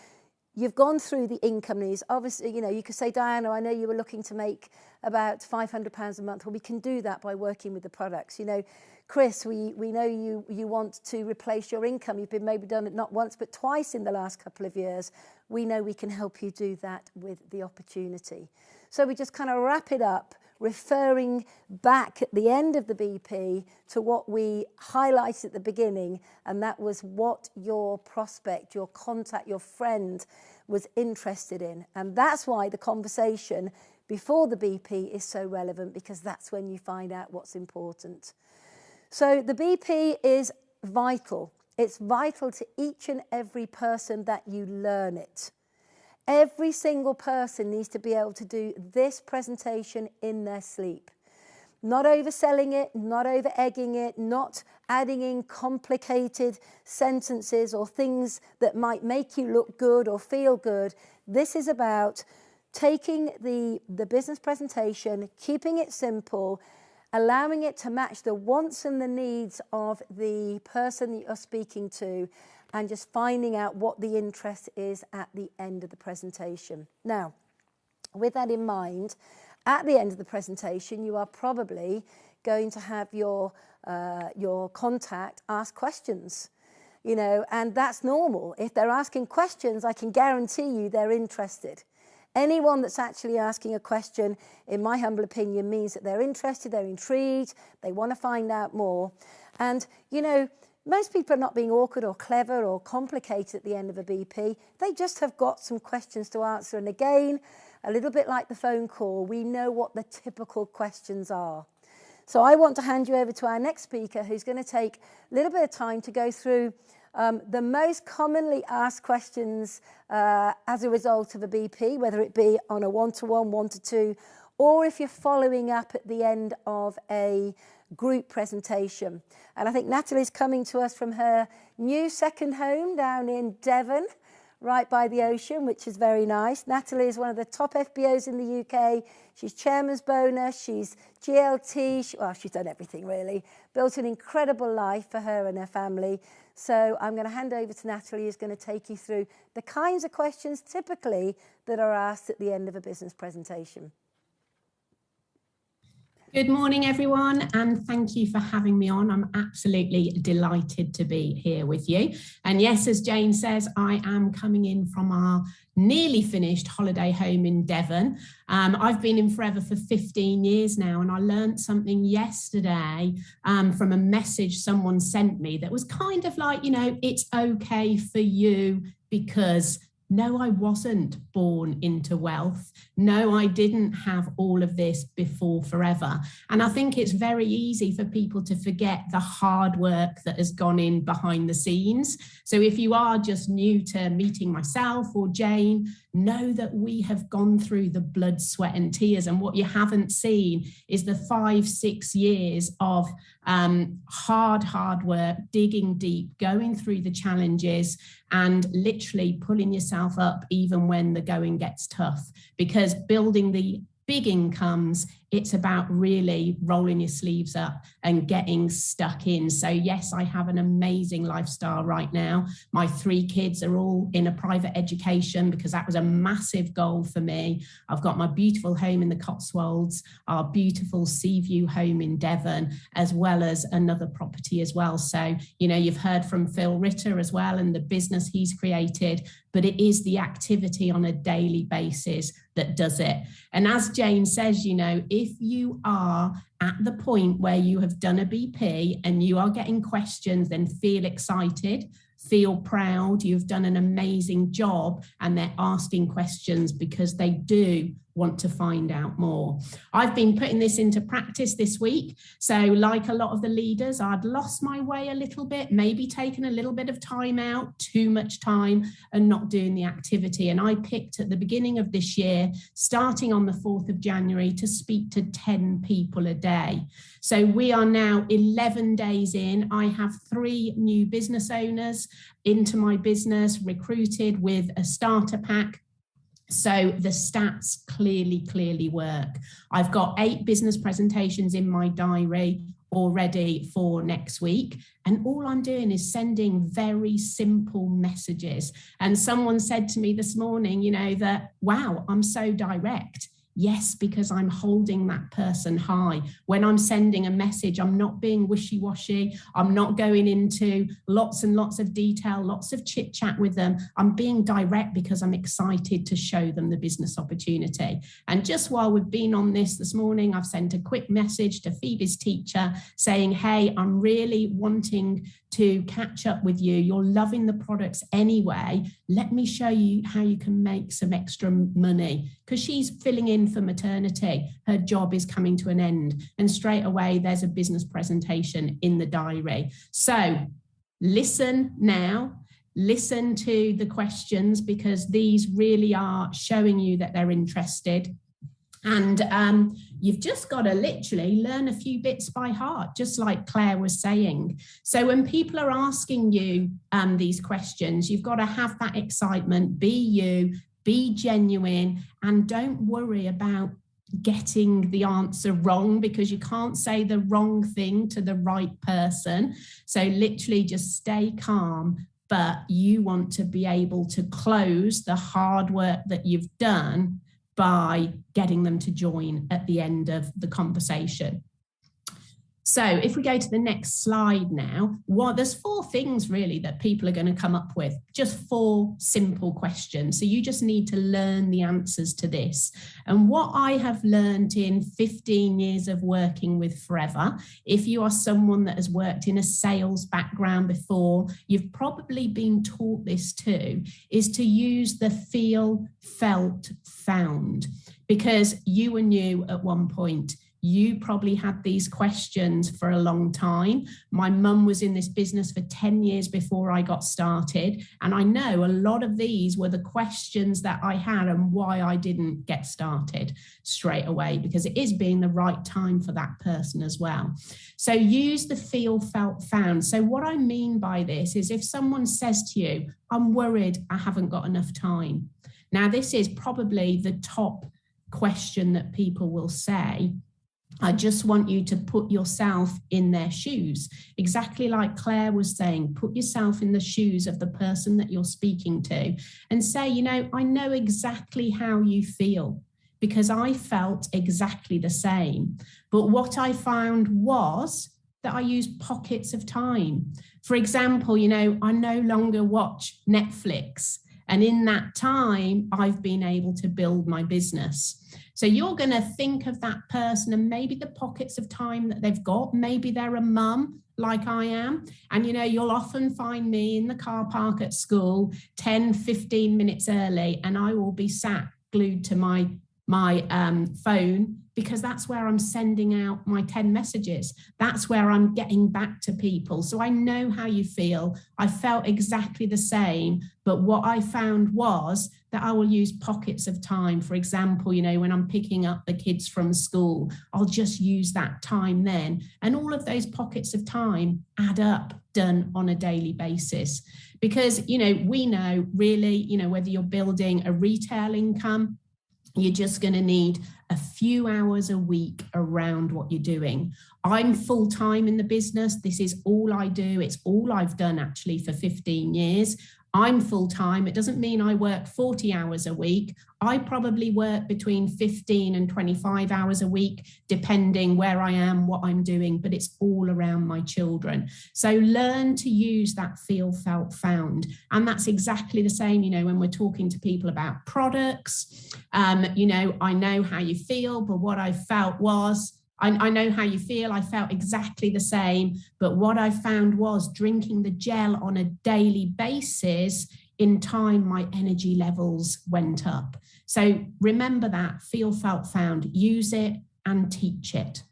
you've gone through the income needs. Obviously, you know, you could say, Diana, I know you were looking to make about £500 a month. Well, we can do that by working with the products. You know, Chris, we know you want to replace your income. You've been maybe done it not once, but twice in the last couple of years. We know we can help you do that with the opportunity. So we just kind of wrap it up, referring back at the end of the BP to what we highlighted at the beginning, and that was what your prospect, your contact, your friend was interested in. And that's why the conversation before the BP is so relevant, because that's when you find out what's important. So the BP is vital. It's vital to each and every person that you learn it. Every single person needs to be able to do this presentation in their sleep. Not overselling it, not over egging it, not adding in complicated sentences or things that might make you look good or feel good. This is about taking the business presentation, keeping it simple, allowing it to match the wants and the needs of the person that you're speaking to, and just finding out what the interest is at the end of the presentation. Now, with that in mind, at the end of the presentation, you are probably going to have your contact ask questions, you know, and that's normal. If they're asking questions, I can guarantee you they're interested. Anyone that's actually asking a question, in my humble opinion, means that they're interested, they're intrigued, they want to find out more. And, you know, most people are not being awkward or clever or complicated at the end of a BP. They just have got some questions to answer. And again, a little bit like the phone call, we know what the typical questions are. So I want to hand you over to our next speaker, who's going to take a little bit of time to go through the most commonly asked questions as a result of a BP, whether it be on a one-to-one, one-to-two, or if you're following up at the end of a group presentation. And I think Natalie's coming to us from her new second home down in Devon, right by the ocean, which is very nice. Natalie is one of the top FBOs in the UK. She's chairman's bonus, she's GLT, well, she's done everything really. Built an incredible life for her and her family. So I'm going to hand over to Natalie, who's going to take you through the kinds of questions typically that are asked at the end of a business presentation. Good morning, everyone, and thank you for having me on. I'm absolutely delighted to be here with you. And yes, as Jane says, I am coming in from our nearly finished holiday home in Devon. I've been in Forever for 15 years now, and I learned something yesterday from a message someone sent me that was kind of like, you know, it's okay for you because no, I wasn't born into wealth. No, I didn't have all of this before Forever. And I think it's very easy for people to forget the hard work that has gone in behind the scenes. So if you are just new to meeting myself or Jane, know that we have gone through the blood, sweat and tears. And what you haven't seen is the 5-6 years of hard work, digging deep, going through the challenges and literally pulling yourself up even when the going gets tough. Because building the big incomes, it's about really rolling your sleeves up and getting stuck in. So yes, I have an amazing lifestyle right now. My 3 kids are all in a private education because that was a massive goal for me. I've got my beautiful home in the Cotswolds, our beautiful sea view home in Devon, as well as another property as well. So, you know, you've heard from Phil Ritter as well and the business he's created, but it is the activity on a daily basis that does it. And as Jane says, you know, if you are at the point where you have done a BP and you are getting questions, then feel excited, feel proud, you've done an amazing job, and they're asking questions because they do want to find out more. I've been putting this into practice this week. So like a lot of the leaders, I'd lost my way a little bit, maybe taken a little bit of time out, too much time, and not doing the activity. And I picked at the beginning of this year, starting on the 4th of January, to speak to 10 people a day. So we are now 11 days in. I have 3 new business owners into my business, recruited with a starter pack. So the stats clearly work. I've got 8 business presentations in my diary already for next week. And all I'm doing is sending very simple messages. And someone said to me this morning, you know, that, wow, I'm so direct. Yes, because I'm holding that person high. When I'm sending a message, I'm not being wishy-washy. I'm not going into lots and lots of detail, lots of chit chat with them. I'm being direct because I'm excited to show them the business opportunity. And just while we've been on this morning, I've sent a quick message to Phoebe's teacher saying, hey, I'm really wanting to catch up with you. You're loving the products anyway. Let me show you how you can make some extra money, because she's filling in for maternity. Her job is coming to an end. And straight away, there's a business presentation in the diary. So listen now, listen to the questions, because these really are showing you that they're interested. And you've just got to literally learn a few bits by heart, just like Claire was saying. So when people are asking you these questions, you've got to have that excitement, be you, be genuine, and don't worry about getting the answer wrong, because you can't say the wrong thing to the right person. So literally just stay calm, but you want to be able to close the hard work that you've done by getting them to join at the end of the conversation. So if we go to the next slide now, there's 4 things really that people are going to come up with, just 4 simple questions. So you just need to learn the answers to this. And what I have learned in 15 years of working with Forever, if you are someone that has worked in a sales background before, you've probably been taught this too, is to use the feel, felt, found. Because you and you at one point, you probably had these questions for a long time. My mum was in this business for 10 years before I got started. And I know a lot of these were the questions that I had and why I didn't get started straight away, because it is being the right time for that person as well. So use the feel, felt, found. So what I mean by this is if someone says to you, I'm worried I haven't got enough time. Now, this is probably the top question that people will say. I just want you to put yourself in their shoes. Exactly like Claire was saying, put yourself in the shoes of the person that you're speaking to and say, you know, I know exactly how you feel, because I felt exactly the same. But what I found was that I used pockets of time. For example, you know, I no longer watch Netflix. And in that time, I've been able to build my business. So you're going to think of that person and maybe the pockets of time that they've got. Maybe they're a mum like I am. And, you know, you'll often find me in the car park at school 10, 15 minutes early, and I will be sat glued to my phone, because that's where I'm sending out my 10 messages. That's where I'm getting back to people. So I know how you feel. I felt exactly the same. But what I found was that I will use pockets of time. For example, you know, when I'm picking up the kids from school, I'll just use that time then. And all of those pockets of time add up, done on a daily basis. Because, you know, we know really, you know, whether you're building a retail income, you're just going to need a few hours a week around what you're doing. I'm full-time in the business. This is all I do. It's all I've done actually for 15 years. I'm full-time. It doesn't mean I work 40 hours a week. I probably work between 15 and 25 hours a week, depending where I am, what I'm doing, but it's all around my children. So learn to use that feel, felt, found. And that's exactly the same, you know, when we're talking to people about products. You know, I know how you feel, but what I felt was, I know how you feel. I felt exactly the same. But what I found was drinking the gel on a daily basis, in time, my energy levels went up. So remember that, feel, felt, found, use it and teach it.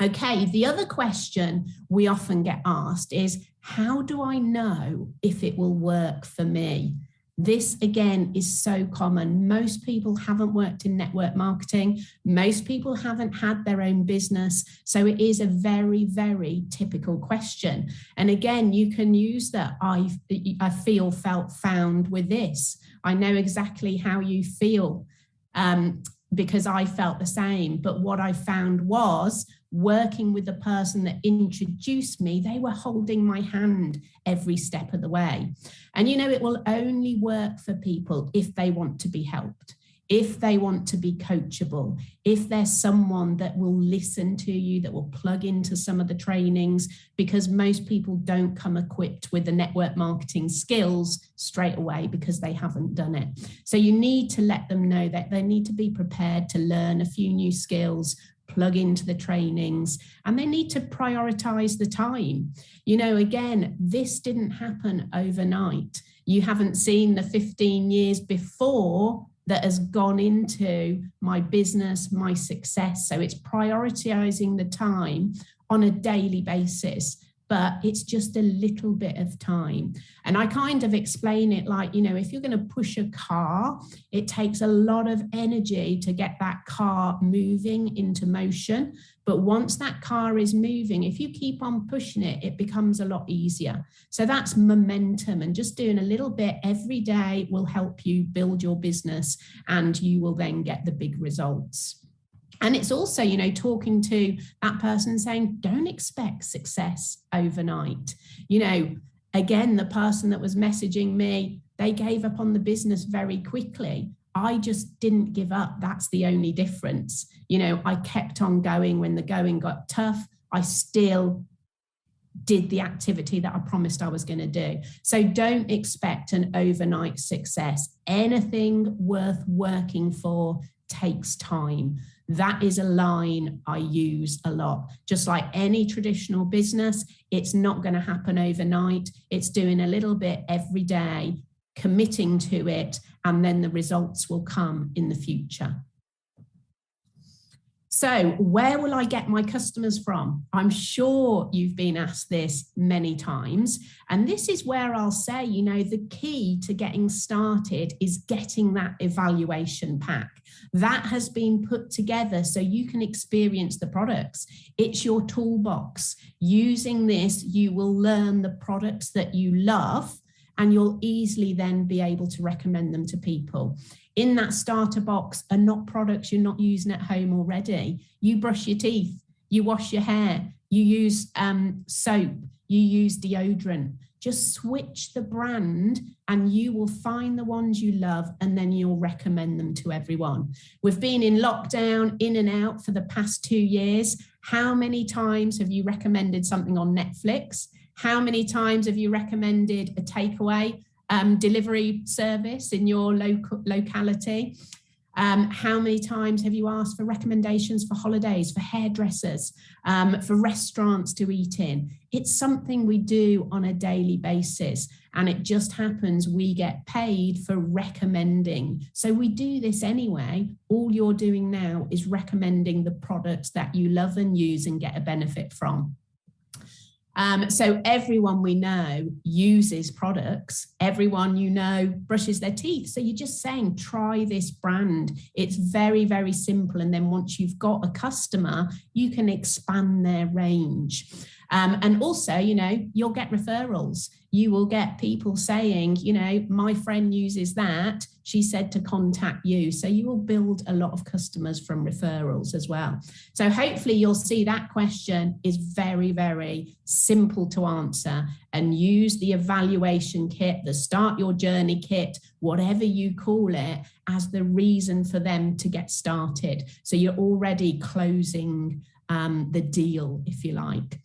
Okay, the other question we often get asked is, how do I know if it will work for me? This, again, is so common. Most people haven't worked in network marketing. Most people haven't had their own business. So it is a very, very typical question. And again, you can use that I feel, felt, found with this. I know exactly how you feel because I felt the same. But what I found was working with the person that introduced me, they were holding my hand every step of the way. And, it will only work for people if they want to be helped, if they want to be coachable, if there's someone that will listen to you, that will plug into some of the trainings, because most people don't come equipped with the network marketing skills straight away because they haven't done it. So you need to let them know that they need to be prepared to learn a few new skills, plug into the trainings, and they need to prioritize the time. Again, this didn't happen overnight. You haven't seen the 15 years before that has gone into my business, my success. So it's prioritizing the time on a daily basis, but it's just a little bit of time. And I kind of explain it like, if you're going to push a car, it takes a lot of energy to get that car moving into motion. But once that car is moving, if you keep on pushing it, it becomes a lot easier. So that's momentum, and just doing a little bit every day will help you build your business, and you will then get the big results. And it's also, talking to that person saying, don't expect success overnight. Again, the person that was messaging me, they gave up on the business very quickly. I just didn't give up. That's the only difference. I kept on going when the going got tough. I still did the activity that I promised I was going to do. So don't expect an overnight success. Anything worth working for takes time. That is a line I use a lot. Just like any traditional business, it's not going to happen overnight. It's doing a little bit every day, committing to it, and then the results will come in the future. So where will I get my customers from? I'm sure you've been asked this many times. And this is where I'll say, the key to getting started is getting that evaluation pack. That has been put together so you can experience the products. It's your toolbox. Using this, you will learn the products that you love, and you'll easily then be able to recommend them to people. In that starter box are not products you're not using at home already. You brush your teeth, you wash your hair, you use soap, you use deodorant. Just switch the brand and you will find the ones you love, and then you'll recommend them to everyone. We've been in lockdown, in and out for the past 2 years. How many times have you recommended something on Netflix? How many times have you recommended a takeaway delivery service in your locality? How many times have you asked for recommendations for holidays, for hairdressers, for restaurants to eat in? It's something we do on a daily basis, and it just happens we get paid for recommending. So we do this anyway. All you're doing now is recommending the products that you love and use and get a benefit from. So everyone we know uses products. Everyone brushes their teeth. So you're just saying, try this brand. It's very, very simple. And then once you've got a customer, you can expand their range. And also, you'll get referrals. You will get people saying, my friend uses that. She said to contact you. So you will build a lot of customers from referrals as well. So hopefully you'll see that question is very, very simple to answer, and use the evaluation kit, the Start Your Journey kit, whatever you call it, as the reason for them to get started. So you're already closing the deal, if you like.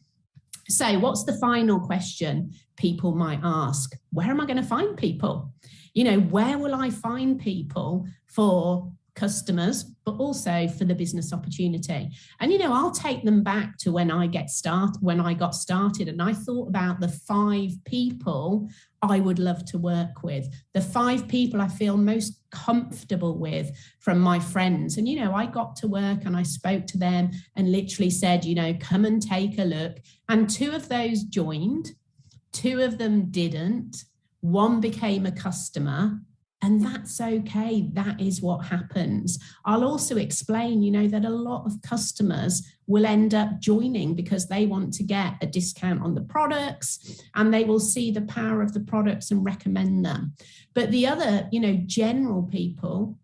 So what's the final question people might ask? Where am I going to find people? Where will I find people for customers, but also for the business opportunity? And, I'll take them back to when I got started, and I thought about the 5 people I would love to work with, the 5 people I feel most comfortable with from my friends. And, I got to work and I spoke to them and literally said, come and take a look. And 2 of those joined, 2 of them didn't. one became a customer, and that's okay. That is what happens. I'll also explain, that a lot of customers will end up joining because they want to get a discount on the products, and they will see the power of the products and recommend them. But the other, general people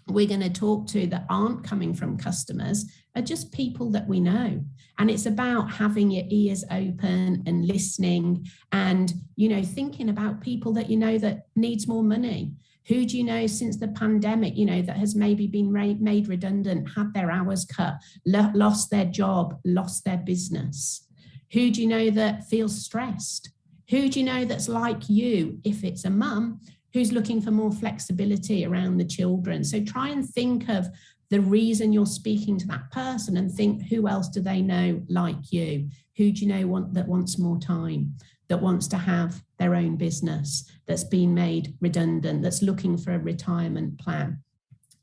we're going to talk to that aren't coming from customers are just people that we know. And it's about having your ears open and listening and, thinking about people that that needs more money. Who do you know since the pandemic, that has maybe been made redundant, had their hours cut, lost their job, lost their business? Who do you know that feels stressed? Who do you know that's like you, if it's a mum, who's looking for more flexibility around the children? So try and think of the reason you're speaking to that person and think, who else do they know like you? Who do you know that wants more time, that wants to have their own business, that's been made redundant, that's looking for a retirement plan?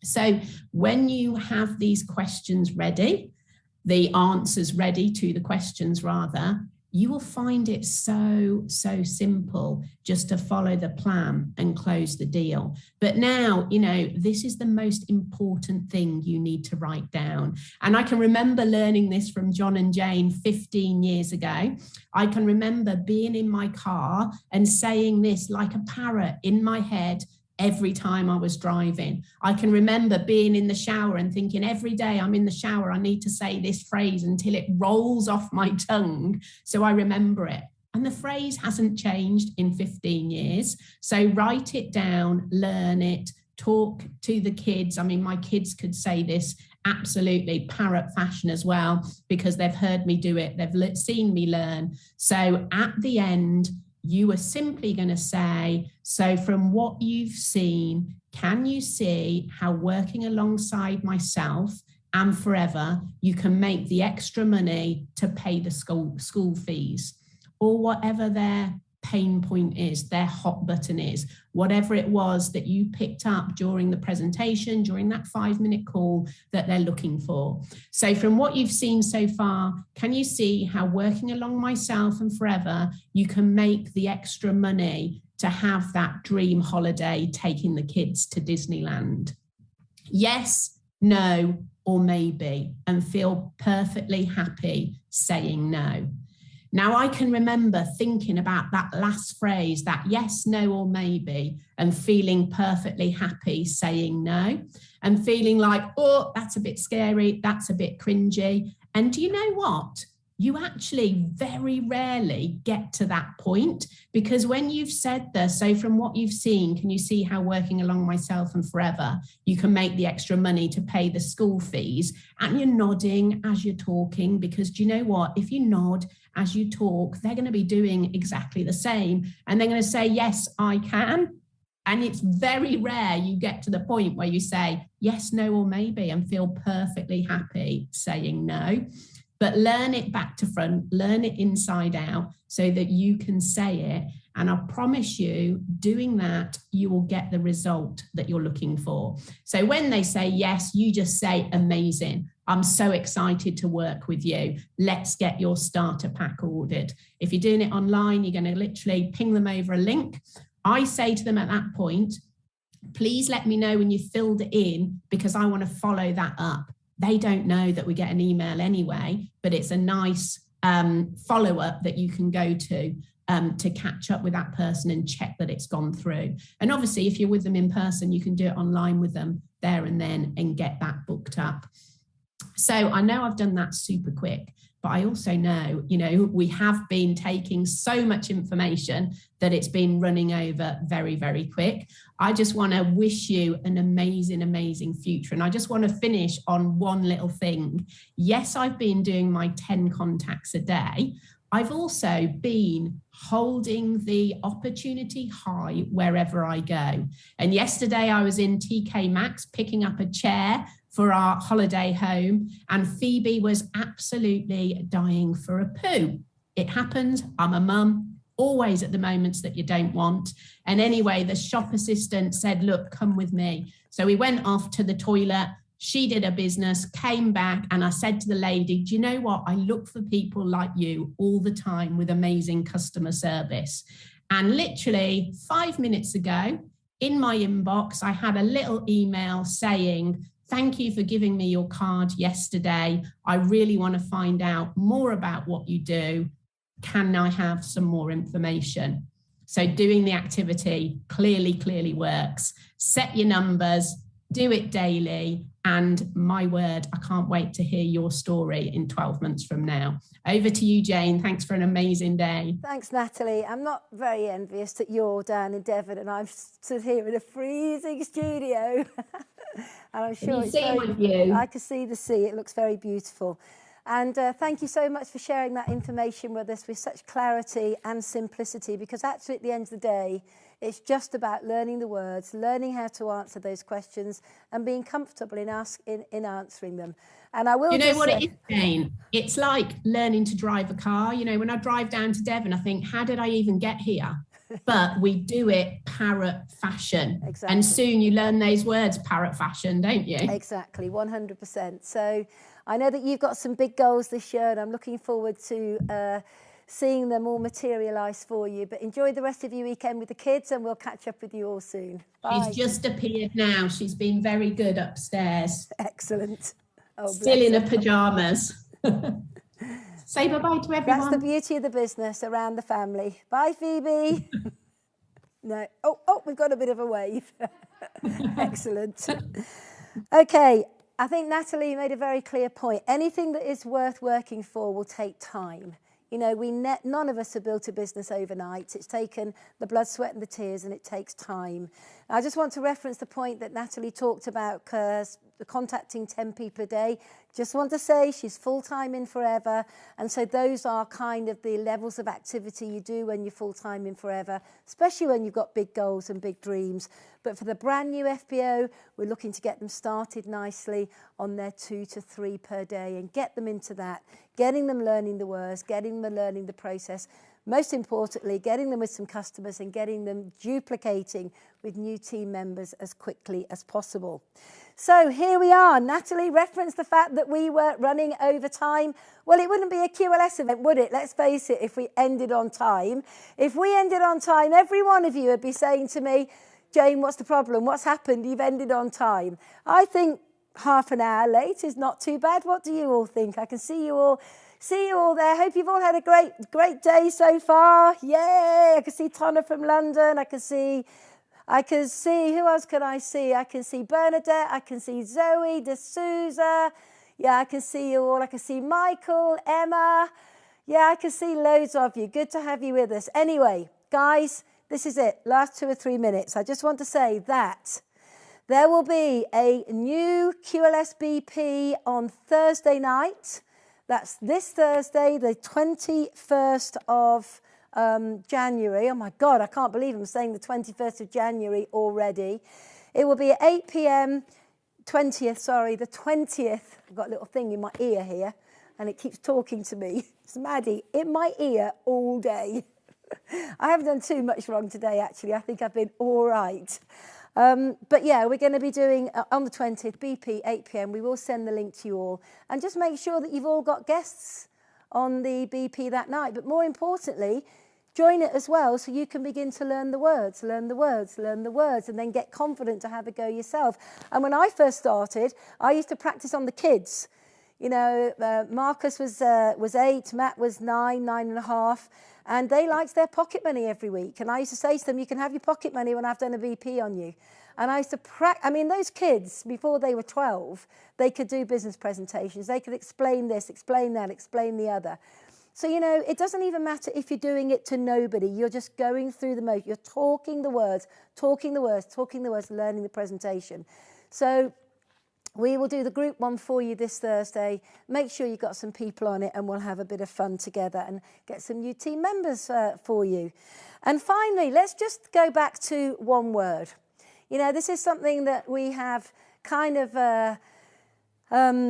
So when you have these questions ready, the answers ready to the questions rather, you will find it so simple just to follow the plan and close the deal. But now, this is the most important thing you need to write down. And I can remember learning this from John and Jane 15 years ago. I can remember being in my car and saying this like a parrot in my head every time I was driving. I can remember being in the shower and thinking every day I'm in the shower, I need to say this phrase until it rolls off my tongue so I remember it. And the phrase hasn't changed in 15 years. So write it down, learn it, talk to the kids. I mean, my kids could say this absolutely parrot fashion as well, because they've heard me do it. They've seen me learn. So at the end, you are simply going to say, so from what you've seen, can you see how working alongside myself and forever, you can make the extra money to pay the school fees, or whatever their pain point is, their hot button is, whatever it was that you picked up during the presentation, during that 5-minute call that they're looking for. So from what you've seen so far, can you see how working along myself and forever, you can make the extra money to have that dream holiday, taking the kids to Disneyland? Yes, no, or maybe, and feel perfectly happy saying no. Now, I can remember thinking about that last phrase, that yes, no, or maybe, and feeling perfectly happy saying no, and feeling like, oh, that's a bit scary, that's a bit cringy. And do you know what? You actually very rarely get to that point, because when you've said this, so from what you've seen, can you see how working along myself and forever, you can make the extra money to pay the school fees? And you're nodding as you're talking, because do you know what? If you nod as you talk, they're going to be doing exactly the same. And they're going to say, yes, I can. And it's very rare you get to the point where you say yes, no, or maybe, and feel perfectly happy saying no. But learn it back to front, learn it inside out so that you can say it. And I promise you, doing that, you will get the result that you're looking for. So when they say yes, you just say, amazing. I'm so excited to work with you. Let's get your starter pack ordered. If you're doing it online, you're going to literally ping them over a link. I say to them at that point, please let me know when you've filled it in, because I want to follow that up. They don't know that we get an email anyway, but it's a nice follow-up that you can go to catch up with that person and check that it's gone through. And obviously, if you're with them in person, you can do it online with them there and then and get that booked up. So I know I've done that super quick, but I also know, we have been taking so much information that it's been running over very, very quick. I just want to wish you an amazing, amazing future. And I just want to finish on one little thing. Yes, I've been doing my 10 contacts a day. I've also been holding the opportunity high wherever I go. And yesterday I was in TK Maxx picking up a chair for our holiday home, and Phoebe was absolutely dying for a poo. It happens. I'm a mum, always at the moments that you don't want. And anyway, the shop assistant said, look, come with me. So we went off to the toilet. She did her business, came back, and I said to the lady, do you know what? I look for people like you all the time with amazing customer service. And literally 5 minutes ago, in my inbox, I had a little email saying, thank you for giving me your card yesterday. I really want to find out more about what you do. Can I have some more information? So doing the activity clearly works. Set your numbers, do it daily, and my word, I can't wait to hear your story in 12 months from now. Over to you, Jane. Thanks for an amazing day. Thanks, Natalie. I'm not very envious that you're down in Devon and I'm stood here in a freezing studio. And I'm sure it's very, I can see the sea. It looks very beautiful. And thank you so much for sharing that information with us with such clarity and simplicity, because actually at the end of the day, it's just about learning the words, learning how to answer those questions and being comfortable in answering them. And I will You know what it is, Jane? It's like learning to drive a car. You know, when I drive down to Devon, I think, how did I even get here? But we do it parrot fashion. Exactly. And soon you learn those words parrot fashion, don't you? Exactly, 100%. So I know that you've got some big goals this year and I'm looking forward to seeing them all materialise for you. But enjoy the rest of your weekend with the kids and we'll catch up with you all soon. Bye. She's just appeared now. She's been very good upstairs. Excellent. Oh, still in her pyjamas. Say bye-bye to everyone. That's the beauty of the business around the family. Bye, Phoebe. No. Oh, we've got a bit of a wave. Excellent. Okay, I think Natalie made a very clear point. Anything that is worth working for will take time. You know, none of us have built a business overnight. It's taken the blood, sweat and the tears, and it takes time. I just want to reference the point that Natalie talked about contacting 10 people a day. Just want to say she's full-time in forever. And so those are kind of the levels of activity you do when you're full-time in forever, especially when you've got big goals and big dreams. But for the brand new FPO, we're looking to get them started nicely on their 2 to 3 per day and get them into that, getting them learning the words, getting them learning the process. Most importantly, getting them with some customers and getting them duplicating with new team members as quickly as possible. So here we are. Natalie referenced the fact that we were running over time. Well, it wouldn't be a QLS event, would it? Let's face it, if we ended on time. If we ended on time, every one of you would be saying to me, Jane, what's the problem? What's happened? You've ended on time. I think half an hour late is not too bad. What do you all think? I can see you all there. Hope you've all had a great day so far. Yay! I can see Tonna from London. I can see, who else can I see? I can see Bernadette. I can see Zoe D'Souza. Yeah, I can see you all. I can see Michael, Emma. Yeah, I can see loads of you. Good to have you with us. Anyway, guys, this is it. Last 2 or 3 minutes. I just want to say that there will be a new QLS BP on Thursday night. That's this Thursday, the 21st of January. Oh my God, I can't believe I'm saying the 21st of January already. It will be at 8 p.m, the 20th. I've got a little thing in my ear here and it keeps talking to me. It's Maddie in my ear all day. I haven't done too much wrong today, actually. I think I've been all right. But yeah, we're going to be doing on the 20th, BP, 8 p.m. We will send the link to you all. And just make sure that you've all got guests on the BP that night. But more importantly, join it as well so you can begin to learn the words, and then get confident to have a go yourself. And when I first started, I used to practice on the kids. You know, Marcus was 8, Matt was 9.5. And they liked their pocket money every week. And I used to say to them, you can have your pocket money when I've done a BP on you. And I used to those kids, before they were 12, they could do business presentations. They could explain this, explain that, explain the other. So, you know, it doesn't even matter if you're doing it to nobody. You're just going through the motion. You're talking the words, learning the presentation. So we will do the group one for you this Thursday. Make sure you've got some people on it and we'll have a bit of fun together and get some new team members for you. And finally, let's just go back to one word. You know, this is something that we have kind of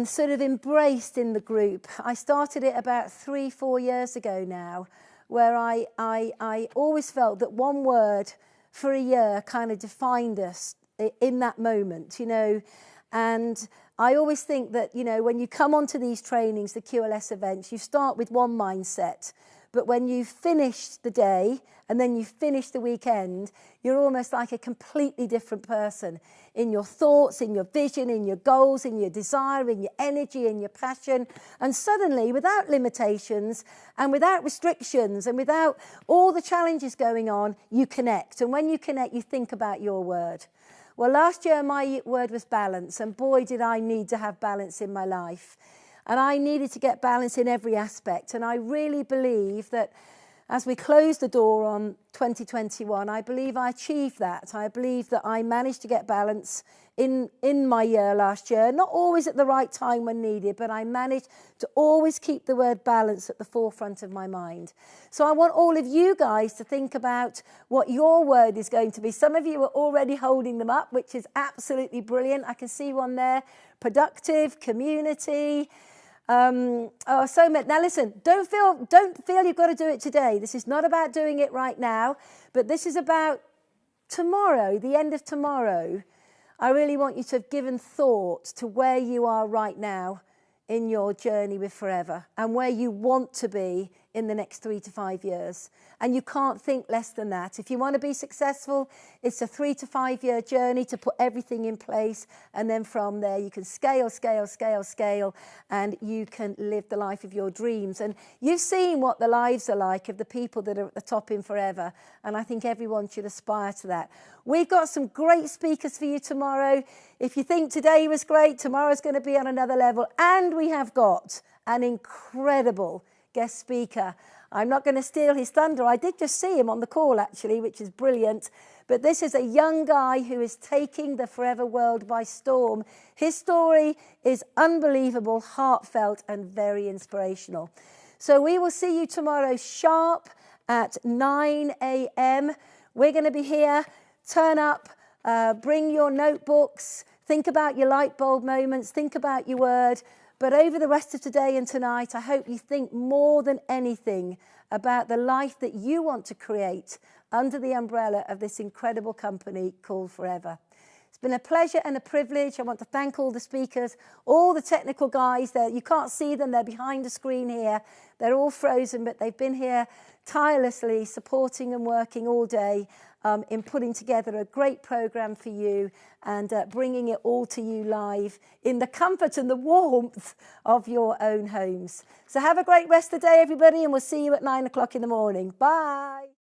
sort of embraced in the group. I started it about 3-4 years ago now, where I always felt that one word for a year kind of defined us in that moment, you know. And I always think that, you know, when you come onto these trainings, the QLS events, you start with one mindset, But when you finish the day and then you finish the weekend, you're almost like a completely different person in your thoughts, in your vision, in your goals, in your desire, in your energy, in your passion. And suddenly, without limitations and without restrictions and without all the challenges going on, you connect. And when you connect, you think about your word. Well, last year my word was balance, and boy, did I need to have balance in my life. And I needed to get balance in every aspect. And I really believe that as we close the door on 2021, I believe I achieved that. I believe that I managed to get balance in my year last year, not always at the right time when needed, but I managed to always keep the word balance at the forefront of my mind. So I want all of you guys to think about what your word is going to be. Some of you are already holding them up, which is absolutely brilliant. I can see one there, productive, community. So many. Now listen, don't feel you've got to do it today. This is not about doing it right now, but this is about tomorrow, the end of tomorrow. I really want you to have given thought to where you are right now in your journey with Forever and where you want to be in the next 3 to 5 years. And you can't think less than that. If you want to be successful, it's a 3 to 5 year journey to put everything in place. And then from there, you can scale, and you can live the life of your dreams. And you've seen what the lives are like of the people that are at the top in Forever. And I think everyone should aspire to that. We've got some great speakers for you tomorrow. If you think today was great, tomorrow's going to be on another level. And we have got an incredible guest speaker. I'm not going to steal his thunder. I did just see him on the call, actually, which is brilliant. But this is a young guy who is taking the Forever world by storm. His story is unbelievable, heartfelt, and very inspirational. So we will see you tomorrow sharp at 9 a.m. We're going to be here. Turn up, bring your notebooks, think about your light bulb moments, think about your word. But over the rest of today and tonight, I hope you think more than anything about the life that you want to create under the umbrella of this incredible company called Forever. It's been a pleasure and a privilege. I want to thank all the speakers, all the technical guys there. You can't see them, they're behind the screen here. They're all frozen, but they've been here tirelessly supporting and working all day in putting together a great program for you and bringing it all to you live in the comfort and the warmth of your own homes. So have a great rest of the day, everybody, and we'll see you at 9 o'clock in the morning. Bye.